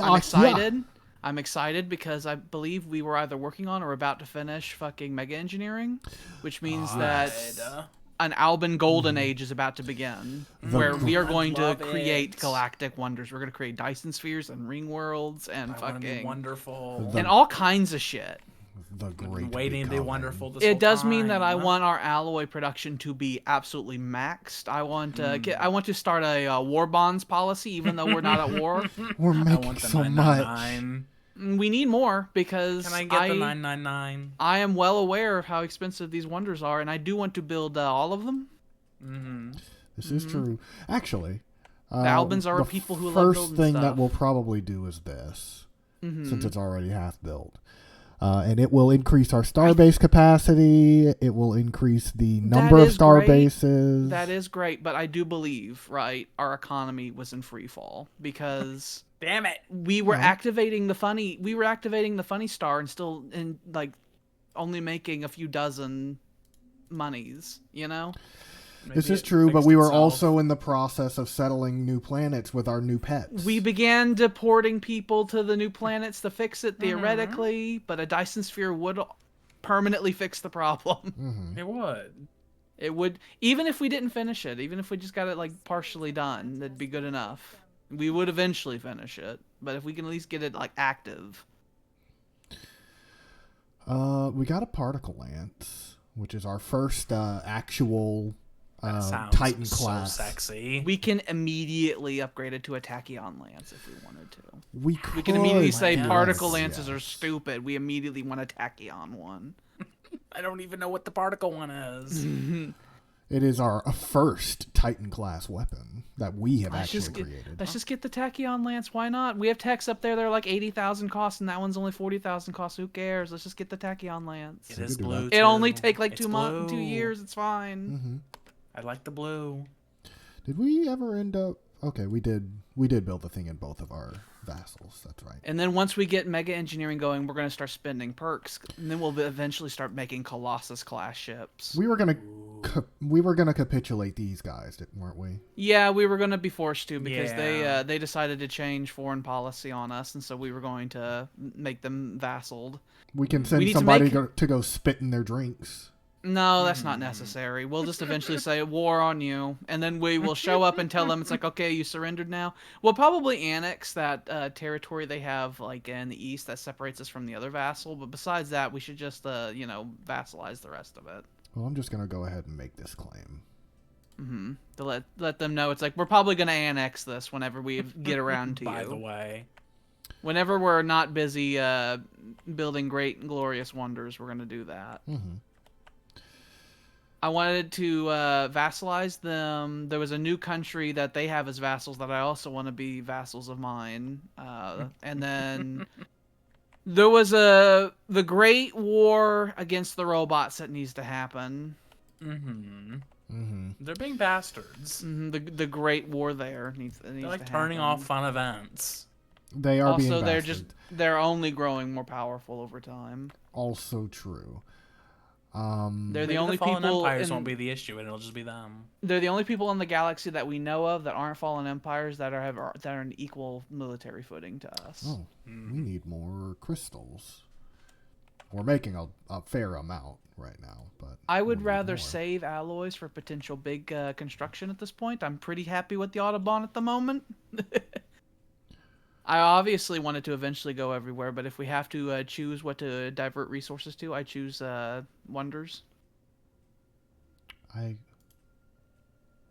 I'm excited. Yeah. I'm excited because I believe we were either working on or about to finish fucking mega engineering, which means that an Alban golden age is about to begin, where we are going to create galactic wonders. We're going to create Dyson spheres and ring worlds and fucking wonderful and all kinds of shit. The great waiting to be wonderful. This It does mean that I want our alloy production to be absolutely maxed. I want to start a war bonds policy, even though we're not at war. We're making so much. We need more because can I get the 999? I am well aware of how expensive these wonders are, and I do want to build all of them. This is true. Actually, the Albans are people who love building stuff. First thing that we'll probably do is this, since it's already half built. And it will increase our starbase capacity. It will increase the number of star bases. That is great, but I do believe, right, our economy was in free fall because damn it, we were activating the funny star and still only making a few dozen monies, you know? This is true, but we were also in the process of settling new planets with our new pets. We began deporting people to the new planets to fix it theoretically, but a Dyson sphere would permanently fix the problem. It would. It would, even if we didn't finish it, even if we just got it like partially done, that'd be good enough. We would eventually finish it, but if we can at least get it like active. We got a particle lance, which is our first actual Titan class. So sexy. We can immediately upgrade it to a tachyon lance if we wanted to. We can immediately say particle lances are stupid. We immediately want a tachyon one. I don't even know what the particle one is. It is our first Titan class weapon that we have created. Let's just get the tachyon lance. Why not? We have techs up there that are like 80,000 costs, and that one's only 40,000 costs. Who cares? Let's just get the tachyon lance. It is blue. It only take like 2 years. It's fine. I like the blue. Did we ever end up? Okay, we did build the thing in both of our vassals. That's right. And then once we get mega engineering going, we're going to start spending perks, and then we'll eventually start making Colossus class ships. We were gonna capitulate these guys, weren't we? Yeah, we were going to be forced to because they decided to change foreign policy on us, and so we were going to make them vassaled. We can send somebody to go spit in their drinks. No, that's not necessary. We'll just eventually say war on you, and then we will show up and tell them it's like, okay, you surrendered now. We'll probably annex that territory they have like in the east that separates us from the other vassal, but besides that, we should just vassalize the rest of it. Well, I'm just gonna go ahead and make this claim. To let them know it's like we're probably gonna annex this whenever we get around to By the way, whenever we're not busy building great and glorious wonders, we're gonna do that. I wanted to vassalize them. There was a new country that they have as vassals that I also want to be vassals of mine. And then there was the great war against the robots that needs to happen. They're being bastards. The great war there needs they're like to turning happen. off fun events. They are being bastards. They're only growing more powerful over time. Also true. They're the only fallen people. Empires won't be the issue, and it'll just be them. They're the only people in the galaxy that we know of that aren't fallen empires that are an equal military footing to us. Oh, we need more crystals. We're making a fair amount right now, but I would rather save alloys for potential big construction at this point. I'm pretty happy with the Alban at the moment. I obviously want it to eventually go everywhere, but if we have to choose what to divert resources to, I choose wonders.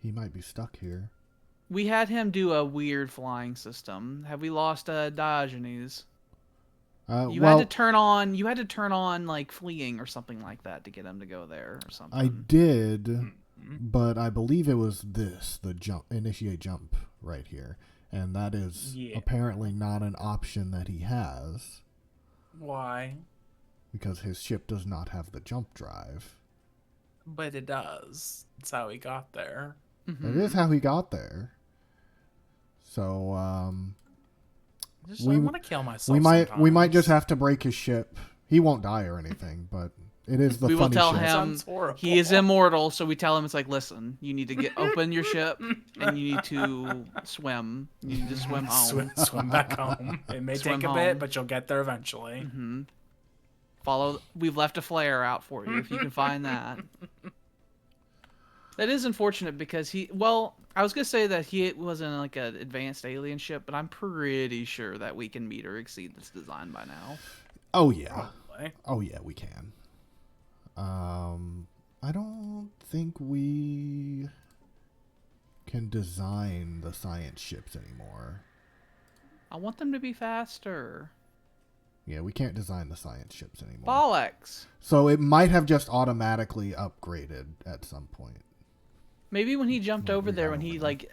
He might be stuck here. We had him do a weird flying system. Have we lost Diogenes? You had to turn on like fleeing or something like that to get him to go there or something. I did, but I believe it was the initiate jump right here. And that is apparently not an option that he has. Why? Because his ship does not have the jump drive. But it does. That's how he got there. It is how he got there. So, I want to kill myself. We might just have to break his ship. He won't die or anything, but It is the We will funny tell ship. him Sounds horrible. he is immortal, so we tell him it's like, listen, you need to open your ship and you need to swim. You need to swim home. Swim back home. It may Swim take a home. bit, but you'll get there eventually. We've left a flare out for you if you can find that. That is unfortunate because I was gonna say that he was in like an advanced alien ship, but I'm pretty sure that we can meet or exceed this design by now. Oh yeah. Probably. Oh yeah, we can. I don't think we can design the science ships anymore. I want them to be faster. Yeah, we can't design the science ships anymore. Bollocks. So it might have just automatically upgraded at some point. Maybe when he jumped over there, when he over there. like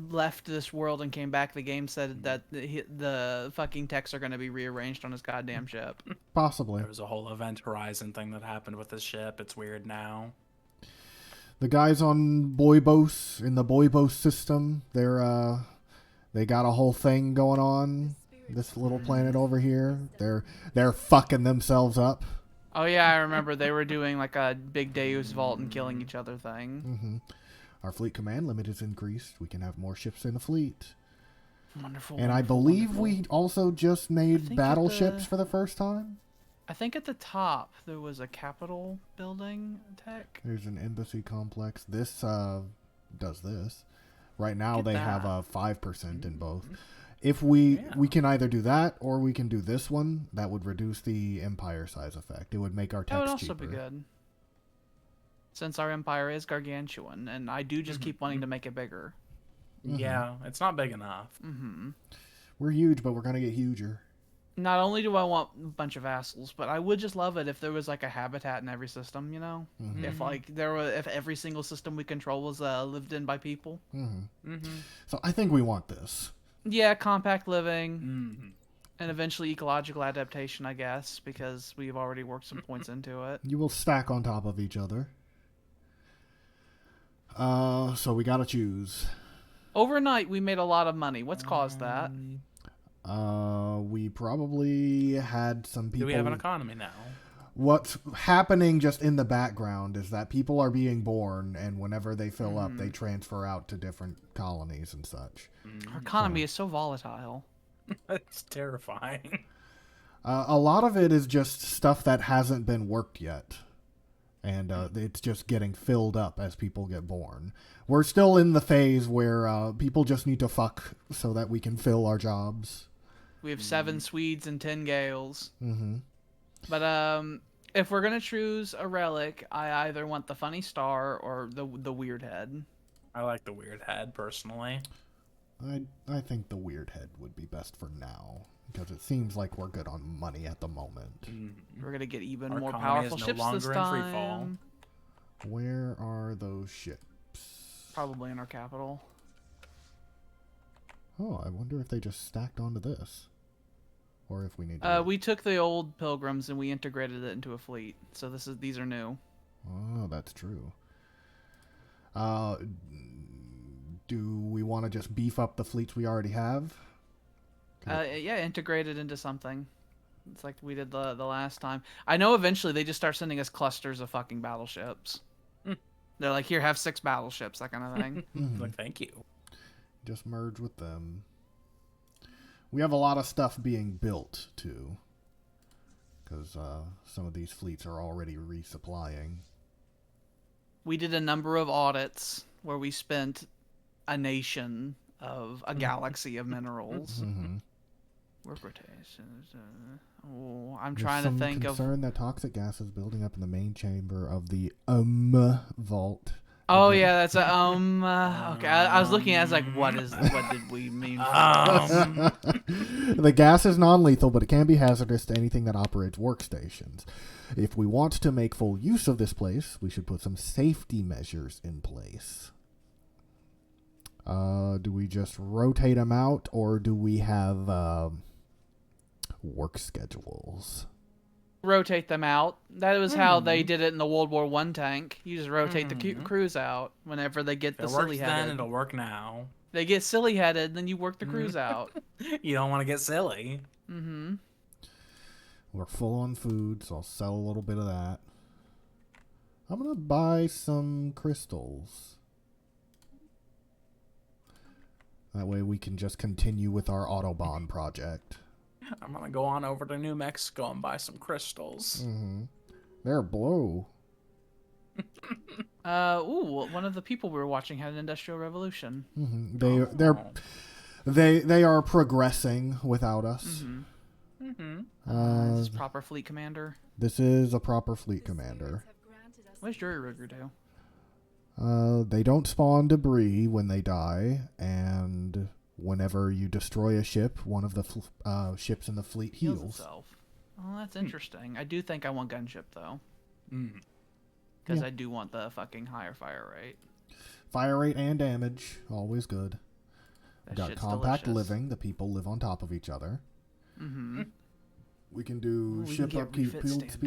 left this world and came back, the game said that the fucking texts are going to be rearranged on his goddamn ship. Possibly. There was a whole Event Horizon thing that happened with this ship. It's weird now. The guys on Boybos in the Boybos system, they got a whole thing going on. This little planet over here, they're fucking themselves up. Oh yeah, I remember they were doing like a big Deus Vault and killing each other thing. Our fleet command limit is increased. We can have more ships in the fleet. Wonderful. And I wonderful, believe wonderful. we also just made think at battleships the- for the first time. I think at the top there was a Capitol building tech. There's an embassy complex. This does this. Right now Look they at have that. a 5% in both. If we can either do that or we can do this one, that would reduce the empire size effect. It would make our That would text also cheaper. be good. Since our empire is gargantuan, and I do just keep wanting to make it bigger. Yeah, it's not big enough. We're huge, but we're gonna get huger. Not only do I want a bunch of vassals, but I would just love it if there was like a habitat in every system, you know? If like if every single system we control was lived in by people. So I think we want this. Yeah, compact living, and eventually ecological adaptation, I guess, because we've already worked some points into it. You will stack on top of each other. So we gotta choose. Overnight, we made a lot of money. What's caused that? We probably had some people. Do we have an economy now? What's happening just in the background is that people are being born, and whenever they fill up, they transfer out to different colonies and such. Our economy is so volatile. That's terrifying. A lot of it is just stuff that hasn't been worked yet. And it's just getting filled up as people get born. We're still in the phase where people just need to fuck so that we can fill our jobs. We have 7 Swedes and 10 Gales. Mm-hmm. But if we're gonna choose a relic, I either want the funny star or the weird head. I like the weird head, personally. I think the weird head would be best for now. Because it seems like we're good on money at the moment. We're gonna get even Our more economy powerful is no ships longer this in free fall. time. Where are those ships? Probably in our capital. Oh, I wonder if they just stacked onto this. Or if we need to... We took the old pilgrims and we integrated it into a fleet. So these are new. Oh, that's true. Do we want to just beef up the fleets we already have? Yeah, integrate it into something. It's like we did the last time. I know eventually they just start sending us clusters of fucking battleships. They're like, here, have 6 battleships, that kind of thing. Like, thank you. Just merge with them. We have a lot of stuff being built, too. Because some of these fleets are already resupplying. We did a number of audits where we spent a nation of a galaxy of minerals. Work rotations. I'm trying to think of. concern that toxic gas is building up in the main chamber of the vault. Oh yeah, that's a Okay, I was looking at. It, I was like, what did we mean? The gas is non-lethal, but it can be hazardous to anything that operates workstations. If we want to make full use of this place, we should put some safety measures in place. Do we just rotate them out, or do we have work schedules? Rotate them out. That was how they did it in the World War I tank. You just rotate the crews out whenever they get If the it silly works then, headed. it'll work now. They get silly headed, then you work the crews out. You don't want to get silly. We're full on food, so I'll sell a little bit of that. I'm gonna buy some crystals. That way we can just continue with our Autobahn project. I'm gonna go on over to New Mexico and buy some crystals. Mm-hmm. They're blue. One of the people we were watching had an industrial revolution. Mm-hmm. They are progressing without us. This is proper fleet commander. This is a proper fleet commander. What does Jury Rigger do? They don't spawn debris when they die, and whenever you destroy a ship, one of the ships in the fleet heals. Itself. Oh, that's interesting. I do think I want gunship though, Mm. because I do want the fucking higher fire rate. Fire rate and damage, always good. That Got shit's compact delicious. living. The people live on top of each other. Mm-hmm. We can do We ship can get upkeep refit build standards.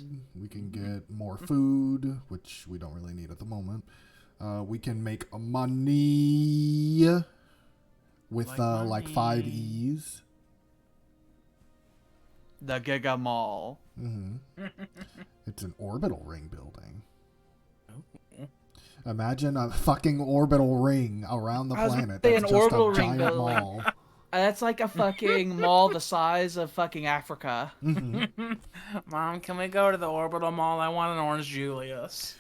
speed. We can get more food, which we don't really need at the moment. We can make money with like 5 E's. The Giga Mall. Mm-hmm. It's an orbital ring building. Imagine a fucking orbital ring around the I was planet. gonna say That's an just orbital a ring giant building. mall. That's like a fucking mall the size of fucking Africa. Mm-hmm. Mom, can we go to the orbital mall? I want an Orange Julius.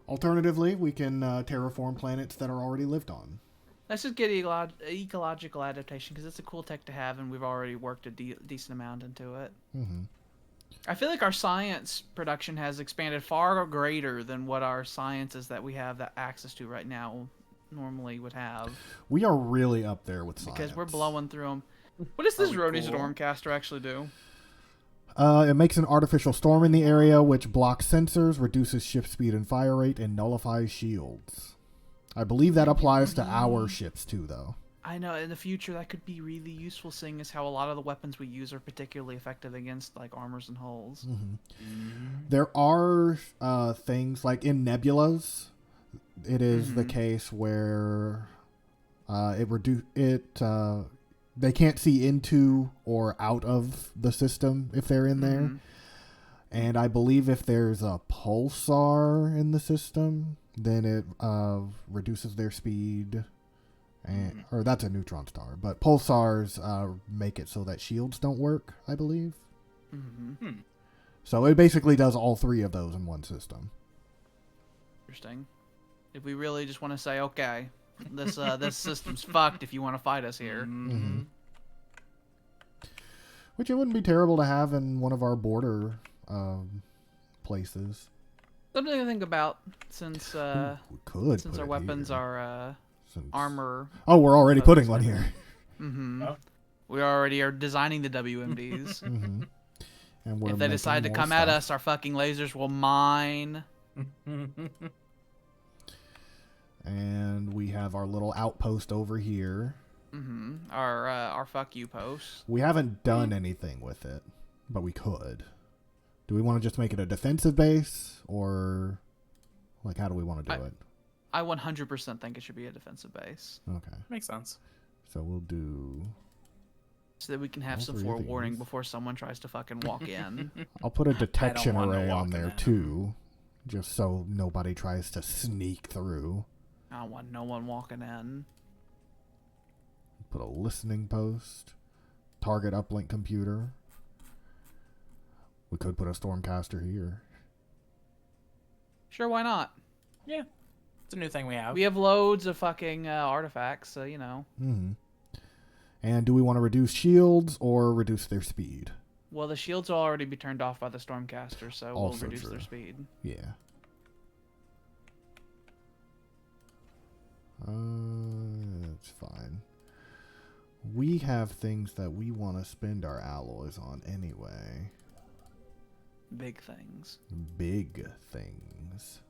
Alternatively, we can terraform planets that are already lived on. Let's just get ecological adaptation because it's a cool tech to have, and we've already worked a decent amount into it. Mm-hmm. I feel like our science production has expanded far greater than what our sciences that we have that access to right now normally would have. We are really up there with science. Because we're blowing through them. What does this we Rhodey cool? Stormcaster actually do? It makes an artificial storm in the area, which blocks sensors, reduces ship speed and fire rate, and nullifies shields. I believe that applies to our ships too, though. I know, in the future that could be really useful, seeing as how a lot of the weapons we use are particularly effective against like armors and hulls. There are things like in nebulas. It is the case where they can't see into or out of the system if they're in there. And I believe if there's a pulsar in the system, then it reduces their speed. Or that's a neutron star. But pulsars make it so that shields don't work, I believe. So it basically does all 3 of those in one system. Interesting. If we really just want to say, okay, this system's fucked if you want to fight us here. Which it wouldn't be terrible to have in one of our border places. Something to think about since We could since put our it weapons here, are since- armor. Oh, we're already putting one here. We already are designing the WMDs. And we're If they making decide to more come at stuff. us, our fucking lasers will mine. And we have our little outpost over here. Our fuck you post. We haven't done anything with it, but we could. Do we want to just make it a defensive base, or like how do we want to do it? I 100% think it should be a defensive base, Okay, Makes sense. so we'll do. so that we can have All some 3 of forewarning these. before someone tries to fucking walk in. I'll put a detection want no array on walking there in. too, just so nobody tries to sneak through. I don't want no one walking in. Put a listening post, target uplink computer. We could put a stormcaster here. Sure, why not? Yeah. It's a new thing we have. We have loads of fucking artifacts, so you know. And do we want to reduce shields or reduce their speed? Well, the shields will already be turned off by the Stormcaster, so we'll Also reduce true. their speed. Yeah. It's fine. We have things that we want to spend our alloys on anyway. Big things. Big things.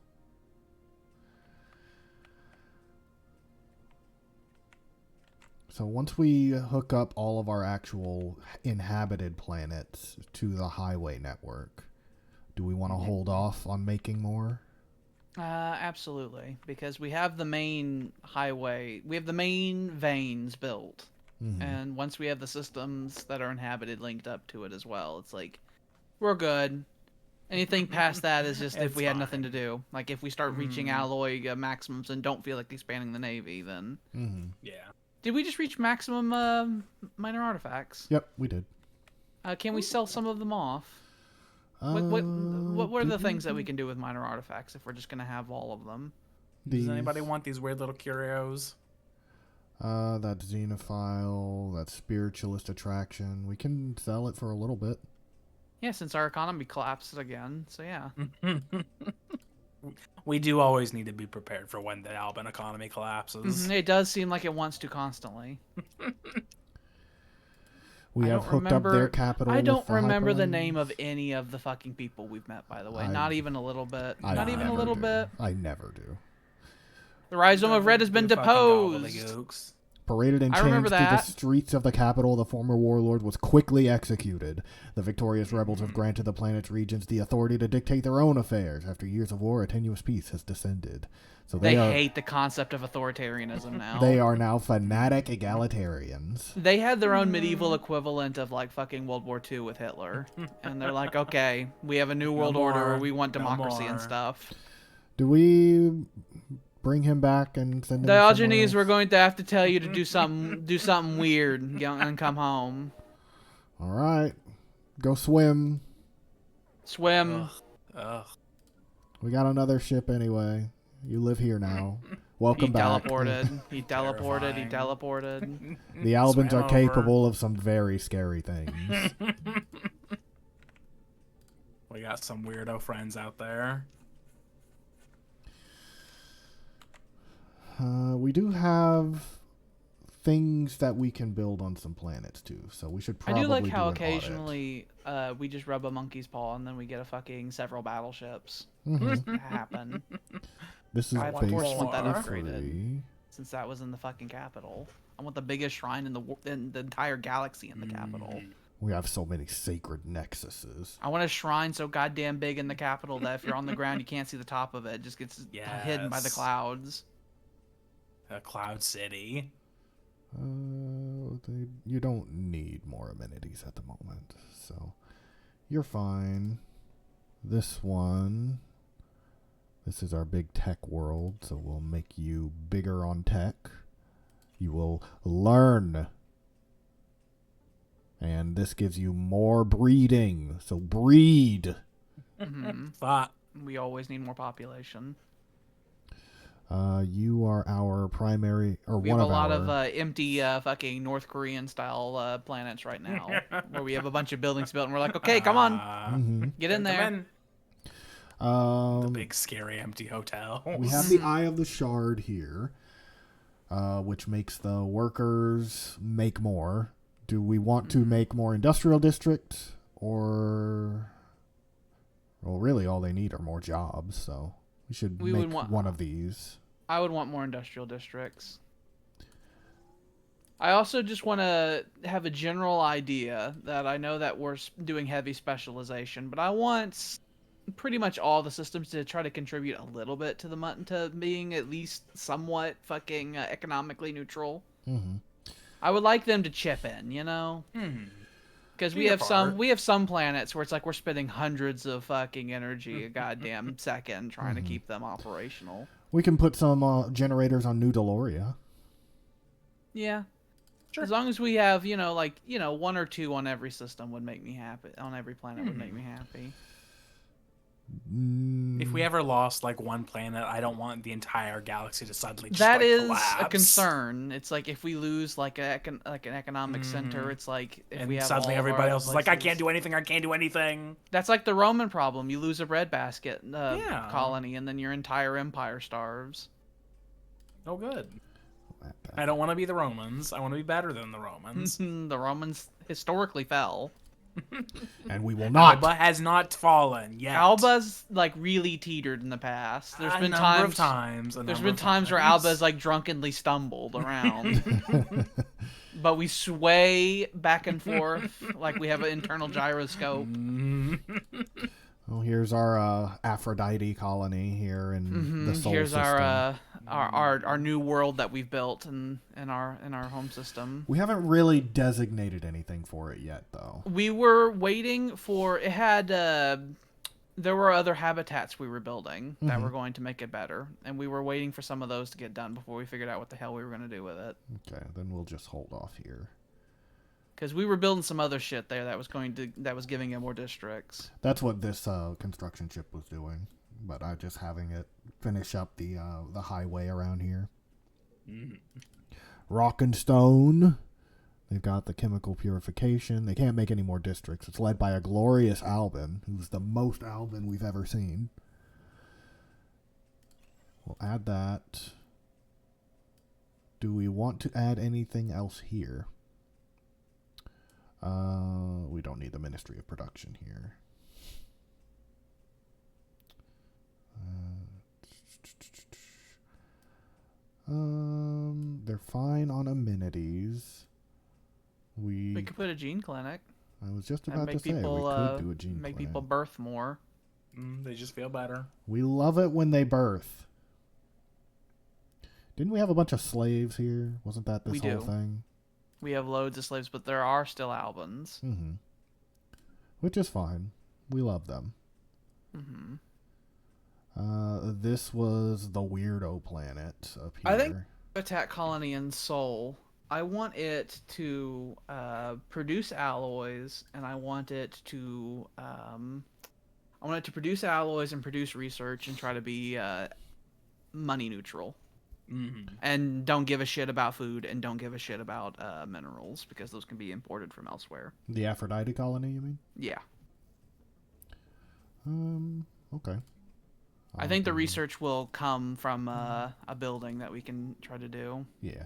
So once we hook up all of our actual inhabited planets to the highway network, do we want to hold off on making more? Absolutely, because we have the main highway, we have the main veins built, and once we have the systems that are inhabited linked up to it as well, it's like we're good. Anything past that is just if It's we had nothing to fine. do. Like if we start reaching alloy maximums and don't feel like expanding the navy, then. Yeah. Did we just reach maximum minor artifacts? Yep, we did. Can we sell some of them off? What are the things that we can do with minor artifacts if we're just gonna have all of them? Does anybody want these weird little curios? That xenophile, that spiritualist attraction. We can sell it for a little bit. Yeah, since our economy collapses again, so yeah. We do always need to be prepared for when the Alban economy collapses. It does seem like it wants to constantly. We have hooked up their capital. I don't with the remember the hyperlinks. name of any of the fucking people we've met, by the way. I- Not even a little bit. I Not even a never little do. bit. I never do. The Rhizome of Red has been You fucking deposed. gobbledygooks. Paraded in I chains remember through the that. streets of the capital, the former warlord was quickly executed. The victorious rebels have granted the planet's regions the authority to dictate their own affairs. After years of war, a tenuous peace has descended. So They are, hate the concept of authoritarianism now. They are now fanatic egalitarians. They had their own medieval equivalent of like fucking World War II with Hitler. And they're like, okay, we have a new world order where we want No democracy and more. stuff. Do we bring him back and send him Diogenes, somewhere we're going to have to tell you to do something weird and come home. else? All right. Go swim. Swim. Ugh. We got another ship anyway. You live here now. Welcome He back. teleported. He teleported. He Terrifying. teleported. The Albans Swam are over. capable of some very scary things. We got some weirdo friends out there. We do have things that we can build on some planets too, so we should I probably do like do how an audit. occasionally we just rub a monkey's paw and then we get a fucking several battleships Mhm. happen. This is I of course want that basically upgraded. free. Since that was in the fucking capital. I want the biggest shrine in the entire galaxy in the capital. We have so many sacred nexuses. I want a shrine so goddamn big in the capital that if you're on the ground you can't see the top of it. It just gets hidden by the Yes. clouds. A Cloud City. You don't need more amenities at the moment, so you're fine. This is our big tech world, so we'll make you bigger on tech. You will learn. And this gives you more breeding, so breed. Thought. We always need more population. You are our primary, or We one have a of lot our... of empty fucking North Korean style planets right now, where we have a bunch of buildings built, and we're like, okay, come on, Mhm. get in there. The big scary empty hotel. We have the Eye of the Shard here, which makes the workers make more. Do we want to make more industrial district, or... Well, really all they need are more jobs, so we should We make would want- one of these. I would want more industrial districts. I also just want to have a general idea that I know that we're doing heavy specialization, but I want pretty much all the systems to try to contribute a little bit to to being at least somewhat fucking economically neutral. Mm-hmm. I would like them to chip in, you know? Because Do we your have part. some planets where it's like we're spending hundreds of fucking energy a goddamn second trying to keep them operational. We can put some generators on New Deloria. Yeah. As long as we have, one or two on every system would make me happy. On every planet would make me happy. If we ever lost like one planet, I don't want the entire galaxy to suddenly just That like, is collapse. a concern. It's like if we lose like an economic center, it's like if And we have suddenly all of our everybody other else is like, I places- can't do anything. I can't do anything. That's like the Roman problem. You lose a breadbasket Yeah. colony, and then your entire empire starves. No good. I don't want to be the Romans. I want to be better than the Romans. The Romans historically fell. And we will not. Alba has not fallen yet. Alba's like really teetered in the past. There's a been number of times. times. There's been times where Alba's like drunkenly stumbled around. But we sway back and forth like we have an internal gyroscope. Well, here's our Aphrodite colony here in the solar Here's system. our new world that we've built in our home system. We haven't really designated anything for it yet, though. We were waiting for it had there were other habitats we were building that Mhm. were going to make it better, and we were waiting for some of those to get done before we figured out what the hell we were going to do with it. Okay, then we'll just hold off here. Because we were building some other shit there that was giving it more districts. That's what this construction ship was doing, but I just having it finish up the highway around here. Rock and stone. They've got the chemical purification. They can't make any more districts. It's led by a glorious Alban, who's the most Alban we've ever seen. We'll add that. Do we want to add anything else here? We don't need the Ministry of Production here. They're fine on amenities. We could put a gene clinic I was just and about make to say people we could do a gene make clinic. people birth more. They just feel better. We love it when they birth. Didn't we have a bunch of slaves here? Wasn't that this We whole do. thing? We have loads of slaves, but there are still Albans. Mm-hmm. Which is fine. We love them. Mm-hmm. This was the weirdo planet up here. I think Attack Colony in Sol. I want it to produce alloys, and I want it to produce alloys and produce research and try to be money neutral. Mm-hmm. And don't give a shit about food, and don't give a shit about minerals, because those can be imported from elsewhere. The Aphrodite colony, you mean? Yeah. Okay. I think the research will come from a building that we can try to do. Yeah.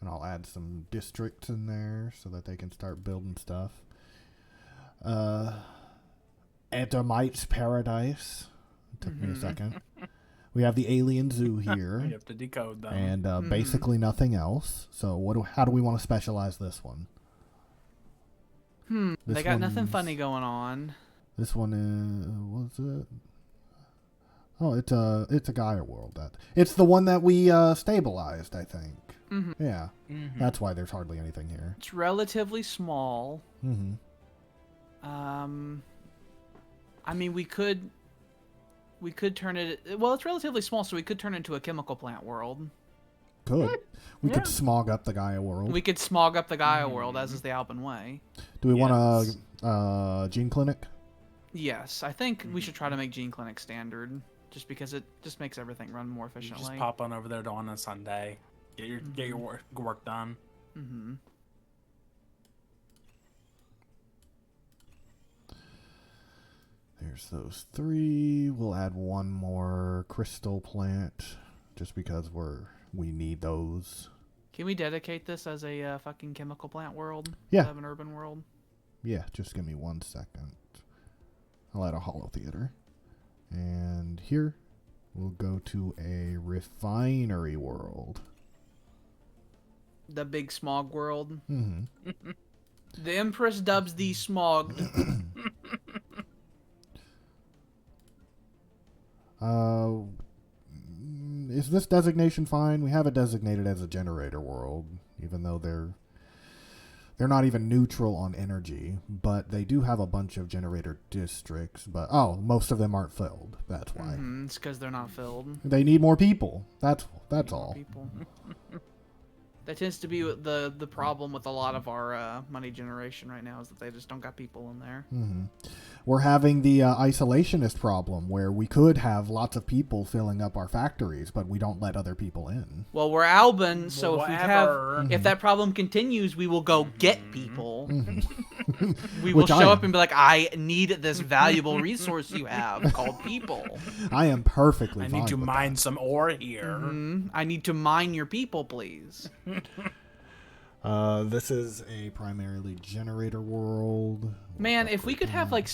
And I'll add some districts in there so that they can start building stuff. Edomite's Paradise. It took me a second. We have the alien zoo here. You have to decode them. And basically nothing else. So how do we want to specialize this one? They got nothing funny going on. This one is... What's it? Oh, it's a Gaia world. It's the one that we stabilized, I think. Mm-hmm. Yeah. Mm-hmm. That's why there's hardly anything here. It's relatively small. Mm-hmm. I mean, we could turn it. Well, it's relatively small, so we could turn it into a chemical plant world. Good. We Yeah. could smog up the Gaia world. We could smog up the Gaia world, as is the Alban way. Do we Yes. want a gene clinic? Yes, I think we should try to make Gene Clinic standard, just because it just makes everything run more You efficiently. just pop on over there on a Sunday. Get your work done. Mm-hmm. There's those 3. We'll add one more crystal plant, just because we need those. Can we dedicate this as a fucking chemical plant world? Yeah. Instead of an urban world. Yeah, just give me 1 second. I'll add a holo theater. And here, we'll go to a refinery world. The big smog world. Mm-hmm. The Empress dubs thee smogged. Is this designation fine? We have it designated as a generator world, even though they're not even neutral on energy, but they do have a bunch of generator districts, but most of them aren't filled. That's why. Mm-hmm. It's because they're not filled. They need more people. That's all. People. That tends to be the problem with a lot of our money generation right now, is that they just don't got people in there. Mm-hmm. We're having the isolationist problem, where we could have lots of people filling up our factories, but we don't let other people in. Well, we're Alban, so Whatever. if that problem continues, we will go get people. Mm-hmm. We will Which I show am. up and be like, I need this valuable resource you have called people. I am perfectly I fine need to with mine that. some ore here. I need to mine your people, please. This is a primarily generator world. Man, if we could have like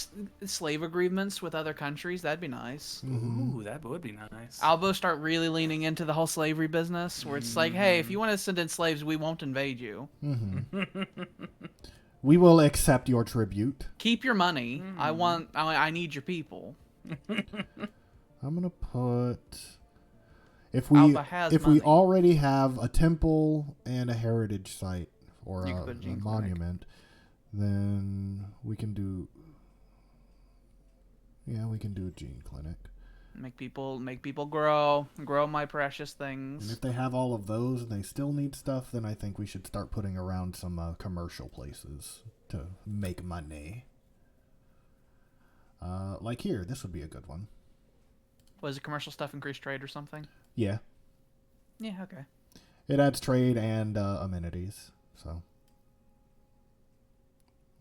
slave agreements with other countries, that'd be nice. Ooh, that would be nice. Albo start really leaning into the whole slavery business, where it's like, hey, if you want to send in slaves, we won't invade you. We will accept your tribute. Keep your money. I need your people. I'm gonna put if Alba has we money. already have a temple and a heritage site or You a can put a gene clinic. monument, then we can do Yeah, we can do a gene clinic. Make people grow my precious And things. if they have all of those and they still need stuff, then I think we should start putting around some commercial places to make money. Like here, this would be a good one. Was it commercial stuff increase trade or something? Yeah. Yeah, okay. It adds trade and amenities, so.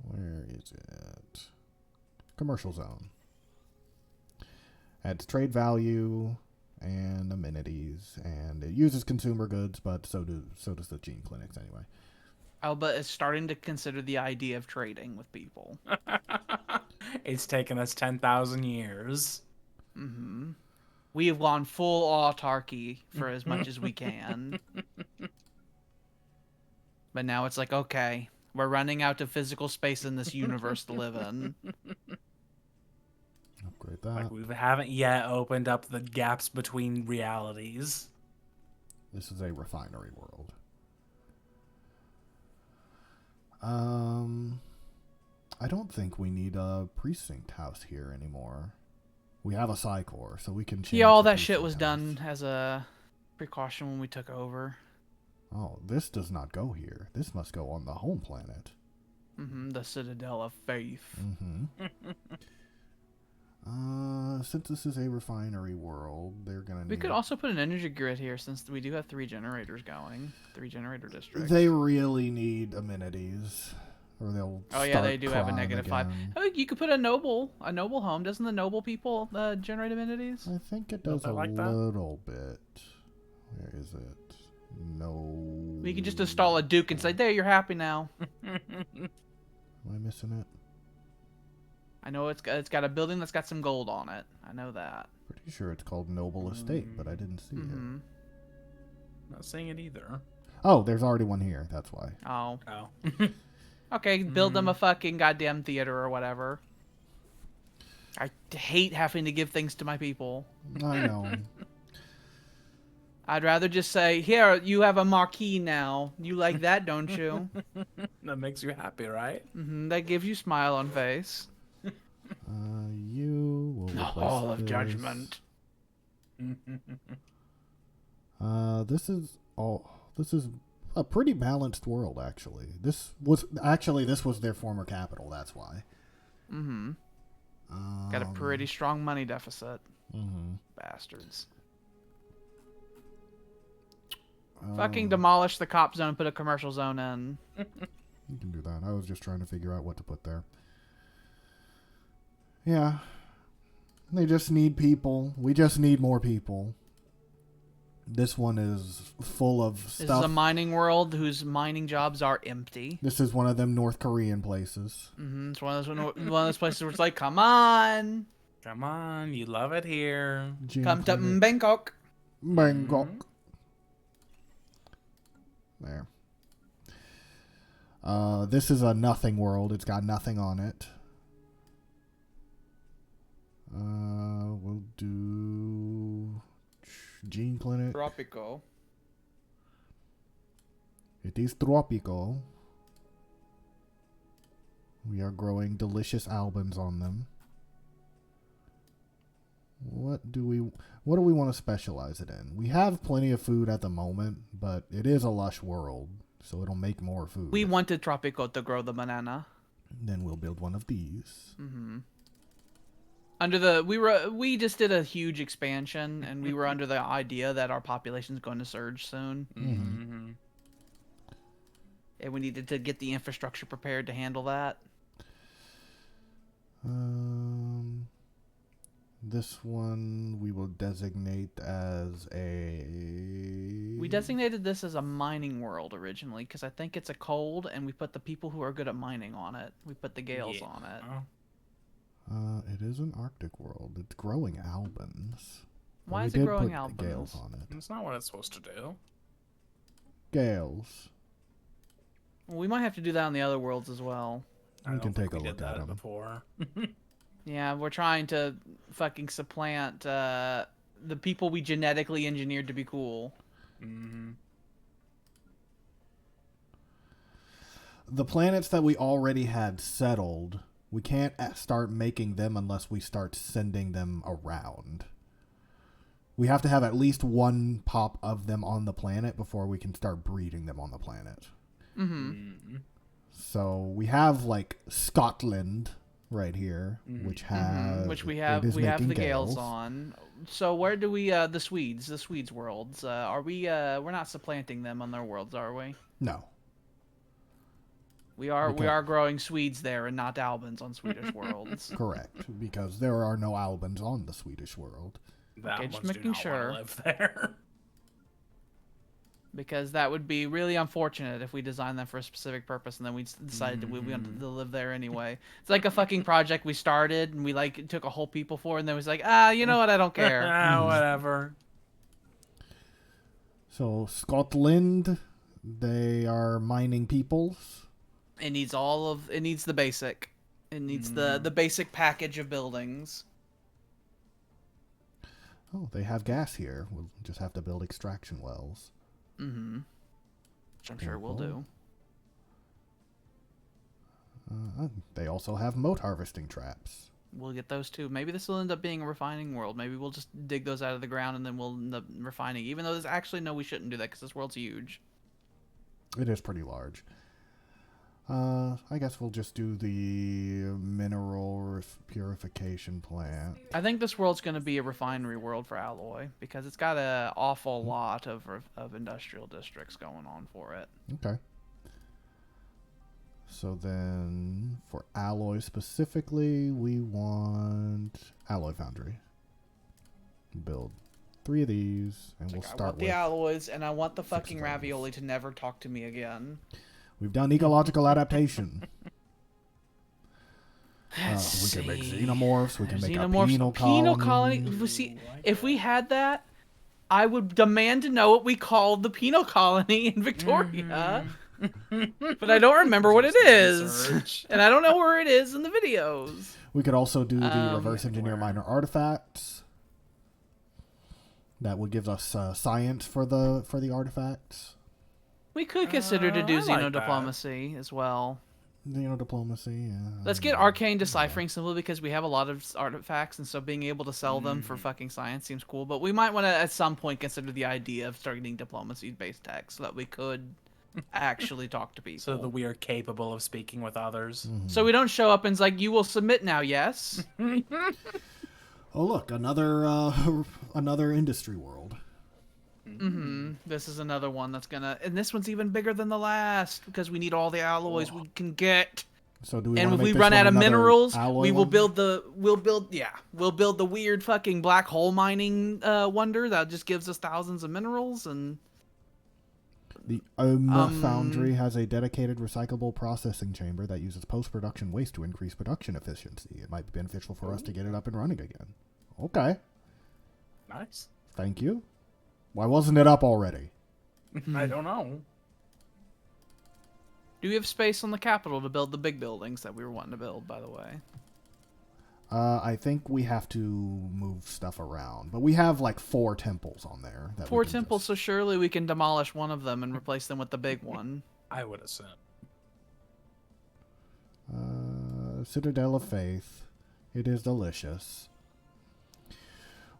Where is it? Commercial zone. Adds trade value and amenities, and it uses consumer goods, but so does the gene clinics anyway. Alba is starting to consider the idea of trading with people. It's taken us 10,000 years. Mm-hmm. We have gone full autarky for as much as we can. But now it's like, okay, we're running out of physical space in this universe to live in. Upgrade that. Like, we haven't yet opened up the gaps between realities. This is a refinery world. I don't think we need a precinct house here anymore. We have a Psy-Core, so we can change. Yeah, all the that shit precinct was house. done as a precaution when we took over. Oh, this does not go here. This must go on the home planet. Mm-hmm, the Citadel of Faith. Mm-hmm. Since this is a refinery world, they're gonna. We could also put an energy grid here since we do have 3 generators going. 3 generator districts. They really need amenities, or they'll. Oh yeah, start they do have a crime -5. again. Oh, you could put a noble home. Doesn't the noble people generate amenities? I think it does I a like that. little bit. Where is it? No. We can just install a duke and say, "There, you're happy now." Am I missing it? I know it's got a building that's got some gold on it. I know that. Pretty sure it's called Noble Estate, but I didn't see Mm-hmm. it. Not saying it either. Oh, there's already one here. That's why. Oh, Oh. okay. Build them a fucking goddamn theater or whatever. I hate having to give things to my people. I know. I'd rather just say, "Here, you have a marquee now. You like that, don't you?" That makes you happy, right? Mm-hmm. That gives you smile on face. You will The replace Hall of this. Judgment. This is a pretty balanced world, actually. This was their former capital. That's why. Mm-hmm. Got a pretty strong money deficit. Mm-hmm. Bastards. Fucking demolish the cop zone and put a commercial zone in. You can do that. I was just trying to figure out what to put there. Yeah. They just need people. We just need more people. This one is full of This stuff. is a mining world whose mining jobs are empty. This is one of them North Korean places. Mm-hmm. It's one of those places where it's like, come on, Come on, you love it here. come to Bangkok. Bangkok. There. This is a nothing world. It's got nothing on it. We'll do gene clinic. Tropical. It is tropical. We are growing delicious albans on them. What do we want to specialize it in? We have plenty of food at the moment, but it is a lush world, so it'll make more food. We wanted Tropical to grow the banana. Then we'll build one of these. Mm-hmm. We just did a huge expansion, and we were under the idea that our population's going to surge soon, Mm-hmm. and we needed to get the infrastructure prepared to handle that. This one we will designate as a... We designated this as a mining world originally, because I think it's a cold, and we put the people who are good at mining on it. We put the Gales on it. Oh. It is an Arctic world. It's growing albans. Why We is it did growing put albans? Gales on it. That's not what it's supposed to do. Gales. Well, we might have to do that on the other worlds as well. I We don't can think take a we look did at that 'em. before. Yeah, we're trying to fucking supplant the people we genetically engineered to be cool. Mm-hmm. The planets that we already had settled We can't start making them unless we start sending them around. We have to have at least one pop of them on the planet before we can start breeding them on the planet. Mm-hmm. So we have like Scotland right here, which has which we have the Gales on. So where do we the Swedes worlds? Are we we're not supplanting them on their worlds, are we? No. We are growing Swedes there and not Albans on Swedish worlds. Correct, because there are no Albans on the Swedish world. That Okay, just ones do making not sure. wanna live there. Because that would be really unfortunate if we designed them for a specific purpose and then we decided we wanted to live there anyway. It's like a fucking project we started and we like took a whole people for and then it was like, you know what, I don't care. Whatever. So Scotland, they are mining peoples. It needs the basic. It needs the basic package of buildings. Oh, they have gas here. We'll just have to build extraction wells. Mm-hmm. Which I'm sure we'll do. They also have moat harvesting traps. We'll get those too. Maybe this will end up being a refining world. Maybe we'll just dig those out of the ground and then we'll end up refining. Even though there's actually no, we shouldn't do that because this world's huge. It is pretty large. I guess we'll just do the mineral purification plant. I think this world's going to be a refinery world for alloy because it's got an awful lot of industrial districts going on for it. Okay. So then, for alloy specifically, we want alloy foundry. Build 3 of these, and we'll start with the alloys, and I want the fucking ravioli to never talk to me again. We've done ecological adaptation. We can make xenomorphs. We can make a penal colony. See, if we had that, I would demand to know what we called the penal colony in Victoria. But I don't remember what it is, and I don't know where it is in the videos. We could also do the reverse engineer minor artifacts. That would give us science for the artifacts. We could consider to do I like xenodiplomacy as well. Xenodiplomacy, yeah. Let's get arcane deciphering simply because we have a lot of artifacts, and so being able to sell them for fucking science seems cool. But we might want to, at some point, consider the idea of starting diplomacy-based tech so that we could actually talk to people. So that we are capable of speaking with others. So we don't show up and it's like, you will submit now, yes? Oh, look, another industry world. This is another one that's gonna, and this one's even bigger than the last because we need all the alloys we can get. So do we? And if we run out of minerals, we'll build the weird fucking black hole mining wonder that just gives us thousands of minerals. And the foundry has a dedicated recyclable processing chamber that uses post-production waste to increase production efficiency. It might be beneficial for us to get it up and running again. Okay. Nice. Thank you. Why wasn't it up already? I don't know. do we have space on the capital to build the big buildings that we were wanting to build, by the way? I think we have to move stuff around, but we have like 4 temples on there. 4 temples, so surely we can demolish one of them and replace them with the big one. I would assume. Citadel of Faith. It is delicious.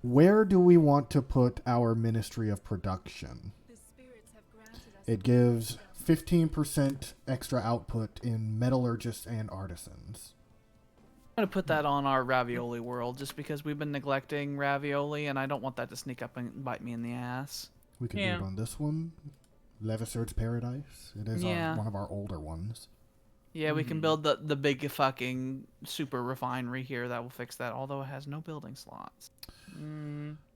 Where do we want to put our Ministry of Production? It gives 15% extra output in metallurgists and artisans. I'm going to put that on our ravioli world just because we've been neglecting ravioli and I don't want that to sneak up and bite me in the ass. We could do it on this one. Levisard's Paradise. It is one of our older ones. Yeah, we can build the big fucking super refinery here that will fix that, although it has no building slots.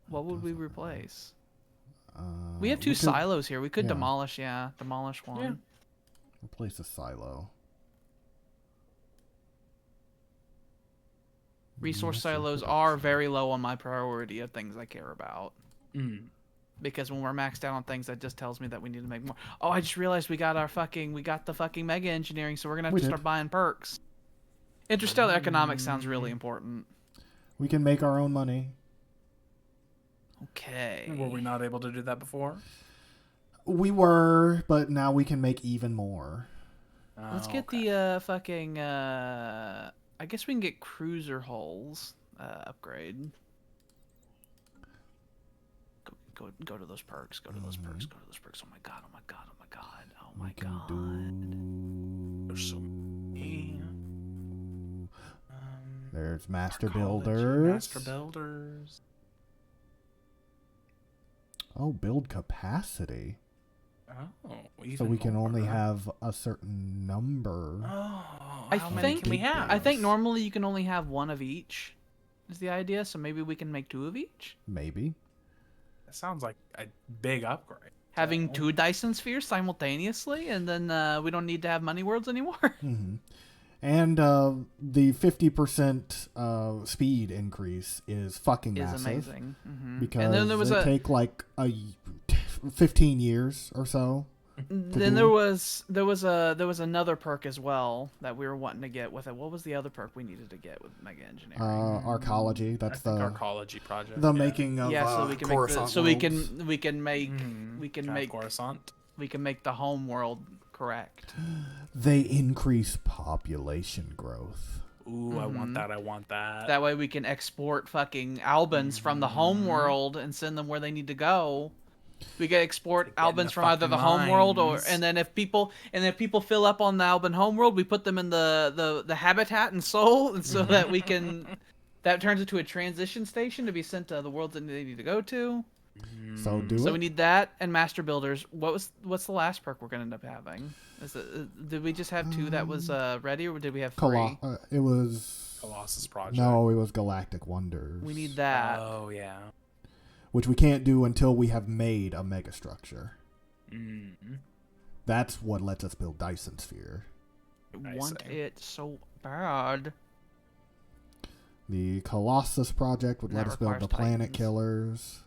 What would we replace? We have 2 silos here. We could demolish one. Yeah. Replace a silo. Resource silos are very low on my priority of things I care about. Because when we're maxed out on things, that just tells me that we need to make more. Oh, I just realized we got the fucking mega engineering, so we're gonna have to start buying perks. Interstellar economics sounds really important. We can make our own money. Okay. Were we not able to do that before? We were, but now we can make even more. Let's get the fucking. I I guess we can get cruiser hulls upgrade. Go to those perks. Go to those perks. Go to those perks. Oh my god. Oh my god. Oh my god. Oh my We can god. There's so many. There's master Arcology, builders. Master builders. Oh, build capacity. Oh, So we can only more. have a certain number. Oh, I how many think can we have? I think normally you can only have one of each. Is the idea? So maybe we can make 2 of each. Maybe. That sounds like a big upgrade. Having 2 Dyson spheres simultaneously, and then we don't need to have money worlds anymore. And the 50% speed increase is fucking Is massive. amazing. Because and then there was it take like 15 years or so. Then there was another perk as well that we were wanting to get with it. What was the other perk we needed to get with Mega Engineering? Arcology. That's the Arcology project. the making of so we can make Coruscant we worlds. can make Coruscant. we can make the home world correct. They increase population growth. Ooh, I want that. I want that. That way we can export fucking Albans from the home world and send them where they need to go. We can export Albans from either the home world and then if people fill up on the Alban home world, we put them in the habitat and soul, and so that we can that turns into a transition station to be sent to the worlds that they need to go to. So So we need that and master builders. What's the last perk we're gonna end up having? Did we just have 2 that was ready, or did we have 3? It was Colossus project. No, it was Galactic Wonders. We need that. Oh yeah. Which we can't do until we have made a megastructure. That's what lets us build Dyson Sphere. I want it so bad. The Colossus project would let us build the Planet Titans. Killers.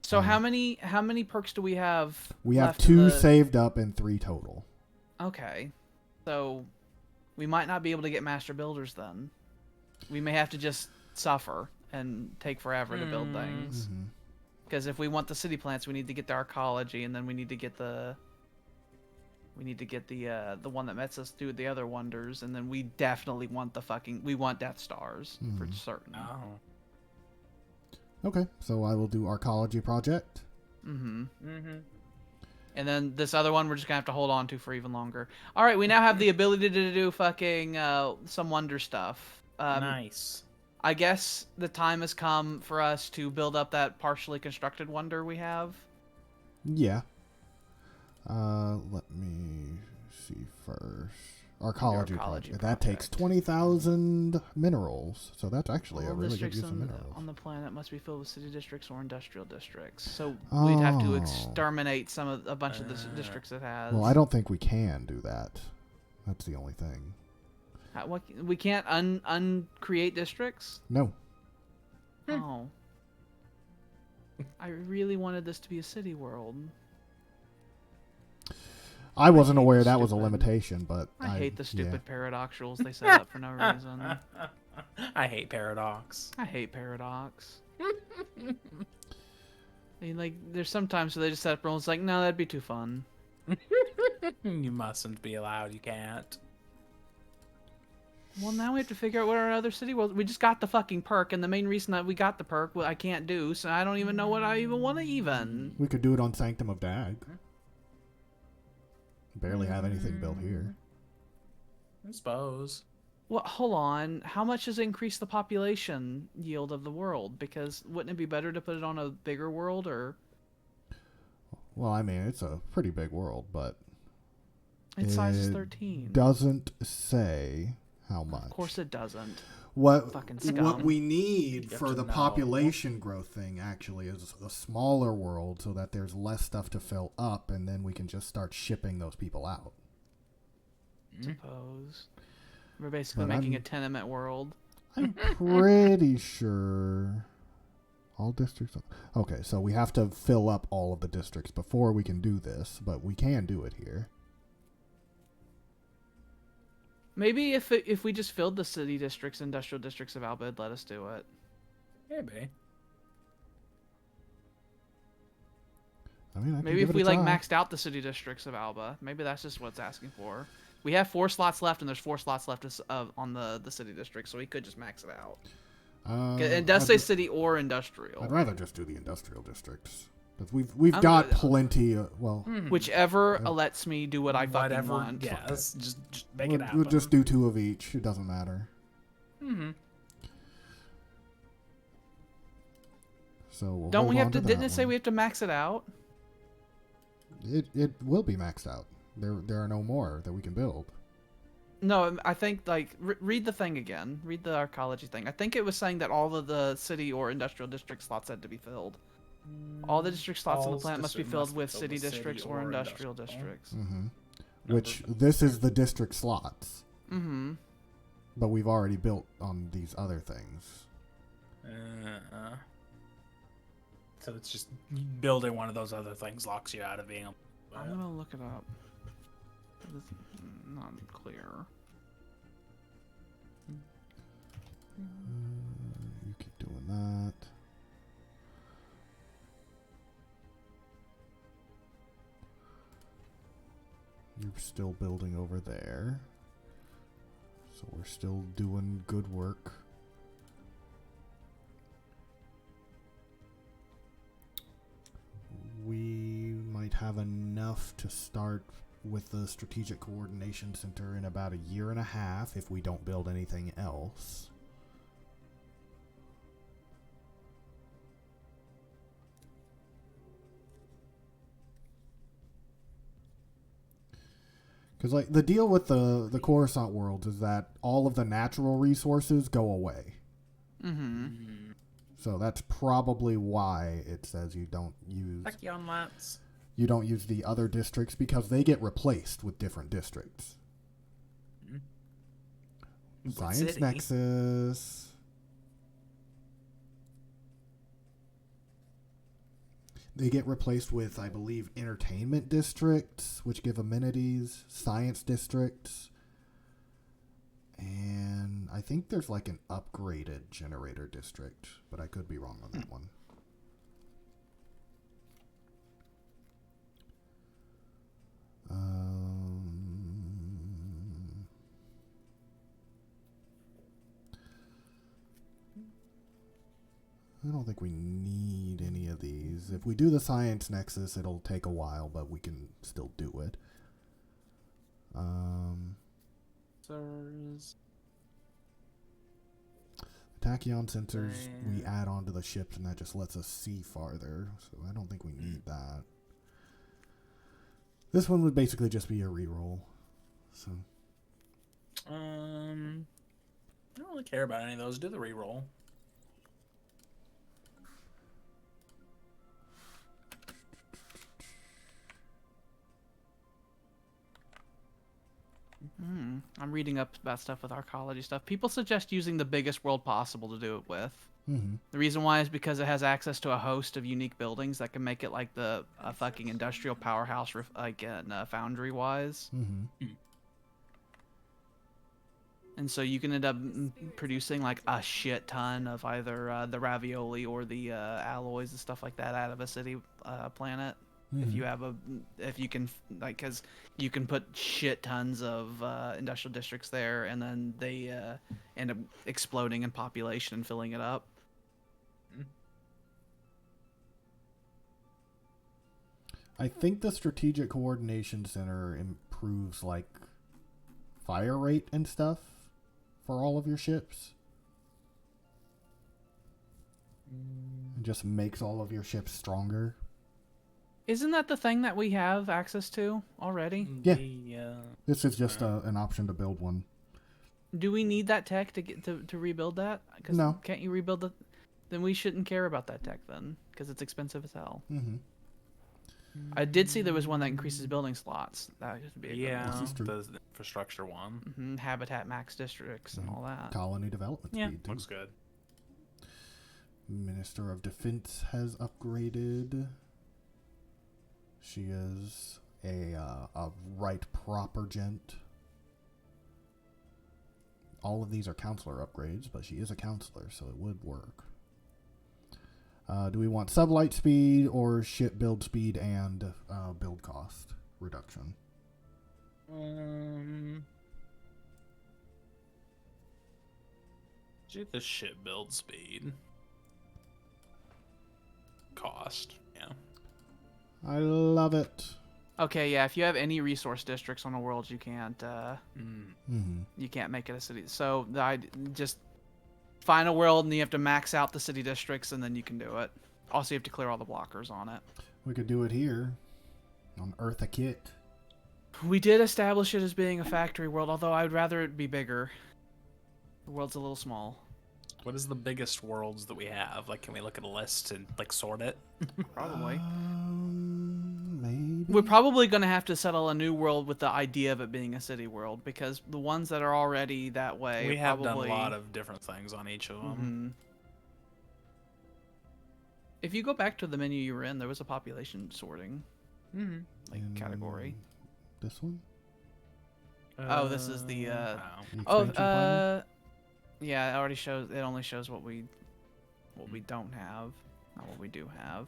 So how many perks do we have? We have left in 2 the... saved up and 3 total. Okay, so we might not be able to get master builders then. We may have to just suffer and take forever to build things. Because if we want the city plants, we need to get the arcology, and then we need to get the one that lets us do the other wonders, and then we definitely want we want Death Stars for certain. Oh. Okay, so I will do Arcology project. And then this other one we're just gonna have to hold on to for even longer. All right, we now have the ability to do fucking some wonder stuff. Nice. I guess the time has come for us to build up that partially constructed wonder we have. Yeah. Let me see first. Arcology project. That takes 20,000 minerals. So that's actually a really good use of minerals. On the planet must be filled with city districts or industrial districts. So we'd have to exterminate a bunch of the districts it has. Well, I don't think we can do that. That's the only thing. We can't uncreate districts? No. Oh. I really wanted this to be a city world. I wasn't aware that was a limitation, but I hate the stupid paradoxals they set up for no reason. I hate Paradox. I hate Paradox. I mean, like, there's sometimes where they just set up rules like, no, that'd be too fun. You mustn't be allowed. You can't. Well, now we have to figure out what our other city was. We just got the fucking perk, and the main reason that we got the perk, I can't do, so I don't even know what I even want to even. We could do it on Sanctum of Dag. Barely have anything built here. I suppose. Well, hold on. How much does it increase the population yield of the world? Because wouldn't it be better to put it on a bigger world, or? Well, I mean, it's a pretty big world, but its size is 13. Doesn't say how much. Of course it doesn't. What we You need have for to the know. population growth thing actually is a smaller world so that there's less stuff to fill up, and then we can just start shipping those people out. Suppose. We're basically making a tenement world. I'm pretty sure all districts. Okay, so we have to fill up all of the districts before we can do this, but we can do it here. Maybe if we just filled the city districts, industrial districts of Alba, it'd let us do it. Maybe. I mean, Maybe if we like maxed out the city districts of Alba, maybe that's just what it's asking for. We have 4 slots left, and there's 4 slots left on the city district, so we could just max it out. It does say city or industrial. I'd rather just do the industrial districts. Because we've got plenty of, whichever lets me do what I fucking want. Yeah, just make it happen. We'll just do 2 of each. It doesn't matter. So don't we have to? Didn't it say we have to max it out? It will be maxed out. There are no more that we can build. No, I think read the thing again. Read the archaeology thing. I think it was saying that all of the city or industrial district slots had to be filled. All the district slots on the planet must be filled with city districts or industrial districts. Which this is the district slots. But we've already built on these other things. So it's just building one of those other things locks you out of being able to. I'm gonna look it up. It's not clear. You keep doing that. You're still building over there. So we're still doing good work. We might have enough to start with the Strategic Coordination Center in about 1.5 years if we don't build anything else. Because like the deal with the Coruscant worlds is that all of the natural resources go away. So that's probably why it says you don't use the other districts, because they get replaced with different districts. Science Nexus. They get replaced with, I believe, entertainment districts, which give amenities, science districts, and I think there's like an upgraded generator district, but I could be wrong on that one. I don't think we need any of these. If we do the Science Nexus, it'll take a while, but we can still do it. Tachyon sensors we add onto the ships, and that just lets us see farther, so I don't think we need that. This one would basically just be a reroll. So I don't really care about any of those. Do the reroll. I'm reading up about stuff with archaeology stuff. People suggest using the biggest world possible to do it with. The reason why is because it has access to a host of unique buildings that can make it like the fucking industrial powerhouse, like foundry wise. And so you can end up producing like a shit ton of either the ravioli or the alloys and stuff like that out of a city planet. If you have if you can, like, because you can put shit tons of industrial districts there, and then they end up exploding in population and filling it up. I think the Strategic Coordination Center improves like fire rate and stuff for all of your ships. It just makes all of your ships stronger. Isn't that the thing that we have access to already? Yeah. This is just an option to build one. Do we need that tech to get to rebuild that? Cause no. Can't you rebuild it? Then we shouldn't care about that tech then, because it's expensive as hell. I did see there was one that increases building slots. That would be a good one. The infrastructure one. Habitat max districts and all that. Colony development speed. Looks good. Minister of Defense has upgraded. She is a right proper gent. All of these are counselor upgrades, but she is a counselor, so it would work. Do we want sublight speed or ship build speed and build cost reduction? Do the ship build speed. Cost. Yeah. I love it. Okay, yeah. If you have any resource districts on a world, you can't. Mm-hmm. You can't make it a city. So just find a world, and you have to max out the city districts, and then you can do it. Also, you have to clear all the blockers on it. We could do it here on Eartha Kit. We did establish it as being a factory world, although I would rather it be bigger. The world's a little small. What is the biggest worlds that we have? Like, can we look at a list and like sort it? Probably. Maybe. We're probably going to have to settle a new world with the idea of it being a city world, because the ones that are already that way We are have probably... done a lot of different things on each of them. If you go back to the menu you were in, there was a population sorting category. This one? Oh, this is the The expansion planner? yeah, it already shows. It only shows what we don't have, not what we do have.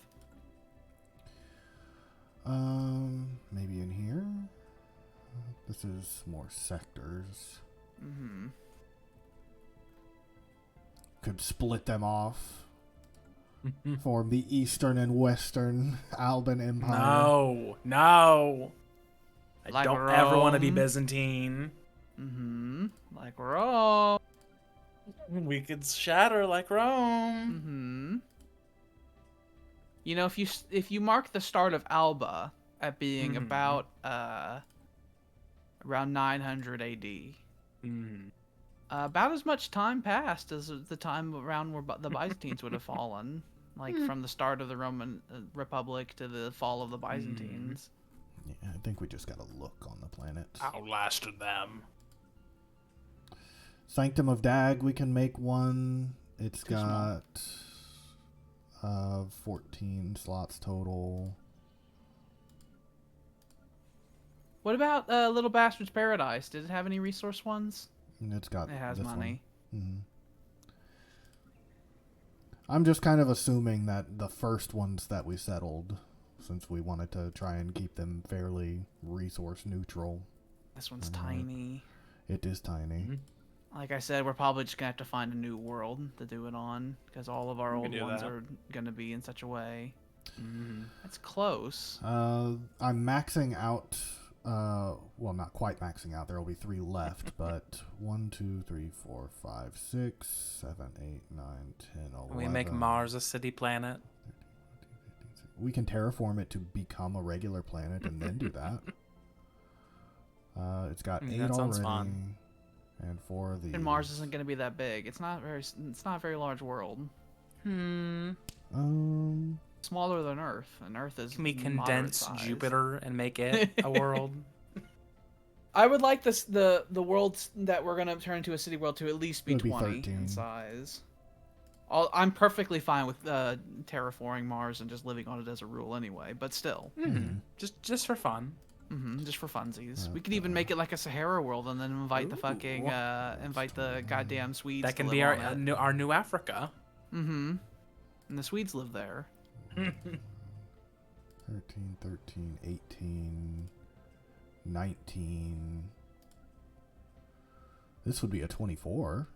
Maybe in here. This is more sectors. Could split them off. Form the Eastern and Western Alban Empire. No. I Like don't ever want to be Rome. Byzantine. Like Rome. We could shatter like Rome. You know, if you mark the start of Alba at being about around 900 AD, about as much time passed as the time around where the Byzantines would have fallen, like from the start of the Roman Republic to the fall of the Byzantines. Yeah, I think we just gotta look on the planet. Outlasted them. Sanctum of Dag, we can make one. It's Too small. got 14 slots total. What about Little Bastard's Paradise? Did it have any resource ones? It's got It has this money. one. I'm just kind of assuming that the first ones that we settled, since we wanted to try and keep them fairly resource neutral. This one's tiny. It is tiny. Like I said, we're probably just gonna have to find a new world to do it on, because all of our We can old do ones that. are gonna be in such a way. That's close. I'm maxing out. Well, not quite maxing out. There will be 3 left, but 1, 2, 3, 4, 5, 6, 7, 8, 9, 10, 11. Can we make Mars a city planet? We can terraform it to become a regular planet and then do that. It's got 8 that sounds already, fun. and 4 of these. And Mars isn't gonna be that big. It's not a very large world. Smaller than Earth, and Earth is Can we moderate condense size. Jupiter and make it a world? I would like the worlds that we're gonna turn into a city world to at least be It would be 20 13. in size. I'm perfectly fine with terraforming Mars and just living on it as a rule anyway, but still. Just for fun. Just for funsies. We could even make it like a Sahara world and then invite the fucking invite the goddamn Swedes. That can to be live on it. our new Africa. And the Swedes live there. 13, 13, 18, 19. This would be a 24.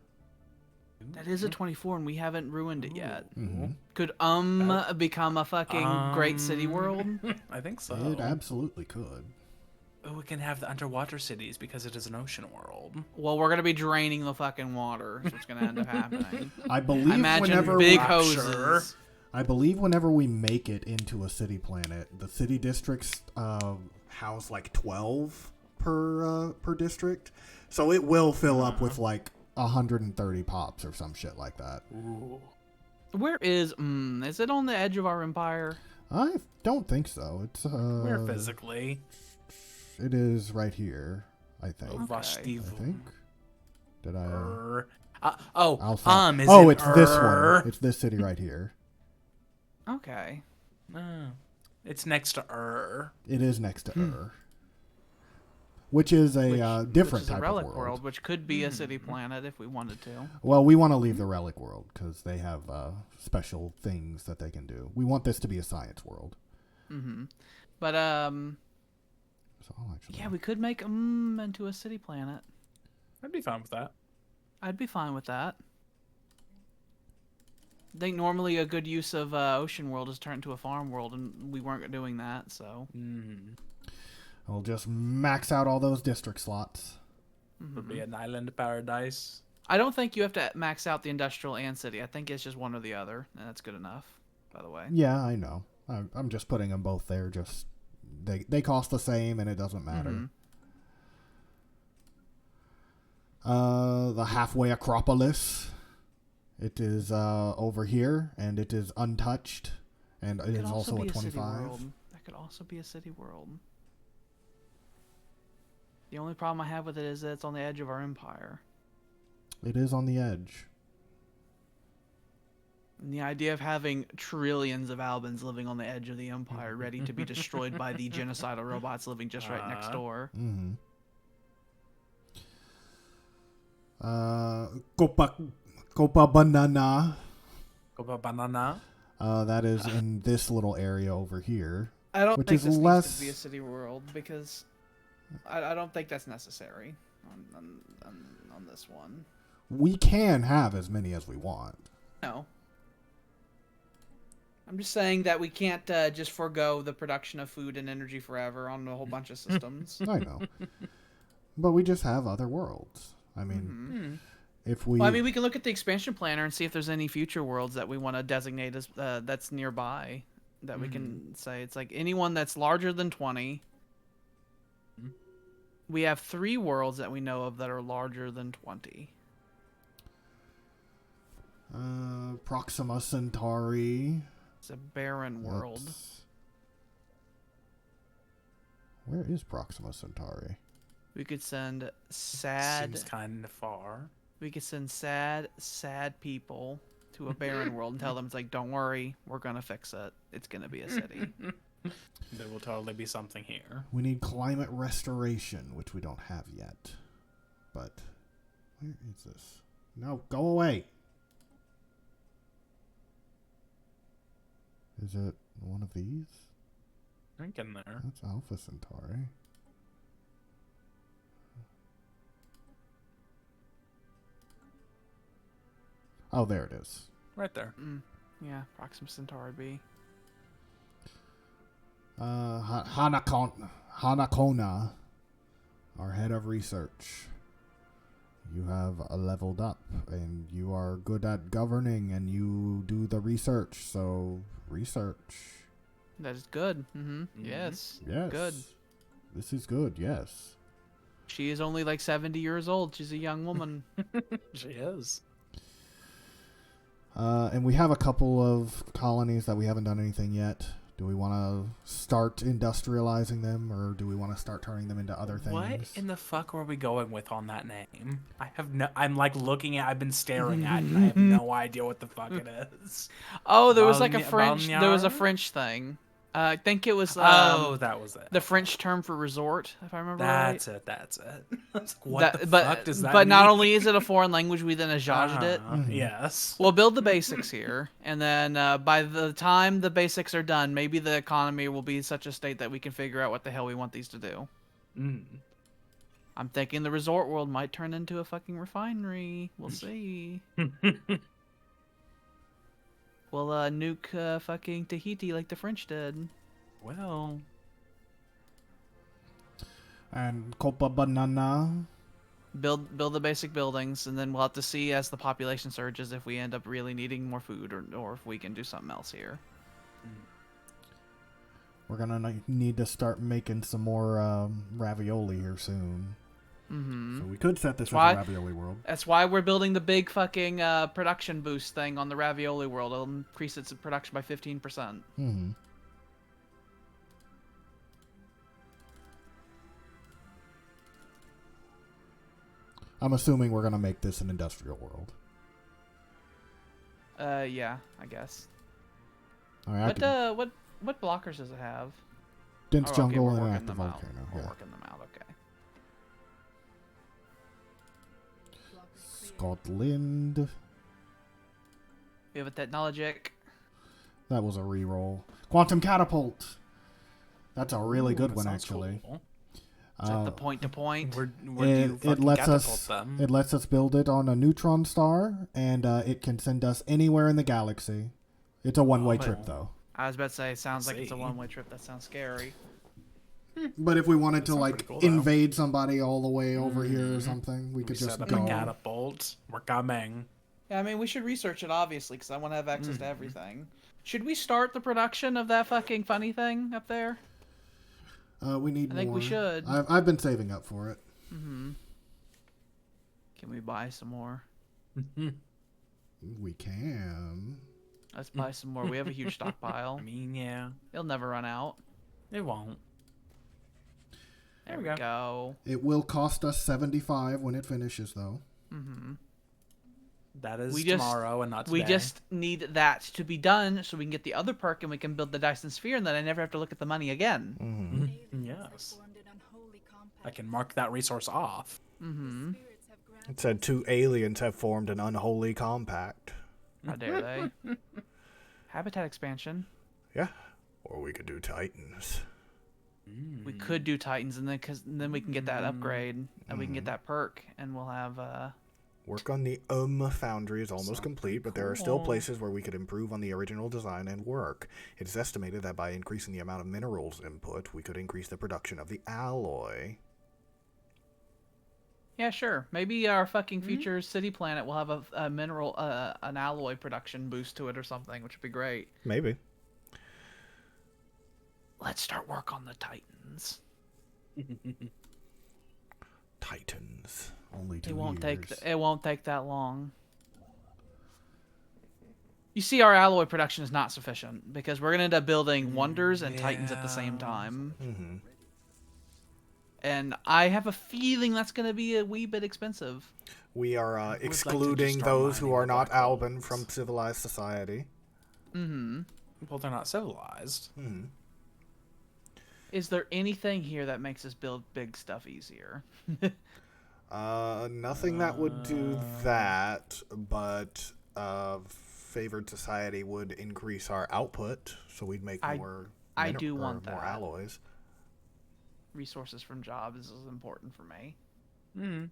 That is a 24, and we haven't ruined it yet. Mhm. Could become a fucking great city world? I think so. It absolutely could. We can have the underwater cities because it is an ocean world. Well, we're gonna be draining the fucking water. That's what's gonna end up happening. I believe I imagine whenever big we, hoses. I believe whenever we make it into a city planet, the city districts house like 12 per district, so it will fill up with like 130 pops or some shit like that. Ooh. Where is it on the edge of our empire? I don't think so. It's Where physically? It is right here, I think. Oh, I think. Did I? Alpha. Is oh, it it's this one. It's this city right here. Okay. It's next to It is next to which is a different which is type a relic of world. which could be a city planet if we wanted to. Well, we want to leave the relic world because they have special things that they can do. We want this to be a science world. But So I'll actually. Yeah, we could make them into a city planet. I'd be fine with that. I'd be fine with that. I think normally a good use of Ocean World is turn into a farm world, and we weren't doing that, so. I'll just max out all those district slots. Would be an island paradise. I don't think you have to max out the industrial and city. I think it's just one or the other, and that's good enough, by the way. Yeah, I know. I'm just putting them both there. Just they cost the same, and it doesn't matter. The halfway Acropolis. It is over here, and it is untouched, and it is also a 25. That could also be a city world. The only problem I have with it is that it's on the edge of our empire. It is on the edge. And the idea of having trillions of Albans living on the edge of the empire, ready to be destroyed by the genocidal robots living just right next door. Copa Banana. Copa Banana. That is in this little area over here. I don't which think is this less... needs to be a city world because I don't think that's necessary on this one. We can have as many as we want. No. I'm just saying that we can't just forego the production of food and energy forever on a whole bunch of systems. I know. But we just have other worlds. I mean, if we... Well, I mean, we can look at the expansion planner and see if there's any future worlds that we want to designate as that's nearby. That we can say it's like anyone that's larger than 20. We have 3 worlds that we know of that are larger than 20. Proxima Centauri. It's a barren world. Where is Proxima Centauri? We could send sad... Seems kind of far. We could send sad people to a barren world and tell them, it's like, don't worry, we're going to fix it. It's going to be a city. There will totally be something here. We need climate restoration, which we don't have yet. But where is this? No, go away. Is it one of these? I think in there. That's Alpha Centauri. Oh, there it is. Right there. Yeah, Proxima Centauri B. Hanakona, our head of research. You have leveled up, and you are good at governing, and you do the research, so research. That is good. Yes. Yes. Good. This is good, yes. She is only like 70 years old. She's a young woman. She is. And we have a couple of colonies that we haven't done anything yet. Do we want to start industrializing them, or do we want to start turning them into other things? What in the fuck were we going with on that name? I'm like looking at, I've been staring at it, and I have no idea what the fuck it is. Oh, there was like a French, there was a French thing. I think it was. That was it. The French term for resort, if I remember right. That's it. What the fuck does that But mean? not only is it a foreign language, we then adjusted it. Yes. We'll build the basics here, and then by the time the basics are done, maybe the economy will be in such a state that we can figure out what the hell we want these to do. I'm thinking the resort world might turn into a fucking refinery. We'll see. We'll nuke fucking Tahiti like the French did. Well. And Copa Banana. Build the basic buildings, and then we'll have to see as the population surges if we end up really needing more food, or if we can do something else here. We're gonna need to start making some more ravioli here soon. So we could set this as a ravioli world. That's why we're building the big fucking production boost thing on the ravioli world. It'll increase its production by 15%. I'm assuming we're gonna make this an industrial world. Yeah, I guess. All right, what blockers does it have? Dense jungle we're and working active them out. volcano. We're Yeah. working them out. Okay. Scotland. We have a technologic. That was a reroll. Quantum catapult. That's a really good one, Sounds actually. cool. Is that the point to point? Where do you fucking catapult them? It lets us build it on a neutron star, and it can send us anywhere in the galaxy. It's a one-way trip, though. I was about to say, it sounds like it's a one-way trip. That sounds scary. But if we wanted to like cool, though. invade somebody all the way over here or something, we could just set up go. a catapult. We're coming. Yeah, I mean, we should research it, obviously, because I want to have access to everything. Should we start the production of that fucking funny thing up there? We need more. I think we should. I've been saving up for it. Mm-hmm. Can we buy some more? We can. Let's buy some more. We have a huge stockpile. I mean, yeah. It'll never run out. It won't. There we go. It will cost us 75 when it finishes, though. Mm-hmm. That is tomorrow and not today. We just need that to be done so we can get the other perk and we can build the Dyson Sphere and then I never have to look at the money again. Mm-hmm. Yes. I can mark that resource off. Mm-hmm. It said 2 aliens have formed an unholy compact. How dare they? Habitat expansion. Yeah. Or we could do Titans. We could do Titans and then we can get that upgrade and we can get that perk and we'll have Work on the foundry is almost complete, but there are still places where we could improve on the original design and work. It is estimated that by increasing the amount of minerals input, we could increase the production of the alloy. Yeah, sure. Maybe our fucking future city planet will have a mineral, an alloy production boost to it or something, which would be great. Maybe. Let's start work on the Titans. Titans. Only 2 It won't years. it won't take that long. You see, our alloy production is not sufficient because we're gonna end up building Wonders and Titans at the same time. Mm-hmm. And I have a feeling that's gonna be a wee bit expensive. We are like to excluding just start those who mining are the not black Alban holes. from civilized society. Mm-hmm. Well, they're not civilized. Mm-hmm. Is there anything here that makes us build big stuff easier? Nothing that would do that, but favored society would increase our output, so we'd make more. I do want more that. alloys. Resources from jobs is important for me. Mm-hmm.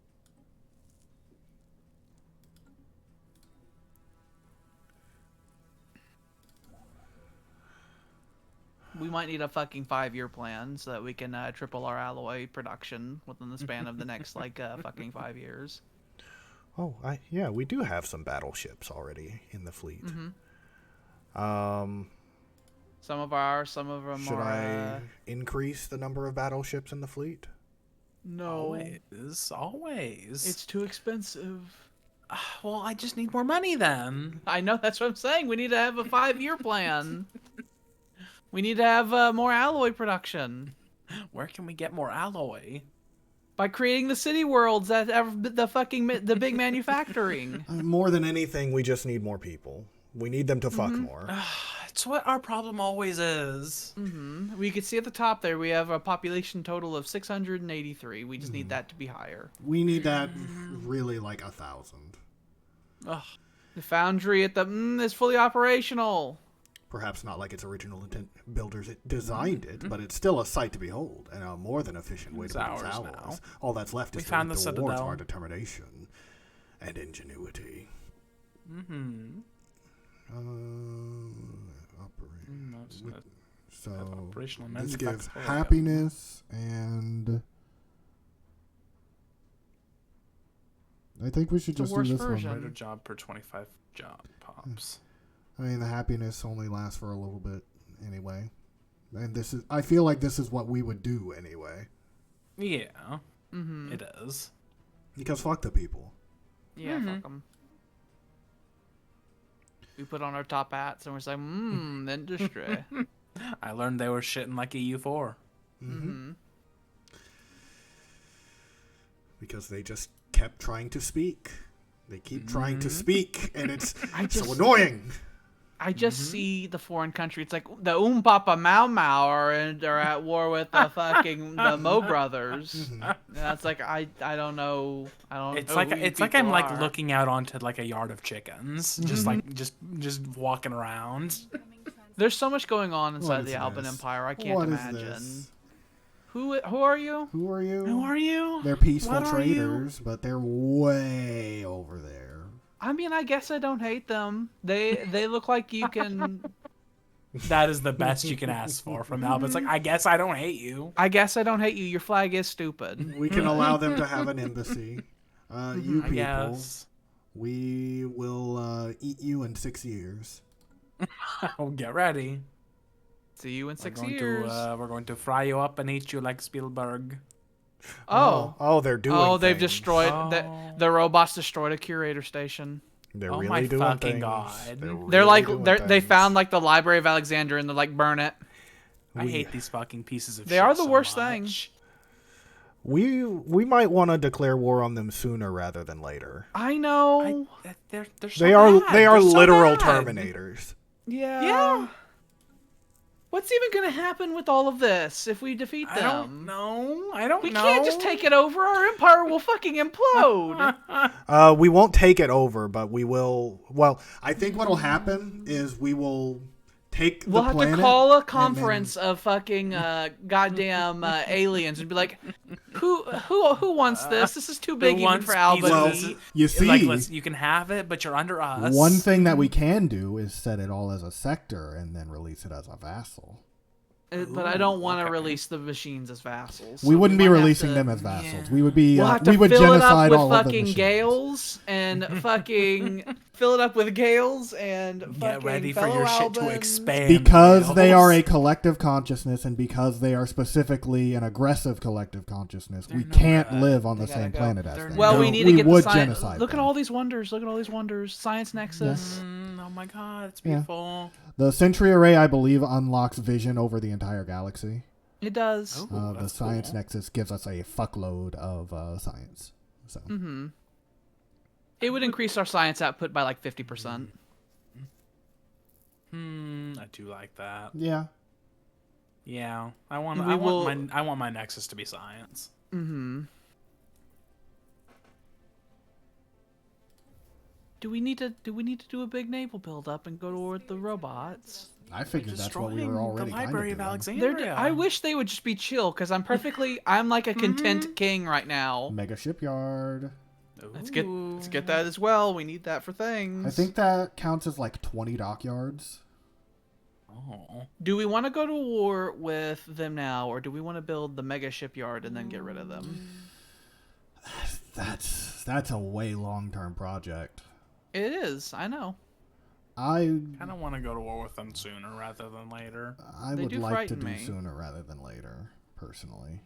We might need a fucking 5-year plan so that we can triple our alloy production within the span of the next fucking 5 years. Oh, yeah, we do have some battleships already in the fleet. Mm-hmm. Some of them are. Should I increase the number of battleships in the fleet? No. Always. It's too expensive. Well, I just need more money then. I know, that's what I'm saying. We need to have a 5-year plan. We need to have more alloy production. Where can we get more alloy? By creating the city worlds that have the big manufacturing. More than anything, we just need more people. We need them to fuck more. It's what our problem always is. Mm-hmm. We can see at the top there we have a population total of 683. We just need that to be higher. We need that really like 1,000. Ugh. The foundry at the is fully operational. Perhaps not like its original intent builders designed it, but it's still a sight to behold and a more than efficient way to produce ours alloys. now. All that's left is We to found reap the the rewards of Citadel. our determination and ingenuity. Mm-hmm. So operational this gives manufacturing. happiness and I think we should The just do worst this version. one. Write a job per 25 job pops. I mean, the happiness only lasts for a little bit anyway. And I feel like this is what we would do anyway. Yeah, Mm-hmm. it is. Because fuck the people. Yeah, fuck them. We put on our top hats and we're like, industry. I learned they were shitting like EU4. Mm-hmm. Because they just kept trying to speak. They keep trying to speak, and it's so just- annoying. I just see the foreign country. It's like the Papa Mau Mau are at war with the fucking the Mo brothers. That's like I don't know. I don't. It's know like who you I'm people like are. looking out onto like a yard of chickens, just like just walking around. There's so much going on What inside is the Alban this? Empire. I can't What is imagine. this? Who are you? Who are you? Who are you? They're peaceful What are you? traders, but they're way over there. I mean, I guess I don't hate them. They look like you can. That is the best you can ask for from Alba. It's like, I guess I don't hate you. I guess I don't hate you. Your flag is stupid. We can allow them to have an embassy. You I people, guess. we will eat you in 6 years. Oh, get ready. See you in 6 We're going years. we're going to fry you up and eat you like Spielberg. Oh, they're doing. Oh, they've things. destroyed Oh. the robots destroyed a curator station. They're Oh really my doing fucking things. God. They're really like doing they things. found like the Library of Alexander and they're like burn it. I hate these fucking pieces of shit. They are the so worst much. thing. We might want to declare war on them sooner rather than later. I know. They're so They are bad. they are They're so literal bad. Terminators. Yeah. Yeah. What's even gonna happen with all of this if we defeat them? I don't know. I don't We know. can't just take it over. Our empire will fucking implode. We won't take it over, but we will. Well, I think what'll happen is we will take the We'll have to planet call a and conference of fucking goddamn aliens and be like, who wants this? This is too big even wants for Alba. pieces to Well, eat." you see, Like, you can have it, but you're under us. one thing that we can do is set it all as a sector and then release it as a vassal. But I don't want to okay. release the machines as vassals. We so wouldn't be might have releasing to- them as vassals. yeah. We would be. We'll have to we would fill it up genocide with all of the fucking machines. Gales and fucking fill it up with Gales and Get fucking ready for fellow your shit to Albans. expand. Because they Gales. are a collective consciousness and because they are specifically an aggressive collective consciousness, we no can't good. live on the They same gotta go. planet as They're them. Well, No, we need to get would the science. genocide Look at them. all these wonders. Look at all these wonders. Science Nexus. Oh my god, it's Yeah. beautiful. The Sentry Array, I believe, unlocks vision over the entire galaxy. It does. Oh. The that's Science cool. Nexus gives us a fuckload of science. So Mm-hmm. It would increase our science output by like 50%. I do like that. yeah, Yeah, I want my Nexus to be science. Mm-hmm. Do we need to do a big naval buildup and go toward the robots? I figured that's what we were Destroying already the kind of Library of doing. Alexandria. I wish they would just be chill because I'm like a content king right now. Mega shipyard. Let's get that as well. We need that for things. I think that counts as like 20 dockyards. Oh. Do we want to go to war with them now, or do we want to build the mega shipyard and then get rid of them? That's a way long-term project. It is. I know. I Kind of want to go to war with them sooner rather than later. I They would do like to frighten do me. sooner rather than later, personally.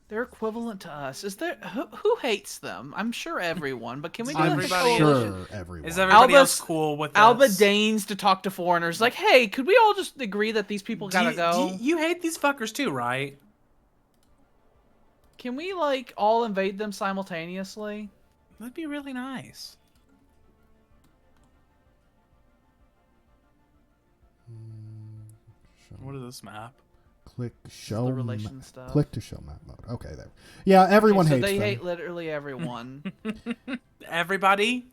They're equivalent to us. Is there who hates them? I'm sure everyone, but can we do I'm like a everybody- coalition? sure everyone. Is everybody Alba's- else cool with Alba this? deigns to talk to foreigners. Like, hey, could we all just agree that these people gotta go? You hate these fuckers too, right? Can we like all invade them simultaneously? That'd be really nice. What is this map? Click show. the relation stuff. Click to show map mode. Okay, there. Yeah, everyone so hates they them. hate literally everyone. Everybody,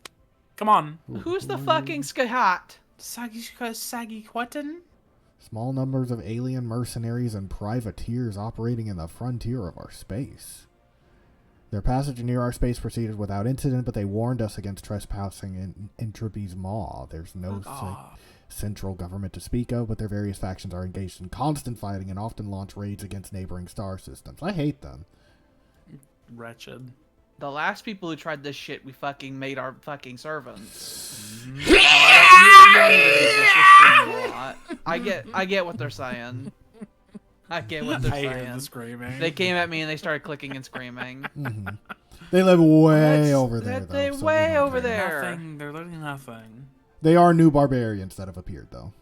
come on. Who's the fucking Skahat? Saggy Quatin? Small numbers of alien mercenaries and privateers operating in the frontier of our space. Their passage near our space proceeded without incident, but they warned us against trespassing in Entropy's maw. There's no central government to speak of, but their various factions are engaged in constant fighting and often launch raids against neighboring star systems. I hate them. Wretched. The last people who tried this shit, we fucking made our fucking servants. I get what they're saying. I get what they're I hear saying. the screaming. They came at me and they started clicking and screaming. Mhm. They live way That's- over there, that though. they so way we don't over care. there. Nothing. They're literally nothing. They are new barbarians that have appeared, though.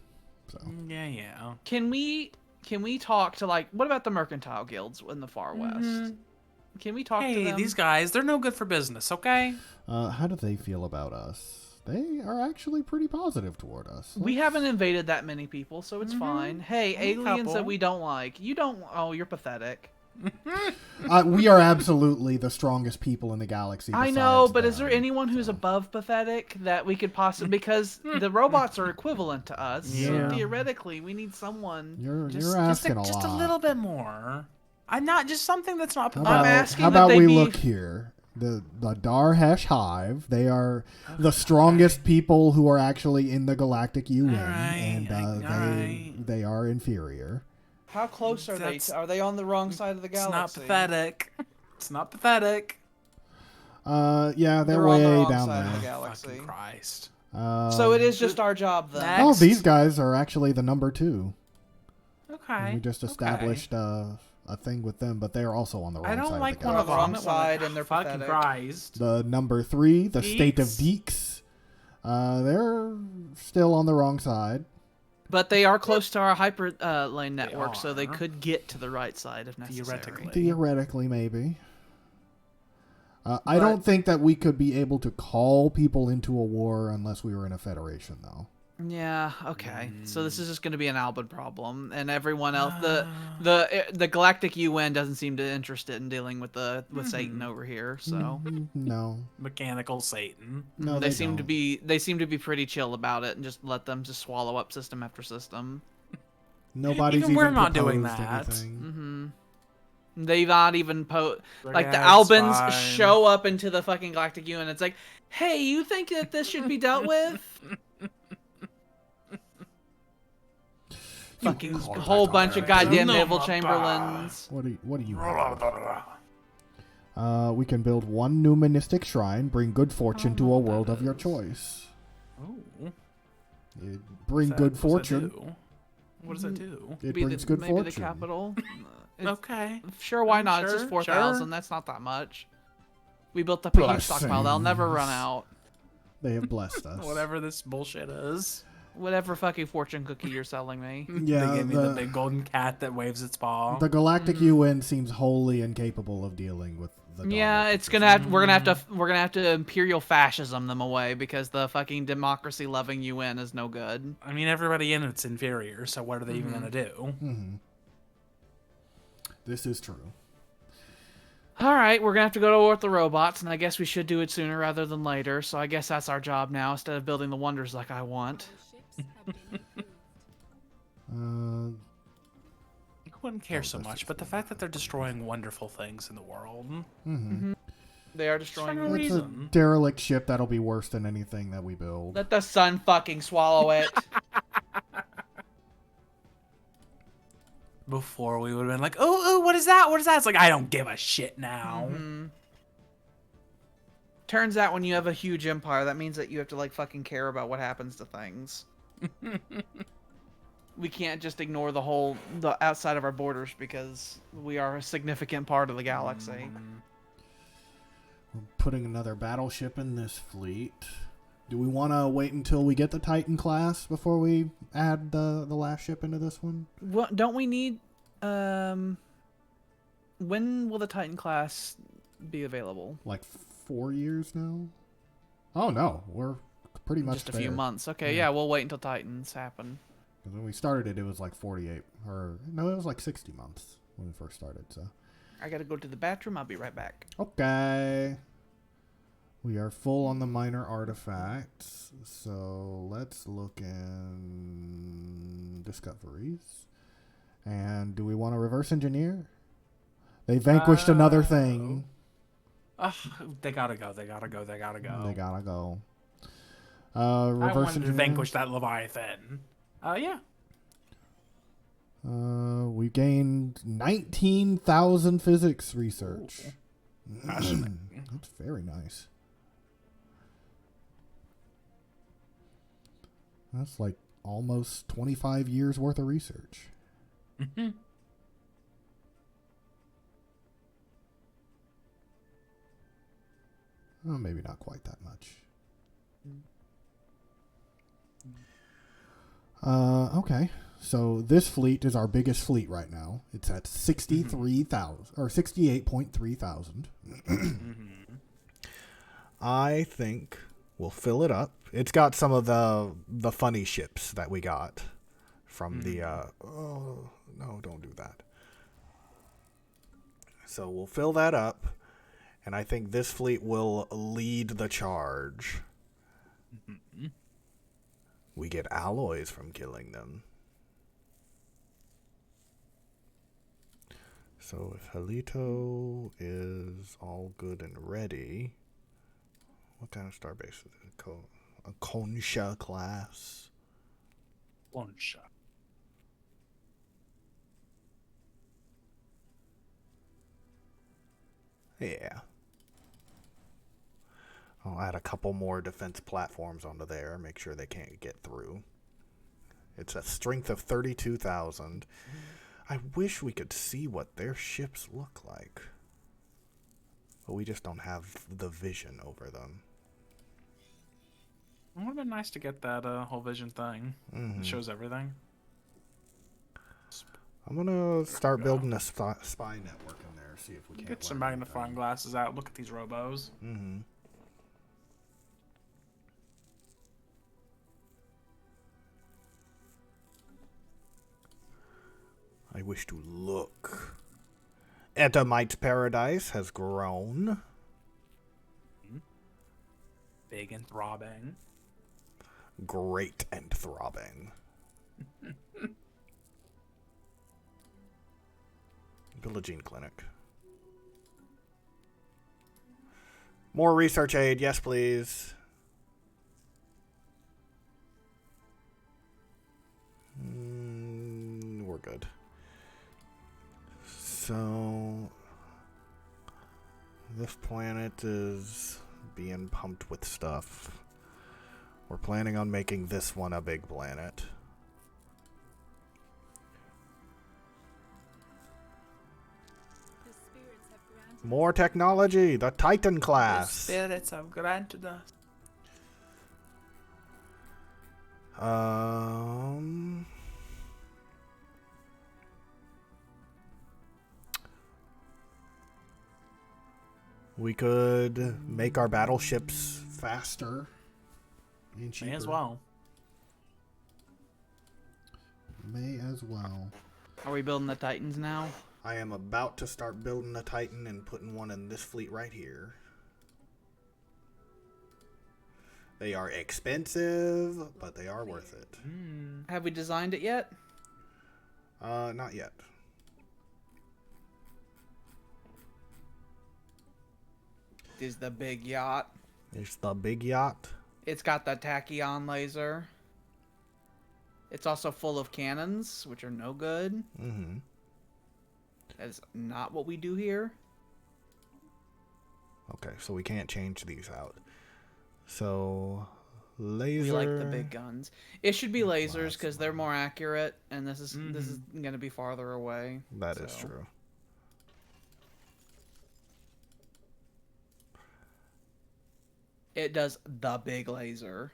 So Yeah. Can we talk to like what about the mercantile guilds in the far west? Mhm. Can we talk to Hey, them? these guys, they're no good for business, okay? how do they feel about us? They are actually pretty positive toward us. We haven't invaded that many people, so it's fine. Hey, A aliens that couple. we don't like. You don't. Oh, you're pathetic. We are absolutely the strongest people in the galaxy. I know, besides but is there them, anyone who's so. above pathetic that we could possibly? Because the robots are equivalent to us, Yeah. so theoretically we need someone. You're Just asking a a lot. little bit more. I'm not just something that's not How pathetic. about, asking how that about they we be- look here? The Darhesh Hive. They are the strongest people who are actually in the Galactic UN, and they are inferior. How close are they? Are they on the wrong side of the It's not galaxy? pathetic. It's not pathetic. Yeah, they're They're on the way wrong down side of the there. galaxy. Fucking Christ. So it is just our job then. Next. Oh, these guys are actually the number 2. Okay. And we just established a thing with them, but they are also on the wrong I side don't like of the one of galaxy. Wrong them. side, and they're fucking pathetic. Christ. The number 3, the State of Deeks. They're still on the wrong side. But they are close to our hyper lane network, so they are. could get to the right side if necessary. Theoretically. Theoretically, maybe. I don't think that we could be able to call people into a war unless we were in a federation, though. Yeah. Okay. So this is just going to be an Alban problem, and everyone else, the Galactic UN doesn't seem to interested in dealing with Satan over here. So No. Mechanical Satan. No, they seem to don't. be pretty chill about it and just let them just swallow up system after system. Nobody's Even even we're not doing proposed that. anything. They've not even like the Yeah, it's Albans fine. show up into the fucking Galactic UN. It's like, hey, you think that this should be dealt with? Fucking whole bunch of goddamn Neville Chamberlains. What do you have? We can build one numismatic shrine, bring good fortune to a world of your choice. Oh. Bring good fortune. What does that do? It Be brings the, good maybe fortune. the capital. Okay. Sure, why not? It's just Sure, 4,000. sure. That's not that much. We built up a huge Blessings. stockpile. They'll never run out. They have blessed us. Whatever this bullshit is. Whatever fucking fortune cookie you're selling me. Yeah, They gave me the big golden cat that waves its paw. The Galactic UN seems wholly incapable of dealing with the Yeah, Dalek it's at gonna this have, we're gonna have to imperial fascism them away because the fucking democracy loving UN is no good. I mean, everybody in it's inferior, so what are they even gonna do? point. This is true. All right, we're gonna have to go to war with the robots, and I guess we should do it sooner rather than later. So I guess that's our job now, instead of building the wonders like I want. Uh, I wouldn't care so much, but the fact that they're destroying wonderful things in the world. They are destroying. For no it's a reason. derelict ship that'll be worse than anything that we build. Let the sun fucking swallow it. Before we would have been like, oh, what is that? What is that? It's like, I don't give a shit now. Turns out when you have a huge empire, that means that you have to like fucking care about what happens to things. We can't just ignore the outside of our borders because we are a significant part of the galaxy. We're putting another battleship in this fleet. Do we want to wait until we get the Titan class before we add the last ship into this one? What don't we need? When will the Titan class be available? Like 4 years now? Oh no, we're pretty much Just a few there. months. Okay, yeah, we'll wait until Titans happen. 'Cause when we started it was like 48, or no, it was like 60 months when we first started. So I gotta go to the bathroom. I'll be right back. okay, we are full on the minor artifacts. So let's look in discoveries. And do we want to reverse engineer? They vanquished another thing. Ugh, they gotta go. They gotta go. They gotta go. They gotta go. I Reverse wanted to engineer. vanquish that Leviathan. Yeah. We gained 19,000 physics research. Fascinating. That's very nice. That's like almost 25 years worth of research. Oh, maybe not quite that much. Okay. So this fleet is our biggest fleet right now. It's at 63,000 or 68.3 thousand. I think we'll fill it up. It's got some of the funny ships that we got from the oh no, don't do that. So we'll fill that up, and I think this fleet will lead the charge. We get alloys from killing them. So if Halito is all good and ready, what kind of starbase is it? A Konsha class. One shot. Yeah. I'll add a couple more defense platforms onto there, make sure they can't get through. It's a strength of 32,000. I wish we could see what their ships look like. But we just don't have the vision over them. It would have been nice to get that whole vision thing. It shows everything. I'm gonna start building a spy network in there, see if we can Get some magnifying glasses out. Look at these robos. I wish to look. Etamite Paradise has grown. Big and throbbing. Great and throbbing. Villagine Clinic. More research aid, yes please. We're good. So this planet is being pumped with stuff. We're planning on making this one a big planet. More technology, the Titan class. The spirits have granted us. We could make our battleships faster and cheaper. May as well. May as well. Are we building the Titans now? I am about to start building a Titan and putting one in this fleet right here. They are expensive, but they are worth it. Have we designed it yet? Not yet. Is the big yacht. It's the big yacht. It's got the tachyon laser. It's also full of cannons, which are no good. That is not what we do here. Okay, so we can't change these out. So, laser. We like the big guns. It should be lasers because they're more accurate, and this is going to be farther away. That is true. It does the big laser.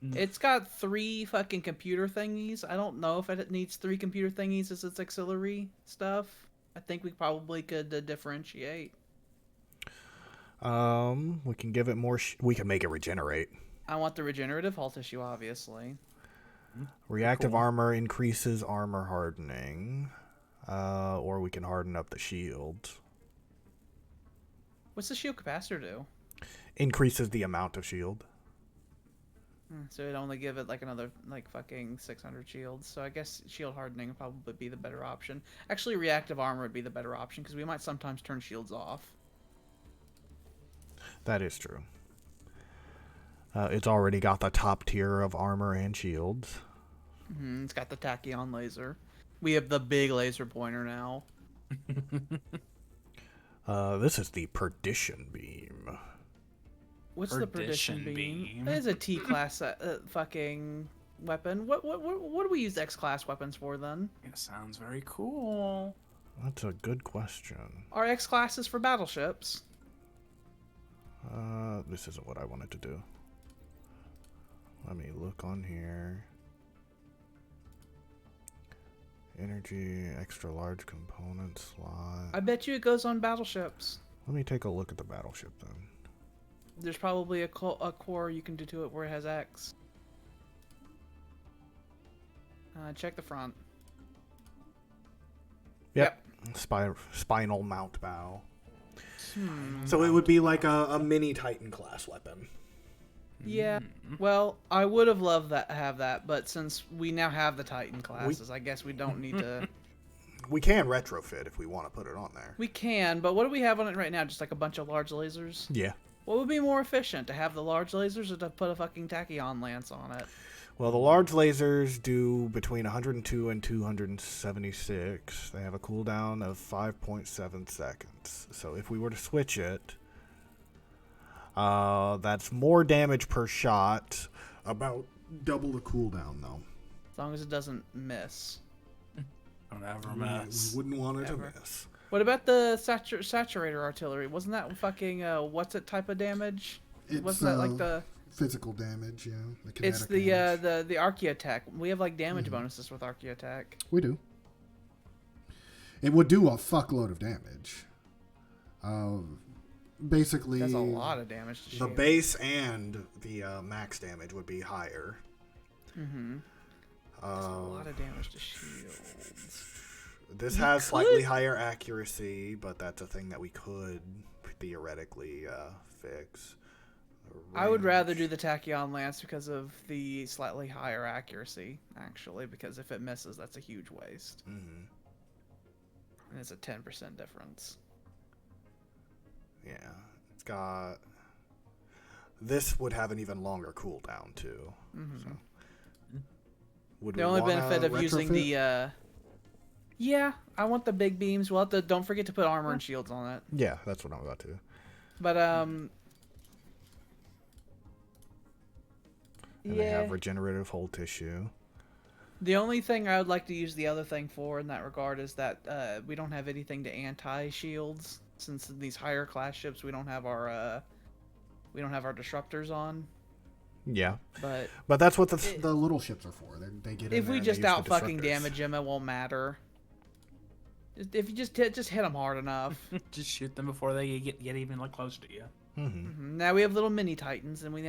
It's got 3 fucking computer thingies. I don't know if it needs 3 computer thingies as its auxiliary stuff. I think we probably could differentiate. We can give it more. We can make it regenerate. I want the regenerative hull tissue, obviously. Reactive armor increases armor hardening, or we can harden up the shield. What's the shield capacitor do? Increases the amount of shield. So it'd only give it like another fucking 600 shields. So I guess shield hardening would probably be the better option. Actually, reactive armor would be the better option because we might sometimes turn shields off. That is true. It's already got the top tier of armor and shields. It's got the tachyon laser. We have the big laser pointer now. This is the perdition beam. What's the perdition beam? That is a T-class fucking weapon. What do we use X-class weapons for then? It sounds very cool. That's a good question. Are X-classes for battleships? This isn't what I wanted to do. Let me look on here. Energy, extra large component slot. I bet you it goes on battleships. Let me take a look at the battleship then. There's probably a core you can do to it where it has X. Check the front. Yep. Spinal mount bow. So it would be like a mini Titan class weapon. Yeah. Well, I would have loved that have that, but since we now have the Titan classes, I guess we don't need to. We can retrofit if we want to put it on there. We can, but what do we have on it right now? Just like a bunch of large lasers? Yeah. What would be more efficient, to have the large lasers or to put a fucking tachyon lance on it? Well, the large lasers do between 102 and 276. They have a cooldown of 5.7 seconds. So if we were to switch it, that's more damage per shot. About double the cooldown, though. As long as it doesn't miss. Don't ever miss. We wouldn't want it Ever. to miss. What about the saturator artillery? Wasn't that fucking what's it type of damage? Wasn't that like the physical damage? Yeah, the kinetic it's the damage. the Archaeotech. We have like damage bonuses with Archaeotech. We do. It would do a fuckload of damage. Basically, That's a lot of damage to shoot. the base and the max damage would be higher. Mm-hmm. That's a lot of damage to shields. This has slightly higher accuracy, but that's a thing that we could theoretically fix. I would rather do the tachyon lance because of the slightly higher accuracy, actually, because if it misses, that's a huge waste. Mm-hmm. And it's a 10% difference. Yeah, it's got. This would have an even longer cooldown too. Mm-hmm. So. Would The we only wanna benefit of using retrofit? yeah, I want the big beams. We'll have to, don't forget to put armor and shields on it. Yeah, that's what I'm about to. But And they yeah. have regenerative hull tissue. The only thing I would like to use the other thing for in that regard is that we don't have anything to anti-shields, since in these higher class ships we don't have our disruptors on. Yeah, But that's what the little ships are for. They get in if there we and just they use out the fucking disruptors. damage them, it won't matter. If you just hit them hard enough. Just shoot them before they get even like close to you. Mm-hmm. Now we have little mini titans, and then we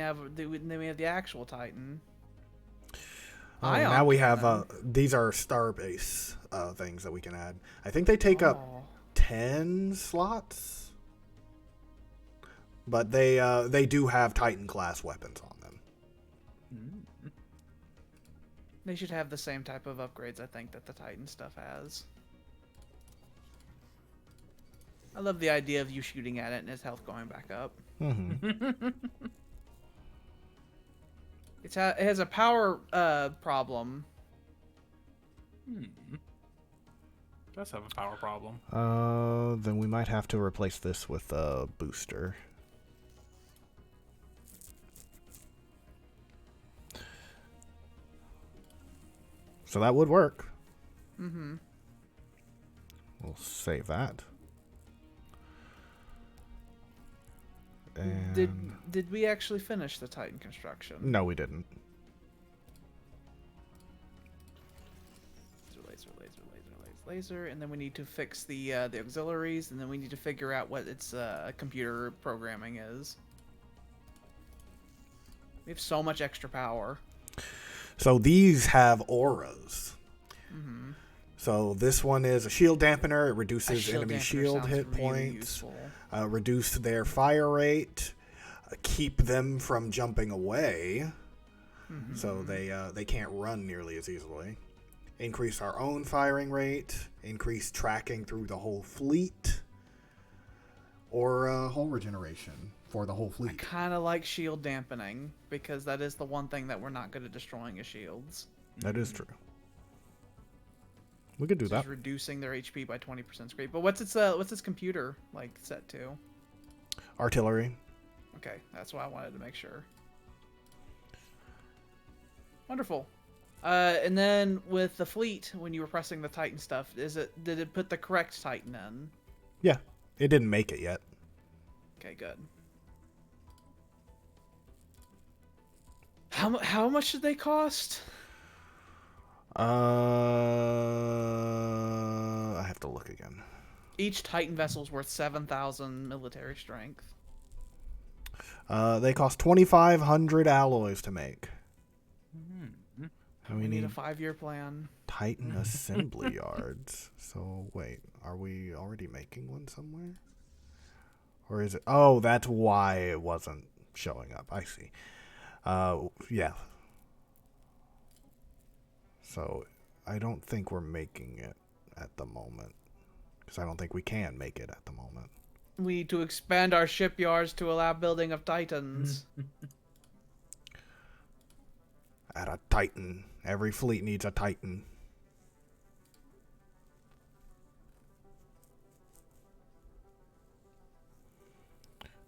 have the actual titan. Ion Now we cannon. have these are starbase things that we can add. I think they take up 10 slots, but they do have Titan class weapons on them. They should have the same type of upgrades, I think, that the Titan stuff has. I love the idea of you shooting at it and its health going back up. Mm-hmm. It has a power problem. Does have a power problem. Then we might have to replace this with a booster. So that would work. Mm-hmm. We'll save that. And Did we actually finish the Titan construction? no, we didn't. Laser, and then we need to fix the auxiliaries, and then we need to figure out what its computer programming is. We have so much extra power. So these have auras. Mm-hmm. So this one is a shield dampener. It reduces enemy dampener shield sounds hit really points. useful. Reduce their fire rate. Keep them from jumping away. Mm-hmm. So they can't run nearly as easily. Increase our own firing rate. Increase tracking through the whole fleet. Or hull regeneration for the whole I fleet. kind of like shield dampening, because that is the one thing that we're not good at destroying is shields. That is true. We could do that. Just reducing their HP by 20% is great. But what's its computer like set to? Artillery. Okay, that's why I wanted to make sure. Wonderful. And then with the fleet, when you were pressing the Titan stuff, did it put the correct Titan in? Yeah. It didn't make it yet. Okay, good. How much did they cost? I have to look again. Each Titan vessel is worth 7,000 military strength. They cost 2,500 alloys to make. And We need a 5-year plan. Titan assembly yards. So wait, are we already making one somewhere? Or is it? Oh, that's why it wasn't showing up. I see. Yeah. So I don't think we're making it at the moment. Because I don't think we can make it at the moment. We need to expand our shipyards to allow building of Titans. At a Titan. Every fleet needs a Titan.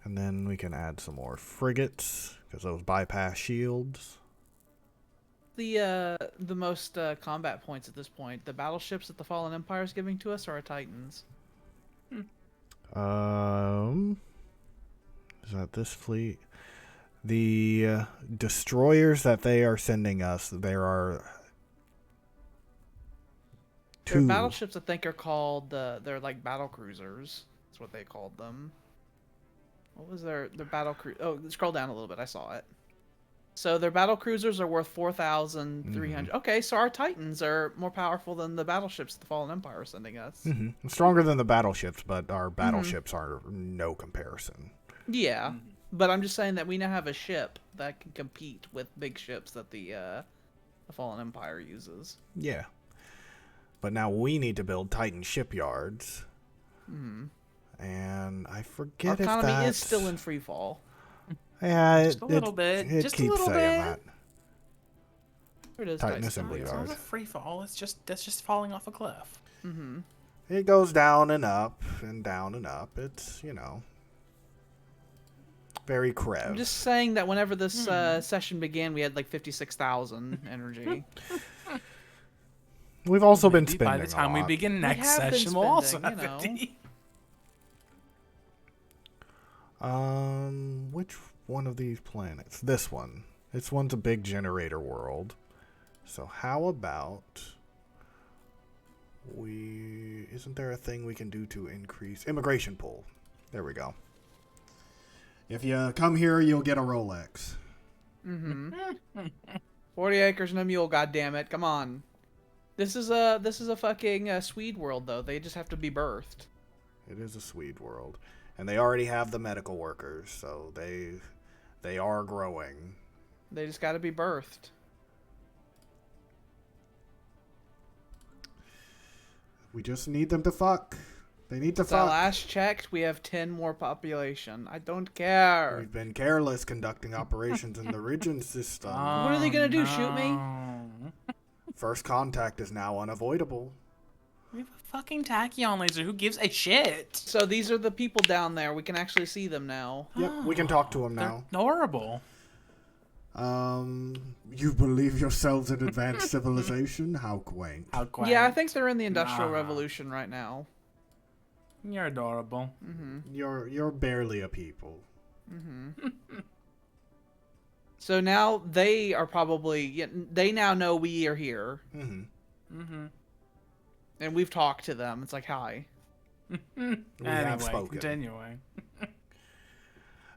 And then we can add some more frigates, because those bypass shields. The most combat points at this point, the battleships that the Fallen Empire is giving to us, or our Titans? Is that this fleet? The destroyers that they are sending us, there are Their two. battleships, I think, are called they're like battle cruisers. That's what they called them. What was their battle cruiser? Oh, scroll down a little bit. I saw it. So their battle cruisers are worth 4,300. Okay, so our Titans are more powerful than the battleships the Fallen Empire is sending us. Stronger than the battleships, but our battleships are no comparison. Yeah, but I'm just saying that we now have a ship that can compete with big ships that the Fallen Empire uses. Yeah. But now we need to build Titan shipyards. And I forget Our if economy that's... is still in free fall. Yeah, Just a little bit. It Just a keeps little saying bit. that. Here it is, Titan Titan assembly It's yard. not a free fall. That's just falling off a cliff. It goes down and up and down and up. It's, very Krev. I'm just saying that whenever this session began, we had like 56,000 energy. We've also been Maybe spending by the time a we lot. begin next have been session, we'll also spending, have 50. Which one of these planets? This one. This one's a big generator world. So how about isn't there a thing we can do to increase immigration pool? There we go. If you come here, you'll get a Rolex. 40 acres and a mule, goddammit. Come on. This is a fucking Swede world, though. They just have to be birthed. It is a Swede world. And they already have the medical workers, so they are growing. They just got to be birthed. We just need them to fuck. They need to Since I fuck. last checked, we have 10 more population. I don't care. We've been careless conducting operations in the region system. What are they gonna do, shoot me? First contact is now unavoidable. We have a fucking tachyon laser. Who gives a shit? So these are the people down there. We can actually see them now. Yep, we can talk to them They're now. adorable. You believe yourselves in advanced civilization? How quaint. How quaint. Yeah, I think they're in the Industrial Nah. Revolution right now. You're adorable. You're barely a people. So now they are probably they now know we are here, and we've talked to them. It's like, hi. We have Anyway, spoken. continuing.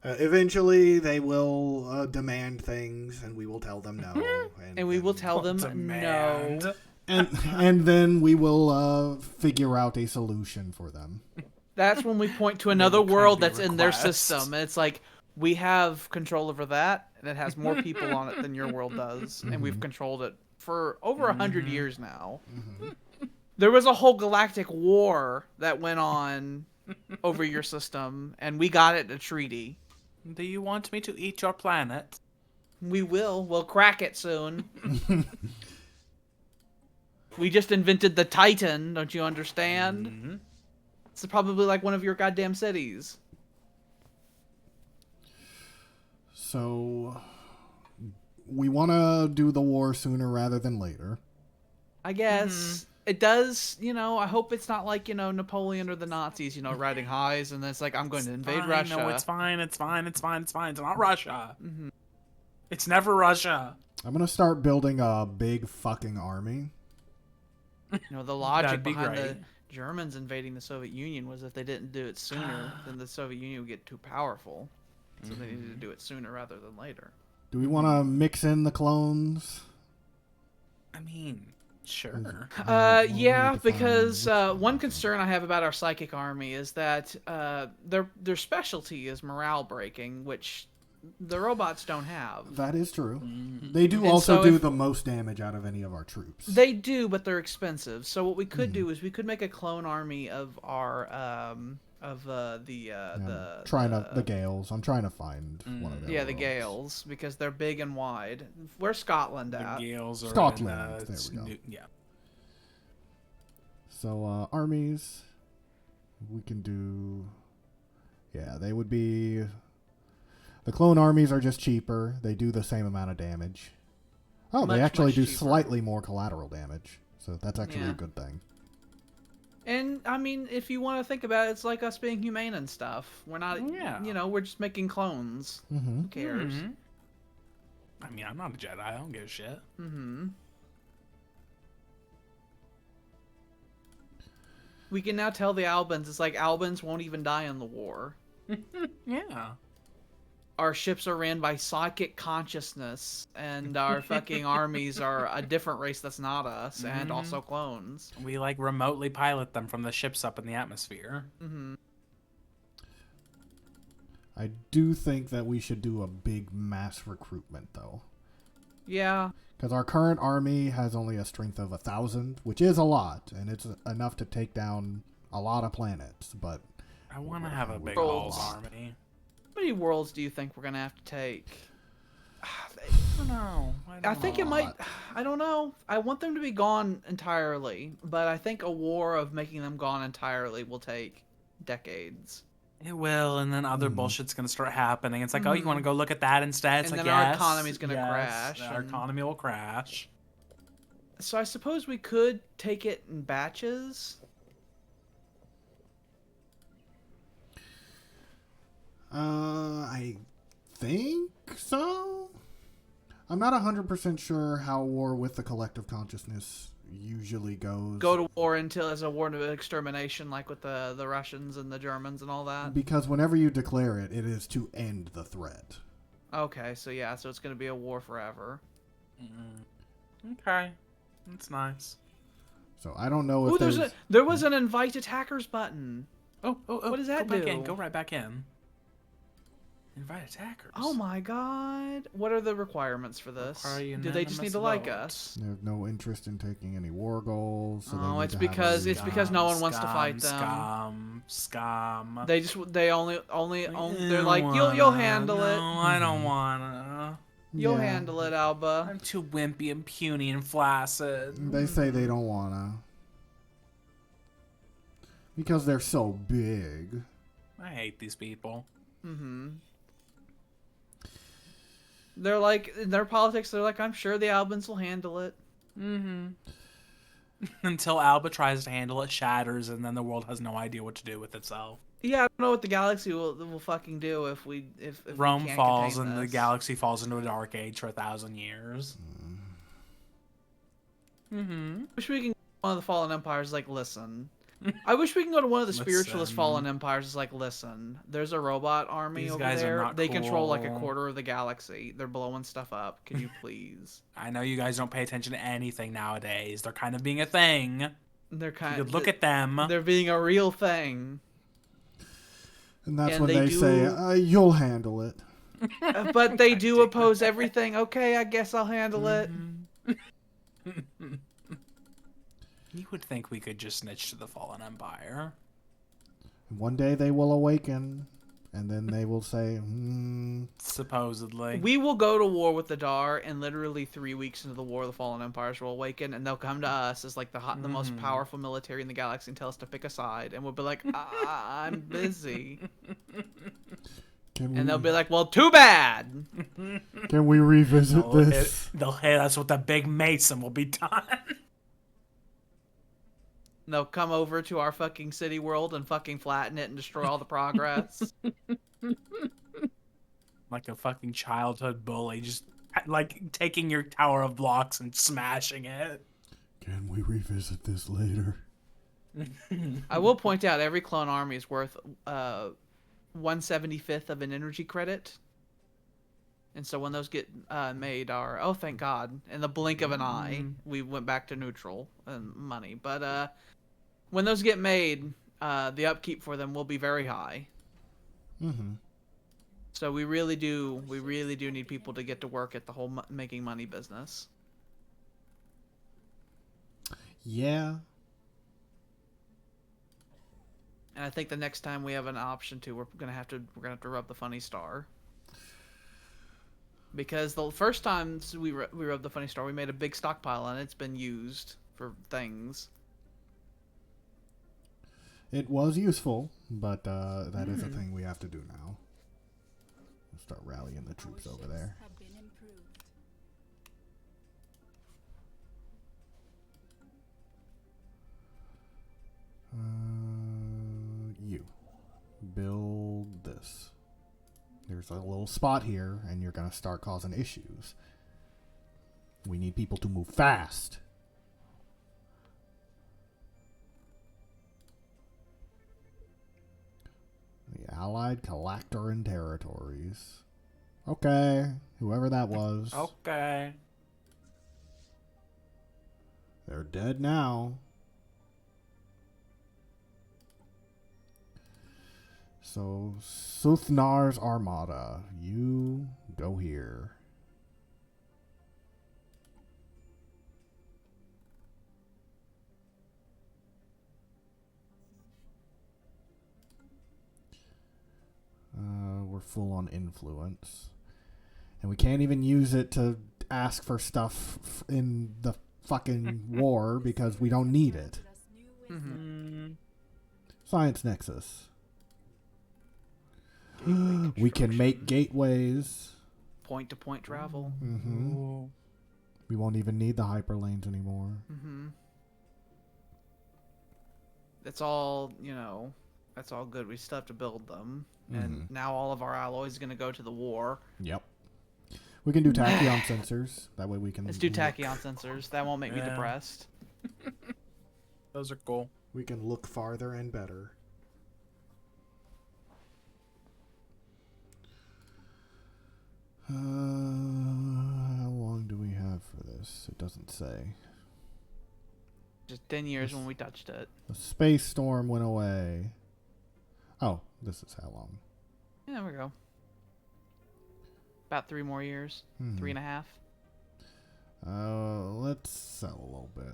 Eventually, they will demand things, and we will tell them no. And we will then- tell them Demand. no. And then we will figure out a solution for them. That's when we point to another kind world of that's in their request. system. And it's like, we have control over that, and it has more people on it than your world does. And we've controlled it for over 100 years now. There was a whole galactic war that went on over your system, and we got it in a treaty. Do you want me to eat your planet? We will. We'll crack it soon. We just invented the Titan, don't you understand? It's probably like one of your goddamn cities. So, we want to do the war sooner rather than later. I guess. It does, I hope it's not like, Napoleon or the Nazis, riding highs, and then it's like, I'm going to invade Fine, Russia. No, it's fine. It's fine. It's fine. It's fine. It's not Russia. It's never Russia. I'm going to start building a big fucking army. The logic That'd be behind the great. Germans invading the Soviet Union was if they didn't do it sooner, then the Soviet Union would get too powerful. So they needed to do it sooner rather than later. Do we want to mix in the clones? I mean, sure. Yeah, define because which one concern I have about our psychic army is that their specialty is morale breaking, which the robots don't have. That is true. They do And also so do if- the most damage out of any of our troops. They do, but they're expensive. So what we could do is we could make a clone army of our The Gales. I'm trying to find one of them. the Gales, because they're big and wide. Where's Scotland The at? Gales are Scotland, there we go. Yeah. So armies, we can do. Yeah, they would be. The clone armies are just cheaper. They do the same amount of damage. Oh, they Much, actually much do cheaper. slightly more collateral damage. So that's actually Yeah. a good thing. And I mean, if you want to think about it, it's like us being humane and stuff. We're not, we're just making clones. Mm-hmm. Who cares? Mhm. I mean, I'm not a Jedi. I don't give a shit. Mm-hmm. We can now tell the Albans, it's like Albans won't even die in the war. Yeah. Our ships are ran by psychic consciousness, and our fucking armies are a different race that's not us, and also clones. We like remotely pilot them from the ships up in the atmosphere. Mm-hmm. I do think that we should do a big mass recruitment, though. Yeah. Because our current army has only a strength of 1,000, which is a lot, and it's enough to take down a lot of planets, but... I want to have a big Rolls. balls army. How many worlds do you think we're going to have to take? I don't know. I think it might... I don't know. I want them to be gone entirely, but I think a war of making them gone entirely will take decades. It will, and then other bullshit's gonna start happening. It's like, oh, you want to go look at that instead? It's And like, then our yes, economy's gonna yes, crash, Our and- economy will crash. So I suppose we could take it in batches. I think so. I'm not 100% sure how war with the collective consciousness usually goes. Go to war until as a war of extermination, like with the Russians and the Germans and all that. Because whenever you declare it, it is to end the threat. Okay, so yeah, so it's gonna be a war forever. Okay, that's nice. So I don't know if Ooh, there was an invite attackers button. Oh, What does that go back do? in. Go right back in. Invite attackers. Oh my god! What are the requirements for this? Require Do they just need to like unanimous us? They have no interest in taking any war goals. So they Oh, need it's to have because a- it's because no one wants to fight them. Scum. They only they're I like don't you'll wanna. handle it. No, I don't wanna. You'll Yeah. handle it, Alba. I'm too wimpy and puny and flaccid. They say they don't wanna. Because they're so big. I hate these people. Mm-hmm. They're like, in their politics, they're like, I'm sure the Albans will handle it. Mm-hmm. Until Alba tries to handle it, shatters, and then the world has no idea what to do with itself. Yeah, I don't know what the galaxy will fucking do if we Rome we can't falls contain and the this. galaxy falls into a dark age for 1,000 years. Mm-hmm. Wish we can go to one of the fallen empires like, listen. I wish we can go to one of the spiritualist Listen. fallen empires. It's like, listen, there's a robot army These over guys are there. not They control like a cool. quarter of the galaxy. They're blowing stuff up. Can you please? I know you guys don't pay attention to anything nowadays. They're kind of being a thing. They're kind You could look at them. They're being a real thing. And that's And when they they say, do- you'll handle it. But they do oppose everything. Okay, I guess I'll handle it. You would think we could just snitch to the Fallen Empire. One day they will awaken, and then they will say, Supposedly. We will go to war with the Dar, and literally 3 weeks into the War, the Fallen Empires will awaken, and they'll come to us as like the most powerful military in the galaxy and tell us to pick a side, and we'll be like, I'm busy. can And they'll we, be like, well, too bad. can we revisit this? They'll hit us with a big mace and we'll be done. And they'll come over to our fucking city world and fucking flatten it and destroy all the progress. Like a fucking childhood bully, just like taking your tower of blocks and smashing it. Can we revisit this later? I will point out every clone army is worth 1/75th of an energy credit. And so when those get made are, oh, thank God, in the blink of an eye, we went back to neutral and money. But when those get made, the upkeep for them will be very high. Mm-hmm. So we really do need people to get to work at the whole making money business. Yeah. And I think the next time we have an option to, we're gonna have to rub the funny star. Because the first times we rubbed the funny star, we made a big stockpile and it's been used for things. It was useful, but that is a thing we have to do now. We'll start rallying the troops over there. You build this. There's a little spot here, and you're gonna start causing issues. We need people to move fast. The Allied Collectoran Territories. Okay, whoever that was. Okay. They're dead now. So, Suthnar's Armada. You go here. We're full on influence. And we can't even use it to ask for stuff in the fucking war because we don't need it. Science Nexus. We can make gateways. Point-to-point travel. We won't even need the hyperlanes anymore. That's all, that's all good. We still have to build them. And now all of our alloys are going to go to the war. Yep. We can do tachyon sensors. That way we can... Let's do tachyon sensors. That won't make me depressed. Those are cool. We can look farther and better. How long do we have for this? It doesn't say. Just 10 years when we touched it. The space storm went away. Oh, this is how long. Yeah, there we go. About 3 more years. 3.5. Let's sell a little bit.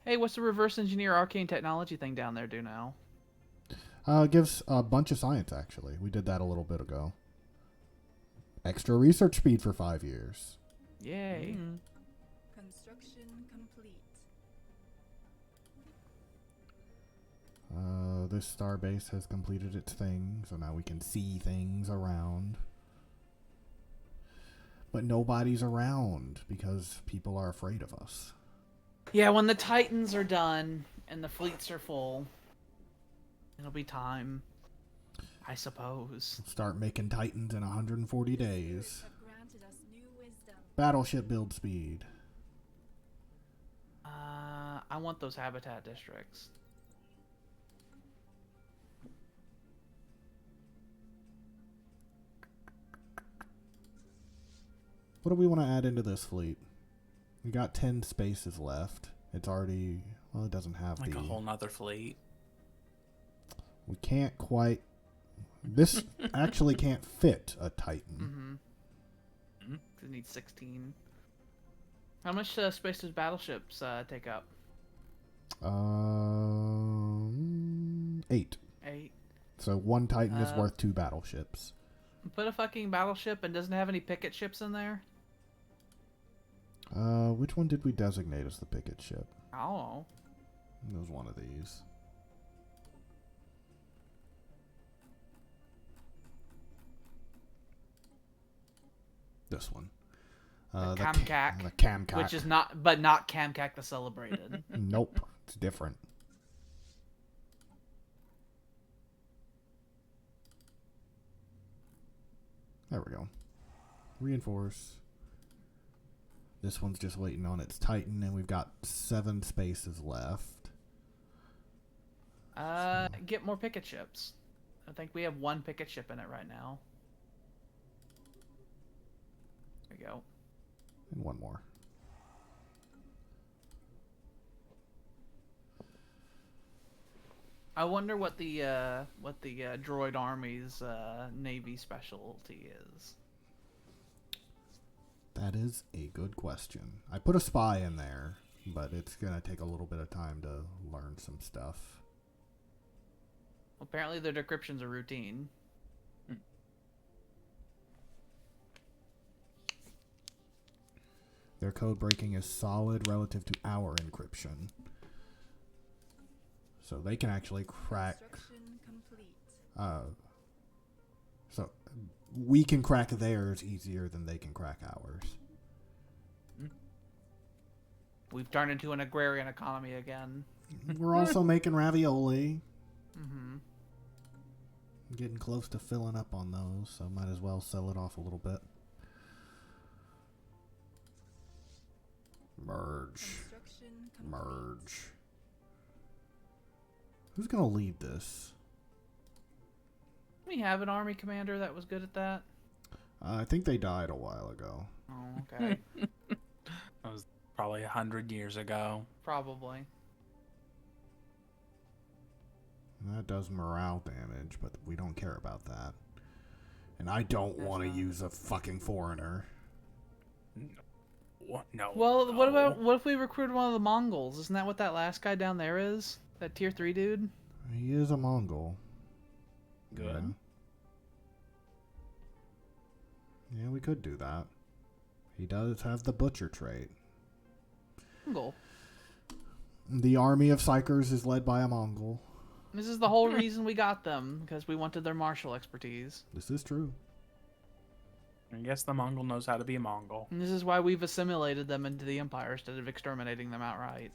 Hey, what's the reverse engineer arcane technology thing down there do now? It gives a bunch of science, actually. We did that a little bit ago. Extra research speed for 5 years. Yay. Construction complete. This starbase has completed its thing, so now we can see things around. But nobody's around because people are afraid of us. Yeah, when the Titans are done and the fleets are full, it'll be time, I suppose. Start making Titans in 140 days. Have granted us new wisdom. Battleship build speed. I want those habitat districts. What do we want to add into this fleet? We got 10 spaces left. It's already... Well, it doesn't have Like the... a whole nother fleet. We can't quite... This actually can't fit a Titan. It needs 16. How much space does battleships take up? 8. 8. So 1 Titan is worth 2 battleships. Put a fucking battleship and doesn't have any picket ships in there? Which one did we designate as the picket ship? I don't know. It was one of these. This one. The Camcac. The Camcac. Which is not, but not Camcac the Celebrated. Nope. It's different. There we go. Reinforce. This one's just waiting on its Titan, and we've got 7 spaces left. Get more picket ships. I think we have 1 picket ship in it right now. There we go. And 1 more. I wonder what the droid army's navy specialty is. That is a good question. I put a spy in there, but it's gonna take a little bit of time to learn some stuff. Apparently, their decryption's a routine. Their code breaking is solid relative to our encryption. So they can actually crack. Construction complete. So we can crack theirs easier than they can crack ours. We've turned into an agrarian economy again. We're also making ravioli. Mm-hmm. Getting close to filling up on those, so might as well sell it off a little bit. Merge. Construction complete. Merge. Who's gonna lead this? We have an army commander that was good at that. I think they died a while ago. Oh, okay. That was probably 100 years ago. Probably. That does morale damage, but we don't care about that. And I don't want to use a fucking foreigner. What? No. Well, no. what if we recruit one of the Mongols? Isn't that what that last guy down there is? That tier 3 dude? He is a Mongol. Good. Yeah, we could do that. He does have the butcher trait. Mongol. The army of psychers is led by a Mongol. This is the whole reason we got them, because we wanted their martial expertise. This is true. I guess the Mongol knows how to be a Mongol. And this is why we've assimilated them into the Empire instead of exterminating them outright.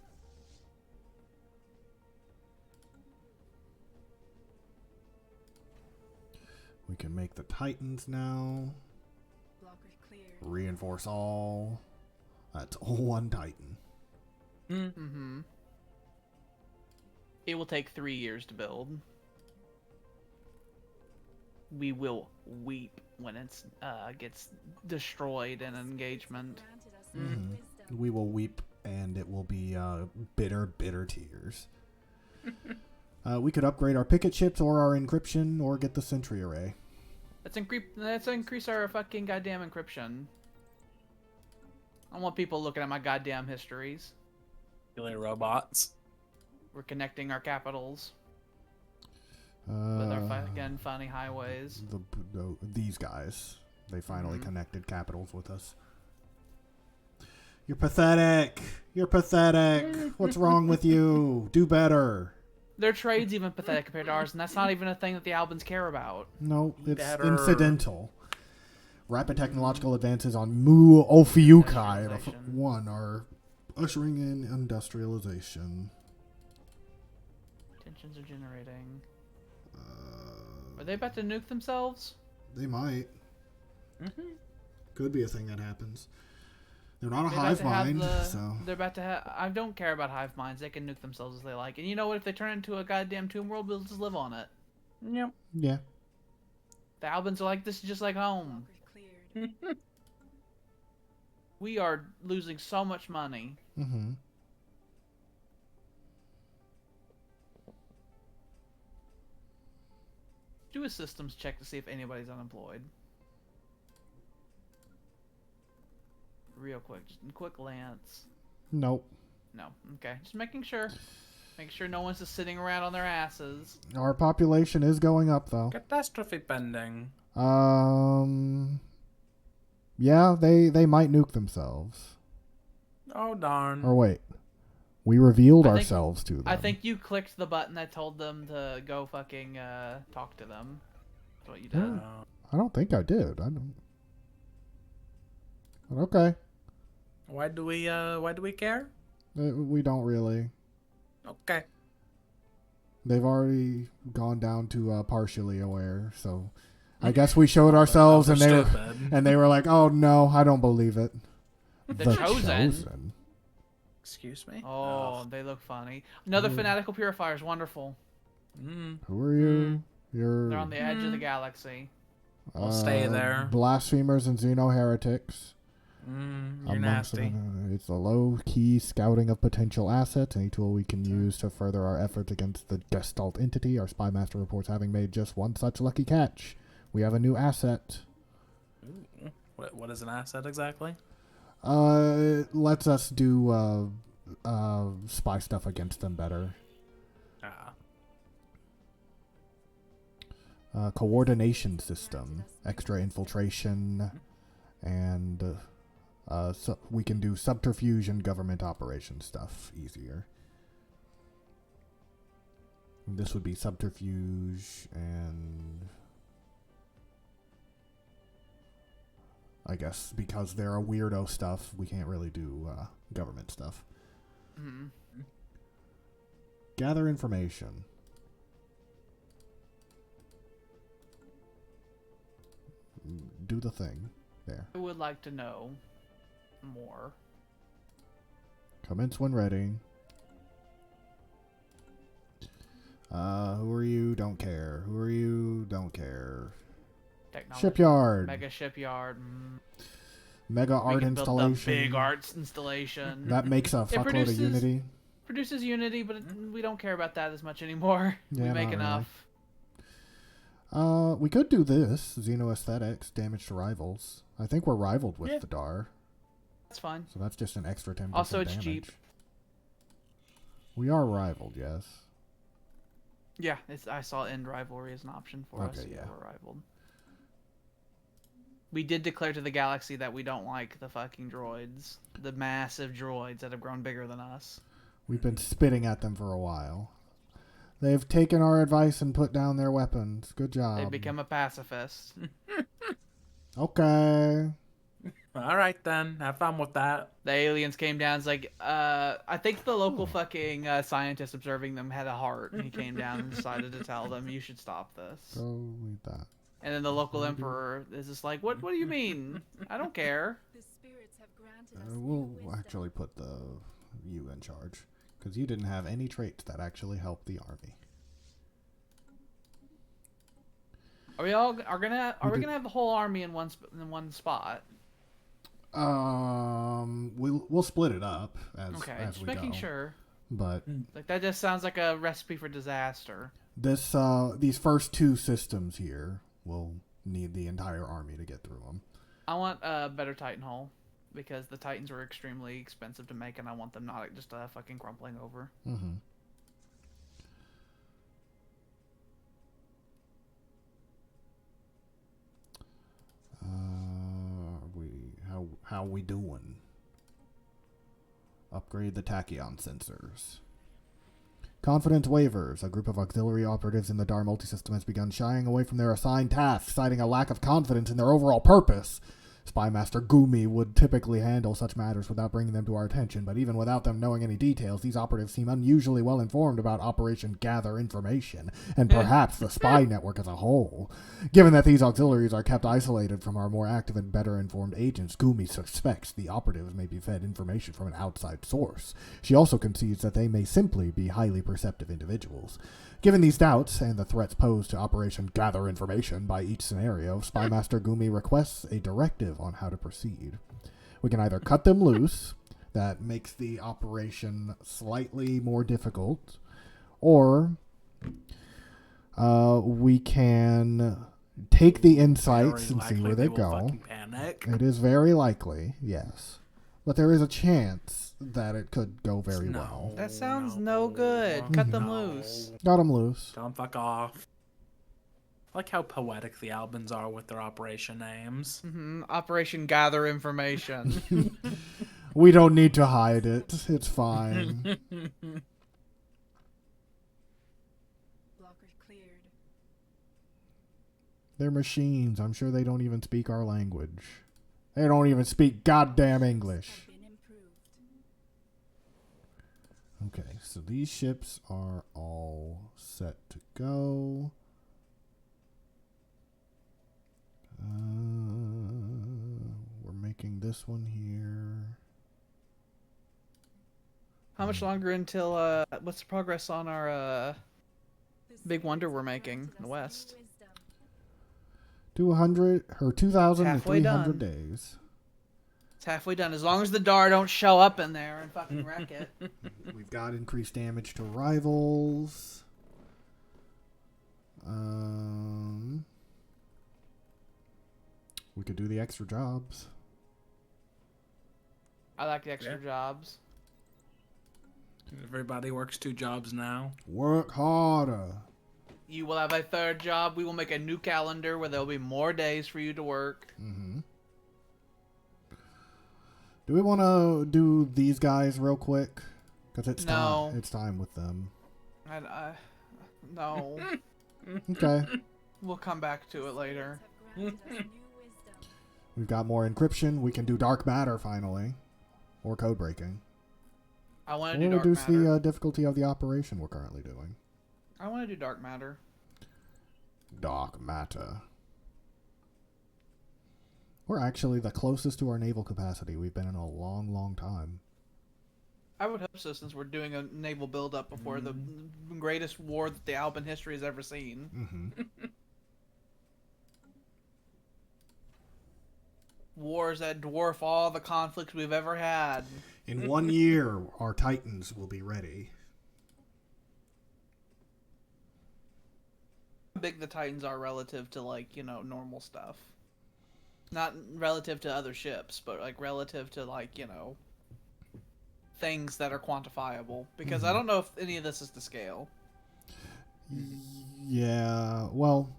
We can make the Titans now. Blocker cleared. Reinforce all. That's one Titan. Mm-hmm. It will take 3 years to build. We will weep when it gets destroyed in an engagement. Granted us new wisdom. We will weep, and it will be bitter, bitter tears. We could upgrade our picket ships or our encryption or get the sentry array. Let's increase our fucking goddamn encryption. I want people looking at my goddamn histories. Killer robots. We're connecting our capitals with our fucking funny highways. These guys. They finally connected capitals with us. You're pathetic. You're pathetic. What's wrong with you? Do better. Their trade's even pathetic compared to ours, and that's not even a thing that the Albans care about. No, it's Better. incidental. Rapid technological advances on Mu Ophiuchi Industrialization. 1 are ushering in industrialization. Tensions are generating. Are they about to nuke themselves? They might. Could be a thing that happens. They're not a They're about hive to have mind, the- so They're about to have. I don't care about hive minds. They can nuke themselves as they like. And you know what? If they turn it into a goddamn tomb world, we'll just live on it. Yep. yeah. The Albans are like, this is just like home. Blocker cleared. We are losing so much money. Mm-hmm. Do a systems check to see if anybody's unemployed. Real quick, just a quick glance. Nope. No, okay, just making sure. Make sure no one's just sitting around on their asses. Our population is going up, though. Catastrophe pending. Yeah, they might nuke themselves. Oh, darn. Or wait, we revealed I think- ourselves to them. I think you clicked the button that told them to go fucking talk to them. That's what you did. Uh, I don't think I did. I don't. But okay, why do we care? we don't really. Okay. They've already gone down to partially aware, so I guess we showed ourselves, and They're they were, stupid. and they were like, "Oh no, I don't believe it." The Chosen. Excuse me? Oh, they look funny. Another fanatical purifier is wonderful. Who are you? You're They're on the edge of the galaxy. I'll stay there. Blasphemers and xeno heretics. You're Amongst nasty. it's a low-key scouting of potential assets, any tool we can use to further our efforts against the Gestalt entity. Our spy master reports having made just one such lucky catch. We have a new asset. Ooh. What is an asset exactly? It lets us do spy stuff against them better. Coordination system, extra infiltration, and so we can do subterfuge and government operation stuff easier. This would be subterfuge and I guess because they're a weirdo stuff, we can't really do government stuff. Mm-hmm. Gather information. Do the thing. There. I would like to know more. Commence when ready. Who are you? Don't care. Who are you? Don't care. Technology. Shipyard. Mega shipyard. Mega We art can build the installation. big arts installation. That makes a fuckload produces- of Unity. Produces Unity, but we don't care about that as much anymore. Yeah, we make not enough. We could do this. Xenoaesthetics, damage to rivals. I think we're rivaled with the DAR. That's fine. So that's just an extra 10% Also, it's damage. cheap. We are rivaled, yes. Yeah, I saw end rivalry as an option for us. Okay, yeah. We're rivaled. We did declare to the galaxy that we don't like the fucking droids. The massive droids that have grown bigger than us. We've been spitting at them for a while. They've taken our advice and put down their weapons. Good job. They've become a pacifist. Okay. All right then, have fun with that. The aliens came down. It's like, I think the local fucking scientist observing them had a heart, and he came down and decided to tell them, "You should stop this." Go read that. And then the local emperor is just like, "What? What do you mean? I don't care." The spirits have granted us new We'll wisdom. actually put you in charge. Because you didn't have any traits that actually help the army. Are we gonna have the whole army in one spot? We'll split it up as Okay, as just we making go. sure. But Like that just sounds like a recipe for disaster. these first two systems here will need the entire army to get through them. I want a better Titan hull because the Titans were extremely expensive to make, and I want them not just fucking crumpling over. Mm-hmm. How we doing? Upgrade the tachyon sensors. Confidence wavers. A group of auxiliary operatives in the DAR multisystem has begun shying away from their assigned tasks, citing a lack of confidence in their overall purpose. Spy Master Gumi would typically handle such matters without bringing them to our attention, but even without them knowing any details, these operatives seem unusually well informed about Operation Gather Information, and perhaps the spy network as a whole. Given that these auxiliaries are kept isolated from our more active and better informed agents, Gumi suspects the operatives may be fed information from an outside source. She also concedes that they may simply be highly perceptive individuals. Given these doubts and the threats posed to Operation Gather Information by each scenario, Spy Master Gumi requests a directive on how to proceed. We can either cut them loose, that makes the operation slightly more difficult, or we can take the insights Very and see likely where they will go. fucking panic. It is very likely, yes. But there is a chance that it could go very No. well. That sounds no good. Cut them No. loose. Got them loose. Don't fuck off. I like how poetic the Albans are with their operation names. Operation Gather Information. We don't need to hide it. It's fine. Blockers cleared. They're machines. I'm sure they don't even speak our language. They don't even speak goddamn English. Have been improved. Okay, so these ships are all set to go. We're making this one here. How much longer until what's the progress on our The big wonder spirits we're have making granted in the us new west? wisdom. 200 or 2,300 Halfway done. days. It's halfway done. As long as the Dar don't show up in there and fucking wreck it. We've got increased damage to rivals. We could do the extra jobs. I like the extra jobs. Everybody works 2 jobs now. Work harder. You will have a 3rd job. We will make a new calendar where there will be more days for you to work. Mm-hmm. Do we want to do these guys real quick? Because it's time. It's time with them. No. Okay. We'll come back to it later. Have granted us new wisdom. We've got more encryption. We can do dark matter finally. Or code breaking. I want to We'll do dark reduce matter. the difficulty of the operation we're currently doing. I want to do dark matter. Dark matter. We're actually the closest to our naval capacity we've been in a long, long time. I would hope so, since we're doing a naval buildup before the greatest war that the Alban history has ever seen. Mm-hmm. Wars that dwarf all the conflicts we've ever had. In 1 year, our Titans will be ready. How big the Titans are relative to, like, you know, normal stuff. Not relative to other ships, but, like, relative to, like, you know, things that are quantifiable. Because I don't know if any of this is to scale. Yeah, well,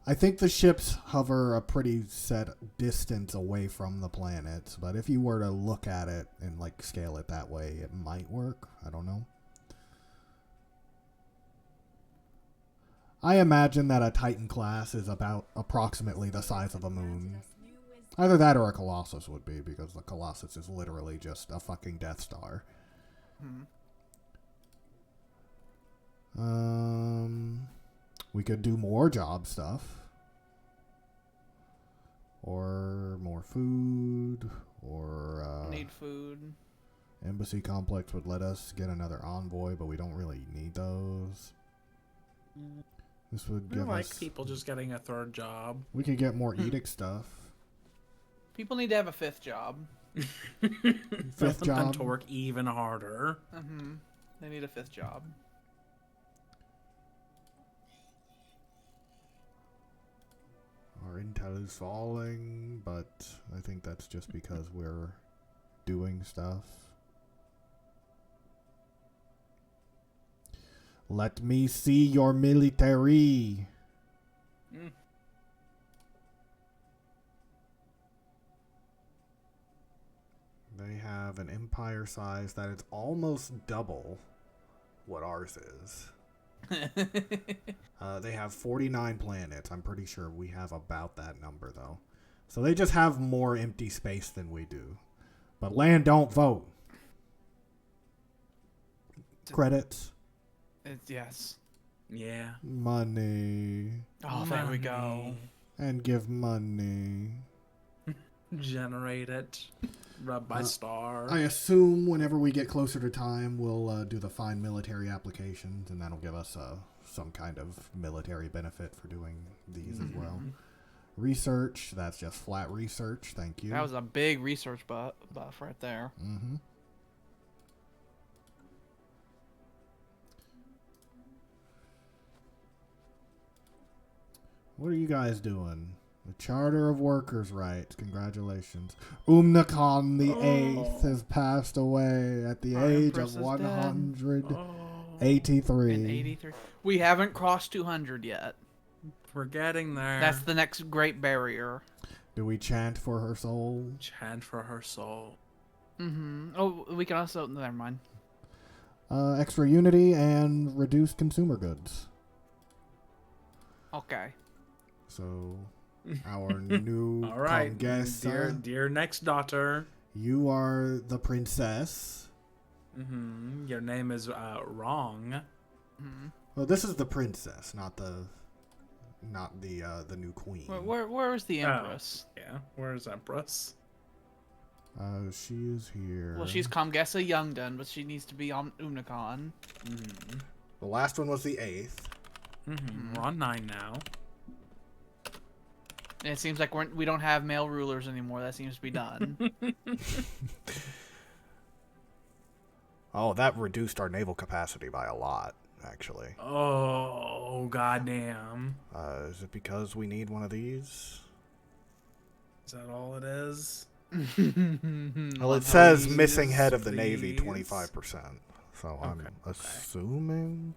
I think the ships hover a pretty set distance away from the planets, but if you were to look at it and, like, scale it that way, it might work. I don't know. I imagine that a Titan class is about approximately the size of a moon. Either that or a Colossus would be, because the Colossus is literally just a fucking Death Star. We could do more job stuff. Or more food, or Need food. Embassy Complex would let us get another envoy, but we don't really need those. This would I give like us... people just getting a 3rd job. We could get more edict stuff. People need to have a 5th job. 5th Them job. to work even harder. They need a 5th job. Our intel is falling, but I think that's just because we're doing stuff. Let me see your military. They have an empire size that is almost double what ours is. They have 49 planets. I'm pretty sure we have about that number, though. So they just have more empty space than we do. But land don't vote. Credits. Yes. Yeah. Money. Oh, there we go. And give money. Generate it. Rub by star. I assume whenever we get closer to time, we'll do the fine military applications, and that'll give us some kind of military benefit for doing these as well. Research, that's just flat research. Thank you. That was a big research buff right there. What are you guys doing? The Charter of Workers' Rights. Congratulations. Umnakan the Eighth has passed away at the Our age Empress of is dead. 183. In 83. We haven't crossed 200 yet. We're getting there. That's the next great barrier. Do we chant for her soul? Chant for her soul. Oh, we can also... Never mind. Extra unity and reduced consumer goods. Okay. So, our new All right, Conguesa, dear next daughter. you are the princess. Your name is wrong. Well, this is the princess, not the new queen. Where is the Empress? Yeah, where's Empress? She is here. Well, she's Comgessa Youngdon, but she needs to be on Umnakan. The last one was the 8th. We're on 9 now. And it seems like we don't have male rulers anymore. That seems to be done. Oh, that reduced our naval capacity by a lot, actually. Oh, goddamn. Is it because we need one of these? Is that all it is? Well, it says Please, missing head of the Navy, please. 25%. So I'm Okay. assuming...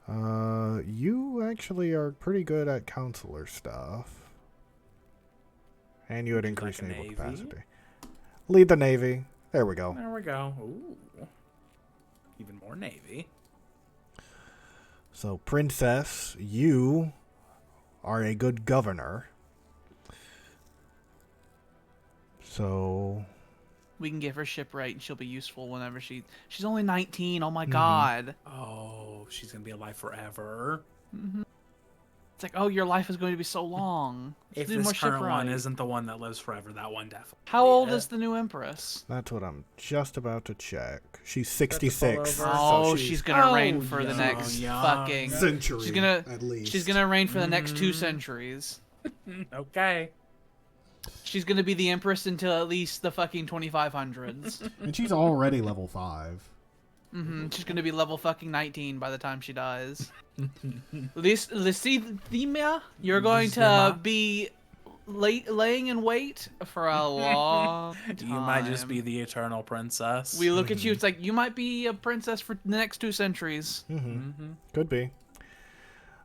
you actually are pretty good at counselor stuff. And you had Would you increased like a naval navy? capacity. Lead the Navy. There we go. There we go. Ooh. Even more Navy. So, Princess, you are a good governor. So, We can give her shipwright, and she'll be useful whenever she's only 19. Oh my Mm-hmm. god. Oh, she's going to be alive forever. It's like, oh, your life is going to be so long. If Do this more current one shipwright. isn't the one that lives forever, that one definitely. How old is the new empress? that's what I'm just about to check. She's 66. over. Oh, so she's gonna Oh, reign for the young, next young. fucking century, She's gonna at least. she's gonna reign for the next 2 centuries. Okay. She's gonna be the empress until at least the fucking 2500s. And she's already level 5. She's gonna be level fucking 19 by the time she dies. Lysithemia, you're going to Lysithemia? be laying in wait for a long time. You might just be the eternal princess. We look at you. It's like you might be a princess for the next 2 centuries. Could be.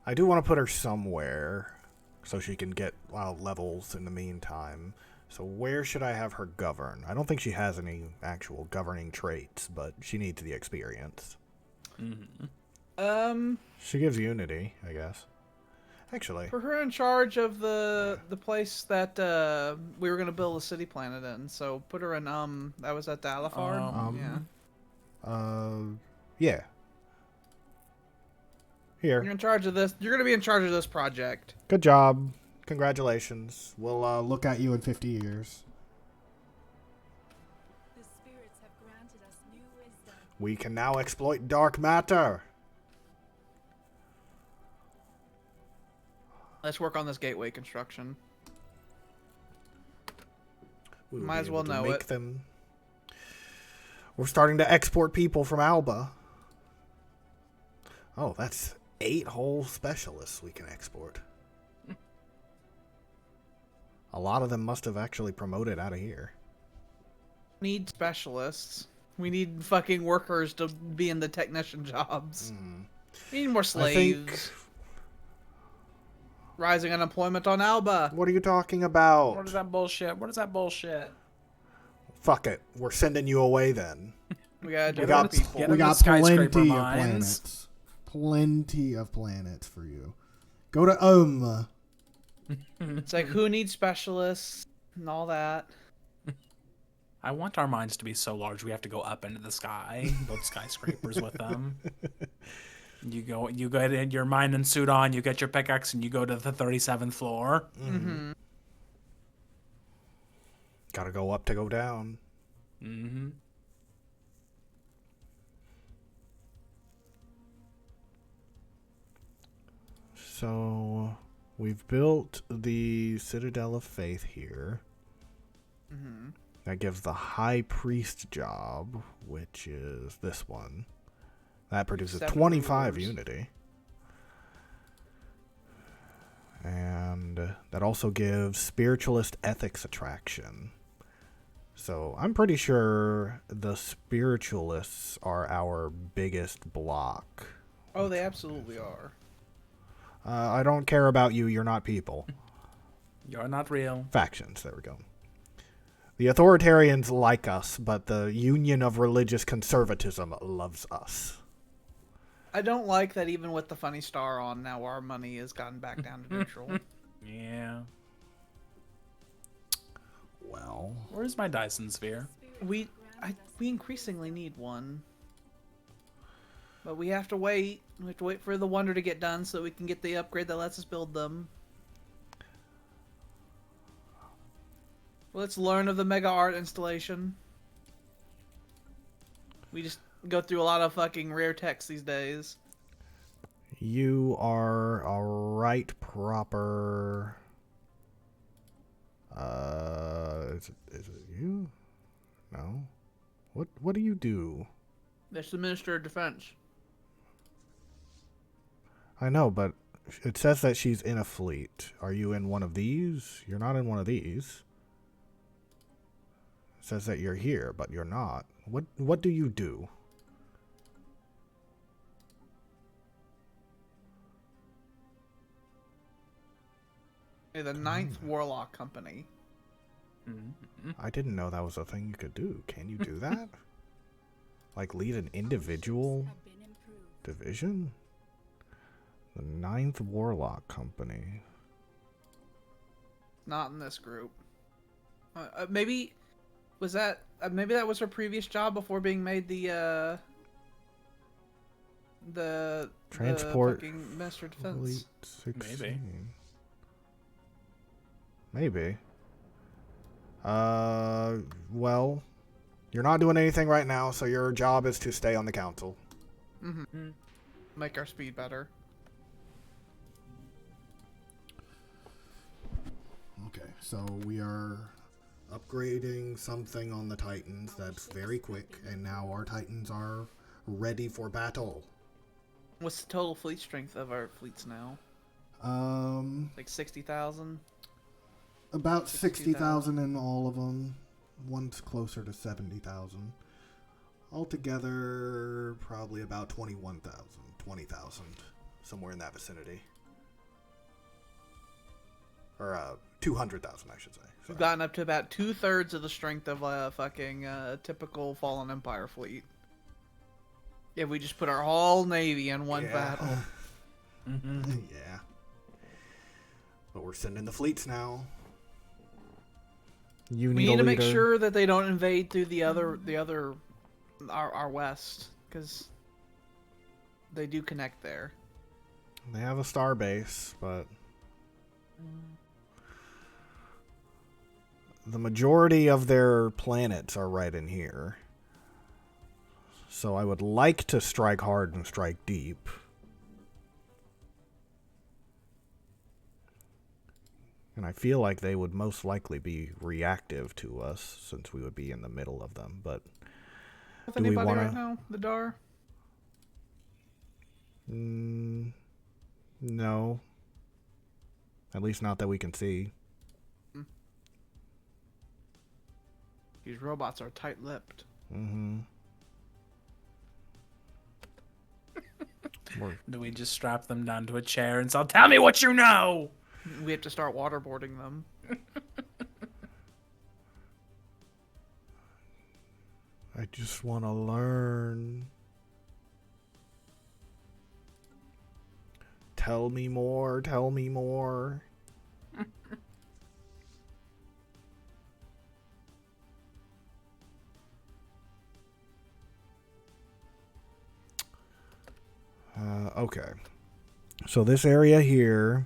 I do want to put her somewhere so she can get levels in the meantime. So where should I have her govern? I don't think she has any actual governing traits, but she needs the experience. She gives unity, I guess. Actually, Put her in charge of the place that we were gonna build a city planet in. So put her in that was at the Alifard. yeah. Here. You're in charge of this. You're gonna be in charge of this project. Good job. Congratulations. We'll look at you in 50 years. The spirits have granted us new wisdom. We can now exploit dark matter. Let's work on this gateway construction. We will Might be as well able to know make it. them. We're starting to export people from Alba. Oh, that's 8 whole specialists we can export. A lot of them must have actually promoted out of here. Need specialists. We need fucking workers to be in the technician jobs. We need more I slaves. think. Rising unemployment on Alba. What are you talking about? What is that bullshit? What is that bullshit? Fuck it. We're sending you away then. We gotta do We more got, people. Get we in the got skyscraper plenty of mines. planets. Plenty of planets for you. Go to It's like who needs specialists and all that. I want our mines to be so large we have to go up into the sky, build skyscrapers with them. You get in your mine and suit on, you get your pickaxe, and you go to the 37th floor. Gotta go up to go down. So, we've built the Citadel of Faith here. That gives the High Priest job, which is this one. That produces 7 25 rulers. unity. And that also gives Spiritualist Ethics attraction. So I'm pretty sure the Spiritualists are our biggest block. Oh, they absolutely are. I don't care about you. You're not people. You're not real. Factions. There we go. The authoritarians like us, but the Union of Religious Conservatism loves us. I don't like that even with the funny star on, now our money has gotten back down to neutral. Yeah. Well, Where's my Dyson sphere? We increasingly need one. But we have to wait. We have to wait for the wonder to get done so we can get the upgrade that lets us build them. Let's learn of the mega art installation. We just go through a lot of fucking rare text these days. you are a right proper Is it you? No. What do you do? That's the Minister of Defense. I know, but it says that she's in a fleet. Are you in one of these? You're not in one of these. It says that you're here, but you're not. What do you do? Hey, the Ninth Warlock Company. I didn't know that was a thing you could do. Can you do that? Like lead an individual Have been improved. division? The Ninth Warlock Company. Not in this group. Maybe was that maybe that was her previous job before being made the Transport fucking Minister of Defense. Fleet 16. Maybe. Maybe. Well, you're not doing anything right now, so your job is to stay on the council. Mm-hmm. Make our speed better. Okay, so we are upgrading something on the Titans that's very quick, and now our Titans are ready for battle. What's the total fleet strength of our fleets now? Like 60,000? About 60,000 60,000 in all of them. One's closer to 70,000. Altogether, probably about 21,000, 20,000, somewhere in that vicinity. Or 200,000, I should say. We've gotten up to about 2/3 of the strength of a fucking typical Fallen Empire fleet. If we just put our whole navy in one battle. Yeah. But we're sending the fleets now. You We need to make sure that they don't invade through our west, because they do connect there. They have a star base, but the majority of their planets are right in here. So I would like to strike hard and strike deep. And I feel like they would most likely be reactive to us, since we would be in the middle of them. But With do we anybody want right to? now? The Dar? No. At least not that we can see. These robots are tight-lipped. Mm-hmm. Do we just strap them down to a chair and say, "Tell me what you know"? We have to start waterboarding them. I just want to learn. Tell me more, tell me more. Okay. So this area here,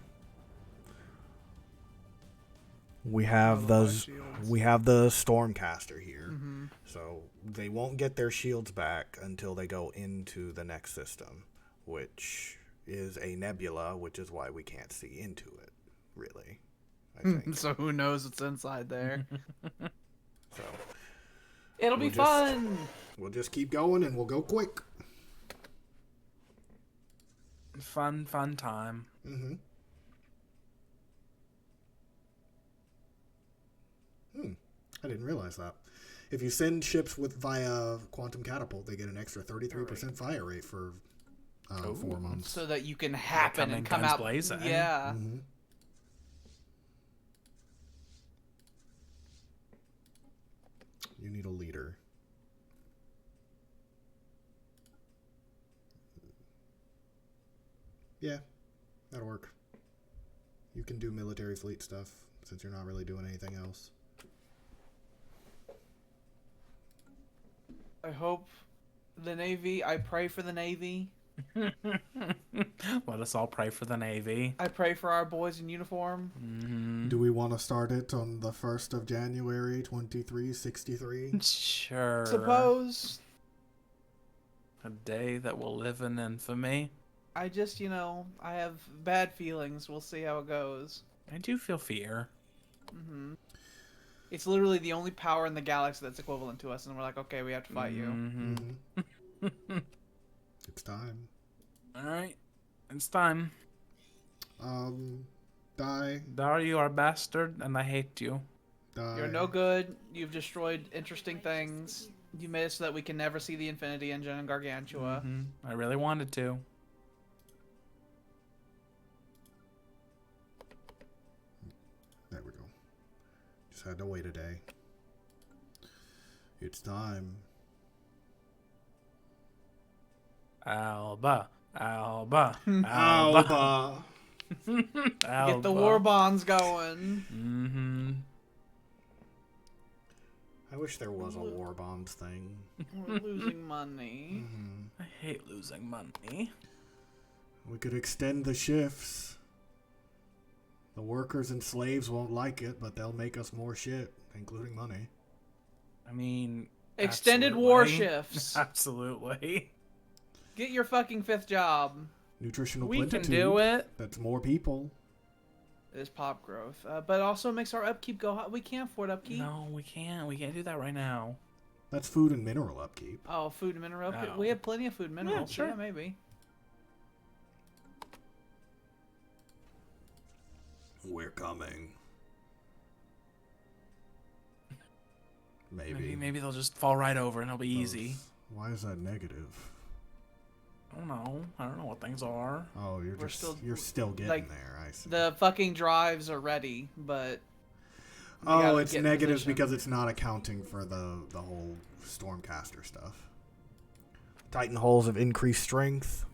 we have those. We have the Stormcaster here. Mm-hmm. So they won't get their shields back until they go into the next system, which is a nebula, which is why we can't see into it, really. I think. So who knows what's inside there? So It'll be fun! we'll just keep going and we'll go quick. Fun time. Mm-hmm. I didn't realize that. If you send ships via quantum catapult, they get an extra 33% fire rate for 4 months. So that you can happen come in and come guns out. blazing. Yeah. Mm-hmm. You need a leader. Yeah, that'll work. You can do military fleet stuff since you're not really doing anything else. I hope the Navy, I pray for the Navy. Let us all pray for the Navy. I pray for our boys in uniform. Mm-hmm. Do we want to start it on the 1st of January, 2363? Sure. Suppose. A day that will live in infamy. I just, I have bad feelings. We'll see how it goes. I do feel fear. Mm-hmm. It's literally the only power in the galaxy that's equivalent to us, and we're like, okay, we have to fight you. Mm-hmm. It's time. All right, it's time. Die. Dar, you are a bastard, and I hate you. Die. You're no good. You've destroyed interesting things. You made it so that we can never see the Infinity Engine in Gargantua. I really wanted to. There we go. Just had to wait a day. It's time. Alba, Alba, Alba. Alba. Get the war bonds going. Mm-hmm. I wish there was a war bonds thing. We're losing money. I hate losing money. We could extend the shifts. The workers and slaves won't like it, but they'll make us more shit, including money. I mean, Extended absolutely. war shifts. Absolutely. Get your fucking 5th job. Nutritional We can plenitude. do it. That's more people. It is pop growth, but also makes our upkeep go high. We can't afford upkeep. No, we can't. We can't do that right now. That's food and mineral upkeep. Oh, food and mineral upkeep. Oh. We have plenty of food and minerals. sure. Yeah, maybe. We're coming. Maybe. Maybe they'll just fall right over and it'll be easy. Why is that negative? I don't know. I don't know what things are. Oh, We're still- you're still getting like, there. I see. The fucking drives are ready, but we Oh, gotta it's get in negatives position. because it's not accounting for the whole Stormcaster stuff. Titan holes have increased strength.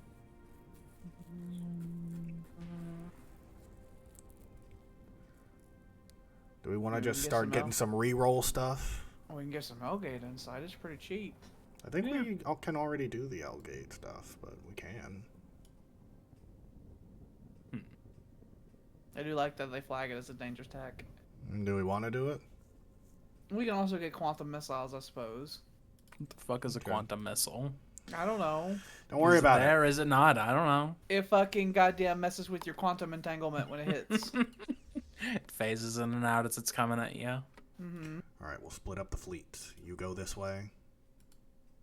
Do we want to We just can get start some getting some reroll stuff? we can get some Hellgate inside. It's pretty cheap. I think we can already do the Elgate stuff, but we can. I do like that they flag it as a dangerous tech. Do we want to do it? We can also get quantum missiles, I suppose. What the fuck is a Okay. quantum missile? I don't know. Don't worry Is it about there? Is it not? I don't know. It fucking goddamn messes with your quantum entanglement when it hits. It phases in and out as it's coming at you. Mm-hmm. All right, we'll split up the fleet. You go this way.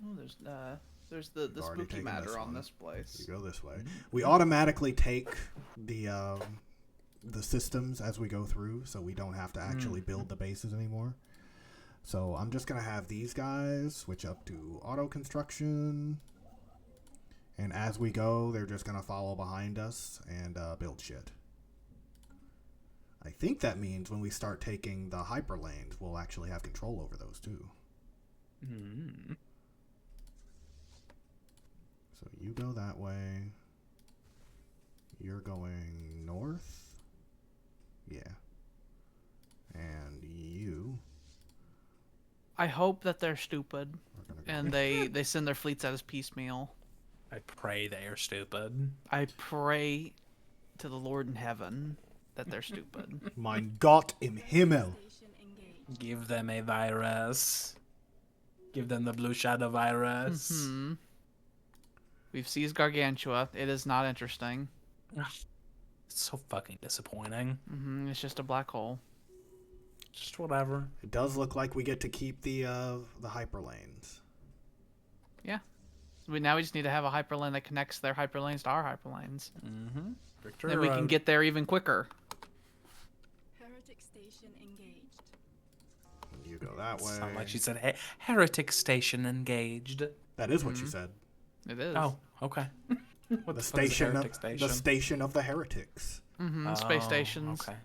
Oh, there's the We've already spooky taken matter this on one. this place. You go this way. We automatically take the systems as we go through, so we don't have to actually build the bases anymore. So I'm just gonna have these guys switch up to auto construction, and as we go, they're just gonna follow behind us and build shit. I think that means when we start taking the hyperlanes, we'll actually have control over those too. Mm. So you go that way. You're going north. Yeah. And you I hope that they're stupid are gonna go. and they send their fleets out as piecemeal. I pray they are stupid. I pray to the Lord in heaven that they're stupid. Mein Gott im Himmel. Station engaged. Give them a virus. Give them the blue shadow virus. Hmm. We've seized Gargantua. It is not interesting. It's so fucking disappointing. It's just a black hole. Just whatever. It does look like we get to keep the hyperlanes. Now we just need to have a hyperlane that connects their hyperlanes to our hyperlanes. Mm-hmm. Victory Then we can Road. get there even quicker. Heretic station engaged. You go that way. Sound like she said, hey, heretic station engaged. That is what she said. It is. Oh, okay. What The fuck is a station of heretic station? the station of the heretics. Space Oh, stations. Okay.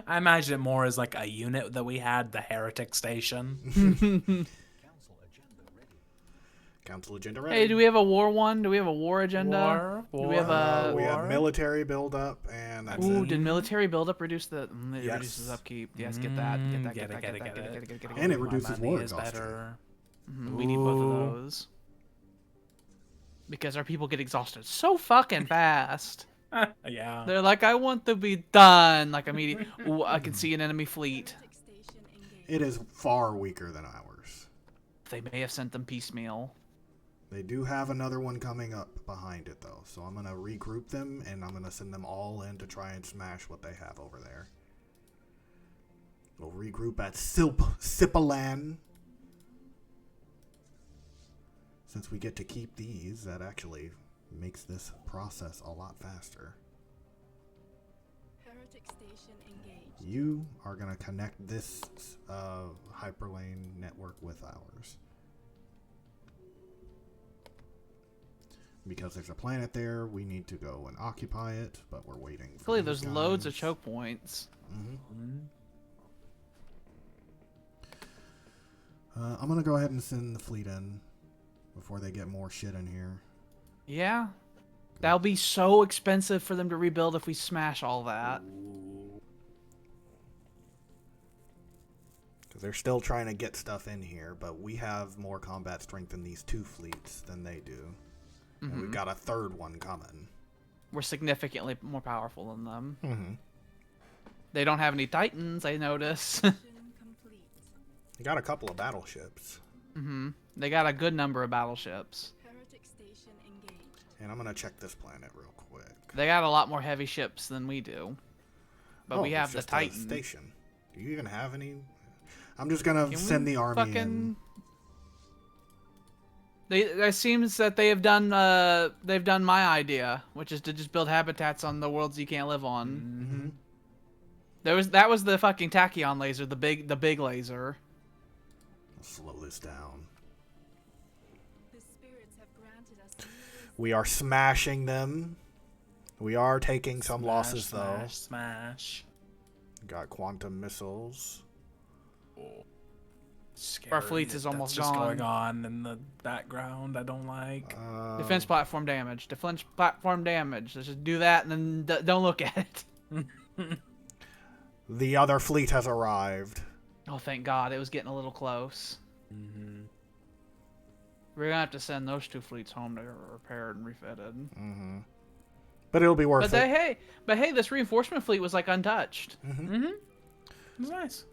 I imagine it more as like a unit that we had, the heretic station. Council agenda ready. Hey, do we have a war one? Do we have a war agenda? War, Do we have a? we have war. military build up, and that's Ooh, it. did military buildup reduce the? It Yes. reduces upkeep. Yes, get that. Get that. Get that. Get that. Get it. Get it. And it My reduces money war is exhaustion. better. We need both of those because our people get exhausted so fucking fast. Yeah. They're like, I want to be done like immediately. Ooh, I can see an enemy fleet. Heretic station engaged. It is far weaker than ours. They may have sent them piecemeal. They do have another one coming up behind it, though. So I'm going to regroup them, and I'm going to send them all in to try and smash what they have over there. We'll regroup at Sipalan. Since we get to keep these, that actually makes this process a lot faster. Heretic station engaged. You are going to connect this hyperlane network with ours. Because there's a planet there, we need to go and occupy it, but we're waiting for Luckily, these there's loads of guys. choke points. I'm going to go ahead and send the fleet in before they get more shit in here. Yeah. That'll be so expensive for them to rebuild if we smash all that. Because they're still trying to get stuff in here, but we have more combat strength in these two fleets than they do. And we've got a third one coming. We're significantly more powerful than them. Mm-hmm. They don't have any Titans, I notice. Mission complete. You got a couple of battleships. They got a good number of battleships. Heretic station engaged. And I'm going to check this planet real quick. They got a lot more heavy ships than we do. But we have the just a Titan. station. Do you even have any? I'm just going to send the army in. It seems that they've done my idea, which is to just build habitats on the worlds you can't live on. That was the fucking tachyon laser, the big laser. Let's slow this down. The spirits have granted us new We are smashing them. We are taking some losses, though. Smash. Got quantum missiles. Scary Our fleet is that almost that's just gone. going on in the background. I don't like. Defense platform damage. Defense platform damage. Let's just do that and then don't look at it. The other fleet has arrived. Oh, thank God. It was getting a little close. We're going to have to send those two fleets home to get repaired and refitted. But it'll be worth it. But hey, this reinforcement fleet was like untouched. It was nice.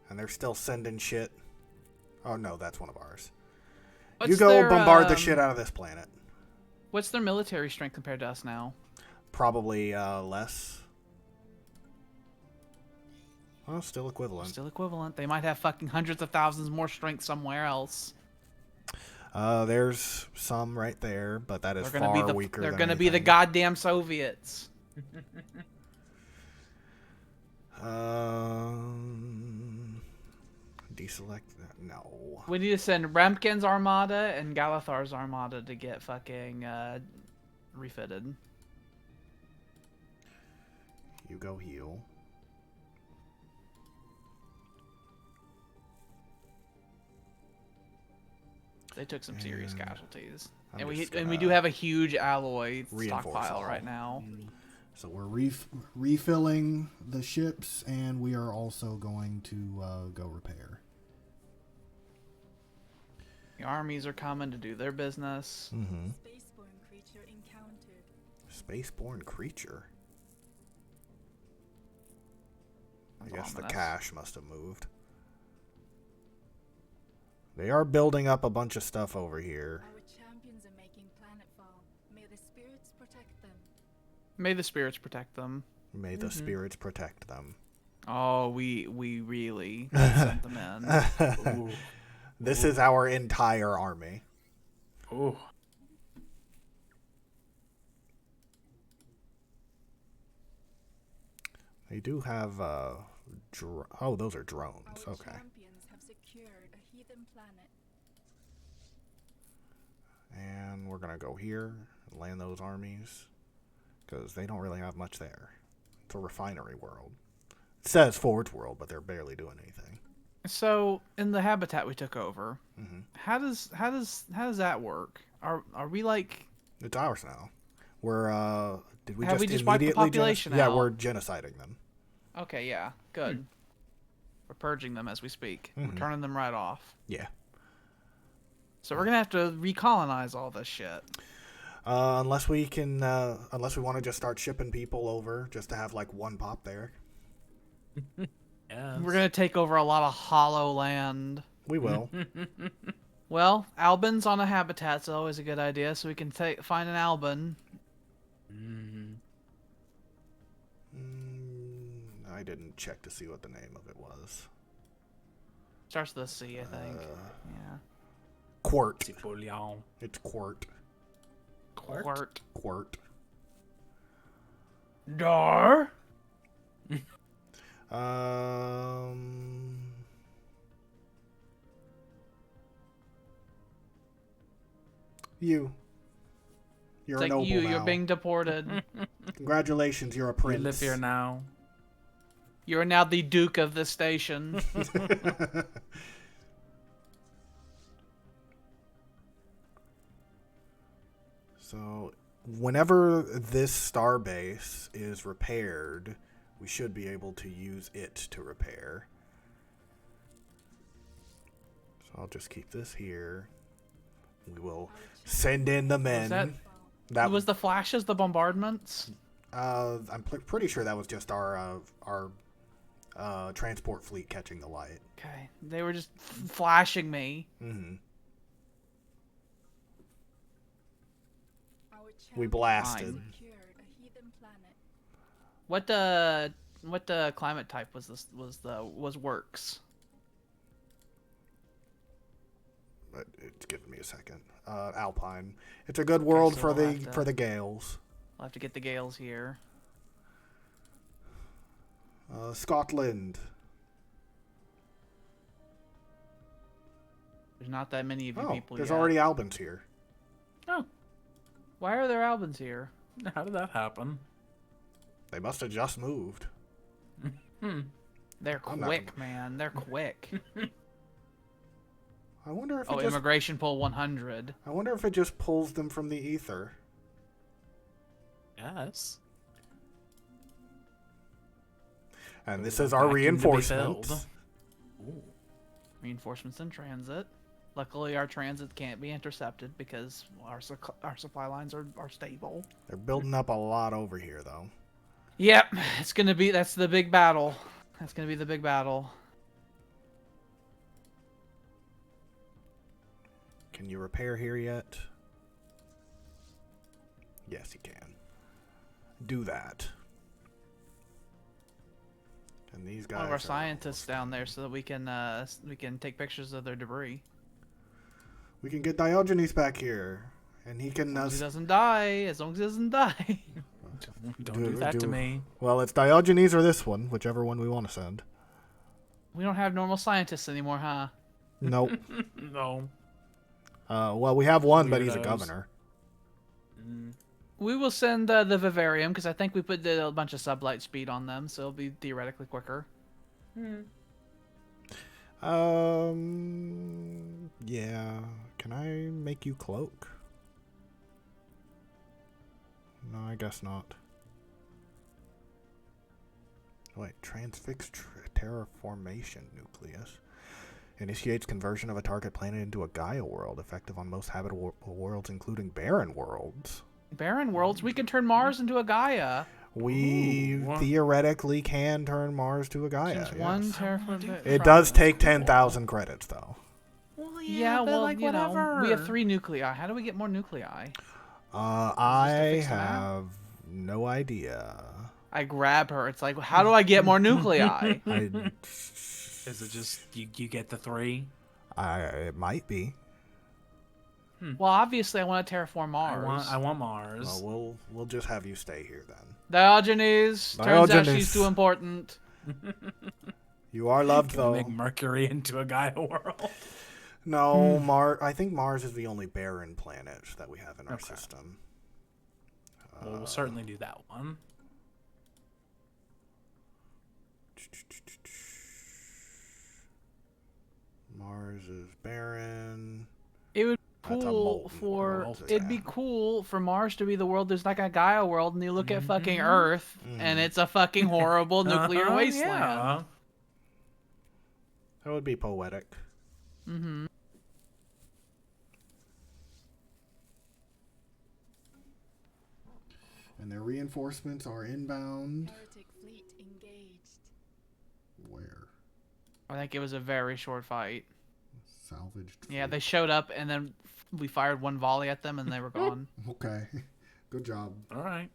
And they're still sending shit. Oh, no, that's one of ours. What's You go their, bombard the shit out of this planet. What's their military strength compared to us now? Probably less. Well, still equivalent. Still equivalent. They might have fucking hundreds of thousands more strength somewhere else. There's some right there, but that is far weaker They're than going to be the anything. goddamn Soviets. Deselect that. No. We need to send Remkin's armada and Galathar's armada to get fucking refitted. You go heal. They took some serious casualties. I'm And just we do have a huge alloy reinforce stockpile all. right now. So we're refilling the ships, and we are also going to go repair. The armies are coming to do their business. spaceborne creature encountered. Spaceborne creature. I guess the Ominous. cache must have moved. They are building up a bunch of stuff over here. Our champions are making planetfall. May the spirits protect them. May the spirits protect them. May the spirits protect them. Oh, we really sent them in. Ooh. This is our entire army. Ooh. They do have oh, those are drones. Our Okay. champions have secured a heathen planet. And we're gonna go here and land those armies because they don't really have much there. It's a refinery world. It says Forge World, but they're barely doing anything. So in the habitat we took over, how does that work? Are we like? It's ours now. We're did we Have just we just wiped the immediately population Yeah, out? we're genociding them. Okay, yeah, good. We're purging them as we speak. We're turning them right off. Yeah. So we're gonna have to recolonize all this shit. Unless we can, unless we want to just start shipping people over just to have like one pop there. Yes. We're gonna take over a lot of hollow land. We will. Well, Alban's on a habitat's always a good idea, so we can find an Alban. I didn't check to see what the name of it was. Starts with a C, I think. Yeah. Quart. Cipollon. It's Quart. Quart. Quart. Dar. You're It's a like noble you're now. being deported. Congratulations, you're a We prince. live here now. You're now the Duke of the station. So, whenever this starbase is repaired, we should be able to use it to repair. So I'll just keep this here. We will send in the men. That was the flashes, the bombardments. I'm pretty sure that was just our transport fleet catching the light. Okay, they were just flashing me. Mm-hmm. Our We champion blasted. secured a heathen planet. What the climate type was this? Was works? But it's giving me a second. Alpine. It's a good world so for we'll the have to- for the Gales. I'll have to get the Gales here. Scotland. There's not that many of you Oh, people there's yet. already Albans here. Oh, Why are there Albans here? how did that happen? They must have just moved. They're I'm not quick, man. They're quick. I wonder if Oh, it just immigration poll 100. I wonder if it just pulls them from the ether. Yes. And this There's is a our vacuum to be reinforcement. filled. Ooh. Reinforcements in transit. Luckily, our transit can't be intercepted because our supply lines are stable. They're building up a lot over here, though. Yep, that's the big battle. That's gonna be the big battle. Can you repair here yet? Yes, you can. Do that. And these guys One of our are scientists almost down done. there so that we can take pictures of their debris. We can get Diogenes back here, and he can. As long as he doesn't die. As long as he doesn't die. Don't do that to me. Well, it's Diogenes or this one, whichever one we want to send. We don't have normal scientists anymore, huh? Nope. No. Well, we have one, but he's a Weirdos. governor. We will send the Vivarium because I think we put a bunch of sublight speed on them, so it'll be theoretically quicker. Yeah. Can I make you cloak? No, I guess not. Wait, transfix terraformation nucleus. Initiates conversion of a target planet into a Gaia world, effective on most habitable worlds, including barren worlds. Barren worlds, we can turn Mars into a Gaia. We Ooh. theoretically can turn Mars to a Gaia. Just Yes. one terraform. It does take 10,000 credits, though. Well, Yeah, but well, like, you know, whatever. we have 3 nuclei. How do we get more nuclei? I fix the map? have no idea. I grab her. It's like, how do I get more nuclei? Is it just you get the 3? It might be. Well, obviously, I want to terraform Mars. I want Mars. Well, we'll just have you stay here then. Diogenes. Turns out Diogenes. she's too important. You are loved, Can we though. make Mercury into a Gaia world? No, Mars. I think Mars is the only barren planet that we have in our Okay. system. Well, we'll certainly do that one. Mars is barren. It would be That's a cool molten for world, it'd be yeah. cool for Mars to be the world. There's like a Gaia world, and you look at fucking Mm-hmm. Earth, and it's a fucking horrible nuclear Uh-huh, wasteland. yeah. That would be poetic. Mm-hmm. And their reinforcements are inbound. Heretic fleet engaged. Where? I think it was a very short fight. Salvaged. Yeah, fleet. they showed up, and then we fired one volley at them, and they were gone. Okay. Good job. All right.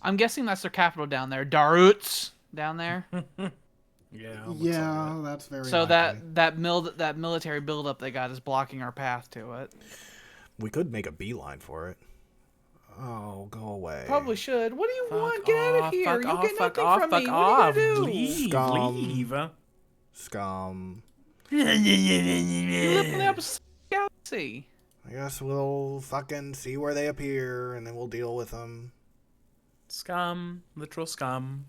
I'm guessing that's their capital down there. Darutz down there. Yeah. looks Yeah, like it. that's very So likely. that military buildup they got is blocking our path to it. We could make a beeline for it. Oh, go away. Probably should. What do you Fuck want? Get out of off, here. fuck You'll off, get fuck nothing off, from fuck me. off. What are you gonna do? Leave, Scum. leave. Scum. You live in the opposite galaxy. I guess we'll fucking see where they appear, and then we'll deal with them. Scum. Literal scum.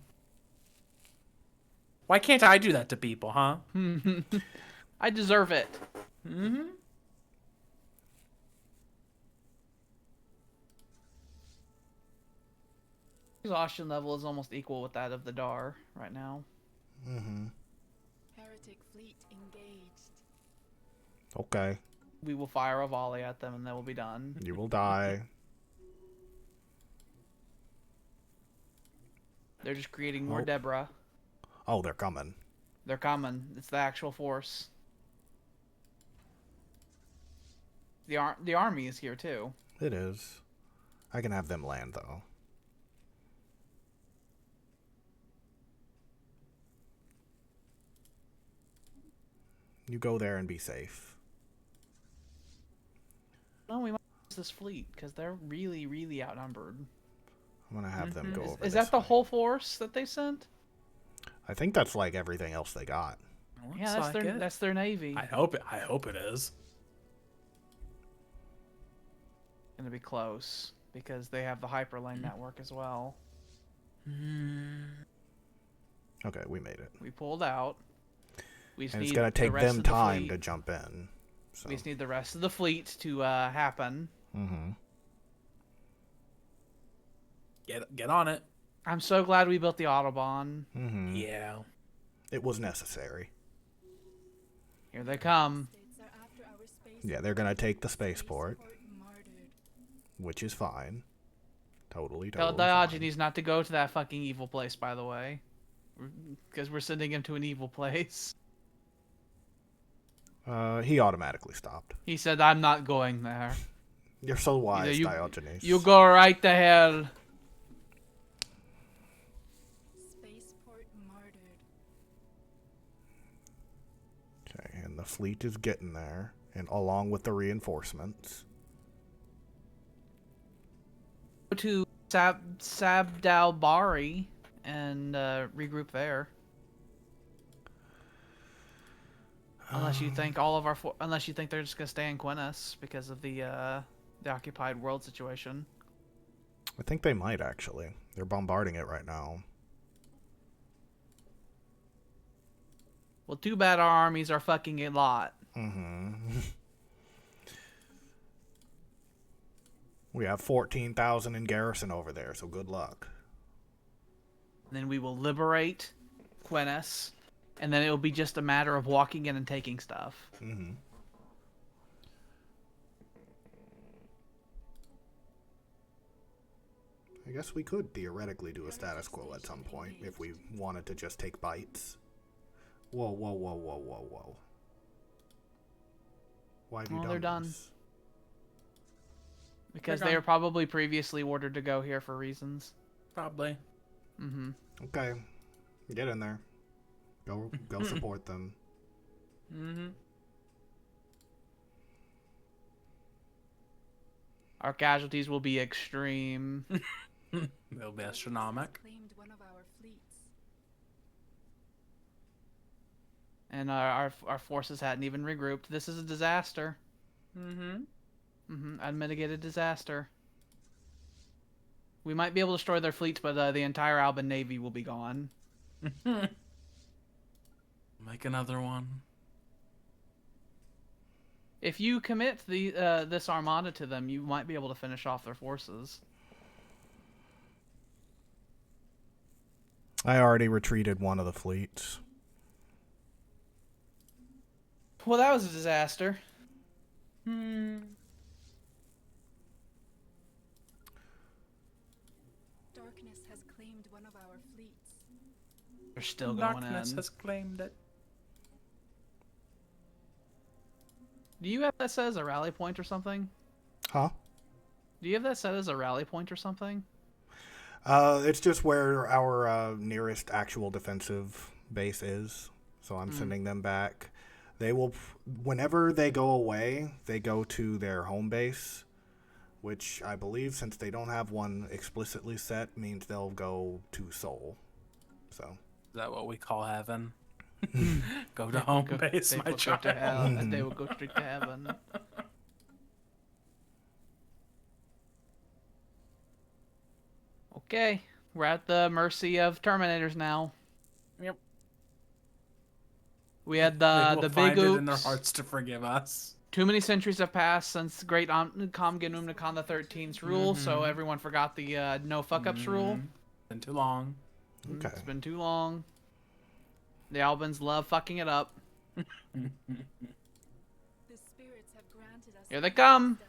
Why can't I do that to people, huh? I deserve it. Mm-hmm. Exhaustion level is almost equal with that of the Dar right now. Mm-hmm. Heretic fleet engaged. Okay. We will fire a volley at them and then we'll be done. You will die. They're just creating more Oh. debris. Oh, they're coming. They're coming. It's the actual force. The army is here too. It is. I can have them land, though. You go there and be safe. No, we might use this fleet because they're really, really outnumbered. I'm gonna have them go over Is this that the way. whole force that they sent? I think that's like everything else they got. Yeah, that's their navy. I hope it is. Gonna be close because they have the hyperlane network as well. Okay, we made it. We pulled out. We just And it's need gonna the take rest them of the time fleet. to jump in. So. We just need the rest of the fleet to happen. Mm-hmm. Get on it. I'm so glad we built the Autobahn. Mm-hmm. Yeah. It was necessary. Here they come. States are after our space. Yeah, they're gonna take the spaceport, Martyred. which is fine. Totally Tell fine. Diogenes not to go to that fucking evil place, by the way. Because we're sending him to an evil place. He automatically stopped. He said, I'm not going there. You're so wise, you- Diogenes. You go right to hell. Spaceport martyred. Okay, and the fleet is getting there, and along with the reinforcements. Go to Sabdalbari and regroup there. Unless you think unless you think they're just gonna stay in Quintus because of the occupied world situation. I think they might actually. They're bombarding it right now. Well, too bad our armies are fucking a lot. Mm-hmm. We have 14,000 in garrison over there, so good luck. Then we will liberate Quintus, and then it will be just a matter of walking in and taking stuff. Mm-hmm. I guess we could theoretically do a status quo at some point if we wanted to just take bites. Whoa, whoa, whoa, whoa, whoa, whoa. Why have you done They're done. this? Because They're they gone. were probably previously ordered to go here for reasons. Probably. Mm-hmm. Okay. Get in there. Go support them. Mm-hmm. Our casualties will be extreme. It'll be astronomic. Claimed one of our fleets. And our forces hadn't even regrouped. This is a disaster. Mm-hmm. Unmitigated disaster. We might be able to destroy their fleets, but the entire Alban navy will be gone. Make another one. If you commit this armada to them, you might be able to finish off their forces. I already retreated one of the fleets. Well, that was a disaster. Darkness has claimed one of our fleets. They're still going Darkness in. has claimed it. Do you have that set as a rally point or something? Huh? Do you have that set as a rally point or something? It's just where our nearest actual defensive base is. So I'm sending them back. They will, whenever they go away, they go to their home base, which I believe, since they don't have one explicitly set, means they'll go to Seoul. So. Is that what we call heaven? Go to home base, They my will go child. to hell. They will go straight to heaven. Okay, we're at the mercy of Terminators now. Yep. We had They will the big find it in their oops. hearts to forgive us. Too many centuries have passed since Great Comgenum Nakan the 13th's rule, so everyone forgot the no fuck-ups rule. Been too long. Okay. It's been too long. The Albans love fucking it up. The spirits have granted us Here they come. wisdom.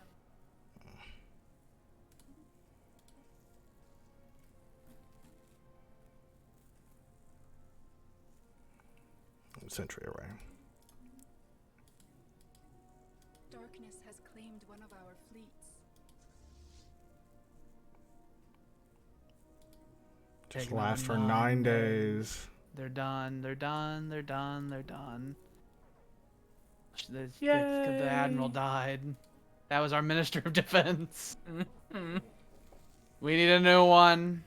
Sentry array. Darkness has claimed one of our fleets. Just Taking last for another 9 days. They're done. They're done. They're done. They're done. The Yay. admiral died. That was our Minister of Defense. We need a new one.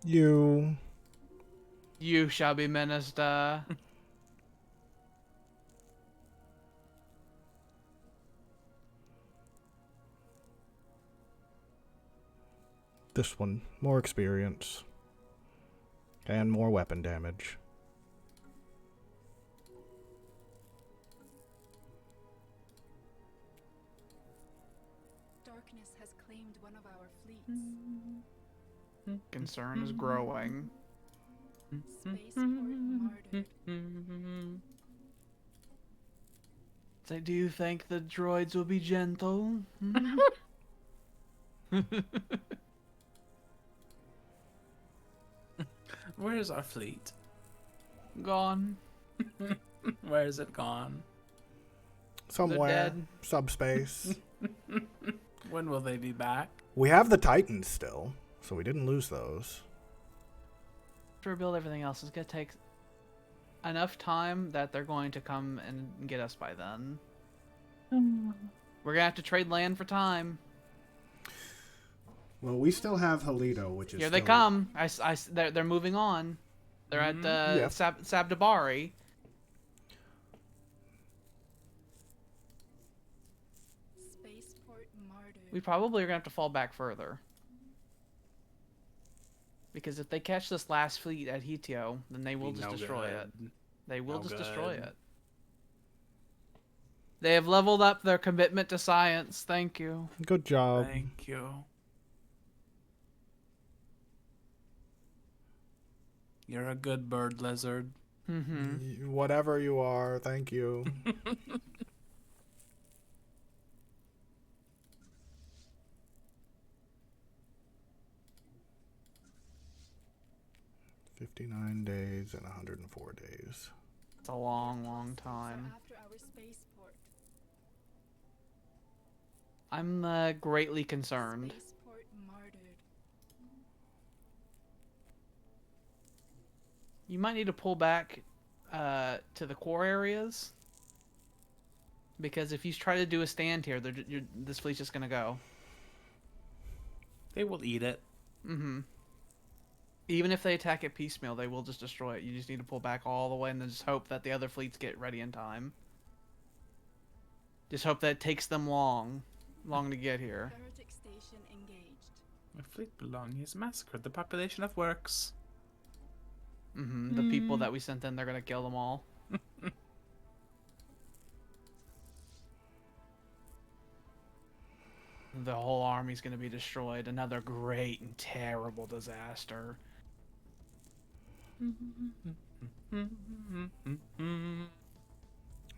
You. You shall be minister. This one. More experience. And more weapon damage. Darkness has claimed one of our fleets. Concern is growing. Spaceport martyred. So do you think the droids will be gentle? Where is our fleet? Gone. Where is it gone? Somewhere. dead. Subspace. When will they be back? We have the Titans still, so we didn't lose those. To rebuild everything else, it's gonna take enough time that they're going to come and get us by then. We're gonna have to trade land for time. Well, we still have Halito, which is Here they still- come. They're moving on. They're at Yeah. Sabdabari. Spaceport martyred. We probably are gonna have to fall back further. Because if they catch this last fleet at Hitio, then they will Be just no destroy good. it. They will No just destroy good. it. They have leveled up their commitment to science. Thank you. Good job. Thank you. You're a good bird lizard. Whatever you are, thank you. $59 days and 104 days. It's a long, long Vessels are time. after our spaceport. I'm greatly concerned. Spaceport martyred. You might need to pull back to the core areas. Because if you try to do a stand here, this fleet's just going to go. They will eat it. Even if they attack it piecemeal, they will just destroy it. You just need to pull back all the way and then just hope that the other fleets get ready in time. Just hope that it takes them long to get here. Heretic station engaged. My fleet belongings massacred the population of works. The people that we sent in, they're going to kill them all. The whole army's going to be destroyed. Another great and terrible disaster.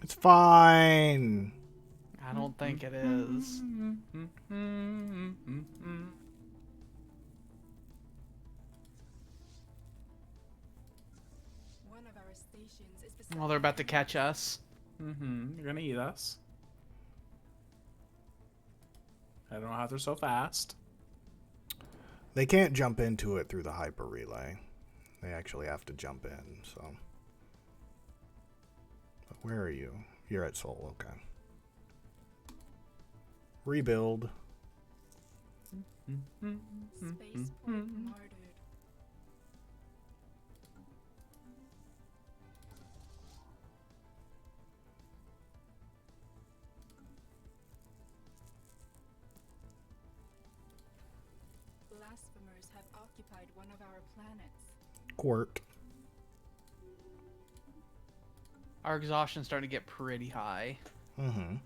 It's fine. I don't think it is. One of our stations is beside Well, they're about to catch us. You're gonna eat us. I don't know how they're so fast. They can't jump into it through the hyper relay. They actually have to jump in, so. But where are you? You're at Sol, okay. Rebuild. Spaceport martyred. Blasphemers have occupied one of our planets. Quirk. Our exhaustion's starting to get pretty high. Mm-hmm.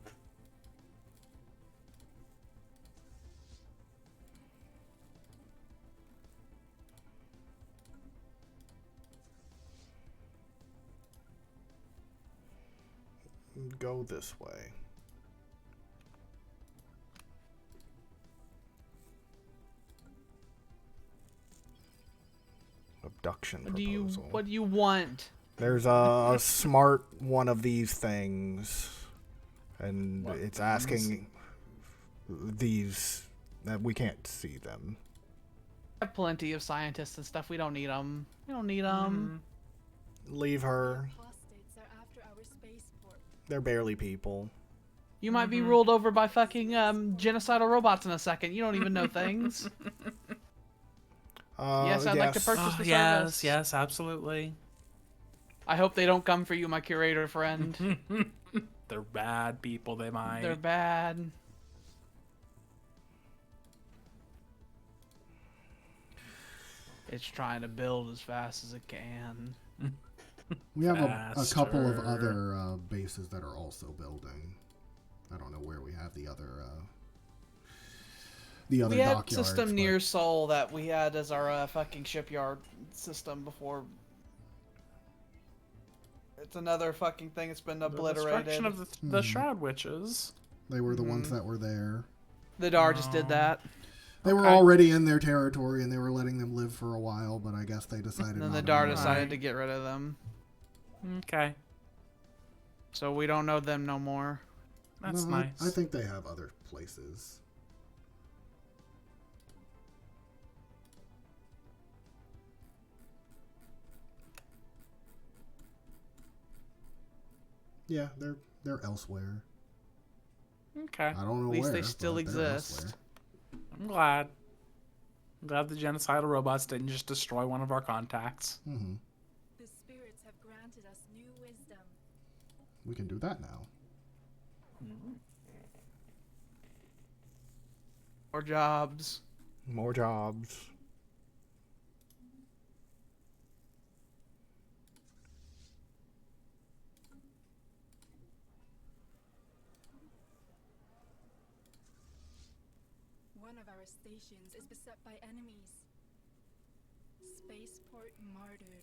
Go this way. Abduction proposal. What do you want? There's a smart one of these things, and What it's things? asking these that we can't see them. We have plenty of scientists and stuff. We don't need them. We don't need them. Leave her. Apostates are after our spaceport. They're barely people. You might be ruled over by fucking genocidal robots in a second. You don't even know things. Yes, I'd like to purchase the service. Yes, absolutely. I hope they don't come for you, my curator friend. They're bad people, they might. They're bad. It's trying to build as fast as it can. We have a couple of Faster. other bases that are also building. I don't know where we have the other We had a dockyards, system but- near Seoul that we had as our fucking shipyard system before. It's another fucking thing that's been The obliterated. destruction of the Shroud Witches. They were the ones that were there. The Dar just did that. They were Okay. already in their territory and they were letting them live for a while, but I guess they decided And then not the Dar anymore. decided to get rid of them. Okay, So we don't know them no more. that's No, nice. I think they have other places. Yeah, they're elsewhere. Okay, I don't know At least where. they still but they're exist. elsewhere. I'm glad. I'm glad the genocidal robots didn't just destroy one of our contacts. Mm-hmm. The spirits have granted us new wisdom. We can do that now. Or jobs. More jobs. One of our stations is beset by enemies. Spaceport martyred.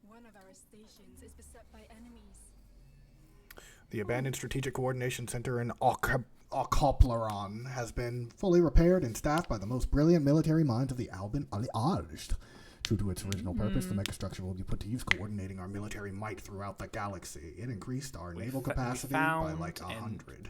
One of our stations is beset by enemies. The abandoned strategic coordination center in Okopleron has been fully repaired and staffed by the most brilliant military minds of the Alban Alliage. True to its original purpose, the megastructure will be put to use coordinating our military might throughout the galaxy. It increased our naval capacity by found like and 100.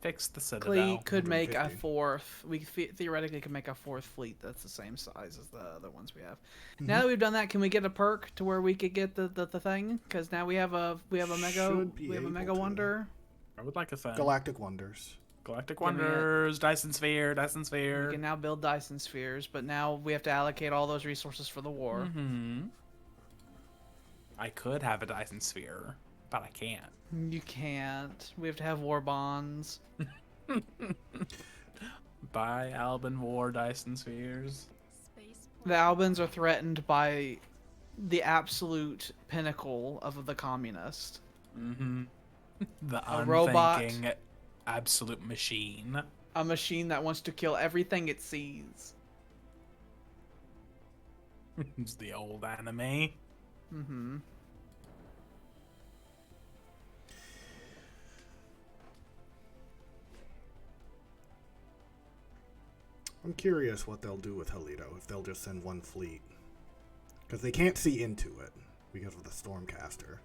Fix the Citadel. We could make a 150. fourth. We theoretically could make a fourth fleet that's the same size as the other ones we have. Now that we've done that, can we get a perk to where we could get the thing? Because now we have a mega Should be mega able to. wonder. I would like a thing. Galactic Wonders. Galactic Give me it. Wonders, Dyson Sphere, Dyson We Sphere. can now build Dyson spheres, but now we have to allocate all those resources for the war. I could have a Dyson Sphere, but I can't. You can't. We have to have war bonds. Buy Alban War Dyson Spheres. Spaceport. The Albans are threatened by the absolute pinnacle of the communist. The A robot. unthinking absolute machine. A machine that wants to kill everything it sees. It's the old anime. Mm-hmm. I'm curious what they'll do with Halito, if they'll just send one fleet. Because they can't see into it because of the Stormcaster.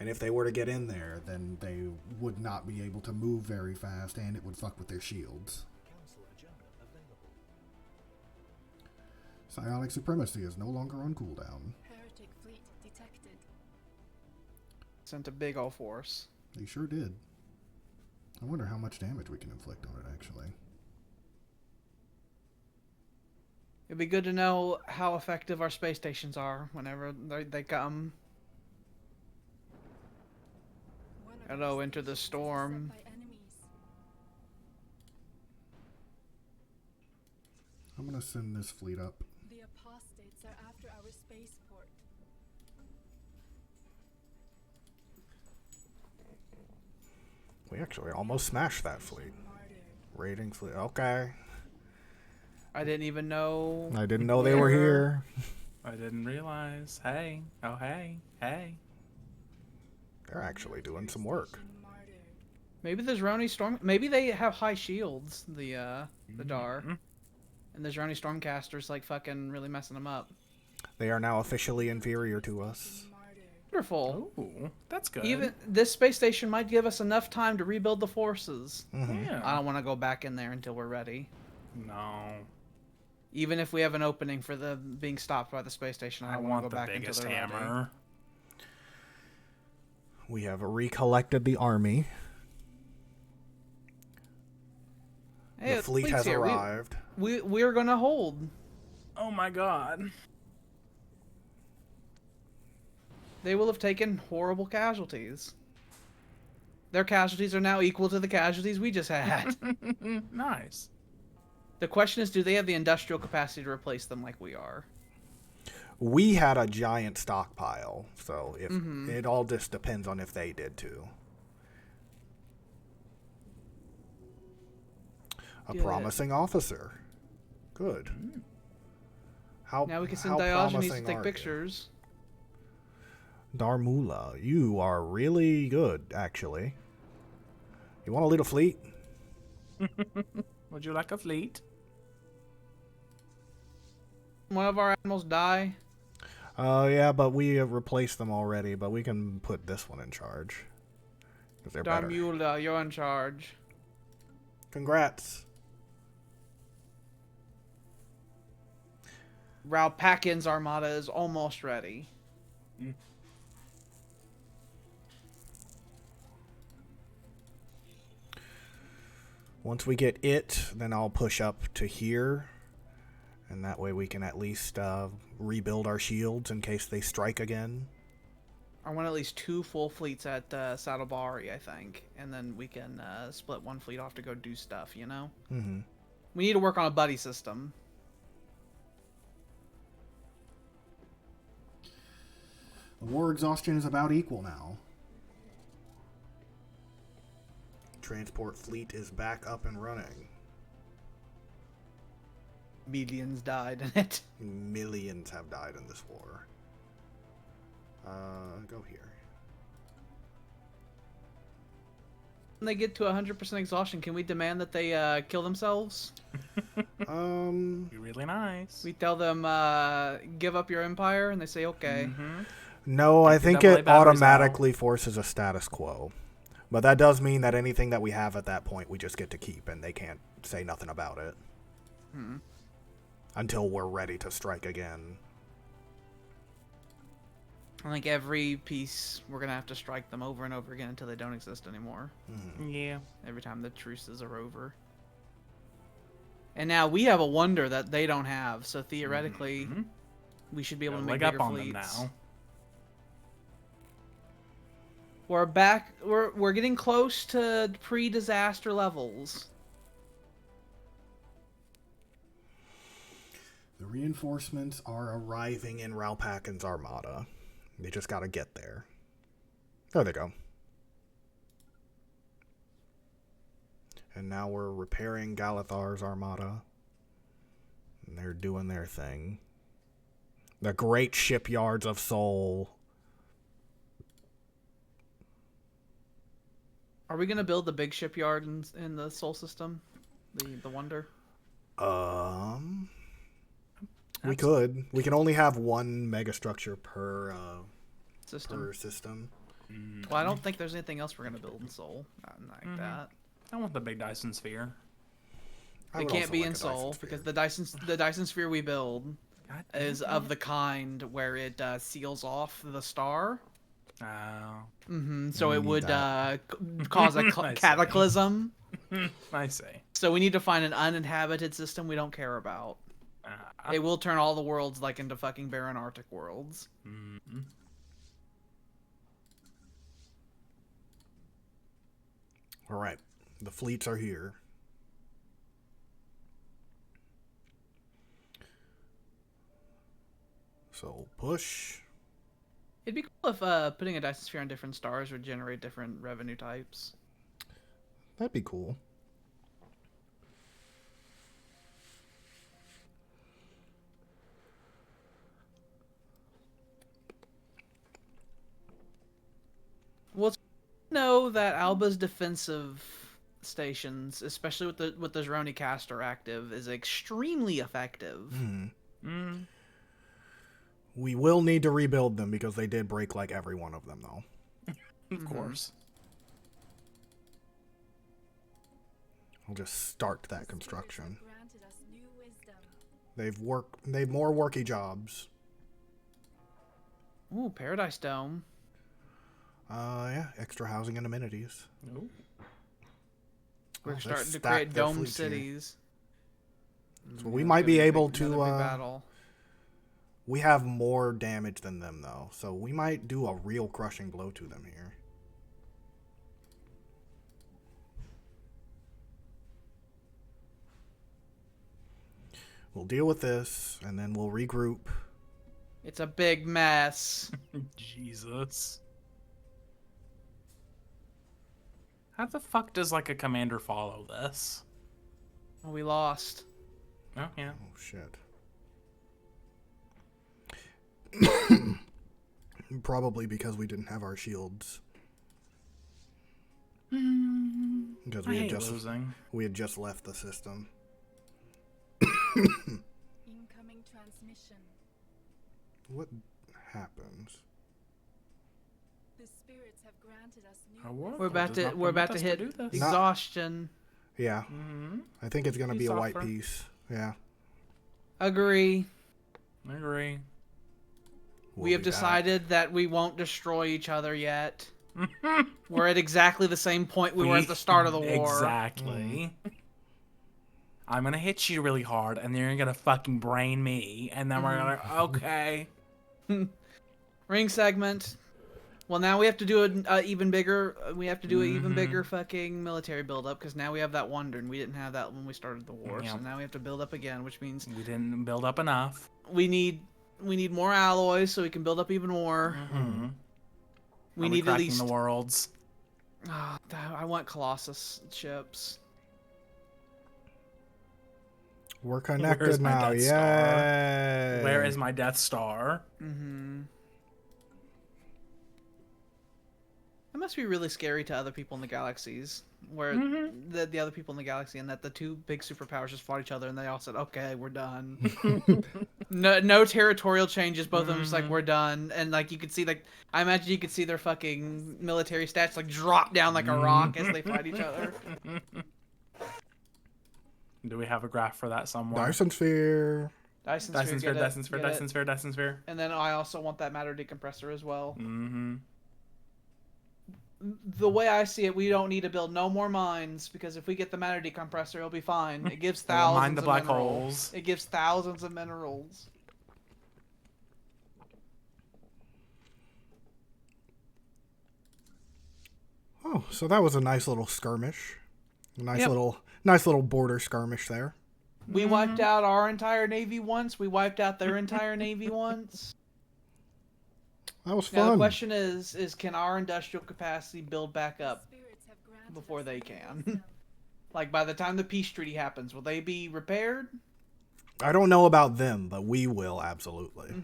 And if they were to get in there, then they would not be able to move very fast, and it would fuck with their shields. Psionic supremacy is no longer on cooldown. Heretic fleet detected. Sent a big ol' force. They sure did. I wonder how much damage we can inflict on it, actually. It'd be good to know how effective our space stations are whenever they come. One of Hello, our enter the stations is storm. beset by enemies. I'm gonna send this fleet up. The apostates are after our spaceport. We actually almost smashed that fleet. Martyr. Raiding fleet. Okay. I didn't even know. I didn't know they were here. I didn't realize. Hey. Oh, hey. Hey. They're actually doing some work. Martyr. Maybe the Zeroni storm. Maybe they have high shields. The Dar. Mhm. And the Zeroni Stormcasters like fucking really messing them up. They are now officially inferior to us. Martyr. Wonderful. Ooh, that's good. Even this space station might give us enough time to rebuild the forces. Yeah. I don't want to go back in there until we're ready. No. Even if we have an opening for the being stopped by the space station, I I don't want want to the go back until biggest they're ready. hammer. We have recollected the army. Hey, The fleet fleet's has here. arrived. We're gonna hold. Oh my god. They will have taken horrible casualties. Their casualties are now equal to the casualties we just had. Nice. The question is, do they have the industrial capacity to replace them like we are? We had a giant stockpile, so if it all just depends on if they did too. A Good. promising officer. Good. How Now we can send how Diogenes to promising take are you? pictures. Darmula, you are really good, actually. You want to lead a fleet? Would you like a fleet? One of our animals die. Yeah, but we have replaced them already, but we can put this one in charge. Because they're better. Darmula, you're in charge. Congrats. Ralpakin's armada is almost ready. Once we get it, then I'll push up to here. And that way we can at least rebuild our shields in case they strike again. I want at least 2 full fleets at Saddlebari, I think. And then we can split one fleet off to go do stuff, you know? Mm-hmm. We need to work on a buddy system. The war exhaustion is about equal now. Transport fleet is back up and running. Millions died in it. Millions have died in this war. Go here. When they get to 100% exhaustion, can we demand that they kill themselves? Be really nice. We tell them, give up your empire, and they say, okay. No, I think double A it batteries automatically forces a status quo. But that does mean that anything that we have at that point, we just get to keep, and they can't say nothing about it. Until we're ready to strike again. I think every piece, we're going to have to strike them over and over again until they don't exist anymore. Yeah. Every time the truces are over. And now we have a wonder that they don't have, so theoretically, we should be able to make Leg bigger up on fleets. them now. We're back. We're getting close to pre-disaster levels. The reinforcements Are arriving in Ralpakin's armada. They just gotta get there. There they go. And now we're repairing Galathar's armada. And they're doing their thing. The great shipyards of Sol. Are we gonna build the big shipyard in the Sol system, the Wonder? We could. We can only have one mega structure per System. system. Well, I don't think there's anything else we're gonna build in Sol. Not like that. I want the big Dyson sphere. I It would can't also be like in a Dyson Sol sphere. because the Dyson sphere we build God is damn of it. the kind where it seals off the star. Oh. So we it need would that. cause a I see. cataclysm. I see. So we need to find an uninhabited system we don't care about. It will turn all the worlds like into fucking barren Arctic worlds. All right, the fleets are here. So push. It'd be cool if putting a Dyson sphere on different stars would generate different revenue types. That'd be cool. Well, it's good to know that Alba's defensive stations, especially with the Zeroni caster active, is extremely effective. We will need to rebuild them because they did break like every one of them, though. Of course. I'll just start that construction. Granted us new wisdom. They've more worky jobs. Ooh, Paradise Dome. Yeah, extra housing and amenities. Ooh. We're they've starting to stacked create their domed fleets here. cities. So we might be able Another to. big battle. We have more damage than them, though, so we might do a real crushing blow to them here. We'll deal with this, and then we'll regroup. It's a big mess. Jesus. How the fuck does like a commander follow this? Oh, we lost. Oh yeah. Oh, shit. Probably because we didn't have our shields. Because I hate losing. we had just left the system. Incoming transmission. What happens? The spirits have granted us new Our world We're about does to not we're about permit to us hit do this. exhaustion. Yeah, I think it's gonna We be a white suffer. piece. Yeah, Agree. I agree. we'll We have be back. decided that we won't destroy each other yet. We're at exactly the same point we were at the start of the war. Exactly. I'm gonna hit you really hard, and then you're gonna fucking brain me, and then we're like, okay. Ring segment. Well, now we have to do an even bigger. We have to do an even bigger fucking military buildup because now we have that wonder, and we didn't have that when we started the war. Yeah. So now we have to build up again, which means We didn't build up enough. we need more alloys so we can build up even more. We Are need at cracking least. the worlds. Ah, I want Colossus ships. We're connected my now. Death Star? Yay! Where is my Death Star? That must be really scary to other people in the galaxies, where the other people in the galaxy, and that the two big superpowers just fought each other, and they all said, "Okay, we're done." no territorial changes. Both of them just like we're done, and like you could see, like I imagine you could see their fucking military stats like drop down like a rock as they fight each other. Do we have a graph for that somewhere? Dyson sphere. Dyson Dyson sphere, get it, Dyson sphere, get it. Dyson sphere, Dyson sphere. And then I also want that matter decompressor as well. Mm-hmm. The way I see it, we don't need to build no more mines because if we get the matter decompressor, it'll be fine. It gives We'll thousands mine the of black minerals. holes. It gives thousands of minerals. Oh, so that was a nice little skirmish. A nice Yep. little border skirmish there. We wiped out our entire navy once. We wiped out their entire navy once. That was Now the fun. question is can our industrial capacity build back up spirits have granted before us they new can? wisdom. Like by the time the peace treaty happens, will they be repaired? I don't know about them, but we will absolutely.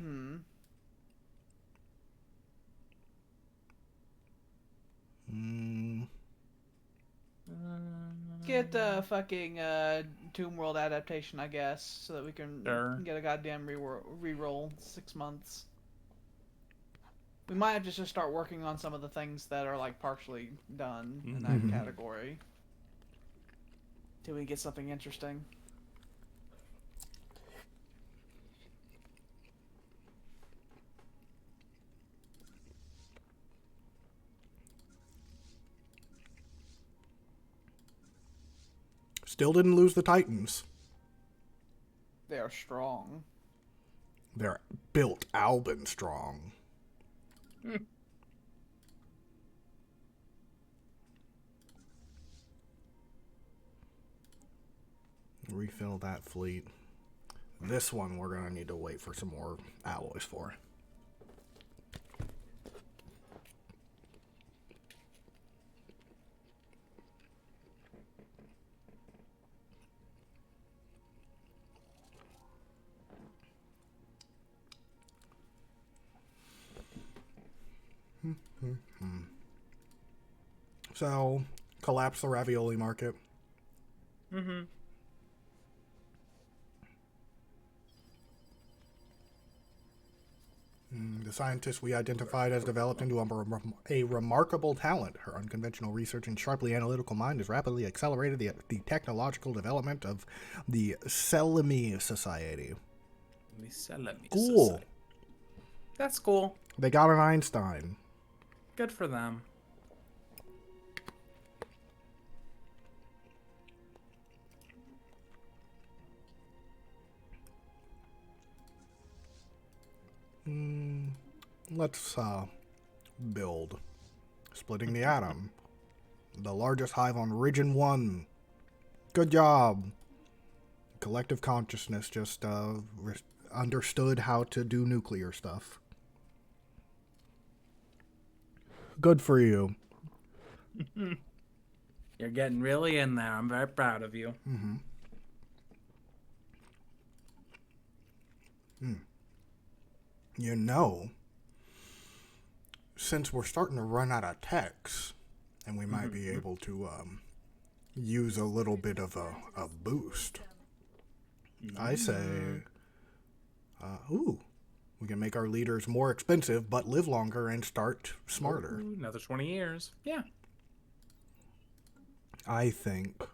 Get a fucking Tomb World adaptation, I guess, so that we can Sure. get a goddamn reroll 6 months. We might have to just start working on some of the things that are like partially done in that category. Till we get something interesting. Still didn't lose the Titans. They are strong. They're built Alban strong. Refill that fleet. This one we're going to need to wait for some more alloys for. So, collapse the ravioli market. The scientist we identified has developed into a remarkable talent. Her unconventional research and sharply analytical mind has rapidly accelerated the technological development of the Selimi Society. Cool. That's cool. They got an Einstein. Good for them. Let's build. Splitting the atom. The largest hive on Region 1. Good job. Collective consciousness just understood how to do nuclear stuff. Good for you. You're getting really in there. I'm very proud of you. You know, since we're starting to run out of techs, and we might be able to use a little bit of a boost, I say, we can make our leaders more expensive, but live longer and start smarter. Ooh, another 20 years. Yeah. I think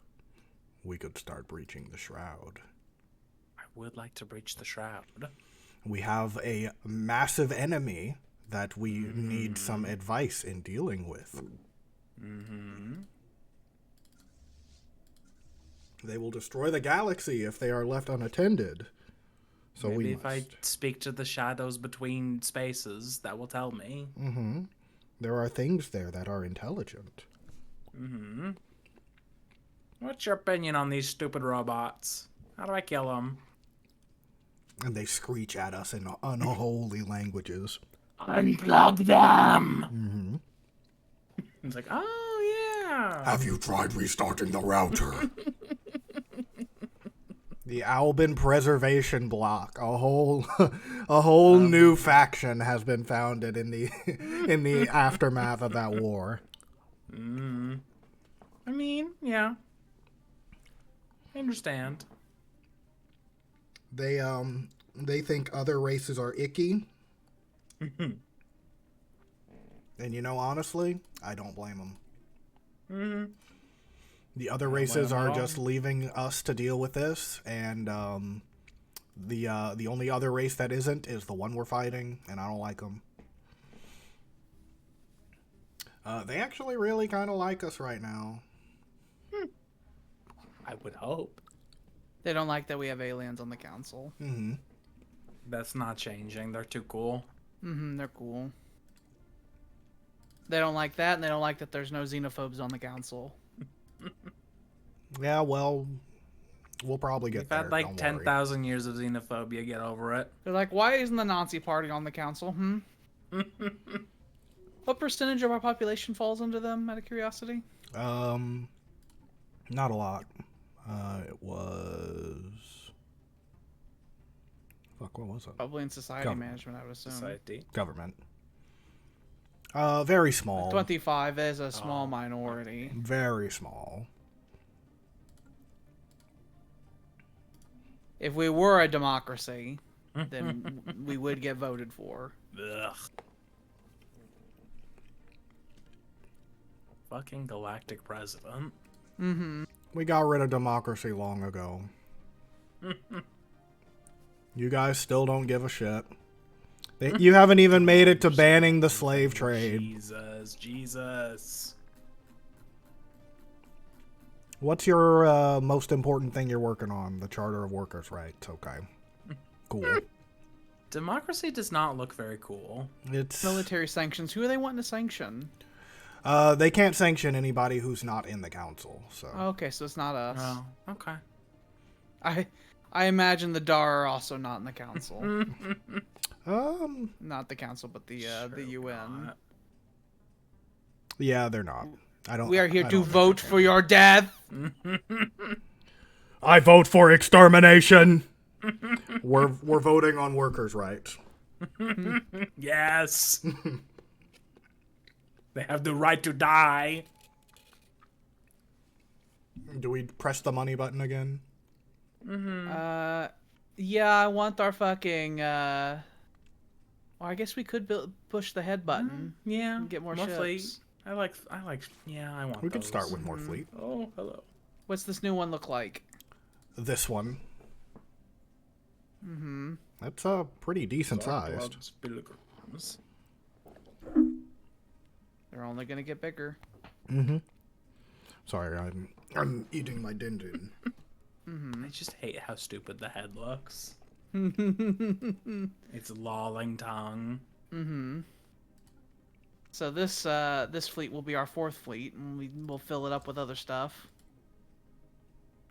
we could start breaching the Shroud. I would like to breach the Shroud. We have a massive enemy that we need some advice in dealing with. They will destroy the galaxy if they are left unattended. So Maybe if I speak to the shadows between spaces, that will tell me. There are things there that are intelligent. What's your opinion on these stupid robots? How do I kill them? And they screech at us in unholy languages. Unplug them! It's like, oh, yeah. Have you tried restarting the router? The Alban Preservation Block. A whole new faction has been founded in the aftermath of that war. I mean, yeah. I understand. They think other races are icky. And you know, honestly, I don't blame them. The other races are just leaving us to deal with this, and the only other race that isn't is the one we're fighting, and I don't like them. They actually really kind of like us right now. I would hope. They don't like that we have aliens on the council. That's not changing. They're too cool. They're cool. They don't like that, and they don't like that there's no xenophobes on the council. Yeah, well, we'll probably get there. We've had like 10,000 years of xenophobia. Get over it. They're like, why isn't the Nazi party on the council? What percentage of our population falls under them, out of curiosity? Not a lot. It was... Fuck, what was it? Probably in society Government. management, I would assume. Society. Government. Very small. 25 is a small minority. Very small. If we were a democracy, then we would get voted for. Ugh. fucking galactic president. Mm-hmm. We got rid of democracy long ago. You guys still don't give a shit. You haven't even made it to banning the slave trade. Jesus. What's your most important thing you're working on? The Charter of Workers' Rights. Okay. Cool. Democracy does not look very cool. It's Military sanctions. Who are they wanting to sanction? they can't sanction anybody who's not in the council. So Okay, so it's not us. Oh, okay. I imagine the Dar are also not in the council. Not the council, but the UN. not. yeah, they're not. I don't. We are here I to don't vote for your death. I vote for extermination. We're voting on workers' rights. Yes. They have the right to die. Do we press the money button again? Yeah, I want our fucking. Well, I guess we could push the head button. Yeah. And get more fleet. ships. I like. Yeah, I want. We could those. start with more fleet. Oh, hello. What's this new one look like? This one. Mm-hmm. That's pretty decent sized. Pilgrims. They're only gonna get bigger. Mm-hmm. Sorry, I'm eating my din din. I just hate how stupid the head looks. Its lolling tongue. Mm-hmm. So this fleet will be our fourth fleet, and we'll fill it up with other stuff.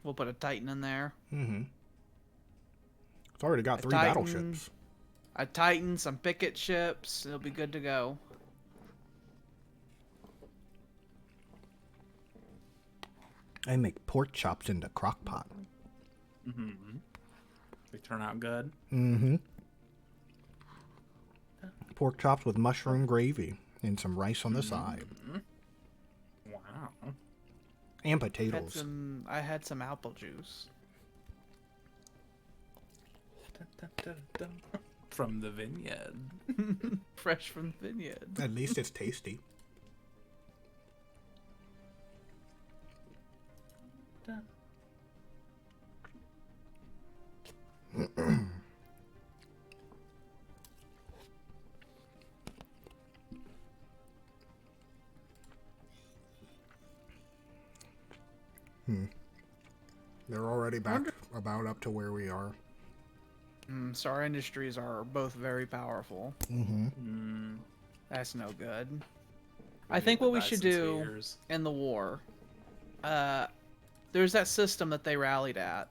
We'll put a Titan in there. Mm-hmm. It's already got 3 Titan. battleships. A Titan, some picket ships. It'll be good to go. I make pork chops in the crock pot. Mm-hmm. They turn out good. Mm-hmm. Pork chops with mushroom gravy and some rice on the side. Wow. And potatoes. I had some apple juice. From the vineyard. Fresh from the vineyard. At least it's tasty. They're already back about up to where we are. So our industries are both very powerful. Mm-hmm. That's no good. I think what we should do in the war, there's that system that they rallied at.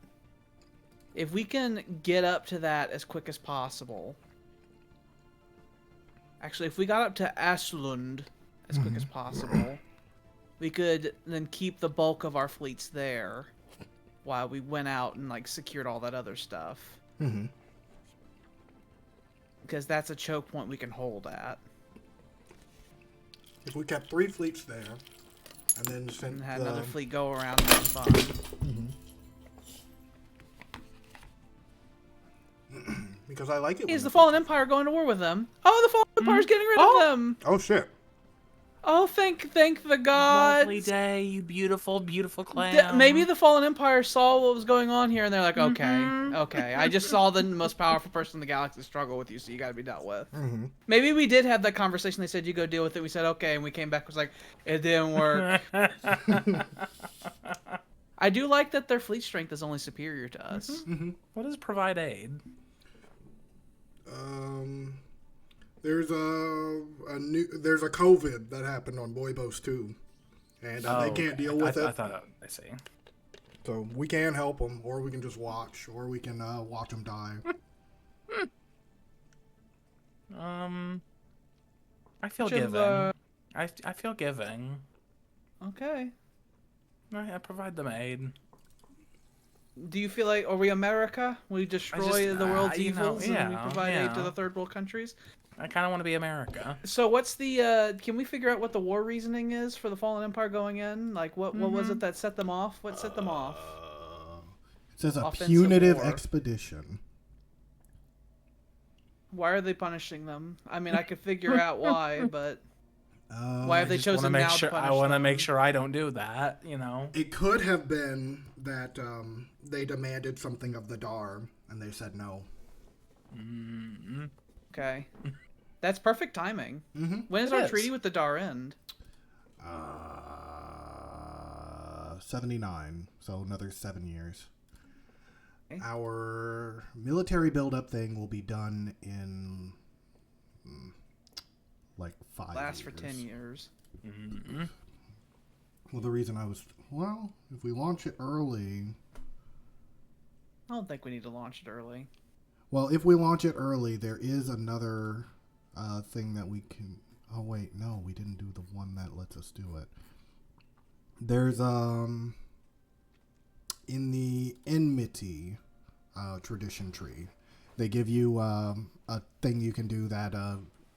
If we can get up to that as quick as possible. Actually, if we got up to Aslund as quick as possible, we could then keep the bulk of our fleets there while we went out and like secured all that other stuff. Mm-hmm. Because that's a choke point we can hold at. If we kept 3 fleets there, and then sent And had the... another fleet go around and have fun. Because I like it. Is when the Fallen Empire going to war with them? Oh, the Fallen Empire's getting rid of them! Oh shit! Oh, thank the gods! Lovely day, you beautiful, beautiful clown. Maybe the Fallen Empire saw what was going on here, and they're like, okay, I just saw the most powerful person in the galaxy struggle with you, so you gotta be dealt with. Mm-hmm. Maybe we did have that conversation, they said, you go deal with it, we said, okay, and we came back, was like, it didn't work. I do like that their fleet strength is only superior to us. Mm-hmm. What does provide aid? There's there's a COVID that happened on Boybos 2, and they can't deal with it. I thought I see. So we can help them, or we can just watch, or we can watch them die. I feel Should've, giving. I feel giving. Okay. I provide them aid. Do you feel like, are we America? We destroy the world's evils and we provide aid to the third world countries? I kind of want to be America. So what's the, can we figure out what the war reasoning is for the Fallen Empire going in? Like, what was it that set them off? What set them off? It says a Offensive punitive war. expedition. Why are they punishing them? I mean, I could figure out why, but... Why have they Just wanna chosen make now sure, to I punish want to them? make sure I don't do that, you know. It could have been that they demanded something of the Dar, and they said no. Okay. That's perfect timing. Mm-hmm. When does It our is. treaty with the Dar end? 79, so another 7 years. Okay. Our military build-up thing will be done in like 5 Lasts years. for 10 years. Well, the reason if we launch it early... I don't think we need to launch it early. Well, if we launch it early, there is another thing that we can... Oh, wait, no, we didn't do the one that lets us do it. There's, in the Enmity tradition tree, they give you a thing you can do that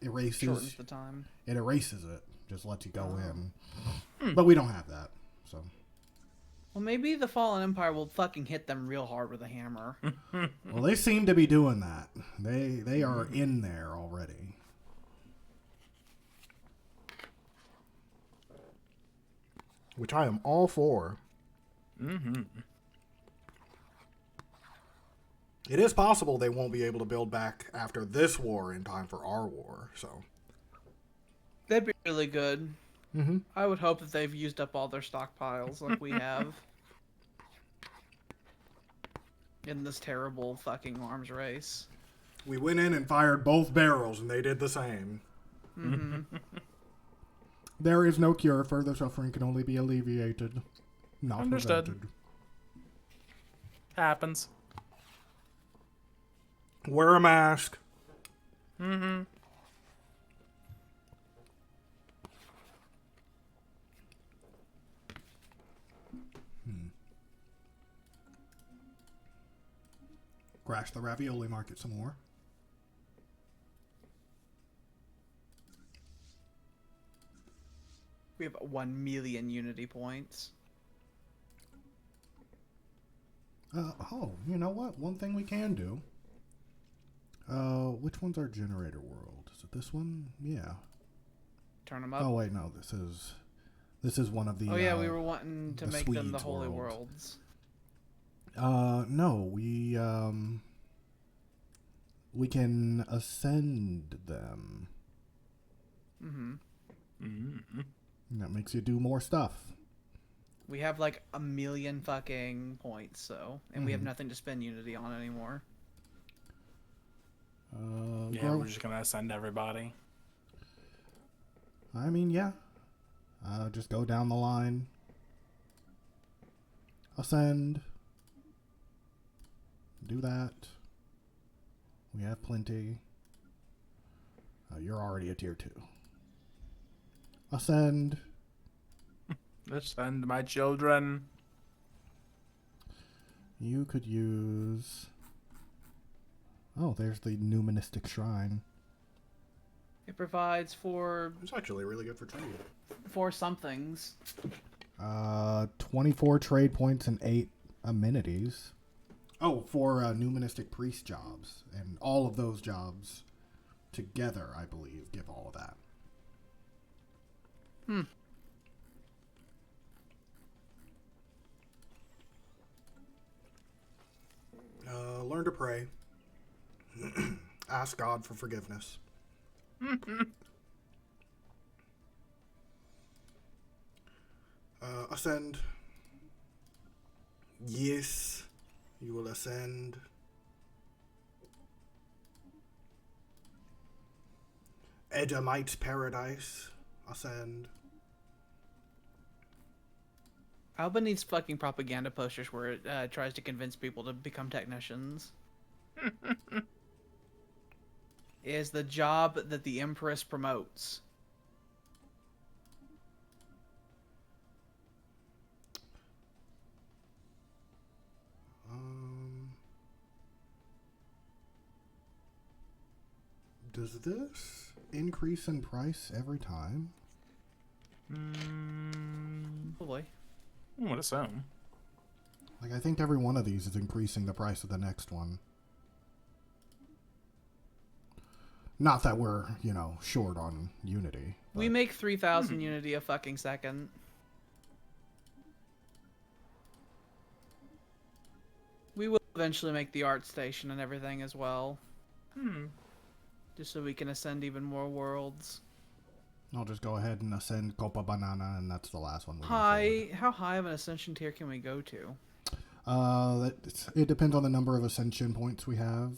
erases... Shortens the time. It erases it, just lets you go in. But we don't have that, so... Well, maybe the Fallen Empire will fucking hit them real hard with a hammer. Well, they seem to be doing that. They are in there already. Which I am all for. It is possible they won't be able to build back after this war in time for our war, so... That'd be really good. Mm-hmm. I would hope that they've used up all their stockpiles like we have. In this terrible fucking arms race. We went in and fired both barrels, and they did the same. There is no cure. Further suffering can only be alleviated, not Understood. prevented. Happens. Wear a mask. Crash the ravioli market some more. We have 1 million unity points. You know what? One thing we can do. Which one's our generator world? Is it this one? Yeah. Turn them up. Oh wait, no. This is one of the. Oh yeah, we were wanting to the make them the Swedes holy world. worlds. No, we can ascend them. And that makes you do more stuff. We have like 1 million fucking points, so, and we have nothing to spend unity on anymore. Yeah, we're just gonna send everybody. I mean, yeah. Just go down the line. Ascend. Do that. We have plenty. You're already a tier 2. Ascend. Send my children. You could use... Oh, there's the numismatic shrine. It provides for It's actually really good for trade. 4 somethings. 24 trade points and 8 amenities. Oh, for numismatic priest jobs. And all of those jobs together, I believe, give all of that. Learn to pray. Ask God for forgiveness. Ascend. Yes, you will ascend. Edomite paradise. Ascend. Alba needs fucking propaganda posters where it tries to convince people to become technicians. Is the job that the Empress promotes. Does this increase in price every time? Probably. I would assume. Like, I think every one of these is increasing the price of the next one. Not that we're, short on Unity, We make 3,000 unity a fucking second. We will eventually make the art station and everything as well. Just so we can ascend even more worlds. I'll just go ahead and ascend Copa Banana, and that's the last one. How high of an ascension tier can we go to? It depends on the number of ascension points we have.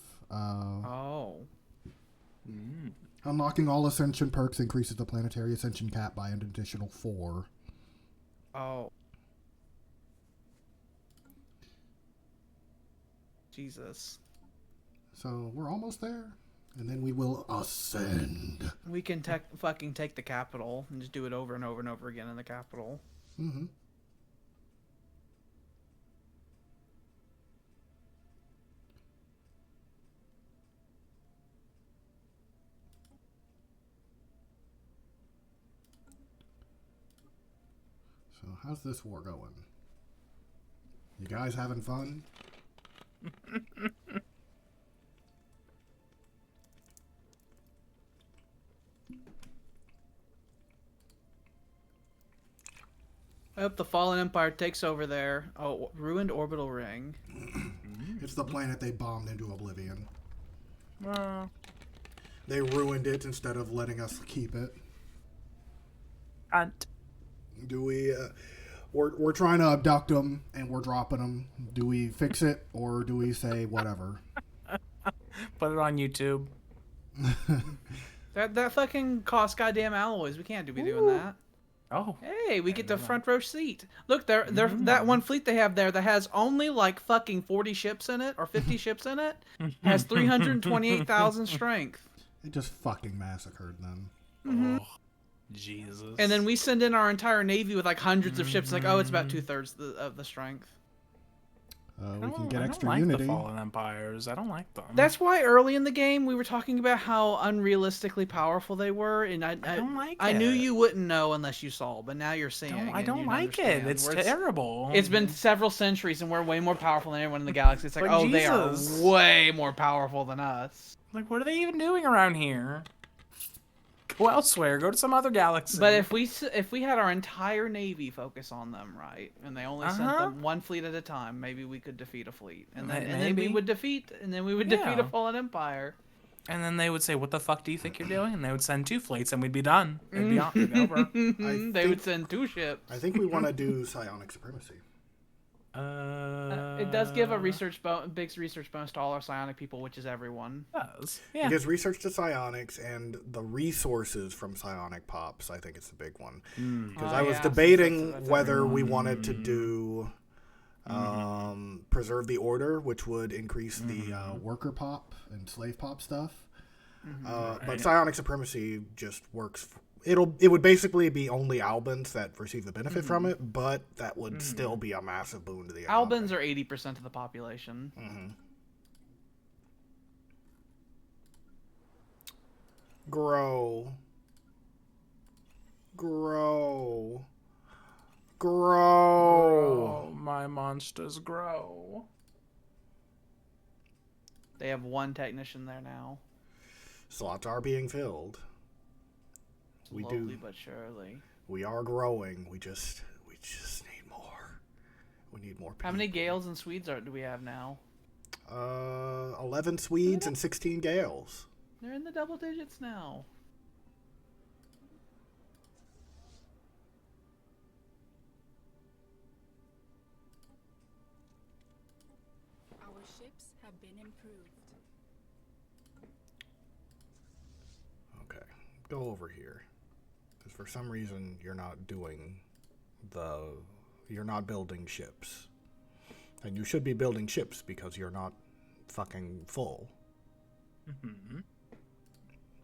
Unlocking all ascension perks increases the planetary ascension cap by an additional 4. Oh. Jesus. So we're almost there, and then we will ascend. We can fucking take the capital and just do it over and over and over again in the capital. Mm-hmm. So how's this war going? You guys having fun? I hope the Fallen Empire takes over there. Oh, ruined orbital ring. It's the planet they bombed into oblivion. Well, They ruined it instead of letting us keep it. Do we? We're trying to abduct them and we're dropping them. Do we fix it or do we say whatever? put it on YouTube. That fucking costs goddamn alloys. We can't be doing that. Oh. Hey, we get the front row seat. Look, they're that one fleet they have there that has only like fucking 40 ships in it or 50 ships in it has 328,000 strength. It just fucking massacred them. Oh, Jesus. And then we send in our entire navy with like hundreds of ships. Like, oh, it's about 2/3 of the strength. We can get I extra don't like unity. the Fallen Empires. I don't like them. That's why early in the game we were talking about how unrealistically powerful they were, and I don't like I knew it. you wouldn't know unless you saw, but now you're seeing. I and don't you like it. understand. It's Where terrible. It's been several centuries, and we're way more powerful than everyone in the galaxy. It's like, But oh, Jesus. they are way more powerful than us. Like, what are they even doing around here? Go elsewhere. Go to some other galaxy. But if we had our entire navy focus on them, right, and they only sent them one fleet at a time, maybe we could defeat a fleet, and then we would defeat a fallen empire. And then they would say, "What the fuck do you think you're doing?" And they would send 2 fleets, and we'd be done. It'd be over. They would send 2 ships. I think we want to do psionic supremacy. It does give a big research bonus to all our psionic people, which is everyone. Does. Yeah. It gives research to psionics and the resources from psionic pops. I think it's the big one. Because I was debating that's whether we wanted to do preserve the order, which would increase the worker pop and slave pop stuff. But psionic supremacy just works. It would basically be only Albans that receive the benefit from it, but that would still be a massive boon to the Albans are 80% of the population. Grow. Oh, my monsters grow. They have 1 technician there now. Slots are being filled. Slowly but surely. We are growing. We just need more. We need more people. How many Gales and Swedes do we have now? 11 Swedes and 16 Gales. They're in the double digits now. Our ships have been improved. Okay, go over here. Because for some reason you're not building ships. And you should be building ships because you're not fucking full.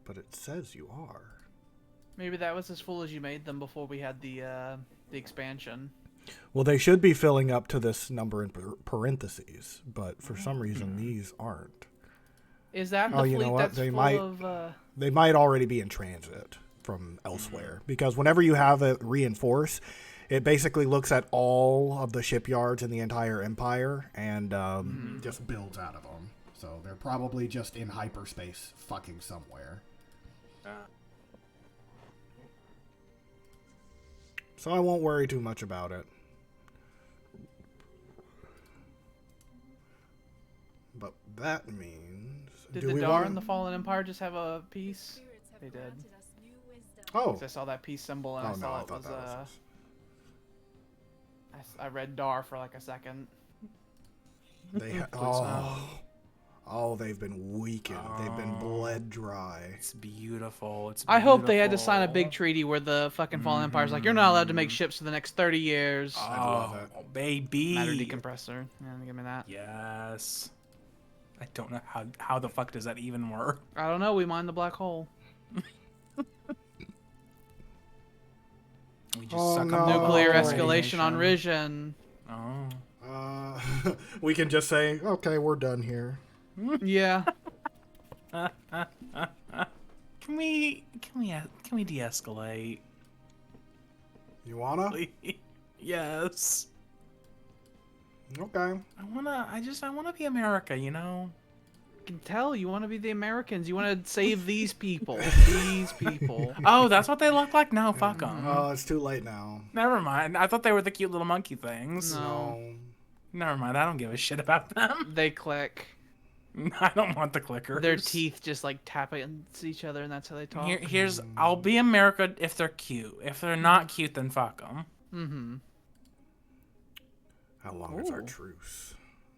But it says you are. Maybe that was as full as you made them before we had the expansion. Well, they should be filling up to this number in parentheses, but for some reason these aren't. Is that the fleet that's full of... They might already be in transit from elsewhere. Because whenever you have it reinforce, it basically looks at all of the shipyards in the entire empire and just builds out of them. So they're probably just in hyperspace fucking somewhere. So I won't worry too much about it. But that means... Did do the we Dar want... and the Fallen Empire just have a piece? Spirits have They did. granted us new wisdom. Oh. 'Cause I saw that peace symbol and Oh, I no, saw I it thought was, that was us. I read Dar for like a second. They they've been weakened. They've been bled dry. It's beautiful. It's I hope they had to sign a beautiful. big treaty where the fucking Fallen Empire's like, you're not allowed to make ships for the next 30 years. I'd love it. Oh, baby. Matter decompressor. Yeah, give me that. Yes. I don't know how the fuck does that even work? I don't know. We mine the black hole. We just Oh, suck no. up the Nuclear Oh. escalation on Risen. Oh. We can just say, okay, we're done here. Yeah. Can we de-escalate? You wanna? Please? Yes. Okay. I wanna be America, you know? I can tell you want to be the Americans. You want to save these people. These people. Oh, that's what they look like? No, fuck them. Oh, it's too late now. Never mind. I thought they were the cute little monkey things. No. Never mind. I don't give a shit about them. They click. I don't want the clickers. Their teeth just like tap against each other, and that's how they talk. Here's I'll be America if they're cute. If they're not cute, then fuck them. Mm-hmm. How long is our Ooh. truce?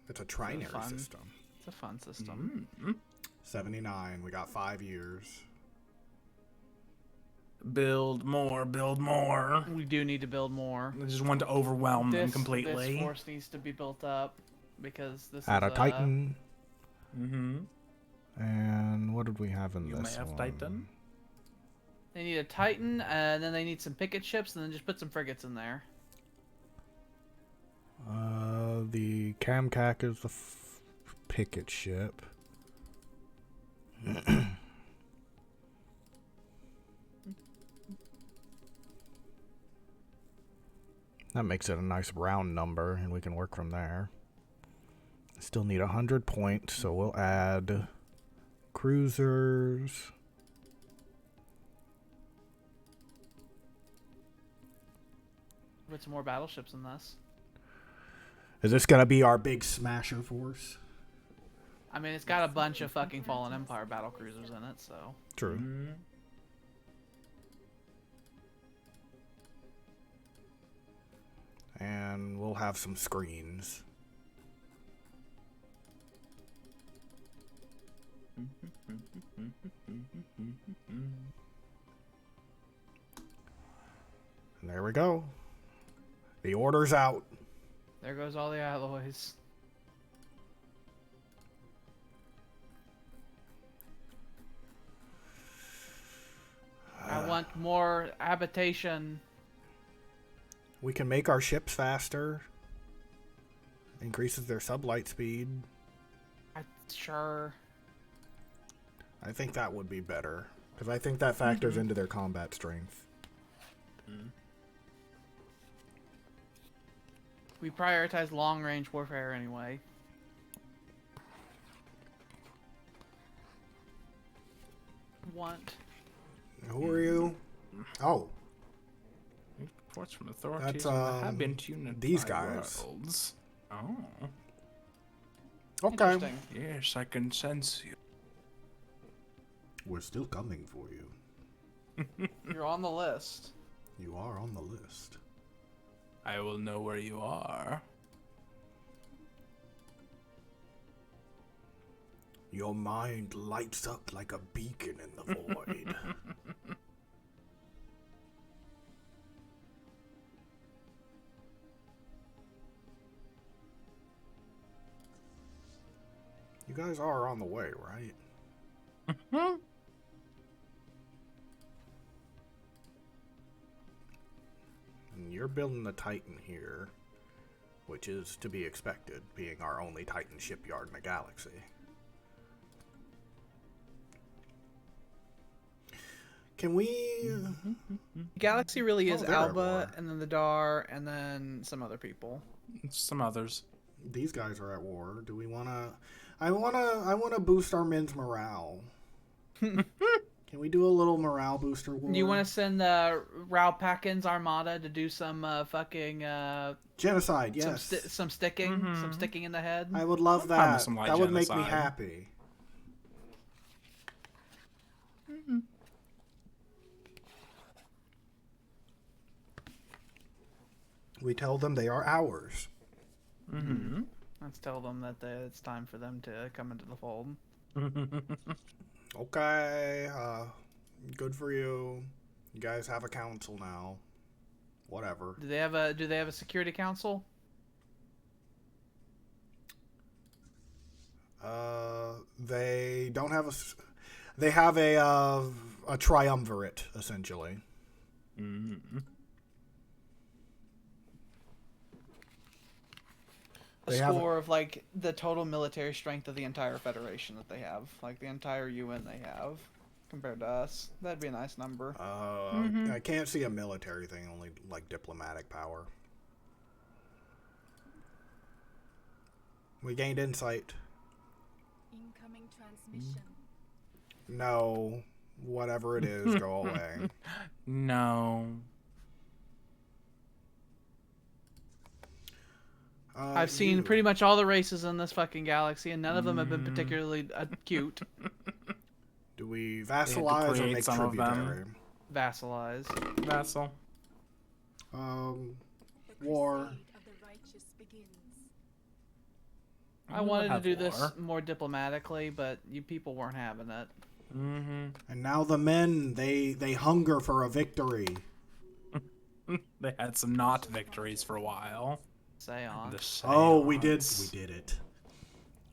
It's a trinary fun. system. It's a fun system. 79. We got 5 years. Build more. Build more. We do need to build more. I just want to overwhelm them This completely. force needs to be built up because this Add is a Titan. Mm-hmm. And what did we have in You this may have one? Titan. They need a Titan, and then they need some picket ships, and then just put some frigates in there. The Camcac is the picket ship. That makes it a nice round number, and we can work from there. Still need 100 points, so we'll add cruisers. Put some more battleships in this. Is this gonna be our big smasher force? I mean, it's got a bunch of fucking Fallen Empire battle cruisers in it, so. True. And we'll have some screens. And there we go. The order's out. There goes all the alloys. I want more habitation. We can make our ships faster. Increases their sublight speed. Sure. I think that would be better. Because I think that factors into their combat strength. We prioritize long-range warfare anyway. Want. Who are you? Oh, Reports from authorities That's, on the habit unified these guys. worlds. Oh. okay. Interesting. Yes, I can sense you. We're still coming for you. You're on the list. You are on the list. I will know where you are. Your mind lights up like a beacon in the void. You guys are on the way, right? And you're building the Titan here, which is to be expected, being our only Titan shipyard in the galaxy. Can we... Galaxy really is they're at Alba, war. and then the Dar, and then some other people. Some others. These guys are at war. Do we want to... I want to boost our men's morale. Can Can we do a little morale booster war? You want to send Raupakin's armada to do some fucking genocide? Yes. some sticking, some sticking in the head. I would love fine with that. some light That would make me genocide. happy. We tell them they are ours. Let's tell them that it's time for them to come into the fold. Okay, good for you. You guys have a council now. Whatever. Do they have a security council? They don't have they have a triumvirate, essentially. A They have score of like the total military strength of the entire Federation that they have, like the entire UN they have, compared to us. That'd be a nice number. I can't see a military thing, only like diplomatic power. We gained insight. Incoming transmission. No, whatever it is, go away. No. I've seen pretty much all the races in this fucking galaxy, and none of them have been particularly cute. Do we vassalize or create make some of them. tributary? Vassalize. Vassal. The War. crusade of the righteous begins. I wanted to do this more diplomatically, but you people weren't having it. And now the men, they hunger for a victory. They had some not victories for a while. Say on. Oh, we did it.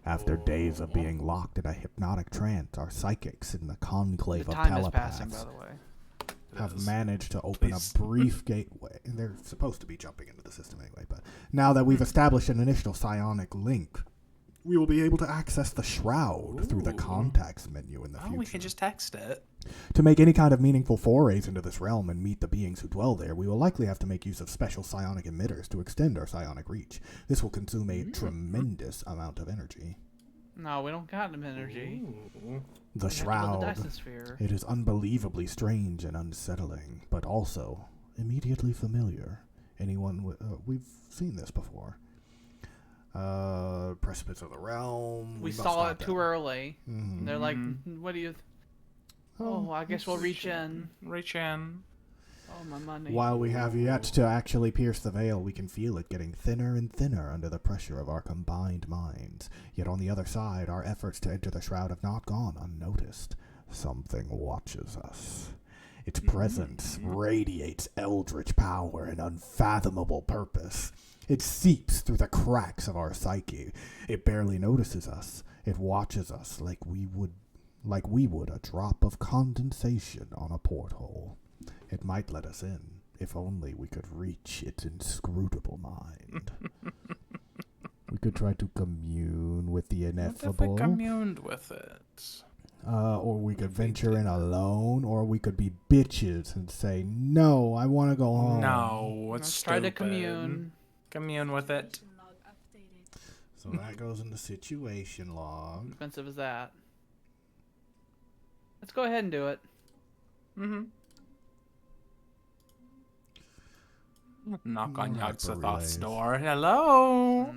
After days of being locked in a hypnotic trance, our psychics in the conclave The of time is passing, by telepaths the way. have managed to open Please. a brief gateway. And they're supposed to be jumping into the system anyway, but now that we've established an initial psionic link, we will be able to access the shroud through the contacts menu in the future. We can just text it. To make any kind of meaningful forays into this realm and meet the beings who dwell there, we will likely have to make use of special psionic emitters to extend our psionic reach. This will consume a tremendous amount of energy. No, we don't got them energy. The We have to build shroud. the Dyson sphere. It is unbelievably strange and unsettling, but also immediately familiar. We've seen this before. Precipice of the realm. We must saw not it too doubt. early. And they're like, what do you... Oh, I guess we'll reach in. Reach in. Oh, my money. While we have yet to actually pierce the veil, we can feel it getting thinner and thinner under the pressure of our combined minds. Yet on the other side, our efforts to enter the shroud have not gone unnoticed. Something watches us. Its presence radiates eldritch power and unfathomable purpose. It seeps through the cracks of our psyche. It barely notices us. It watches us like we would a drop of condensation on a porthole. It might let us in, if only we could reach its inscrutable mind. We could try to commune with the What if we ineffable. communed with it? Or we could venture in alone, or we could be bitches and say, no, I want to go home. No, it's Let's try to stupid. commune. Commune with it. Mission log updated. So that goes in the situation log. Expensive as that. Let's go ahead and do it. Knock on Hyper Yogg-Sothoth's relays. door. Hello.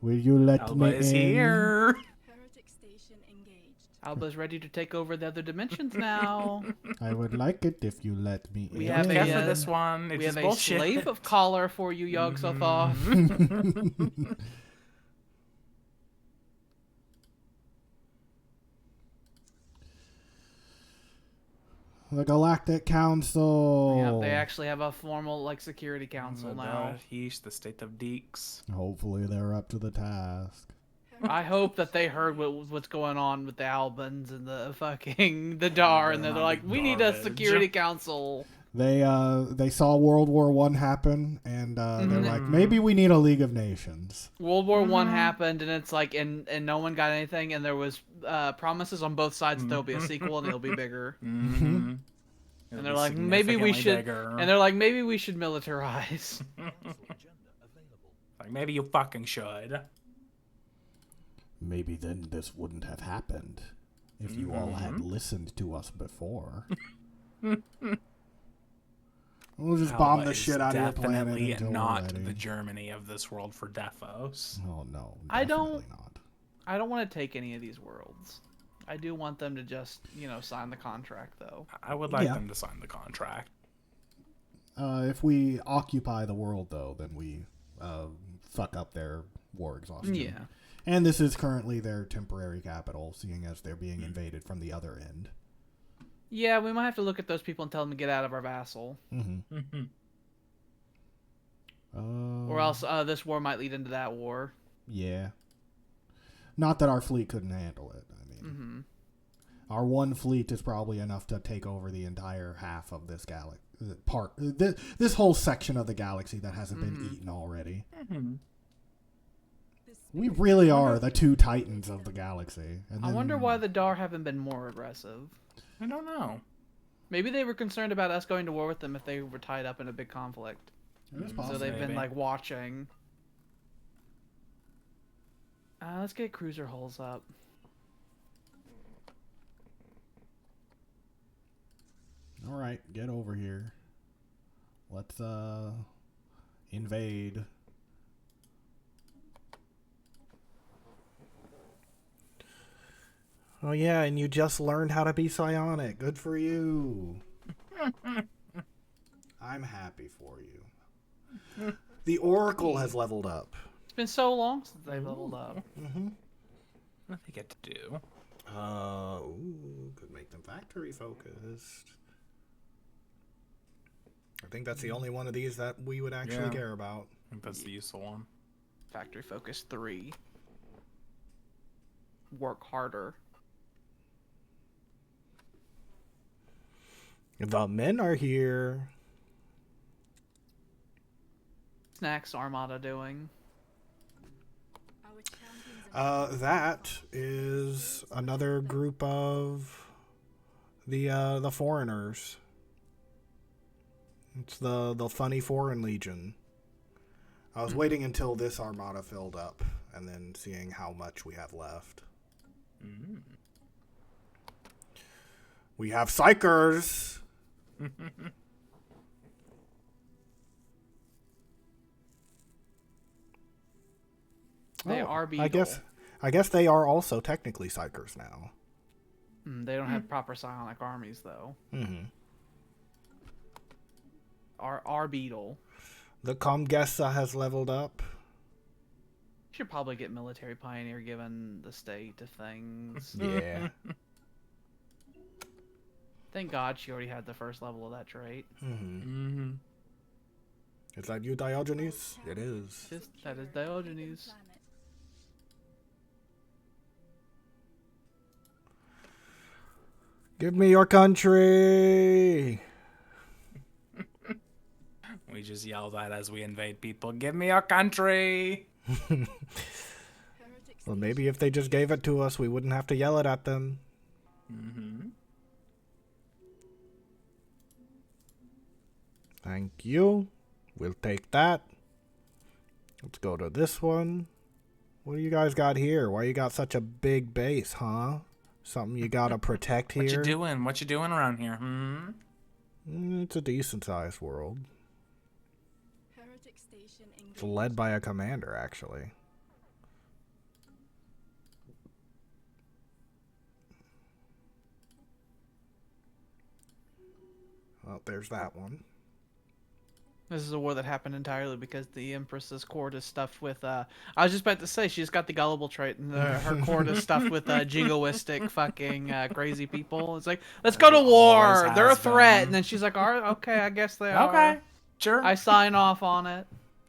Will you let Alba me is in? here. Heretic station engaged. Alba's ready to take over the other dimensions now. I would like it if you let me We in. have Care a, for uh, this one. It we is have a bullshit. slave of collar for you, Yogg-Sothoth. The Galactic Council. Yeah, they actually have a formal like security council now. He's the state of Deeks. Hopefully they're up to the task. I hope that they heard what's going on with the Albans and the fucking the Dar, and they're like, we need a Garbage. security council. They saw World War One happen, and they're like, maybe we need a League of Nations. World War One happened, and it's like, and no one got anything, and there was promises on both sides that there'll be a sequel and it'll be bigger. And And they're like, maybe we should, and they're like, maybe we should militarize. Like, maybe you fucking should. Maybe then this wouldn't have happened. If you all had listened to us before. We'll just bomb Alba the is shit out of your planet definitely until not we're ready. the Germany of this world for Defos. Oh no, I definitely don't- not. I don't want to take any of these worlds. I do want them to just, sign the contract, though. I would like Yeah. them to sign the contract. If we occupy the world, though, then we fuck up their war exhaustion. Yeah. And this is currently their temporary capital, seeing as they're being invaded from the other end. Yeah, we might have to look at those people and tell them to get out of our vassal. Mm-hmm. Or else this war might lead into that war. Yeah. Not that our fleet couldn't handle it. I mean, our one fleet is probably enough to take over the entire half of this this whole section of the galaxy that hasn't been eaten already. We really are the two titans of the galaxy. And I wonder why the Dar haven't been more aggressive. I don't know. Maybe they were concerned about us going to war with them if they were tied up in a big conflict. It's So possible. they've been, Maybe. like, watching. Let's get cruiser hulls up. All right, get over here. Let's invade. Oh yeah, and you just learned how to be psionic. Good for you. I'm happy for you. The Oracle has leveled up. It's been so long since they've leveled up. What do they get to do? Could make them factory focused. I think that's the only one of these that we would actually Yeah. care about. I think that's the useful one. Factory Focus 3. Work harder. The men are here. Snacks Armada doing? Our champions and That is another group of the foreigners. It's the funny foreign legion. I was waiting until this armada filled up and then seeing how much we have left. We have psychers. They are Beetle. I guess they are also technically psychers now. They don't have proper psionic armies, though. Mm-hmm. Our Beetle. The Comgessa has leveled up. Should probably get Military Pioneer given the state of things. Yeah. Thank God she already had the first level of that trait. Mm-hmm. Is that you, Diogenes? It is. That is Diogenes. planet. Give me your country. We just yell that as we invade people. Give me your country. Heretic Well, maybe if they just gave it to us, we wouldn't have to yell it at them. Mm-hmm. Thank you. We'll take that. Let's go to this one. What do you guys got here? Why you got such a big base, huh? Something you gotta protect here? What you doing? What you doing around here? Hmm? It's a decent-sized world. Heretic station It's engaged. led by a commander, actually. Well, there's that one. This is a war that happened entirely because the Empress's court is stuffed with, I was just about to say, she's got the gullible trait, and her court is stuffed with jingoistic fucking crazy people. It's like, let's go to war! Always They're a has threat! been. And then she's like, all right, okay, I guess they are. Okay. Sure. I sign off on it.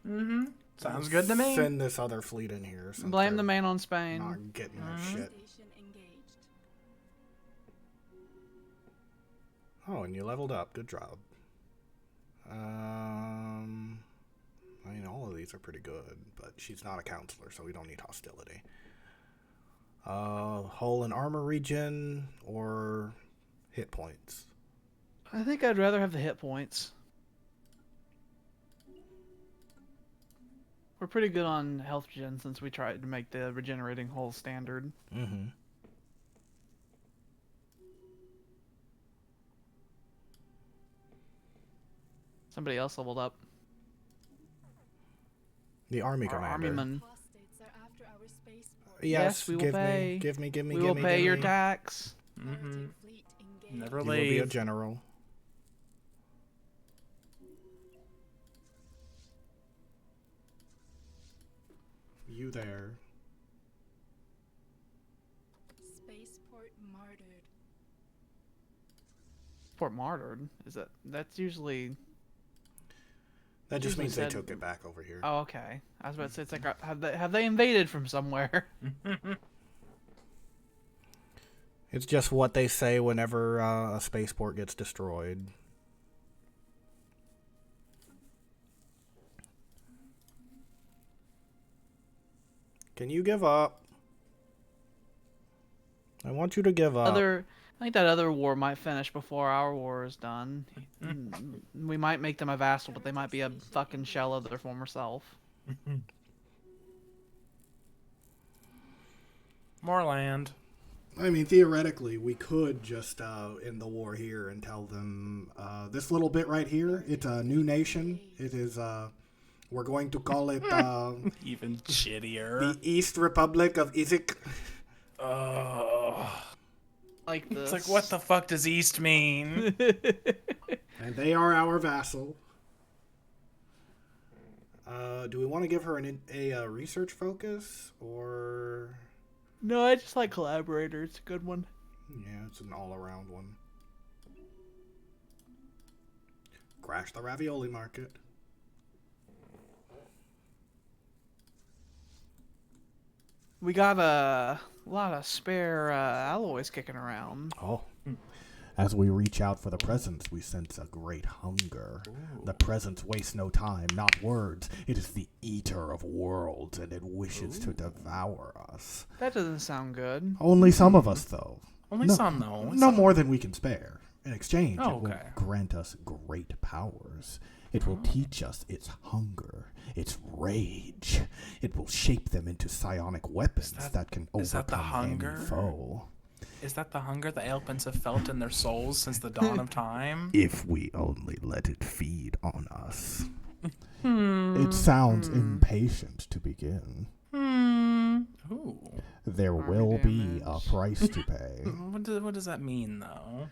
Mm-hmm. Sounds good to me. Send this other fleet in here. since Blame they're the man on Spain. Not getting their shit. Station engaged. Oh, and you leveled up. Good job. I mean, all of these are pretty good, but she's not a counselor, so we don't need hostility. Hull and armor regen or hit points. I think I'd rather have the hit points. We're pretty good on health gen since we tried to make the regenerating hull standard. Mm-hmm. Somebody else leveled up. The army Our commander. armyman. Apostates are after our spaceport. Yes, we will give pay. me, give me, give me, We give will me, pay give your me. tax. Heretic fleet engaged. Never You will be a leave. general. You there. Spaceport martyred. Port martyred. Is that's usually? That just Usually means they said- took it back over here. Oh, okay. I was about to say it's like have they invaded from somewhere? It's just what they say whenever a spaceport gets destroyed. Can you give up? I want you to give up. I think that other war might finish before our war is done. We might make them a vassal, but they might be a fucking shell of their former self. More land. I mean, theoretically, we could just end the war here and tell them this little bit right here. It's a new nation. It is. We're going to call it Even shittier. the East Republic of Izek. Like this. It's like, what the fuck does East mean? And they are our vassal. Do we want to give her a research focus or? No, I just like collaborator. It's a good one. Yeah, it's an all-around one. Crash the ravioli market. We got a lot of spare alloys kicking around. Oh. As we reach out for the presents, we sense a great hunger. The presents waste no time, not words. It is the eater of worlds, and it wishes to devour us. That doesn't sound good. Only some of us, though. Only No- some, though. No more than we can spare. In exchange, Oh, it will okay. grant us great powers. It will teach us its hunger, its rage. It will shape them into psionic weapons that can is that the overcome any hunger? foe. Is that the hunger the Alpans have felt in their souls since the dawn of time? If we only let it feed on us. It sounds impatient to begin. Ooh. There Army will be a damage. price to pay. What does that mean, though?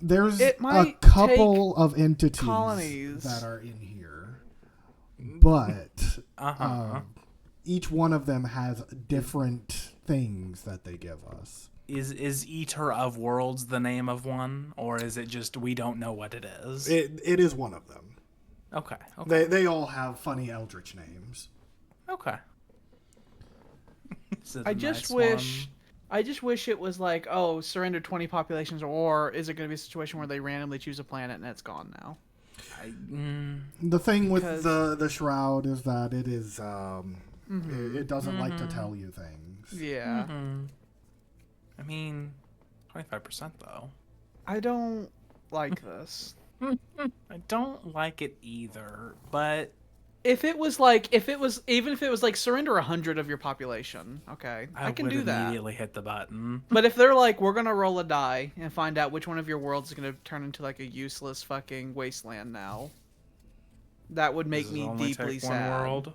There's It a might couple of entities colonies. that are in here, but Uh-huh. each one of them has different things that they give us. Is Eater of Worlds the name of one? Or is it just we don't know what it is? It is one of them. Okay. Okay. They all have funny eldritch names. Okay. Is it I a just nice wish one? I just wish it was like, oh, surrender 20 populations, or is it going to be a situation where they randomly choose a planet and it's gone now? The thing with Because- the shroud is that it is it doesn't like to tell you things. Yeah. I mean, 25% though. I don't like this. I don't like it either, but Even if it was like surrender 100 of your population, okay, I can would do that. immediately hit the button. But if they're like, we're gonna roll a die and find out which one of your worlds is gonna turn into like a useless fucking wasteland now, that would make Does it me only deeply take one sad. world?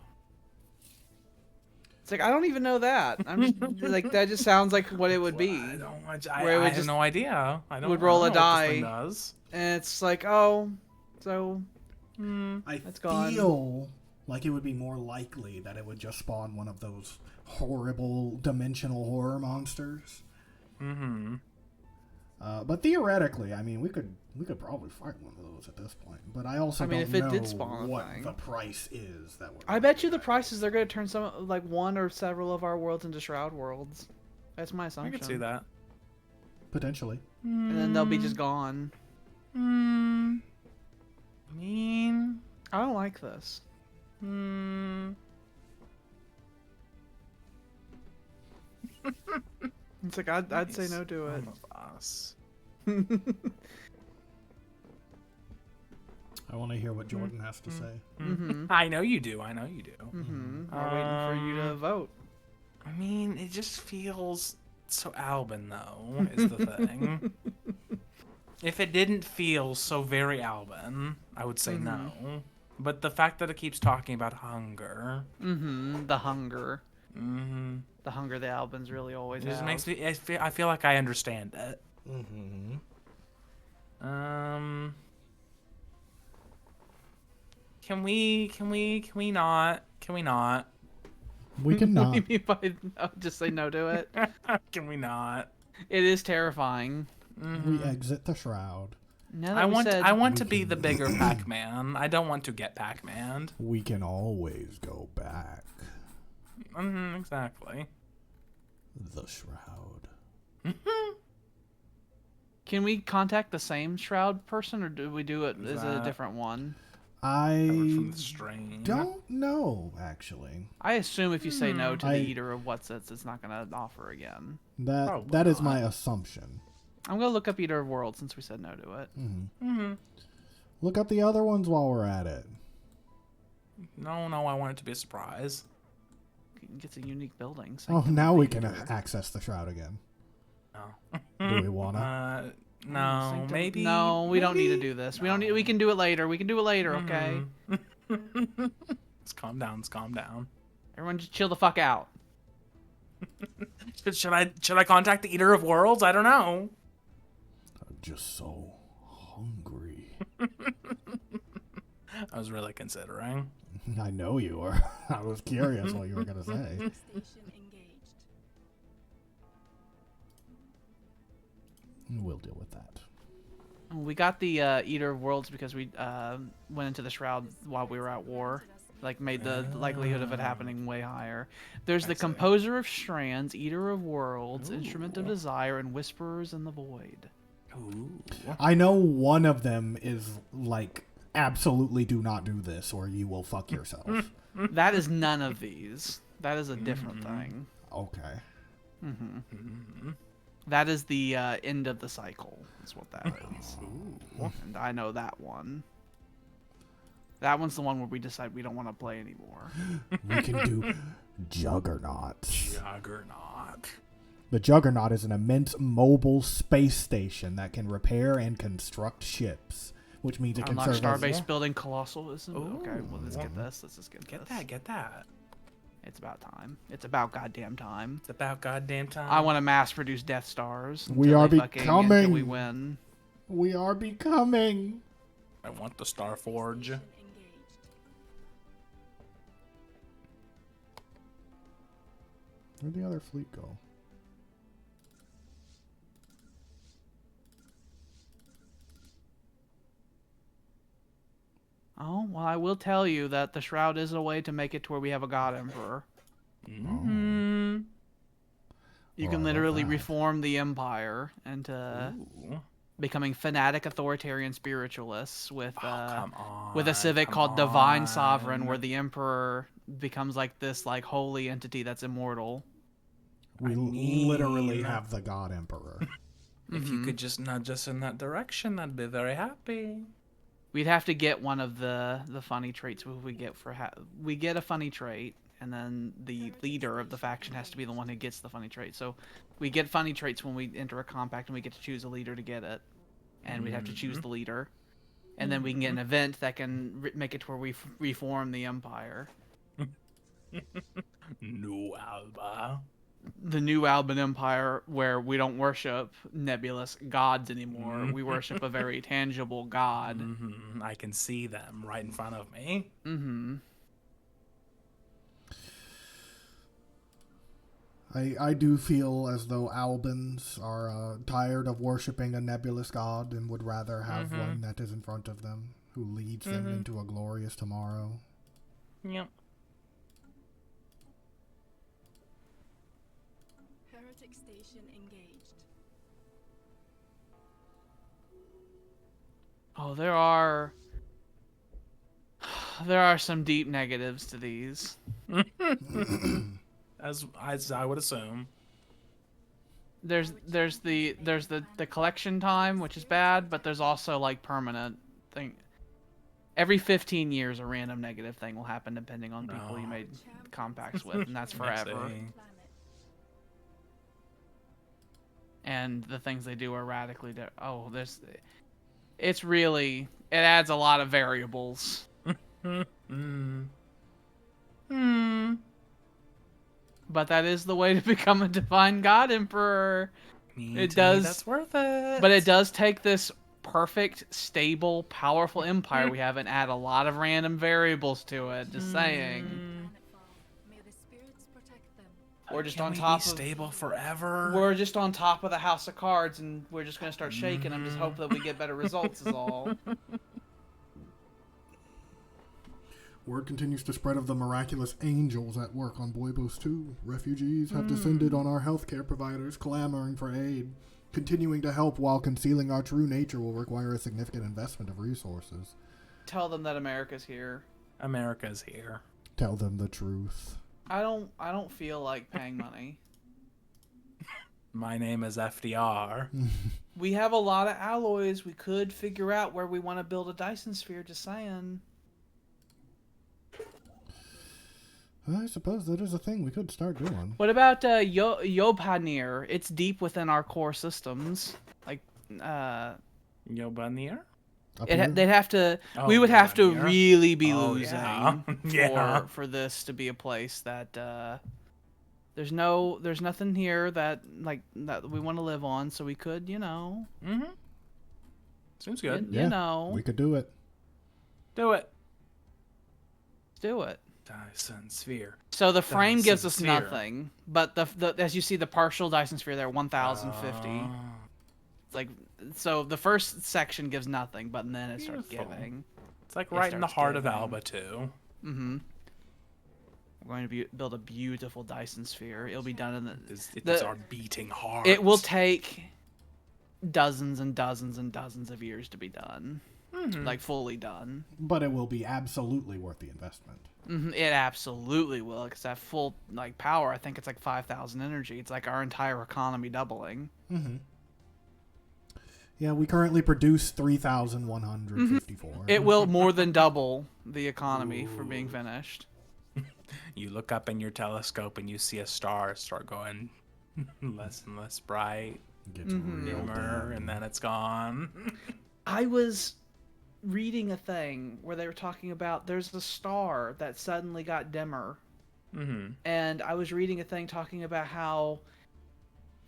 It's like I don't even know that. I'm just like that. Just sounds like what it would be. I don't. Where it would I have just- no idea. I don't. would roll I a don't know what this thing die. does. And it's like, oh, so I That's gone. feel like it would be more likely that it would just spawn one of those horrible dimensional horror monsters. Mm-hmm. But theoretically, I mean, we could probably fight one of those at this point. But I also I mean, don't if it know did spawn a what thing. the price is that we're. I bet you the prices they're gonna turn some like one or several of our worlds into shroud worlds. That's my I assumption. could see that. potentially. And then they'll be just gone. I mean, I don't like this. It's like I'd say no to it. Some of us. I want to hear what Jordan has to say. Mm-hmm. I know you do. I know you do. Mm-hmm. We're waiting for you to vote. I mean, it just feels so Alban, though, is the thing. If it didn't feel so very Alban, I would say no. But the fact that it keeps talking about hunger, The hunger. mm-hmm, The hunger the Albans really always it just have. makes me. I feel like I understand it. Mm-hmm. Can we not? Can we not? We can What do not. you mean by no, just say no to it? Can we not? It is terrifying. We exit the shroud. Now that we said, I want to be the bigger Pac-Man. I don't want to get Pac-Man. We can always go back. Exactly. The shroud. can we contact the same shroud person, or do we do it? Is it a that- different one? From I the strain. don't know, actually. I assume if you say no to I- the Eater of What's it's not going to offer again. Probably That is not. my assumption. I'm going to look up Eater of Worlds since we said no to it. Look up the other ones while we're at it. No, I want it to be a surprise. Gets a unique building. Oh, now we can access the shroud again. No. Do we wanna? No, Sanctum- maybe. No, we don't need to maybe? do this. We don't need. We can do it later. We can do it later. Okay. Let's calm down. Let's calm down. Everyone, just chill the fuck out. Should I contact the Eater of Worlds? I don't know. I'm just so hungry. I was really considering. I know you were. I was curious what you were gonna say. Station engaged. We'll deal with that. We got the Eater of Worlds because we went into the shroud while we were at war. Like, made the likelihood of it happening way higher. There's the Composer of Strands, Eater of Worlds, Instrument of Desire, and Whisperers in the Void. Ooh. I know one of them is like, absolutely do not do this or you will fuck yourself. That is none of these. That is a different thing. Okay. That is the end of the cycle, is what that is. And I know that one. That one's the one where we decide we don't want to play anymore. We can do Juggernauts. Juggernaut. The Juggernaut is an immense mobile space station that can repair and construct ships, which means it can Unlock serve as Starbase building colossalism. Okay, well, let's get this. Let's just get this. Get that. It's about time. It's about goddamn time. It's about goddamn time. I want to mass produce Death Stars. We until are they fucking- becoming. until we win. We are becoming. I want the Star Forge. Engaged. Where'd the other fleet go? Oh, well, I will tell you that the Shroud is a way to make it to where we have a God Emperor. Mm-hmm. You Oh, I can love literally that. reform the Empire into becoming fanatic authoritarian spiritualists with Come on. with a civic come called Divine on. Sovereign, where the Emperor becomes like this like holy entity that's immortal. We mean- literally have the God Emperor. If you could just nudge us in that direction, I'd be very happy. We'd have to get one of the funny traits we get for we get a funny trait, and then the leader of the faction has to be the one who gets the funny trait. So we get funny traits when we enter a compact, and we get to choose a leader to get it, and we'd have to choose the leader, and then we can get an event that can make it to where we reform the Empire. No, Alba. The new Alban Empire, where we don't worship nebulous gods anymore. We worship a very tangible god. Mm-hmm. I can see them right in front of me. Mm-hmm. I do feel as though Albans are tired of worshiping a nebulous god and would rather have one that is in front of them, who leads them into a glorious tomorrow. Yep. Heretic station engaged. Oh, there are some deep negatives to these. As I would assume. There's the collection time, which is bad, but there's also like permanent thing. Every 15 years, a random negative thing will happen depending on people you made compacts with, and that's forever. see. Planet. and the things they do are radically different. Oh, it adds a lot of variables. But that is the way to become a divine god emperor. To me, It does. that's worth it. But it does take this perfect, stable, powerful empire we have and add a lot of random variables to it. Just saying. Planetfall. May the spirits protect them. We're just Can on we top be of stable forever. We're just on top of the house of cards, and we're just gonna start shaking them. Just hope that we get better results. Is all. Word continues to spread of the miraculous angels at work on Boibos 2. Refugees have descended on our healthcare providers, clamoring for aid. Continuing to help while concealing our true nature will require a significant investment of resources. Tell them that America's here. America's here. Tell them the truth. I don't feel like paying money. My name is FDR. We have a lot of alloys. We could figure out where we want to build a Dyson sphere. Just saying. I suppose that is a thing we could start doing. What about Yopanir? It's deep within our core systems. Like, Yobanir? Up here? they'd have to. Oh, We would have to Yobanir. really be Oh, losing yeah. Yeah. for this to be a place that there's nothing here that we want to live on. So we could, Mm-hmm. Seems good. you know, We could do it. Do it. do it. Dyson sphere. So the frame Dyson gives us sphere. nothing, but the as you see the partial Dyson sphere there, 1050. It's like so the first section gives nothing, but then it starts Beautiful. giving. It's like It right in the starts heart of giving. Alba too. Mm-hmm. We're going to build a beautiful Dyson sphere. It'll be done in It is our beating heart. It will take dozens and dozens and dozens of years to be done, like fully done. But it will be absolutely worth the investment. It absolutely will, because that full power, I think it's like 5,000 energy. It's like our entire economy doubling. Yeah, we currently produce 3,154. It will more than double the economy for being finished. You look up in your telescope and you see a star start going less and less bright, Gets real dimmer, and then it's gone. I was reading a thing where they were talking about there's a star that suddenly got dimmer. And I was reading a thing talking about how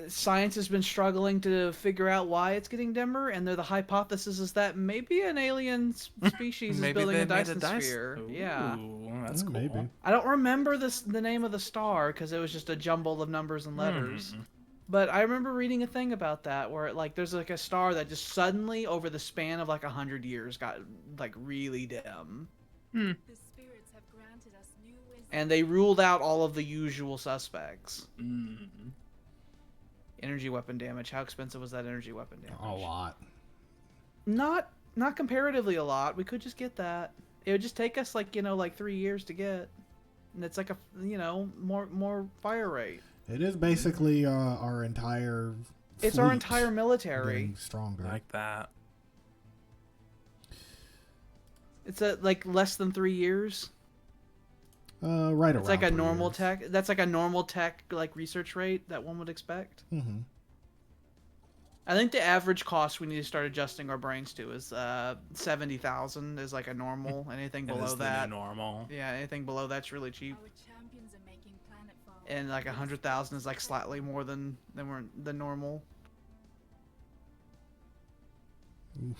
science has been struggling to figure out why it's getting dimmer, and the hypothesis is that maybe an alien species is Maybe building they a made Dyson sphere. Yeah. Ooh, that's cool. Maybe. I don't remember the name of the star because it was just a jumble of numbers and letters. But I remember reading a thing about that where there's a star that just suddenly over the span of 100 years got really dim. The spirits have granted us new wisdom. And they ruled out all of the usual suspects. Energy weapon damage. How expensive was that energy weapon damage? A lot. Not comparatively a lot. We could just get that. It would just take us 3 years to get. And it's more fire rate. It is basically our entire It's our fleet entire military. getting stronger. Like that. It's less than 3 years. Right around. It's like a 3 normal years. tech. That's like a normal tech research rate that one would expect. Mm-hmm. I think the average cost we need to start adjusting our brains to is 70,000 is a normal. Anything It below is the that, new normal. yeah, anything below that's really cheap. Our champions are making planetfall. And 100,000 is slightly more than normal.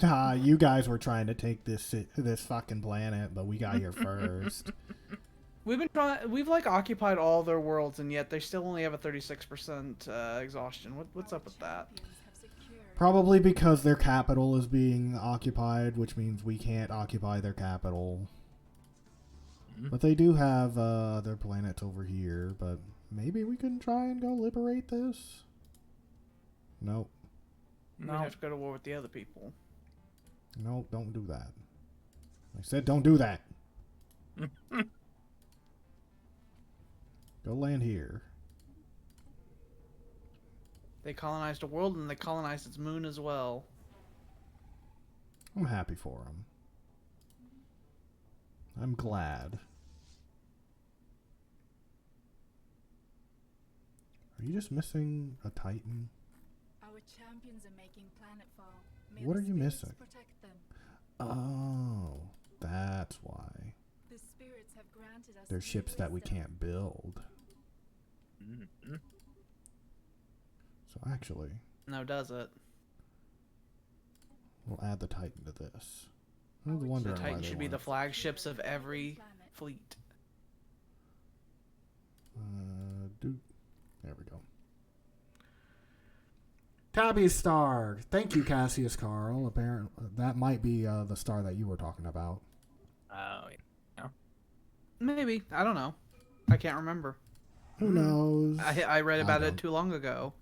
You guys were trying to take this fucking planet, but we got here first. We've occupied all their worlds, and yet they still only have a 36% exhaustion. What's up with that? Champions have secured Probably because their capital is being occupied, which means we can't occupy their capital. But they do have their planets over here, but maybe we can try and go liberate this? Nope. We have to go to war with the other people. Nope, don't do that. I said don't do that. Go land here. They colonized a world, and they colonized its moon as well. I'm happy for them. I'm glad. Are you just missing a Titan? our champions are making planetfall. May What the are you spirits missing? Protect them. Oh, that's why. The spirits have granted us They're new ships that we wisdom. can't build. Mm-hmm. So actually, No, does it? we'll add the Titan to this. I was The The wondering why Titan they should be the want flagships of every fleet. There we go. Tabby's star. Thank you, Cassius Carl. Apparently, that might be the star that you were talking about. Oh, yeah. Maybe. I don't know. I can't remember. Who knows? I read about don't. it too long ago.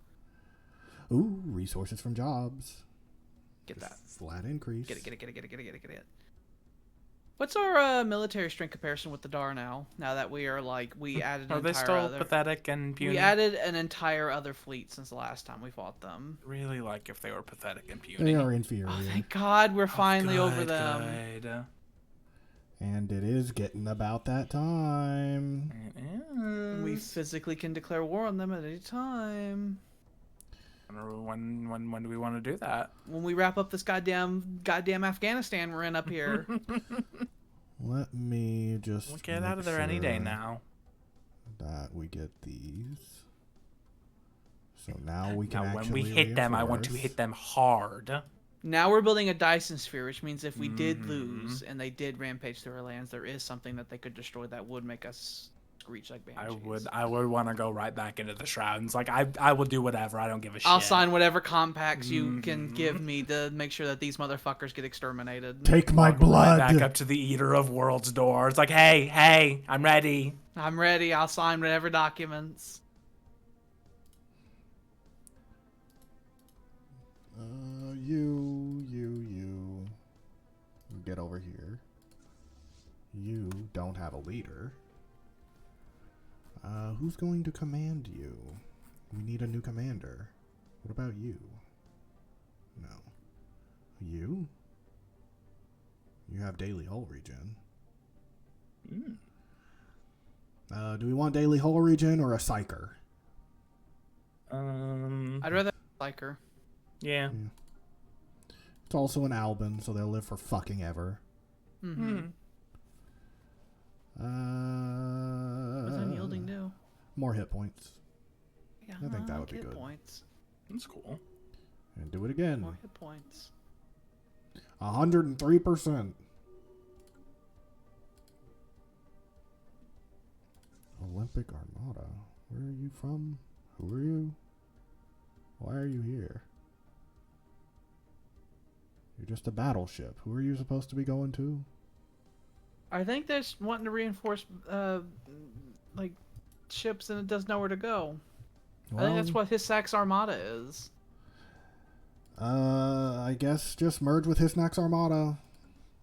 Ooh, resources from jobs. Get that. Flat increase. Get it. What's our military strength comparison with the Dar now? Now that we are we added an Are they entire still other... pathetic and puny? We added an entire other fleet since the last time we fought them. Really like if they were pathetic and puny. They are inferior. Oh, thank God we're finally over Good, them. good. And it is getting about that time. It We is. physically can declare war on them at any time. When do we want to do that? When we wrap up this goddamn Afghanistan we're in up here. Let me just We'll get make out of there any day sure now. that we get these. So now we can Now, actually when we hit them, I want to reinforce. hit them hard. Now we're building a Dyson sphere, which means if we did Mhm. lose and they did rampage through our lands, there is something that they could destroy that would make us screech like banshees. I would want to go right back into the shrouds. Like I will do whatever. I don't give a shit. I'll sign whatever compacts you can give me to make sure that these motherfuckers get exterminated. Take my I'll go blood. right back up to the Eater of Worlds door. It's like, hey, I'm ready. I'm ready. I'll sign whatever documents. You. Get over here. You don't have a leader. Who's going to command you? We need a new commander. What about you? No. You? You have daily hull regen. Do we want daily hull regen or a psyker? I'd rather like her. Yeah. It's also an Alban, so they'll live for fucking ever. Mm-hmm. What's unyielding do? More hit points. Yeah, I think that would be hit good. points. That's cool. And do it again. More hit points. 103%. Olympic Armada. Where are you from? Who are you? Why are you here? You're just a battleship. Who are you supposed to be going to? I think they're just wanting to reinforce, ships, and it does nowhere to go. I think that's what Hisak's Armada is. I guess just merge with Hisnax Armada.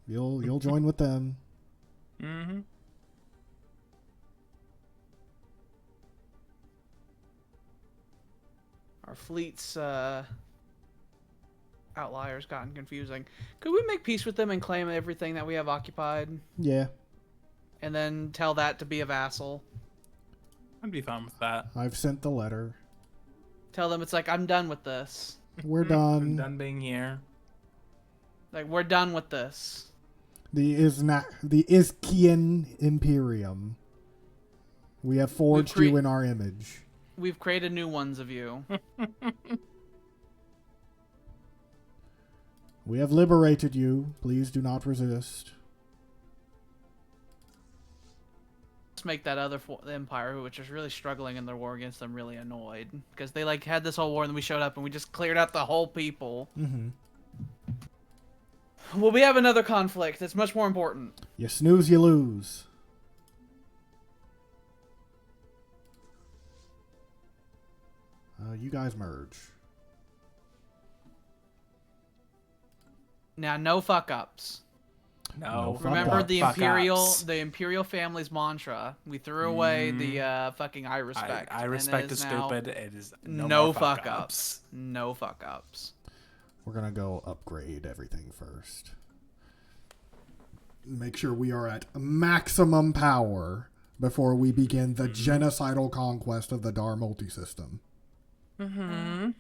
You'll join with them. Mm-hmm. Our fleet's outliers gotten confusing. Could we make peace with them and claim everything that we have occupied, Yeah, and then tell that to be a vassal? I'd be fine with that. I've sent the letter. Tell them it's like, I'm done with this. We're I'm done. done being here. Like, we're done with this. The Iskian Imperium. We have forged you in our image. We've created new ones of you. We have liberated you. Please do not resist. Let's make that other empire, which is really struggling in their war against them, really annoyed. Because they, had this whole war, and then we showed up, and we just cleared out the whole people. Mm-hmm. Well, we have another conflict that's much more important. You snooze, you lose. You guys merge. Now, no fuck-ups. No. fuck Remember ups. the Imperial family's mantra. We threw away the fucking I respect. I and respect it is is now stupid. It is No more fuck fuck-ups. ups. No fuck ups. We're going to go upgrade everything first. Make sure we are at maximum power before we begin the genocidal conquest of the Dar multisystem. Mm-hmm.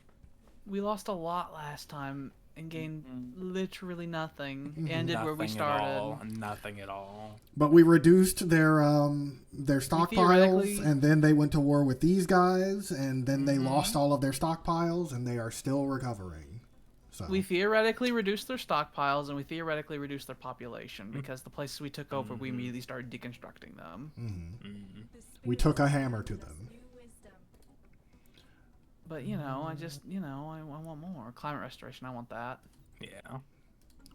We lost a lot last time and gained literally nothing. Ended Nothing where we at started. all. Nothing at all. But we reduced their stockpiles, theoretically- and then they went to war with these guys, and then they lost all of their stockpiles, and they are still recovering. So We theoretically reduced their stockpiles and we theoretically reduced their population because the places we took over, we immediately started deconstructing them. we took a hammer to them. But I just I want more climate restoration. I want that. Yeah.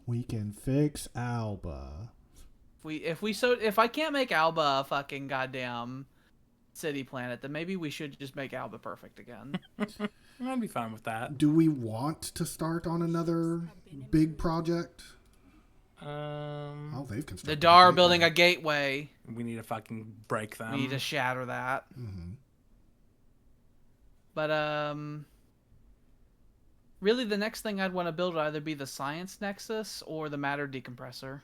We can fix Alba. If I can't make Alba a fucking goddamn city planet, then maybe we should just make Alba perfect again. I'd be fine with that. Do we want to start on another big project? They've constructed The Dar a building a gateway. gateway. We need to fucking break them. We need to shatter that. But really, the next thing I'd want to build would either be the science nexus or the matter decompressor.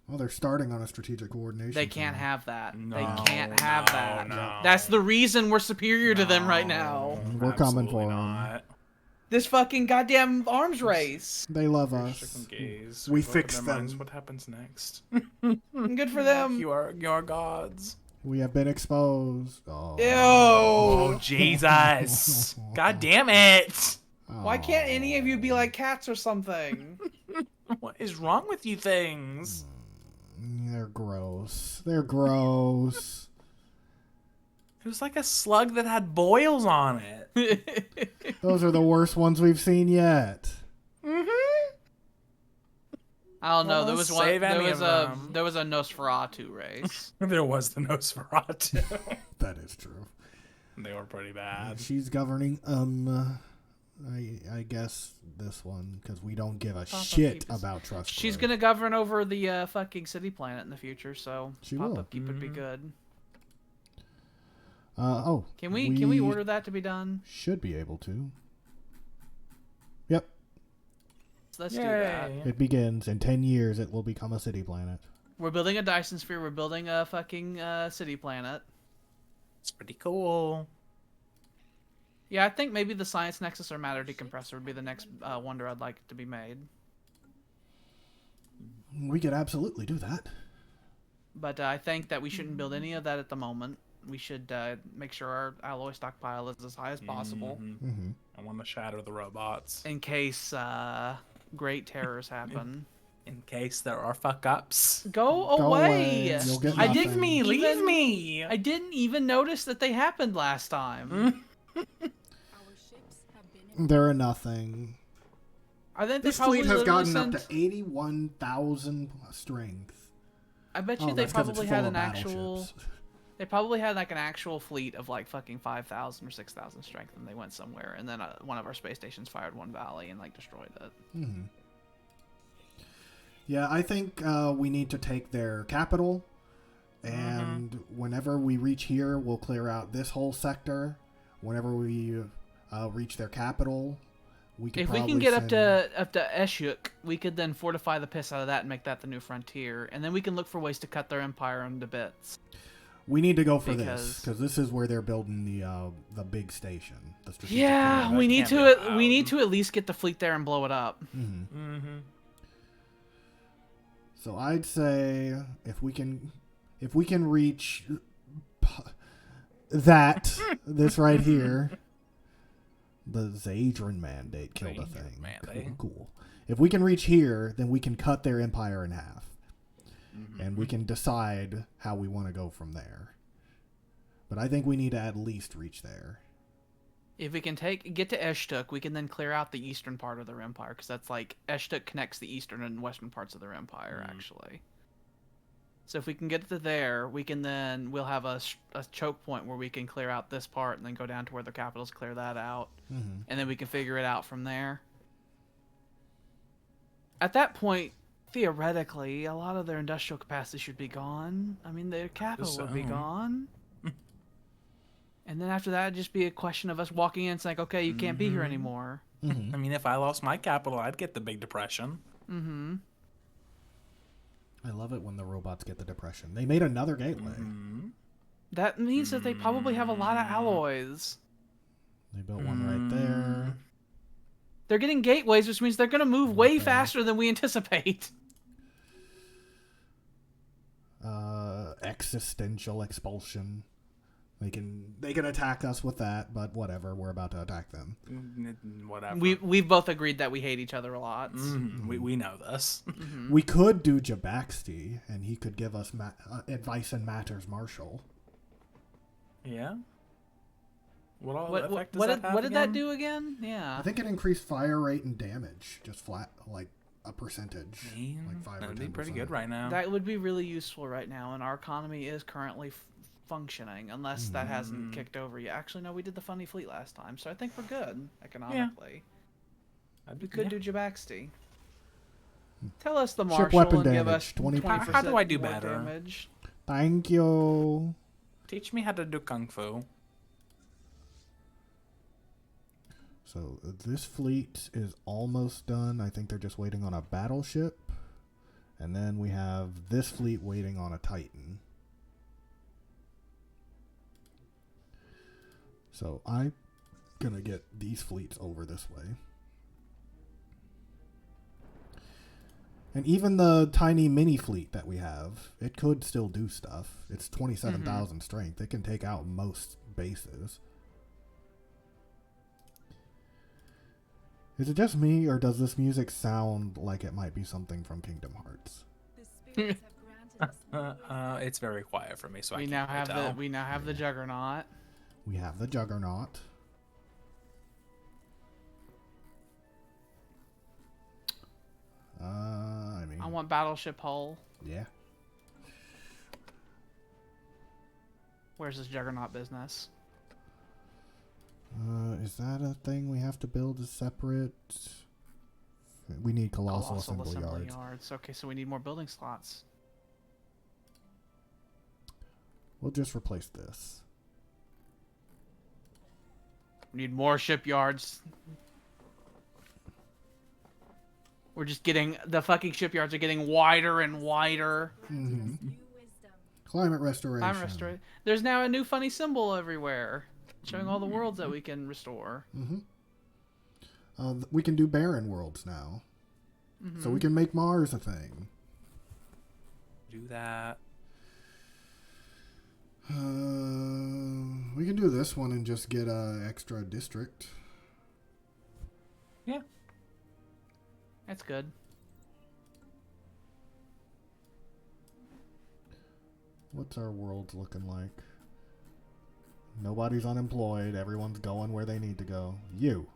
Well, they're starting on a strategic coordination. They can't center. have that. No, They can't have that. no. That's the reason we're superior to them right now. We're coming for Absolutely 'em. not. This fucking goddamn arms race. They love Chicken us. gaze. We Open fixed their minds. them. What happens next? Good for them. You are gods. We have been exposed. Oh. Ew. Oh Jesus! God damn it! Why can't any of you be like cats or something? What is wrong with you things? They're gross. They're gross. It was like a slug that had boils on it. Those are the worst ones we've seen yet. I don't know. There Well, was one. save There any was of a them. there was a Nosferatu race. There was the Nosferatu. That is true. They were pretty bad. She's governing, I guess this one, because we don't give a shit keep us- about trust. She's growth. gonna govern over the fucking city planet in the future, so She pop will. upkeep would be good. Can we order that to be done? Should be able to. Yep. So let's do that. Yay. It begins. In 10 years, it will become a city planet. We're building a Dyson sphere. We're building a fucking city planet. It's pretty cool. Yeah, I think maybe the science nexus or matter decompressor would be the next wonder I'd like to be made. We could absolutely do that. But I think that we shouldn't build any of that at the moment. We should make sure our alloy stockpile is as high as possible I want to shatter the robots in case great terrors happen. in case there are fuck ups. Go away. away! You'll get I nothing. didn't Leave even- me. I didn't even notice that they happened last time. Our ships have been They're a nothing. I think they This probably fleet has literally gotten up sent- to 81,000 strength. I bet you Oh, they that's 'cause it's probably full had of an actual. battleships. They probably had like an actual fleet of like fucking 5,000 or 6,000 strength, and they went somewhere, and then one of our space stations fired one valley and like destroyed it. Yeah, I think we need to take their capital, and whenever we reach here, we'll clear out this whole sector. Whenever we reach their capital, we can. If we can get up to Eshuk, we could then fortify the piss out of that and make that the new frontier, and then we can look for ways to cut their empire into bits. we need to go for this because- because this is where they're building the big station. The strategic Yeah, command. we need can't be to. allowed. We need to at least get the fleet there and blow it up. So I'd say if we can reach that this right here, the Zadran mandate killed a Zadran thing. mandate. Cool. If we can reach here, then we can cut their empire in half, and we can decide how we want to go from there. But I think we need to at least reach there. If we can get to Eshtuk, we can then clear out the eastern part of their empire, because that's like Eshtuk connects the eastern and western parts of their empire, actually. So if we can get to there, we'll have a choke point where we can clear out this part and then go down to where the capitals, clear that out, and then we can figure it out from there. At that point, theoretically, a lot of their industrial capacity should be gone. I mean, their capital would be So. gone. And then after that, it'd just be a question of us walking in and saying, okay, you can't be here anymore. I mean, if I lost my capital, I'd get the Big Depression. I love it when the robots get the depression. They made another gateway. That means that they probably have a lot of alloys. They built one right there. They're getting gateways, which means they're going to move way faster than we anticipate. Existential expulsion. They can attack us with that, but whatever. We're about to attack them. Whatever. We've both agreed that we hate each other a lot. We know this. We could do Jabaxti, and he could give us advice in matters martial. Yeah. What did that do again? Yeah. I think it increased fire rate and damage, just flat, like a percentage, like 5 or 10%. That'd be pretty good right now. That would be really useful right now, and our economy is currently functioning, unless that hasn't kicked over yet. Actually, no, we did the funny fleet last time, so I think we're good economically. Yeah. We could do Jabaxti. Tell us the marshal weapon and give us damage, 20% How do I do more better? damage. Thank you. Teach me how to do kung fu. So this fleet is almost done. I think they're just waiting on a battleship. And then we have this fleet waiting on a Titan. So I'm going to get these fleets over this way. And even the tiny mini fleet that we have, it could still do stuff. It's 27,000 strength. It can take out most bases. Is it just me, or does this music sound like it might be something from Kingdom Hearts? The spirits have granted us It's very quiet for me, so We I now can't have tell. the Juggernaut. We have the Juggernaut. I mean, I want Battleship Hull. yeah. Where's this Juggernaut business? Is that a thing we have to build as separate? We need colossal assembly yards. Okay, so we need more building slots. We'll just replace this. We need more shipyards. We're just getting... The fucking shipyards are getting wider and wider. Mm-hmm. new wisdom. Climate restoration. There's now a new funny symbol everywhere, showing all the worlds that we can restore. We can do barren worlds now. So we can make Mars a thing. Do that. We can do this one and just get a extra district. Yeah. That's good. What's our world looking like? Nobody's unemployed. Everyone's going where they need to go. You.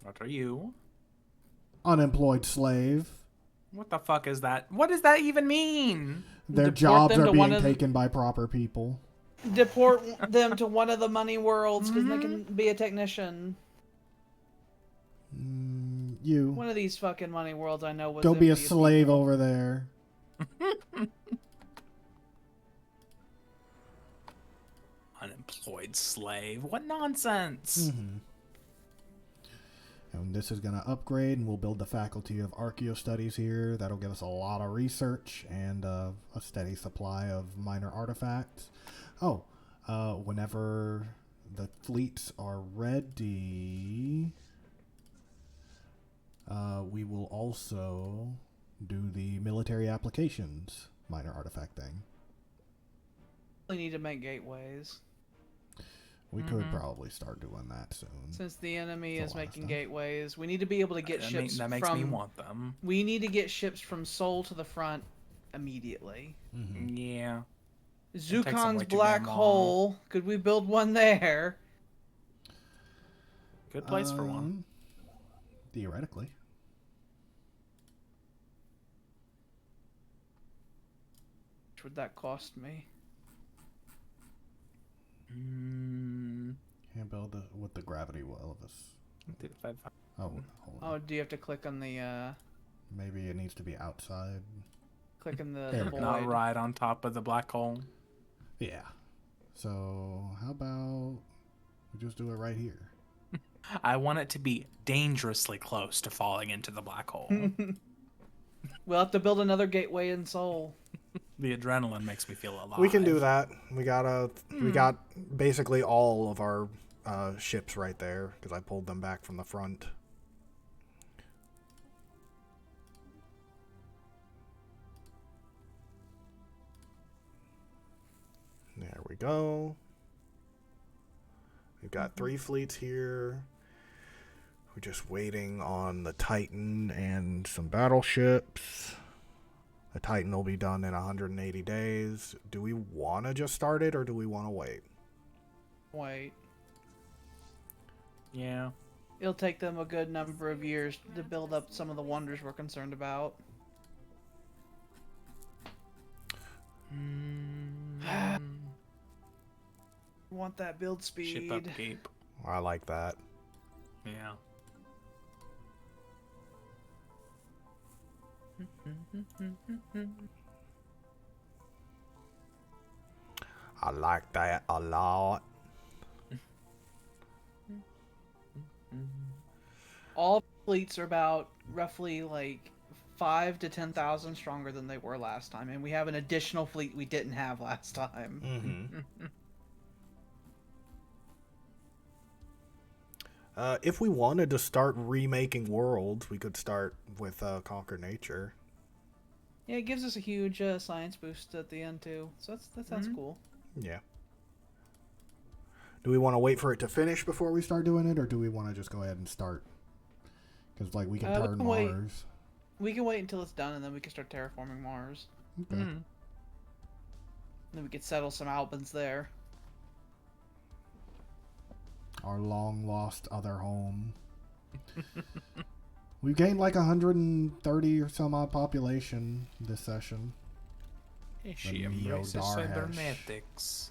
What are you? Unemployed slave. What the fuck is that? What does that even mean? Their Deport jobs them are to one being of taken by proper people. Deport them to one of the money worlds because they can be a technician. You. One of these fucking money worlds I know was Go be a empty as slave people. over there. Unemployed slave. What nonsense? And this is going to upgrade, and we'll build the faculty of archaeo studies here. That'll give us a lot of research and a steady supply of minor artifacts. Oh, whenever the fleets are ready, we will also do the military applications minor artifact thing. We need to make gateways. We could probably start doing that soon. Since the enemy That's a is lot of making stuff. gateways, we need to be able to get ships That makes from... me want them. We need to get ships from Seoul to the front immediately. Yeah. takes up Zukon's way too black damn long. hole. Could we build one there? Good place for one. Theoretically. Which would that cost me? Can't build with the gravity well of us. Oh, hold on. Oh, do you have to click on the Maybe it needs to be outside. click on the There we void? go. Not right on top of the black hole. Yeah. So how about we just do it right here? I want it to be dangerously close to falling into the black hole. We'll have to build another gateway in Seoul. The adrenaline makes me feel alive. We can do that. We got basically all of our ships right there because I pulled them back from the front. There we go. We've got 3 fleets here. We're just waiting on the Titan and some battleships. The Titan will be done in 180 days. Do we want to just start it or do we want to wait? Wait. Yeah. It'll take them a good number of years to build up some of the wonders we're concerned about. Want that build speed. Ship upkeep. I like that. Yeah. I like that a lot. All fleets are about roughly like 5 to 10,000 stronger than they were last time, and we have an additional fleet we didn't have last time. Mm-hmm. If we wanted to start remaking worlds, we could start with Conquer Nature. Yeah, it gives us a huge science boost at the end too, so that sounds cool. Yeah. Do we want to wait for it to finish before we start doing it, or do we want to just go ahead and start? Because like we can We turn can wait. Mars. We can wait until it's done, and then we can start terraforming Mars. Okay. Then we could settle some Albans there. Our long lost other home. We've gained like 130 or some odd population this session. She Neo embraces Darhesh. cybernetics.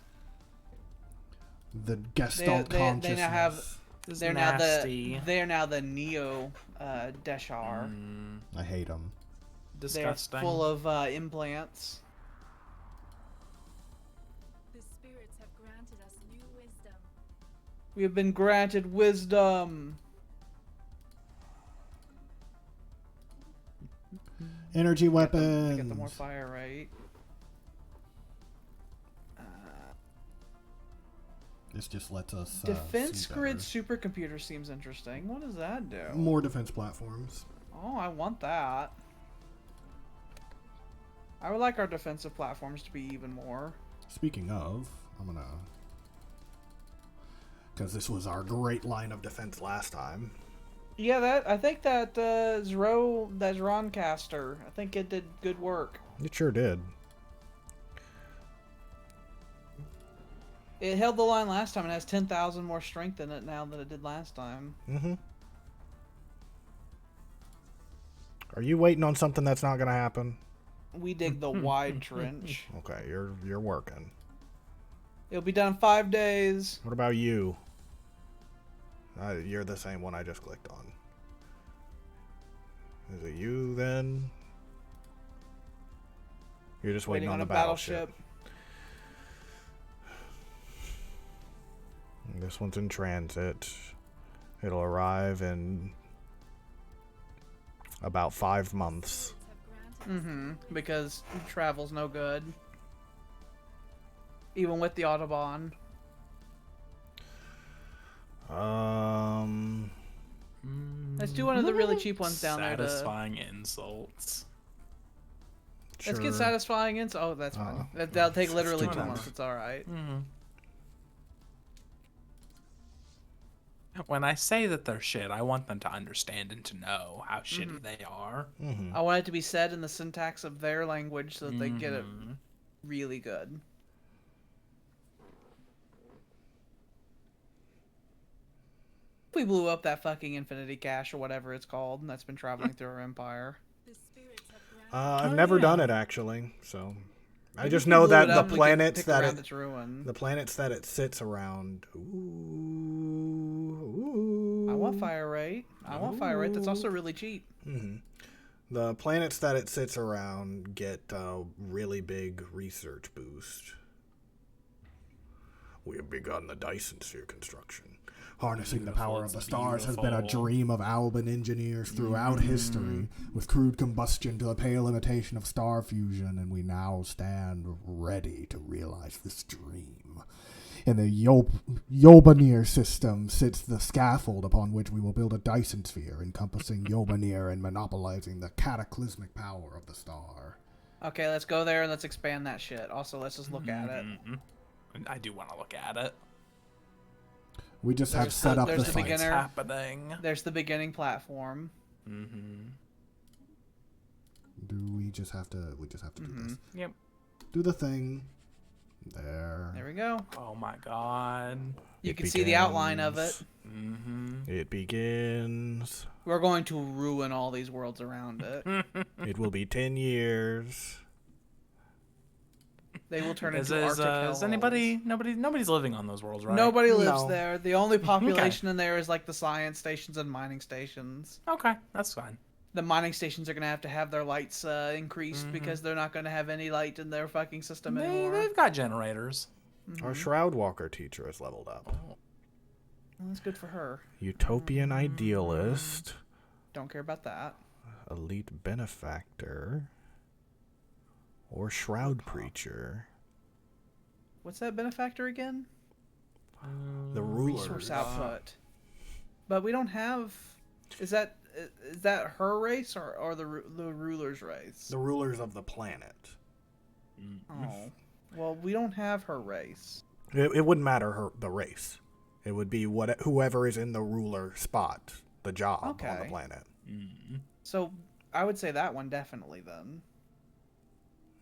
The Gestalt they consciousness. now have. This is They're nasty. now the Neo Deshar. I hate them. They're Disgusting. full of implants. The spirits have granted us new wisdom. We have been granted wisdom. Energy Get weapons. the more fire right. This just lets us Defense see grid better. supercomputer seems interesting. What does that do? More defense platforms. Oh, I want that. I would like our defensive platforms to be even more. Speaking of, I'm gonna, because this was our great line of defense last time. Yeah, I think that Zroncaster, I think it did good work. It sure did. It held the line last time and has 10,000 more strength in it now than it did last time. Mm-hmm. Are you waiting on something that's not gonna happen? We dig the wide trench. Okay, you're working. It'll be done in 5 days. What about you? You're the same one I just clicked on. Is it you then? You're just waiting on the battleship. This one's in transit. It'll arrive in about 5 months. Because travel's no good. Even with the Autobahn. Let's do one of the really cheap ones down there. Satisfying insults. Let's get satisfying insults. Oh, that's fine. That'll take literally 2 months. It's alright. When I say that they're shit, I want them to understand and to know how shitty they are. I want it to be said in the syntax of their language so that they get it really good. We blew up that fucking Infinity Cache or whatever it's called, and that's been traveling through our empire. The spirits have granted I've never done it actually, so I Maybe just if we know blew that it the up, we could planets pick that around it, its ruin. the planets that it sits around. Ooh. I want fire rate. I want fire rate. That's also really cheap. The planets that it sits around get a really big research boost. We have begun the Dyson sphere construction. Harnessing the power of the stars has been a dream of Alban engineers throughout history, with crude combustion to the pale imitation of star fusion, and we now stand ready to realize this dream. In the Yobanir system sits the scaffold upon which we will build a Dyson sphere encompassing Yobanir and monopolizing the cataclysmic power of the star. Okay, let's go there and let's expand that shit. Also, let's just look at it. I do want to look at it. We just have set up the there's the site. beginner. It's happening. There's the beginning platform. Do we just have to? We just have to do this. Yep. Do the thing. There. There we go. Oh my god. You can see the outline of it. It begins. We're going to ruin all these worlds around it. It will be 10 years. They will turn Is into Arctic is anybody? Nobody's living on those worlds, right? Nobody lives No. there. The only population in there is like the science stations and mining stations. Okay, that's fine. The mining stations are going to have their lights increased because they're not going to have any light in their fucking system anymore. They've got generators. Our Shroud Walker teacher is leveled up. Well, that's good for her. Utopian Idealist. Don't care about that. Elite Benefactor. Or Shroud Preacher. What's that benefactor again? The Ruler. Resource output. But we don't have... Is that her race or the ruler's race? The rulers of the planet. Oh. Well, we don't have her race. It wouldn't matter the race. It would be whoever is in the ruler spot, the job on the Okay. planet. So I would say that one definitely then.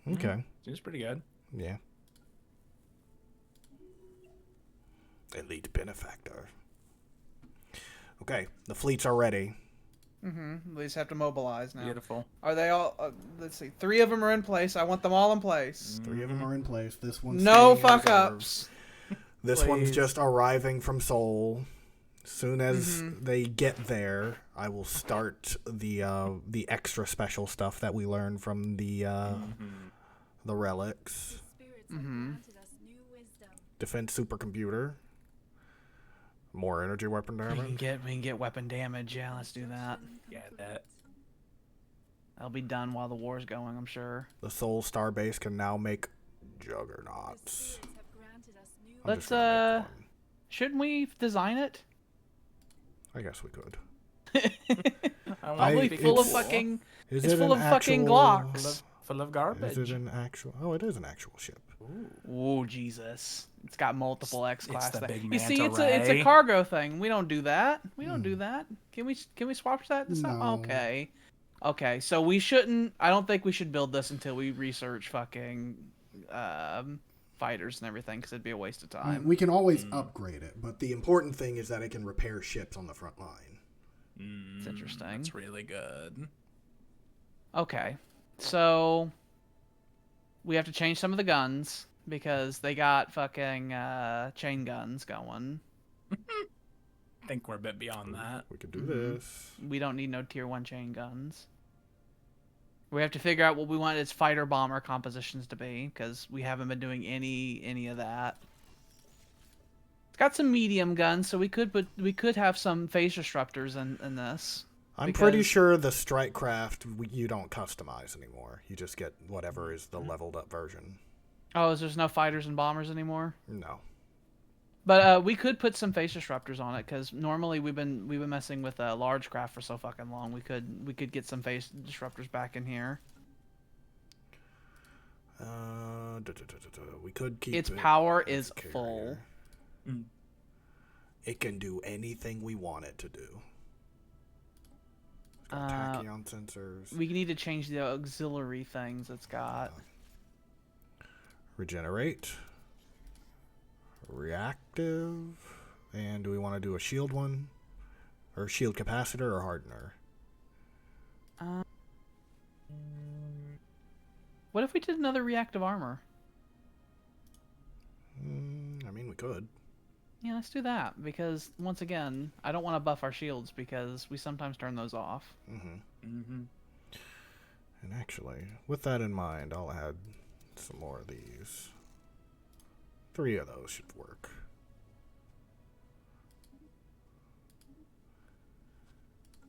Okay. Seems pretty good. Yeah. Elite Benefactor. Okay, the fleets are ready. We just have to mobilize now. Beautiful. Are they all... let's see. 3 of them are in place. I want them all in place. 3 of them are in place. This one's No staying in fuck reserve. ups. This one's Please. just arriving from Seoul. Soon as they get there, I will start the extra special stuff that we learned from the relics. Spirits have granted us new wisdom. Defense supercomputer. More energy weapon We damage. can get weapon damage. Yeah, let's do that. Yeah, that. That'll be done while the war's going, I'm sure. The Soul Star base can now make The juggernauts. spirits have granted us new I'm Let's, just gonna make one. Shouldn't we design it? I guess we could. Probably full of fucking... Is It's it full an of fucking actual- Glocks. Full of Is garbage. it an actual? Oh, it is an actual ship. Oh, Jesus. It's got multiple X-Class the things. big You see, manta it's a ray. cargo thing. We don't do that. We don't do that. Can we swap that? No. Okay. Okay, so we shouldn't... I don't think we should build this until we research fucking fighters and everything, because it'd be a waste of time. We can always upgrade it, but the important thing is that it can repair ships on the front line. It's interesting. That's really good. Okay, so we have to change some of the guns because they got fucking chain guns going. I think we're a bit beyond that. We could do this. We don't need no tier 1 chain guns. We have to figure out what we want its fighter bomber compositions to be because we haven't been doing any of that. It's got some medium guns, so we could have some phase disruptors in this. I'm pretty because- sure the strike craft you don't customize anymore. You just get whatever is the leveled up version. Oh, is there's no fighters and bombers anymore? No. But we could put some phase disruptors on it because normally we've been messing with large craft for so fucking long. We could get some phase disruptors back in here. We could keep Its it power as is a carrier. full. It can do anything we want it to do. It's got Uh, tachyon sensors. We need to change the auxiliary things it's got. Regenerate. Reactive. And do we want to do a shield one? Or shield capacitor or hardener? What if we did another reactive armor? I mean, we could. Yeah, let's do that because once again, I don't want to buff our shields because we sometimes turn those off. And actually, with that in mind, I'll add some more of these. 3 of those should work.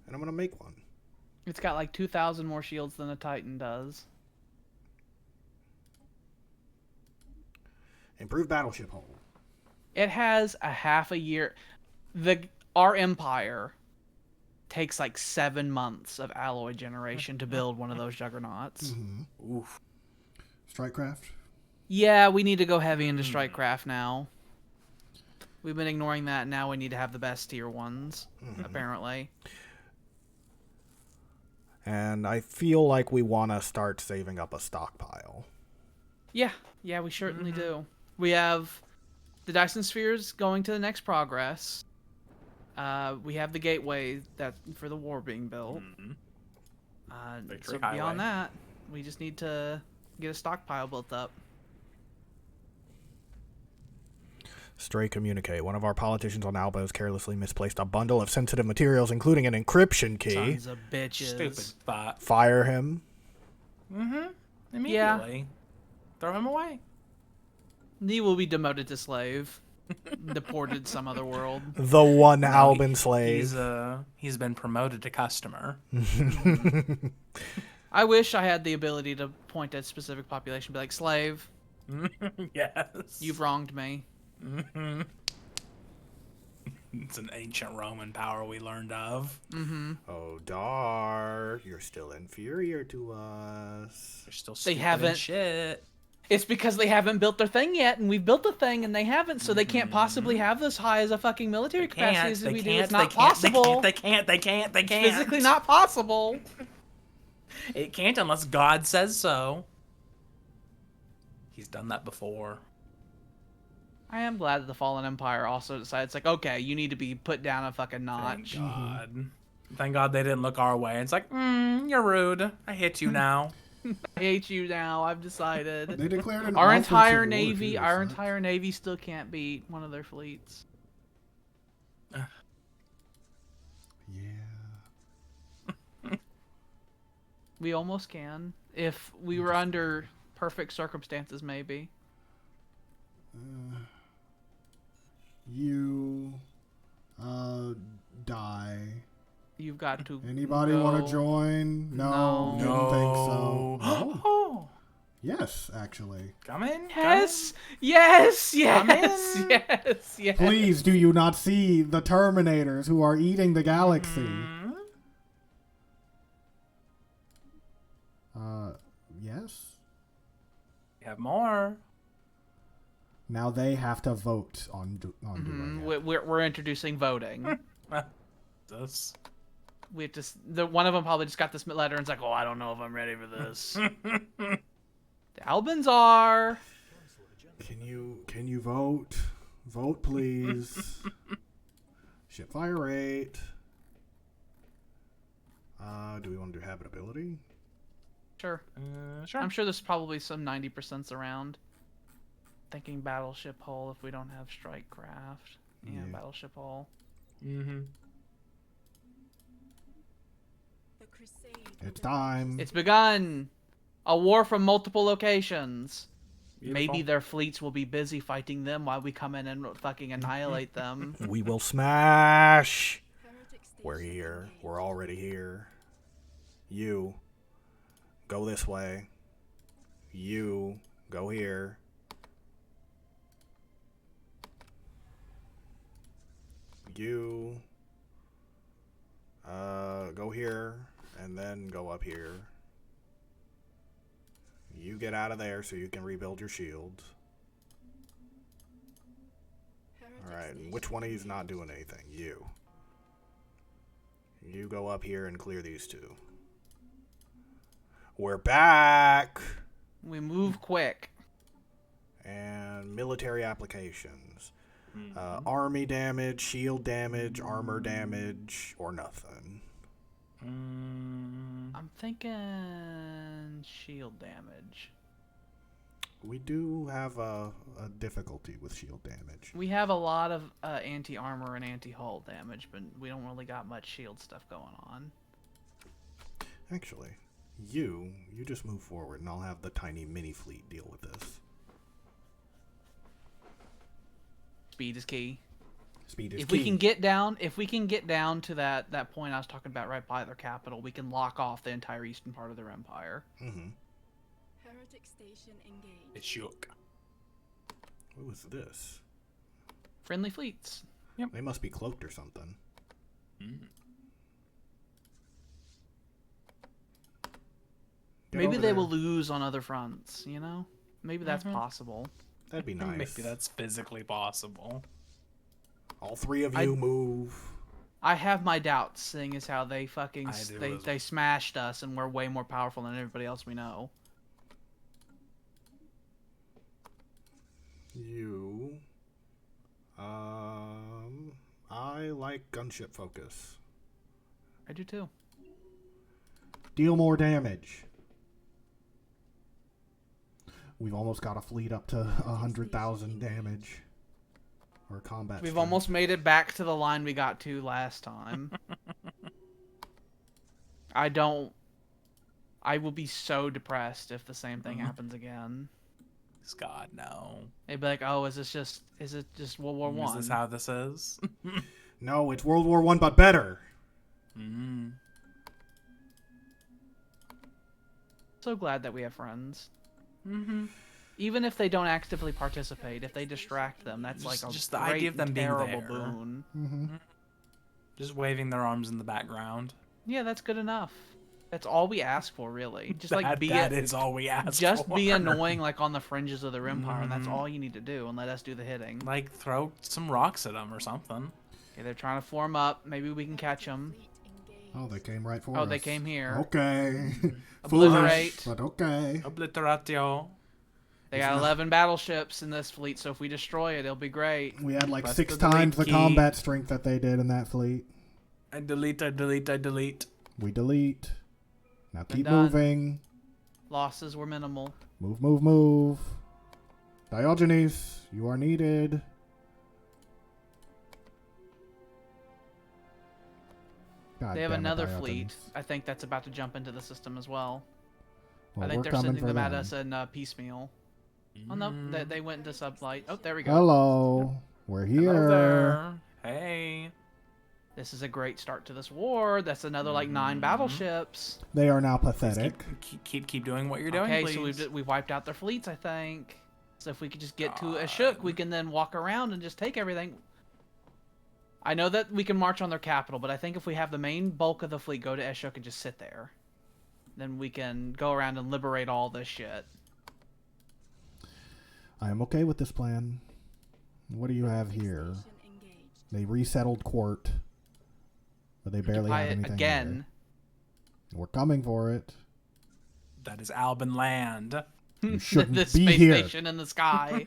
And I'm going to make one. It's got like 2,000 more shields than a Titan does. Improve battleship hull. It has a half a year. Our empire takes like 7 months of alloy generation to build one of those juggernauts. Oof. Strikecraft. Yeah, we need to go heavy into Strikecraft now. We've been ignoring that. Now we need to have the best tier ones, apparently. And I feel like we want to start saving up a stockpile. Yeah, we certainly do. We have the Dyson Spheres going to the next progress. We have the gateway that for the war being built. Victory So Highway. beyond that, we just need to get a stockpile built up. Stray communicate. One of our politicians on Alba has carelessly misplaced a bundle of sensitive materials, including an encryption key. Sons of bitches. Stupid thought. Fire him. Immediately. Throw him away. He will be demoted to slave. Deported some other world. The one No, Alban slave. He's been promoted to customer. I wish I had the ability to point at a specific population and be like, slave, Yes. you've wronged me. It's an ancient Roman power we learned of. Oh, Dar, you're still inferior to us. They're still They stupid haven't- and shit. It's because they haven't built their thing yet, and we've built a thing, and they haven't, so they can't possibly have this high as a fucking military capacity as we do. It's not possible. They can't. It's physically not possible. It can't unless God says so. He's done that before. I am glad that the Fallen Empire also decided, it's like, okay, you need to be put down a fucking Thank notch. God. Thank God they didn't look our way. It's like, you're rude. I hit you now. I hate you now, I've decided. They declared an Our offensive entire war, navy, too, our so- entire navy still can't beat one of their fleets. Yeah. We almost can. If we were under perfect circumstances, maybe. You die. You've got to Anybody go. want to join? No, No. didn't think so. No. Oh, Yes, actually. come in. Yes! Yes! Come Yes! in. Yes! Yes! Please, do you not see the Terminators who are eating the galaxy? Yes. We have more. Now they have to vote on doing it. We're introducing voting. This. We have to. One of them probably just got this letter and it's like, oh, I don't know if I'm ready for this. The Albans are. Can you vote? Vote, please. Ship fire rate. Do we want to do habitability? Sure. Sure. I'm sure there's probably some 90% around. Thinking battleship hull if we don't have strike craft. Yeah, Yeah. battleship hull. Mm-hmm. The crusade. It's time. It's begun. A war from multiple locations. Maybe Beautiful. their fleets will be busy fighting them while we come in and fucking annihilate them. We will smash. Heretic station We're here. engaged. We're already here. You. Go this way. You. Go here. You. Go here. And then go up here. You get out of there so you can rebuild your shields. Heretic Alright, and station which one of you's engaged. not doing anything? You. You go up here and clear these two. We're back! We move quick. And military applications. Army damage, shield damage, armor damage, or nothing. I'm thinking shield damage. We do have a difficulty with shield damage. We have a lot of anti-armor and anti-hull damage, but we don't really got much shield stuff going on. Actually, you just move forward and I'll have the tiny mini fleet deal with this. Speed is key. Speed is If key. we can get down to that point I was talking about right by their capital, we can lock off the entire eastern part of their empire. Mm-hmm. Heretic station engaged. It's shook. What was this? friendly fleets. They must be cloaked or something. Get Maybe over they there. will lose on other fronts, you know? Maybe that's possible. That'd be nice. Maybe that's physically possible. All three of you move. I have my doubts, seeing as how they fucking I do as they smashed us and we're way more powerful than everybody else we know. You. I like gunship focus. I do too. Deal more damage. We've almost got a fleet up to 100,000 damage. Or combat. We've strength. almost made it back to the line we got to last time. I will be so depressed if the same thing happens again. God, no. They'd be like, "Oh, is it just World War Is One?" this how this is? No, it's World War I, but better. So glad that we have friends. Even if they don't actively participate, if they distract them, that's Just- like a just the great idea of them and being terrible there. boon. Just waving their arms in the background. Yeah, that's good enough. That's all we ask for, really. Just like that is all we ask just for. be annoying, like on the fringes of their empire, and that's all you need to do, and let us do the hitting. Like, throw some rocks at them or something. Okay, they're trying to form up. Maybe we can catch them. Oh, they came right for us. Oh, they came here. Okay. Obliterate. Foolish, but okay. Obliteratio. They got 11 battleships in this fleet, so if we destroy it, it'll be great. We had like Press 6 the delete times the key. combat strength that they did in that fleet. I delete. We delete. Now keep done. moving. Losses were minimal. Move, move, move. Diogenes, you are needed. God They have damn it, another Diogenes. fleet. I think that's about to jump into the system as well. Well, I think we're they're coming sending for them at them. us in piecemeal. Oh no, they went into sublight. Oh, there we go. Hello. We're here. Hello there. Hey. This is a great start to this war. That's another like 9 battleships. They are now pathetic. Keep doing what you're doing, Okay, please. so we've wiped out their fleets, I think. So if we could just get to Ashuk, we can then walk around and just take everything. I know that we can march on their capital, but I think if we have the main bulk of the fleet go to Ashuk and just sit there, then we can go around and liberate all this shit. I am okay with this plan. What do you have here? They resettled Court, but they barely Occupy have it anything again. there. We're coming for it. That is Alban land. You shouldn't the be space here. station in the sky.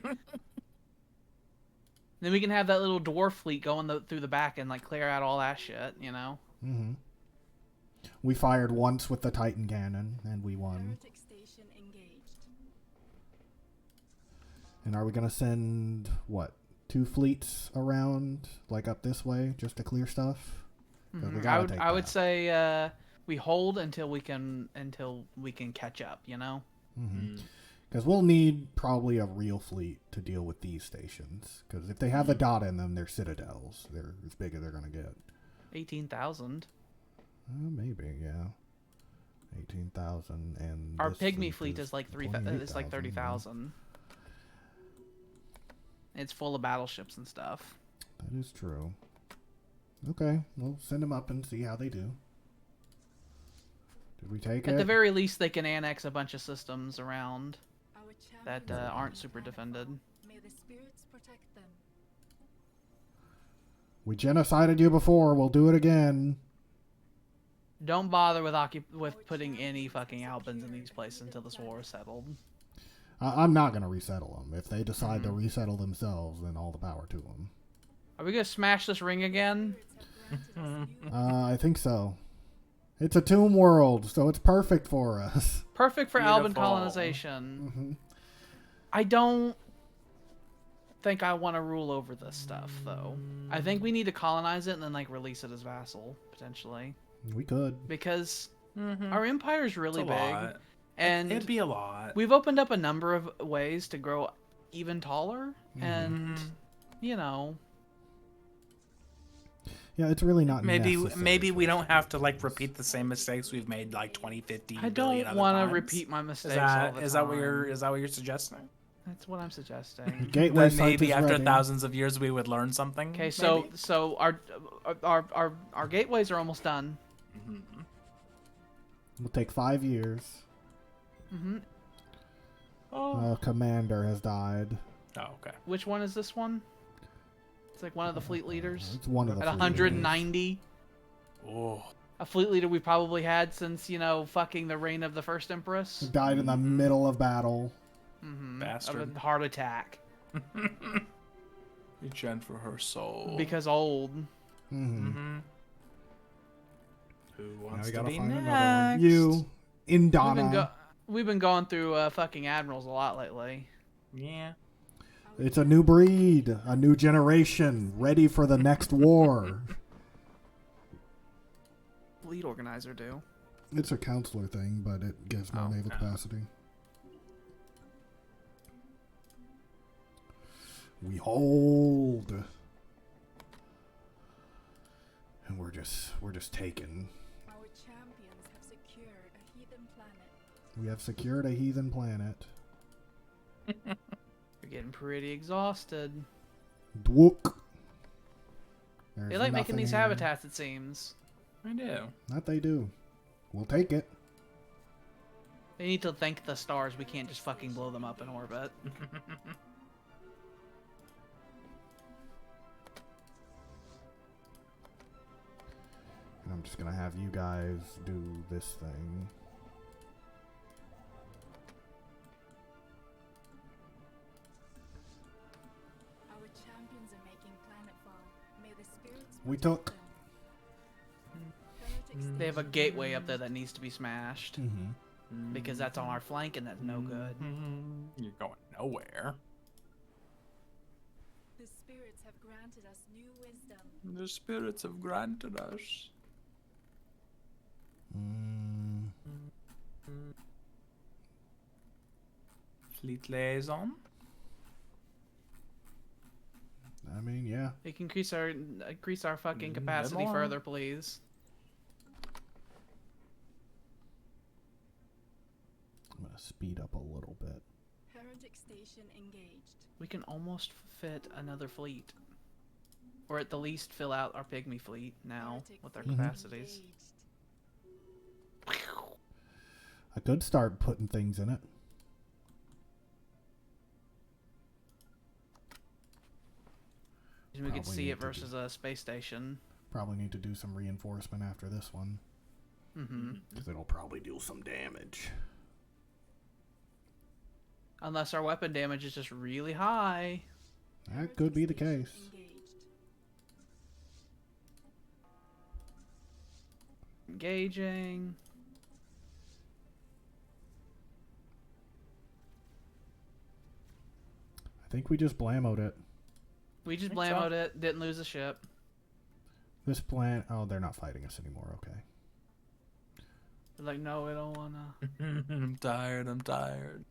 Then we can have that little dwarf fleet going through the back and like clear out all that shit, you know? Mm-hmm. We fired once with the Titan cannon, and we won. Heretic station engaged. And are we going to send, what, 2 fleets around, like up this way, just to clear stuff? 'Cause we gotta take I would that. say we hold until we can catch up, you know? Because we'll need probably a real fleet to deal with these stations. Because if they have a dot in them, they're citadels. They're as big as they're going to get. 18,000. Maybe, yeah. 18,000 and Our this pygmy fleet is like 30,000. It's full of battleships and stuff. That is true. Okay, we'll send them up and see how they do. Did we take it? At the very least, they can annex a bunch of systems around Our that champions aren't of super Planetfall. defended. May the spirits protect them. We genocided you before. We'll do it again. Don't bother with putting any fucking Albans in these places until this war is settled. I'm not going to resettle them. If they decide to resettle themselves, then all the power to them. Are we gonna smash this ring again? Spirits have granted us new I think so. It's a tomb world, so it's perfect for us. Perfect for Alban Beautiful. colonization. I don't think I want to rule over this stuff, though. I think we need to colonize it and then like release it as vassal potentially, We could. because our empire is really It's a big, lot. and It'd be a lot. we've opened up a number of ways to grow even taller, and you know, Yeah, it's really not Maybe necessary we for don't us. have to like repeat the same mistakes we've made like 20, 50 I billion don't other want to times. repeat my mistakes. Is all the that what time. you're suggesting? That's what I'm suggesting. Gateway Then site maybe is after ready. thousands of years we would learn something. Okay, so maybe? so our gateways are almost done. It'll take 5 years. Mm-hmm. Oh. Commander has died. Oh, okay. Which one is this one? It's like one of the fleet leaders It's one of the at fleet 190. Oh. A fleet leader we probably had since fucking the reign of the first leaders. empress. Died in the middle of battle. Mm-hmm. Bastard. Of a heart attack Reach in for her soul. because old. Mm-hmm. Who Now wants we to gotta be find next? another one. You, Indana. We've been going through fucking admirals a lot lately. Yeah. It's a new breed, a new generation, ready for the next war. Fleet organizer do. It's a counselor thing, but it gives more Oh, naval yeah. capacity. We hold, and we're just taking. Our champions have secured a heathen planet. We have secured a heathen planet. You're getting pretty exhausted. Dwook. They like making these habitats, it seems. I do. That they do. We'll take it. They need to thank the stars. We can't just fucking blow them up in orbit. And I'm just gonna have you guys do this thing. Our champions are making planetfall. May the spirits We protect took. them. Heretics They have a station gateway up remains. there that needs to be smashed Mm-hmm. because that's on our flank and that's no good. You're going nowhere. The spirits have granted us new wisdom. The spirits have granted us. Mm. Fleet liaison. I mean, yeah. We can increase our fucking Bit capacity more. further, please. I'm gonna speed up a little bit. Heretic station engaged. We can almost fit another fleet, or at the least fill out our pygmy fleet now Heretic with our fleet capacities. engaged. I could start putting things in it. We could Probably see need it to versus a space station. Probably need to do some reinforcement after this one. Mm-hmm. Because it'll probably do some damage. Unless our weapon damage is just really high. That could be the Heretic case. station engaged. Engaging. I think we just blammoed it. We just Think so. blammoed it. Didn't lose a ship. This plan. Oh, they're not fighting us anymore. Okay. They're like, no, we don't wanna. I'm tired. I'm tired.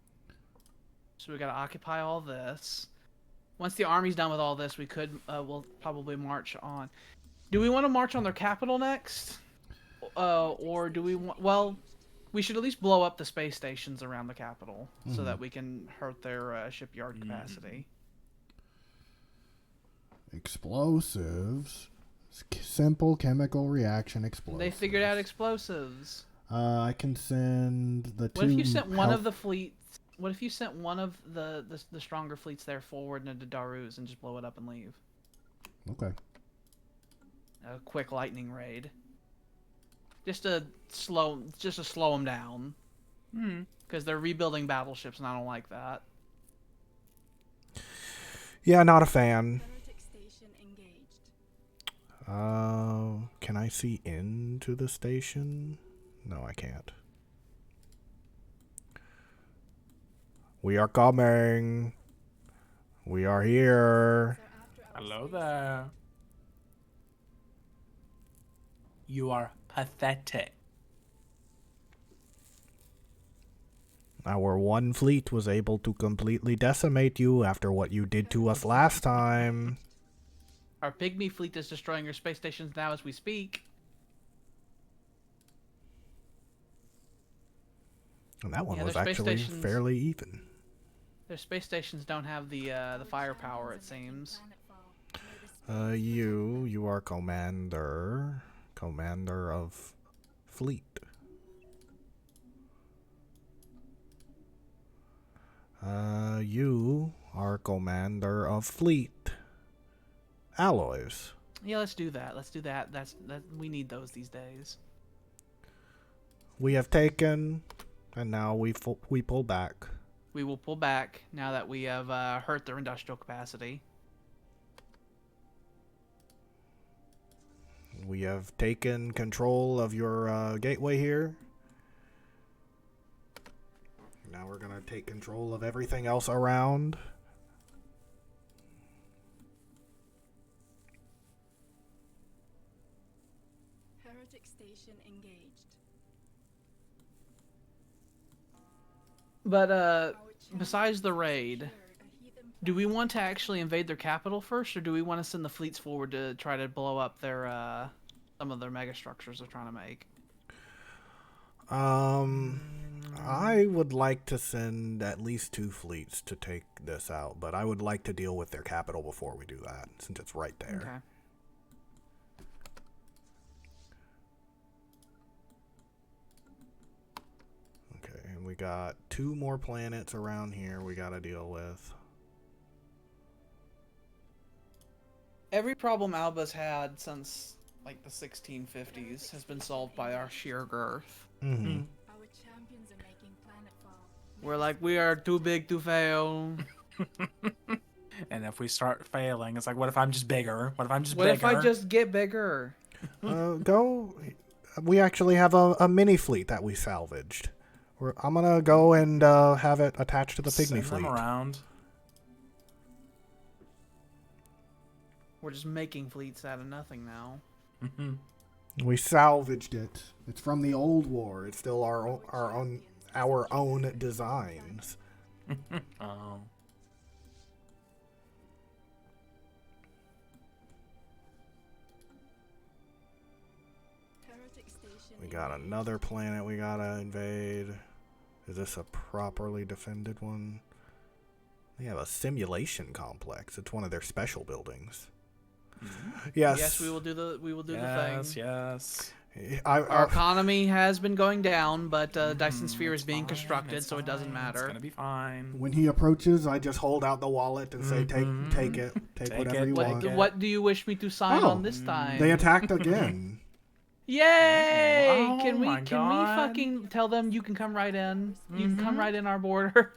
So we gotta occupy all this. Once the army's done with all this, we could, we'll probably march on. Do we want to march on their capital next? Or do we want, well, we should at least blow up the space stations around the capital so that we can hurt their shipyard capacity. Explosives. Simple chemical reaction explosives. They figured out explosives. I can send the two. What if you sent one of health- the fleets? What if you sent one of the stronger fleets there forward into Daruz and just blow it up and leave? Okay. A quick lightning raid. Just to slow them down. Because they're rebuilding battleships, and I don't like that. Yeah, not a fan. Heretic station engaged. Can I see into the station? No, I can't. We are coming. We are here. They're after our Hello space. there. You are pathetic. Our one fleet was able to completely decimate you after what you did to us last time. Our pygmy fleet is destroying your space stations now as we speak. And that one Yeah, was their space actually stations- fairly even. Their space stations don't have the firepower, it seems. You are commander of fleet. You are commander of fleet. Alloys. Yeah, let's do that. Let's do that. We need those these days. We have taken, and now we pull back. We will pull back now that we have hurt their industrial capacity. We have taken control of your gateway here. Now we're gonna take control of everything else around. Heretic station engaged. But besides the raid, do we want to actually invade their capital first, or do we want to send the fleets forward to try to blow up their some of their mega structures they're trying to make? I would like to send at least 2 fleets to take this out, but I would like to deal with their capital before we do that, since it's right there. Okay, and we got 2 more planets around here we gotta deal with. Every problem Alba's had since like the 1650s has been solved by our sheer girth. Mm-hmm. Our champions are making planetfall. We're like, we are too big to fail. And if we start failing, it's like, what if I'm just bigger? What if I'm just What bigger? if I just get bigger? We actually have a mini fleet that we salvaged. I'm gonna go and have it attached to the pygmy Send fleet. them around. We're just making fleets out of nothing now. We salvaged it. It's from the old war. It's still our own designs. Oh. Heretic station We got another planet we gotta invade. Is this a properly defended one? They have a simulation complex. It's one of their special buildings. Yes. Yes, we will do the thing. Yes. Our economy has been going down, but Dyson Sphere is being constructed, so it doesn't It's matter. gonna be fine. When he approaches, I just hold out the wallet and say, "Take it, take whatever it, you take want." it. What do you wish me to sign Oh, on this time? They attacked again. Yay! Oh can we my can we God. fucking tell them you can come right in? You can come right in our border.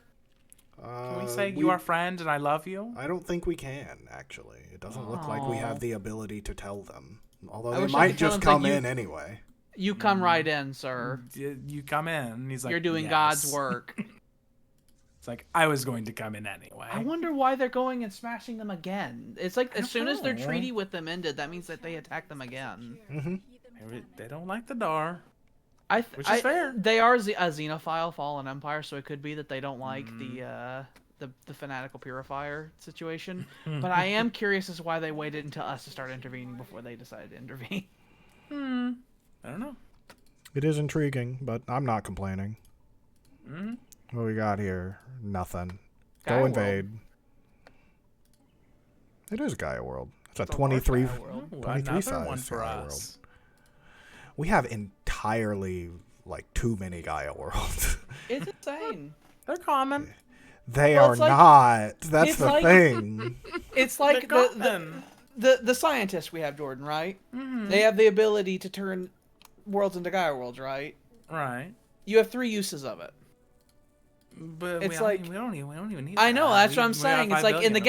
Can we say you are friend and I love you? I don't think we can, actually. It doesn't look like we have the ability to tell them. Although I they wish I might could tell just them, come like, in anyway. You come right in, sir. You come in. And he's like, You're doing yes. God's work. It's like, I was going to come in anyway. I wonder why they're going and smashing them again. It's like as soon as their know. treaty with them ended, that means that they attack them again. Maybe they don't like the Dar. Which is fair. They are a xenophile fallen empire, so it could be that they don't like the fanatical purifier situation. But I am curious as to why they waited until us to start intervening before they decided to intervene. I don't know. It is intriguing, but I'm not complaining. What we got here? Nothing. Gaia Go invade. It is Gaia World. It's a It's a 23, large Gaia world. 23 Another size one for Gaia us. World. We have entirely, too many Gaia Worlds. It's insane. They're common. They Well, are it's like- not. That's it's the like- thing. It's like They're the common. the scientists we have, Jordan, right? They have the ability to turn worlds into Gaia worlds, right? Right. You have 3 uses of it. But It's we don't even need I know, that. that's what I'm We got saying. It's 5 like in billion the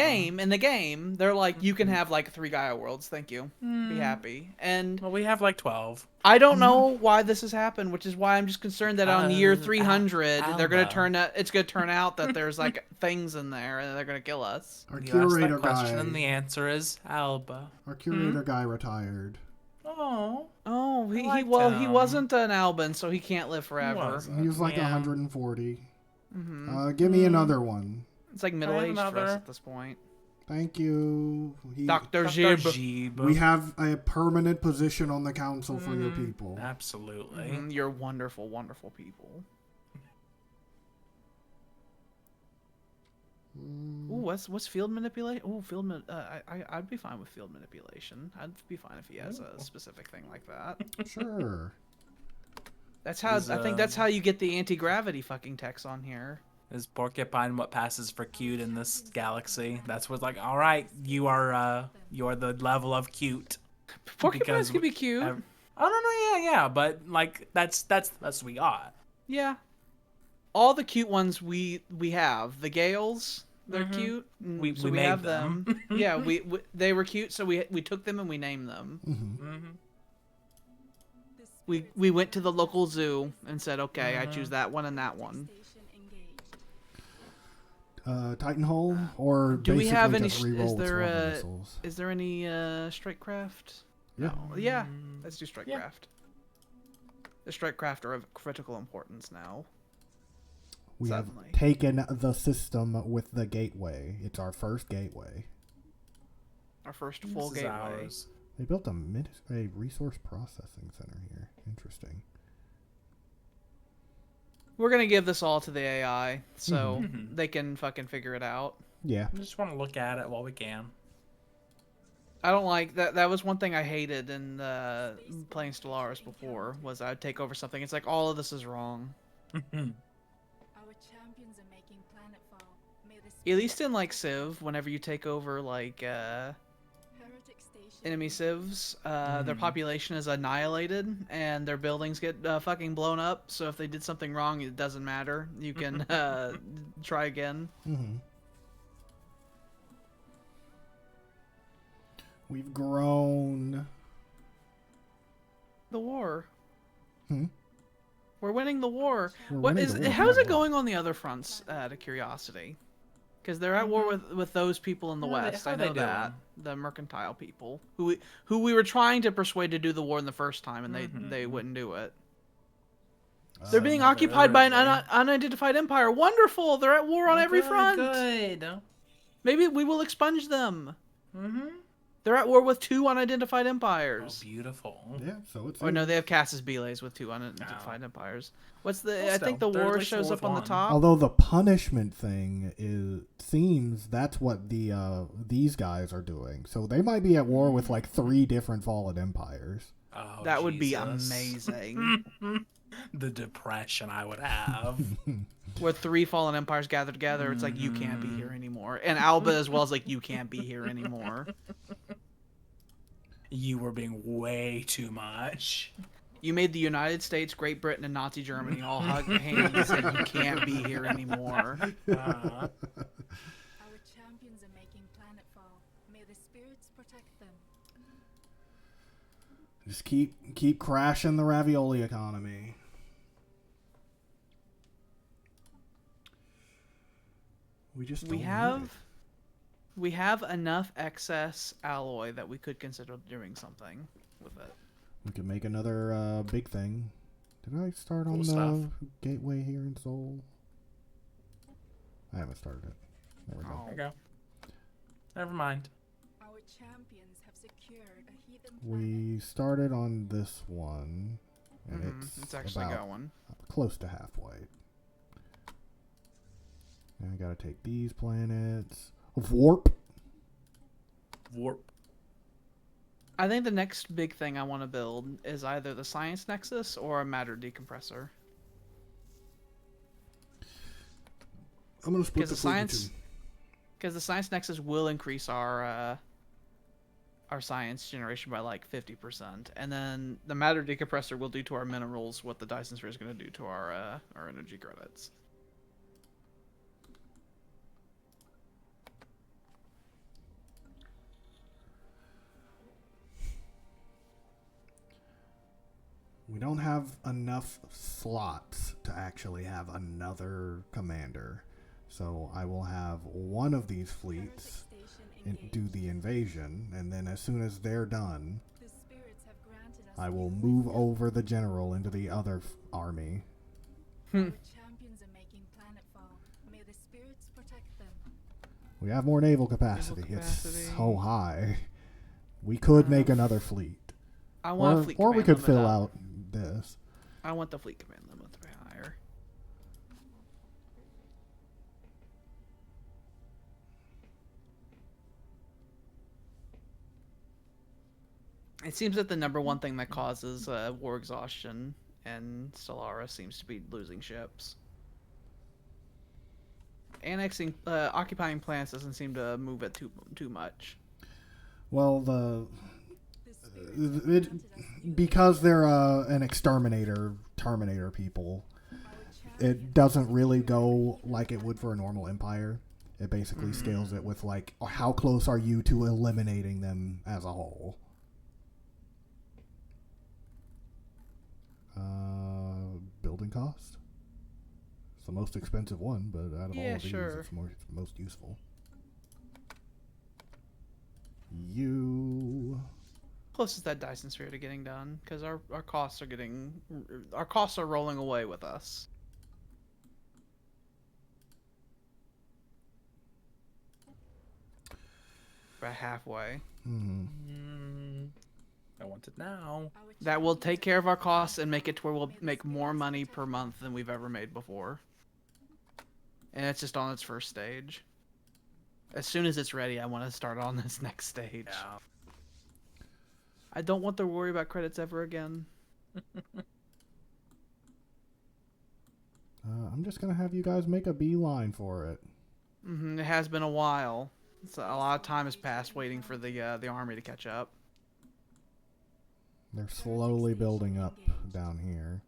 of them. game, they're like, you can have like 3 Gaia worlds, thank you. Be happy. And Well, we have like 12. I don't know why this has happened, which is why I'm just concerned that on year 300, they're gonna Alba. it's gonna turn out that there's like things in there and they're gonna kill us. Our You asked curator that question, guy. and the answer is Alba. Our curator guy retired. Oh. Oh, he liked he him. wasn't an Alban, so he can't live forever. wasn't. He was like Yeah. 140. Give me another one. It's like middle aged for us another. at this point. Thank you. Dr. Dr. Jib. Jeeb. We have a permanent position on the council for your people. Absolutely. You're wonderful, wonderful people. Ooh, what's field manipulation? Ooh, I'd be fine with field manipulation. I'd be fine if he has a specific thing like that. Sure. That's how I think that's how you get the anti-gravity fucking techs on here. Is porcupine what passes for cute in this galaxy? That's what's like. All right, you are the level of cute. Porcupines can be cute. Oh no, yeah, but like that's what we got. Yeah. All the cute ones we have. The Gales, they're cute. We so we made have them. Yeah, we they were cute, so we took them and we named them. We went to the local zoo and said, okay, I choose that one and that one. Titan Hull, or Do we basically have any? just reroll with swarm missiles. Is there any strike craft? Yeah. No. Yeah. Let's do strike craft. The strike craft are of critical importance now. We Suddenly. have taken the system with the gateway. It's our first gateway. Our first full This is gateway. ours. They built a resource processing center here. Interesting. We're gonna give this all to the AI, so they can fucking figure it out. Yeah. I just want to look at it while we can. I don't like that. That was one thing I hated in playing Stellaris before. Was I'd take over something. It's like all of this is wrong. Our champions are making planetfall. May the At least in like Civ, whenever you take over like heretic station enemy civs, their population is annihilated and their buildings get fucking blown up. So if they did something wrong, it doesn't matter. You can try again. We've grown. The war. Hmm? We're winning the war. We're What winning is? the war. How's it going on the other fronts? Out of curiosity, because they're at war with those people in the How are they- west. how I are they know that doing? the mercantile people who we were trying to persuade to do the war in the first time, and they wouldn't do it. They're being no, they're occupied by an really- unidentified empire. Wonderful! They're at war on every front. Good. Maybe we will expunge them. They're at war with two unidentified Oh, empires. beautiful. Yeah, so it's. Or no, they have Casus Beles with two unidentified empires. What's the? Well, I think the still, they're at war least shows war up on the with one. top. Although the punishment thing seems that's what these guys are doing. So they might be at war with like 3 different fallen empires. Oh, That would be Jesus. amazing. The depression I would have. Where 3 fallen empires gather together, it's like you can't be here anymore. And Alba as well is like you can't be here anymore. You were being way too much. You made the United States, Great Britain, and Nazi Germany all hug hands and said you can't be here anymore. Our champions are making planetfall. May the spirits protect them. Just keep crashing the ravioli economy. We just don't need it. We have enough excess alloy that we could consider doing something with it. We could make another big thing. Did I start on Cool the stuff. gateway here in Seoul? I haven't started it. There we go. There you go. Never mind. Our champions have secured a heathen planet. We started on this one, and It's actually about going. close to halfway. And I gotta take these planets. Warp. Warp. I think the next big thing I want to build is either the Science Nexus or a matter decompressor. I'm gonna split Because the Science Nexus will increase our science generation by like 50%, and then the matter decompressor will do to our minerals what the Dyson sphere is going to do to our energy credits. We don't have enough slots to actually have another commander. So I will have one of these fleets do the invasion, and then as soon as they're done, The spirits have granted us I will new move wisdom. over the general into the other army. Our champions are making planetfall. May the spirits protect them. We have more naval capacity. It's capacity. so high. We could make another fleet. I want a fleet Or we command could limit fill up. out this. I want the fleet command limit to be higher. It seems that the number one thing that causes war exhaustion and Stellaris seems to be losing ships. Occupying planets doesn't seem to move it too much. Well, because they're an exterminator, terminator people, it doesn't really go like it would for a normal empire. It basically scales it with like how close are you to eliminating them as a whole. Building cost. It's the most expensive one, but out of all of these, it's most useful. Closest that Dyson sphere to getting done, because our costs are rolling away with us. About halfway. I want it now. That will take care of our costs and make it to where we'll make more money per month than we've ever made before. And it's just on its first stage. As soon as it's ready, I want to start on this next stage. Yeah. I don't want to worry about credits ever again. I'm just gonna have you guys make a beeline for it. It has been a while. So a lot of time has passed waiting for the army to catch up. They're slowly building up down here.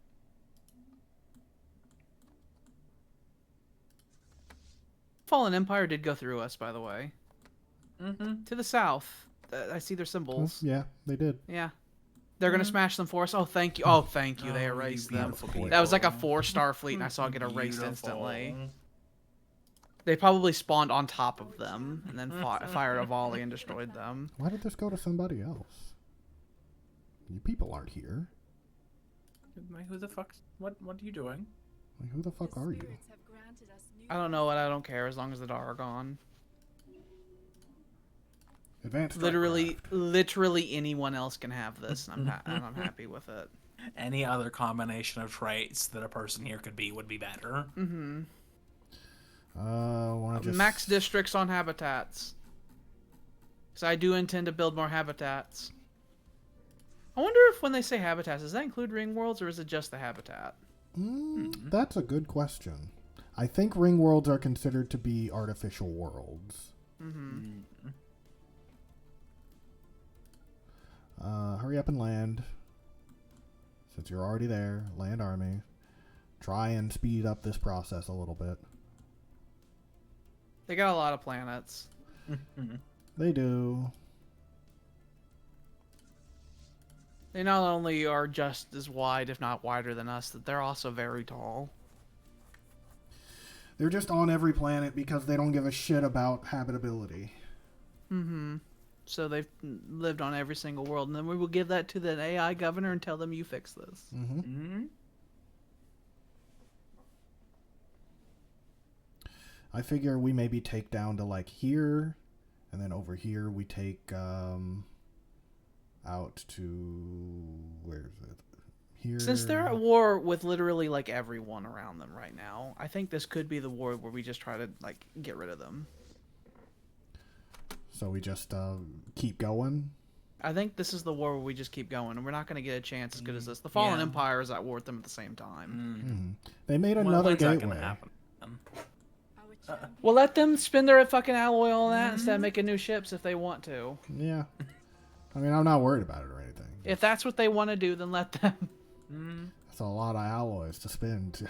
Fallen Empire did go through us, by the way. To the south. I see their symbols. Yeah, they did. Yeah. They're going to smash them for us. Oh, thank you. Oh, thank you. They erased them. That was like a 4-star fleet, and I saw it get erased instantly. They probably spawned on top of them, and then fired a volley and destroyed them. Why did this go to somebody else? You people aren't here. Who the fuck? What are you doing? Like, who the fuck are you? I don't know, and I don't care as long as the Dar are gone. Advanced. Literally anyone else can have this, and I'm happy with it. Any other combination of traits that a person here could be would be better. Max districts on habitats. Because I do intend to build more habitats. I wonder if when they say habitats, does that include ring worlds or is it just the habitat? That's a good question. I think ring worlds are considered to be artificial worlds. Hurry up and land. Since you're already there, land army. Try and speed up this process a little bit. They got a lot of planets. They do. They not only are just as wide, if not wider than us, that they're also very tall. They're just on every planet because they don't give a shit about habitability. So they've lived on every single world, and then we will give that to the AI governor and tell them you fix this. I figure we maybe take down to like here, and then over here we take out to where is it? Here. Since they're at war with literally like everyone around them right now, I think this could be the war where we just try to like get rid of them. So we just keep going. I think this is the war where we just keep going, and we're not going to get a chance as good as this. The Fallen Empire is at war with them at the same time. They made another gateway. Well, let them spend their fucking alloy on that instead of making new ships if they want to. Yeah. I mean, I'm not worried about it or anything. If that's what they want to do, then let them. That's a lot of alloys to spend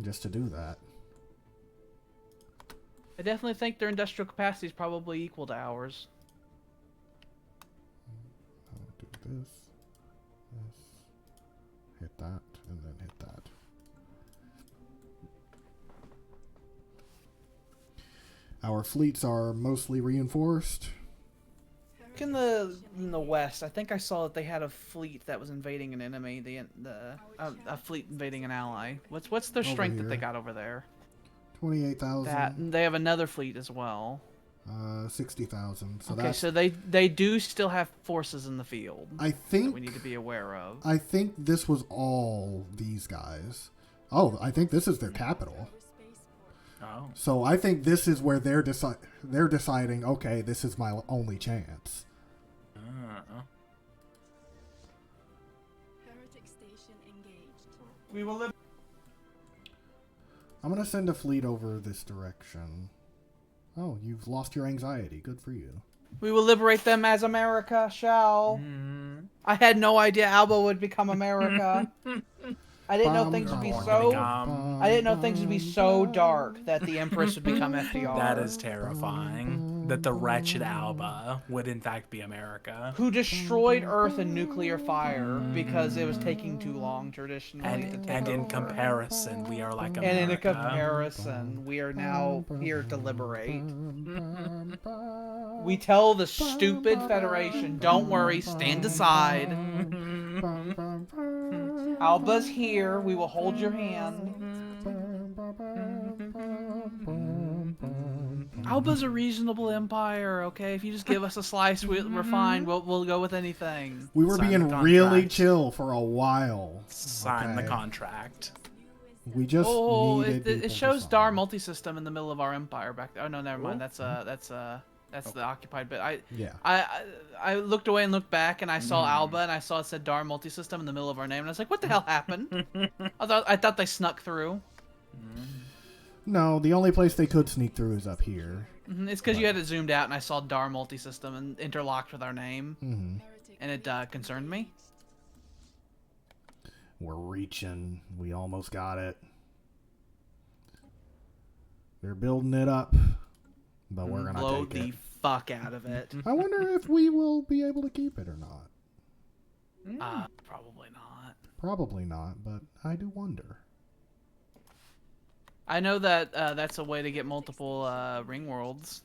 just to do that. I definitely think their industrial capacity is probably equal to ours. I'll do this, hit that, and then hit that. Our fleets are mostly reinforced. In the west, I think I saw that they had a fleet that was invading an enemy. A fleet invading an ally. What's their strength that they got over there? 28,000. That they have another fleet as well. 60,000. So okay, so they do still have forces in the field. I think that we need to be aware of. I think this was all these guys. Oh, I think this is their capital. Oh. So I think this is where they're deciding. Okay, this is my only chance. We will live. I'm gonna send a fleet over this direction. Oh, you've lost your anxiety. Good for you. We will liberate them as America shall. I had no idea Alba would become America. I didn't know things would be so. I didn't know things would be so dark that the Empress would become FDR. That is terrifying. That the wretched Alba would in fact be America. Who destroyed Earth in nuclear fire because it was taking too long traditionally to take And in over. comparison, we are like America. And in a comparison, we are now here to liberate. We tell the stupid Federation, don't worry, stand aside. Alba's here, we will hold your hand. Alba's a reasonable empire, okay? If you just give us a slice, we're fine. We'll go with anything. We were Sign being the really contract. chill for a while. Sign the Okay. contract. We just needed it people shows to Dar sign. multi-system in the middle of our empire back there. Oh no, never mind. That's the occupied bit. Yeah. I looked away and looked back, and I saw Alba, and I saw it said Dar multi-system in the middle of our name, and I was like, what the hell happened? I thought they snuck through. No, the only place they could sneak through is up here. It's because you had it zoomed out, and I saw Dar multi-system and interlocked with our name, and it concerned me. We're reaching. We almost got it. They're building it up, but we're gonna Blow take the it. fuck out of it. I wonder if we will be able to keep it or not. Probably not. Probably not, but I do wonder. I know that that's a way to get multiple ring worlds.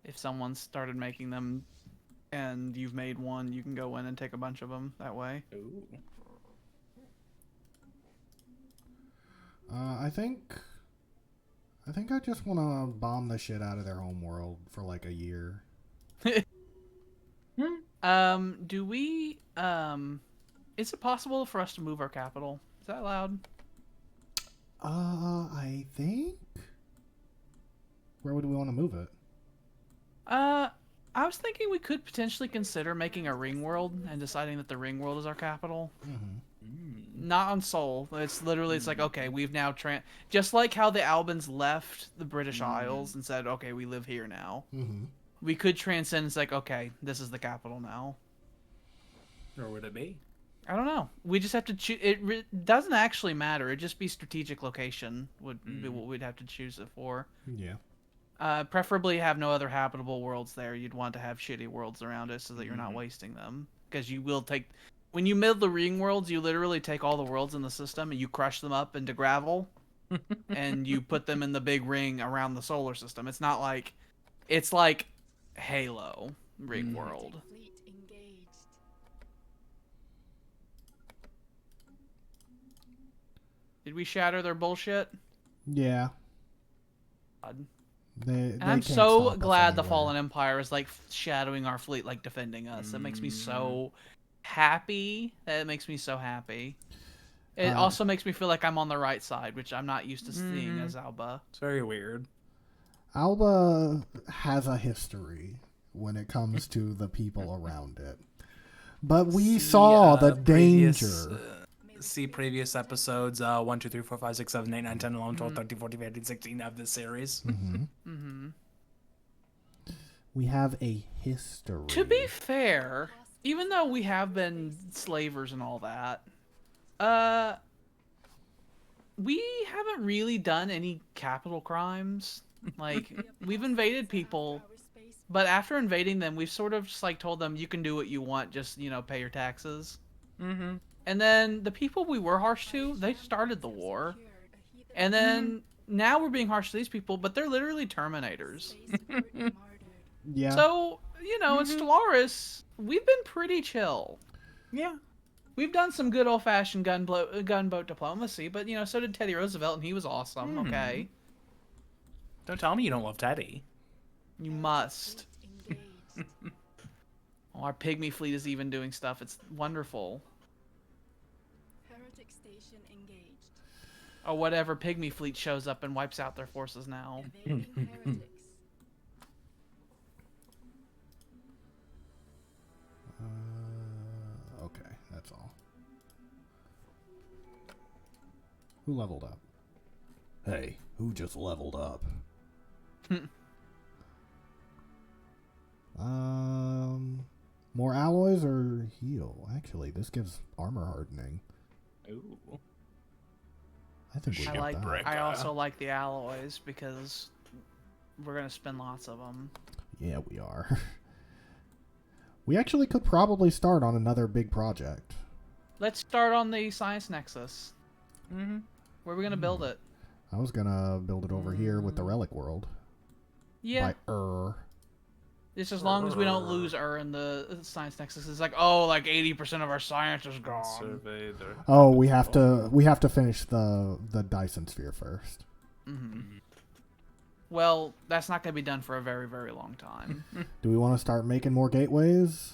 If someone started making them, and you've made one, you can go in and take a bunch of them that way. Ooh. I think I just want to bomb the shit out of their home world for like a year. Do we is it possible for us to move our capital? Is that allowed? I think. Where would we want to move it? I was thinking we could potentially consider making a ring world and deciding that the ring world is our capital. Not on Sol. It's literally, it's like, okay, we've now just like how the Albans left the British Isles and said, okay, we live here now. We could transcend. It's like, okay, this is the capital now. Or would it be? I don't know. We just have to choose. It doesn't actually matter. It'd just be strategic location would be what we'd have to choose it for. Yeah. Preferably have no other habitable worlds there. You'd want to have shitty worlds around it so that you're not wasting them. Because you will take... When you build the ring worlds, you literally take all the worlds in the system and you crush them up into gravel. And you put them in the big ring around the solar system. It's not like... It's like Halo ring world. Fleet engaged. Did we shatter their bullshit? Yeah. God. And I'm so glad the Fallen Empire is like shadowing our fleet, like defending us. That makes me so happy. That makes me so happy. It also makes me feel like I'm on the right side, which I'm not used to seeing as Alba. It's very weird. Alba has a history when it comes to the people around it. But we saw the danger. See previous episodes 1, 2, 3, 4, 5, 6, 7, 8, 9, 10, 11, 12, 13, 14, 15, 16 of this series. We have a history. To be fair, even though we have been slavers and all that, we haven't really done any capital crimes. Like, we've invaded people, but after invading them, we've sort of just like told them, you can do what you want, just, you know, pay your taxes. And then the people we were harsh to, they started the war. And then now we're being harsh to these people, but they're literally Terminators. Yeah. So, you know, in Stellaris, we've been pretty chill. Yeah. We've done some good old-fashioned gunboat diplomacy, but, you know, so did Teddy Roosevelt, and he was awesome, okay? Don't tell me you don't love Teddy. You must. Oh, our pygmy fleet is even doing stuff. It's wonderful. Heretic station engaged. Or whatever pygmy fleet shows up and wipes out their forces now. Evading heretics. Okay, that's all. Who leveled up? Hey, who just leveled up? More alloys or heal? Actually, this gives armor hardening. Ooh. I think we I get like. that. I also like the alloys because we're gonna spend lots of them. Yeah, we are. We actually could probably start on another big project. Let's start on the Science Nexus. Mm-hmm. Where are we gonna build it? I was gonna build it over here with the Relic World. Yeah. By Just as long as we don't lose in the Science Nexus. It's like, oh, like 80% of our science is gone. Survey their... Oh, we have to finish the Dyson sphere first. Mm-hmm. Well, that's not going to be done for a very, very long time. Do we want to start making more gateways?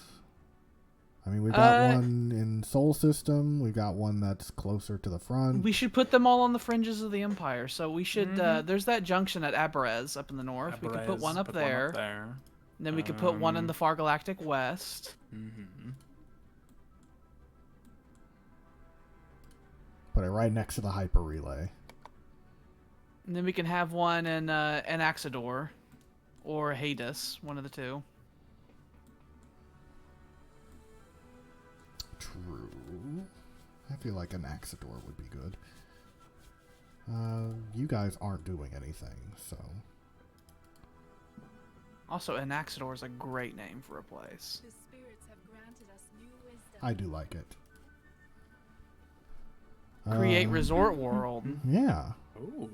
I mean, we've got one in Sol System. We've got one that's closer to the front. We should put them all on the fringes of the Empire. So we should... there's that junction at Aberez up in the north. We could put one up there. And then we could put one in the Far Galactic West. Mm-hmm. Put it right next to the Hyper Relay. And then we can have one in Axidor. Or Hades. One of the two. True. I feel like an Axidor would be good. You guys aren't doing anything, so... Also, Anaxidor is a great name for a place. The spirits have granted us new wisdom. I do like it. Create Resort World. Yeah. Ooh.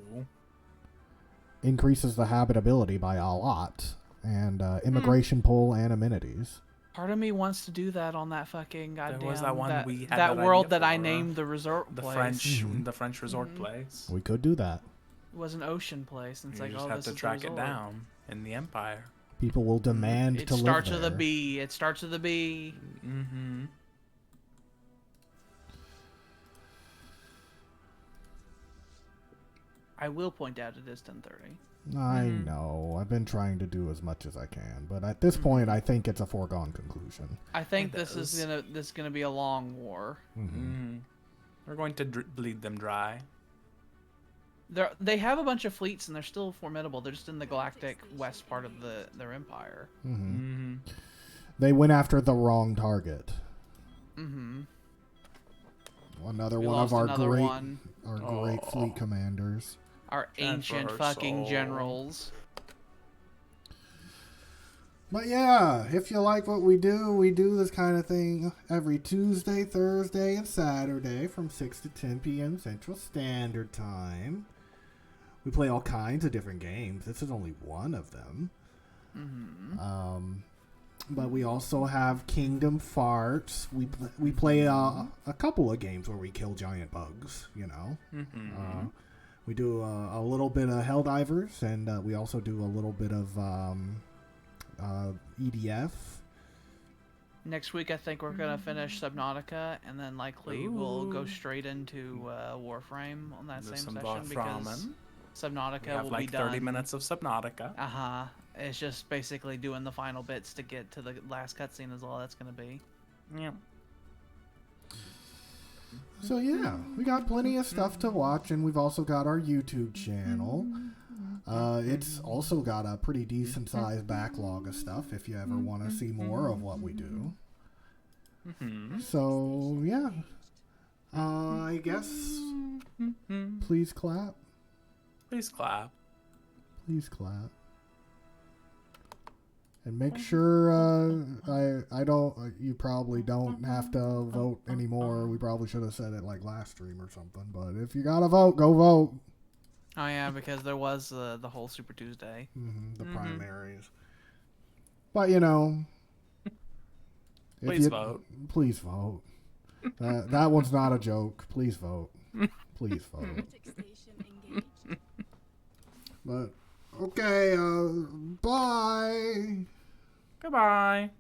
Increases the habitability by a lot. And immigration pull and amenities. Part of me wants to do that on that fucking goddamn... There was that one we had that world idea that I for, named the resort the place. the French resort place. We could do that. It was an ocean place, and it's You like, just oh, have this to is the track it resort. down in the Empire. People will demand It to live starts there. with a B. It starts with a B. Mm-hmm. I will point out it is 10:30. I know. I've been trying to do as much as I can, but at this point, I think it's a foregone conclusion. I think It this is is. gonna be a long war. Mm-hmm. We're going to bleed them dry. They have a bunch of fleets and they're still formidable. They're just in the galactic west part of their empire. Mm-hmm. They went after the wrong target. Mm-hmm. Another We one lost of our another great, one. our great fleet commanders. Our And for ancient her fucking soul. generals. But yeah, if you like what we do this kind of thing every Tuesday, Thursday, and Saturday from 6 to 10 p.m. Central Standard Time. We play all kinds of different games. This is only one of them. Mm-hmm. But we also have Kingdom Farts. We play a couple of games where we kill giant bugs, you know. Mm-hmm. We do a little bit of Helldivers, and we also do a little bit of EDF. Next week, I think we're gonna finish Subnautica, and then likely we'll go straight into Warframe on that Do same some session because Warframen. Subnautica We have will like be done. 30 minutes of Subnautica. Uh-huh. It's just basically doing the final bits to get to the last cutscene is all that's gonna be. Yeah. So yeah, we got plenty of stuff to watch, and we've also got our YouTube channel. It's also got a pretty decent sized backlog of stuff if you ever want to see more of what we do. Mm-hmm. So yeah, I guess please clap. Please clap. Please clap. And make sure I don't. You probably don't have to vote anymore. We probably should have said it like last stream or something. But if you gotta vote, go vote. Oh yeah, because there was the whole Super Tuesday. The primaries. But you know, Please vote. Please vote. That one's not a joke. Please vote. Please vote. Critic station engaged. But okay. Bye. Goodbye.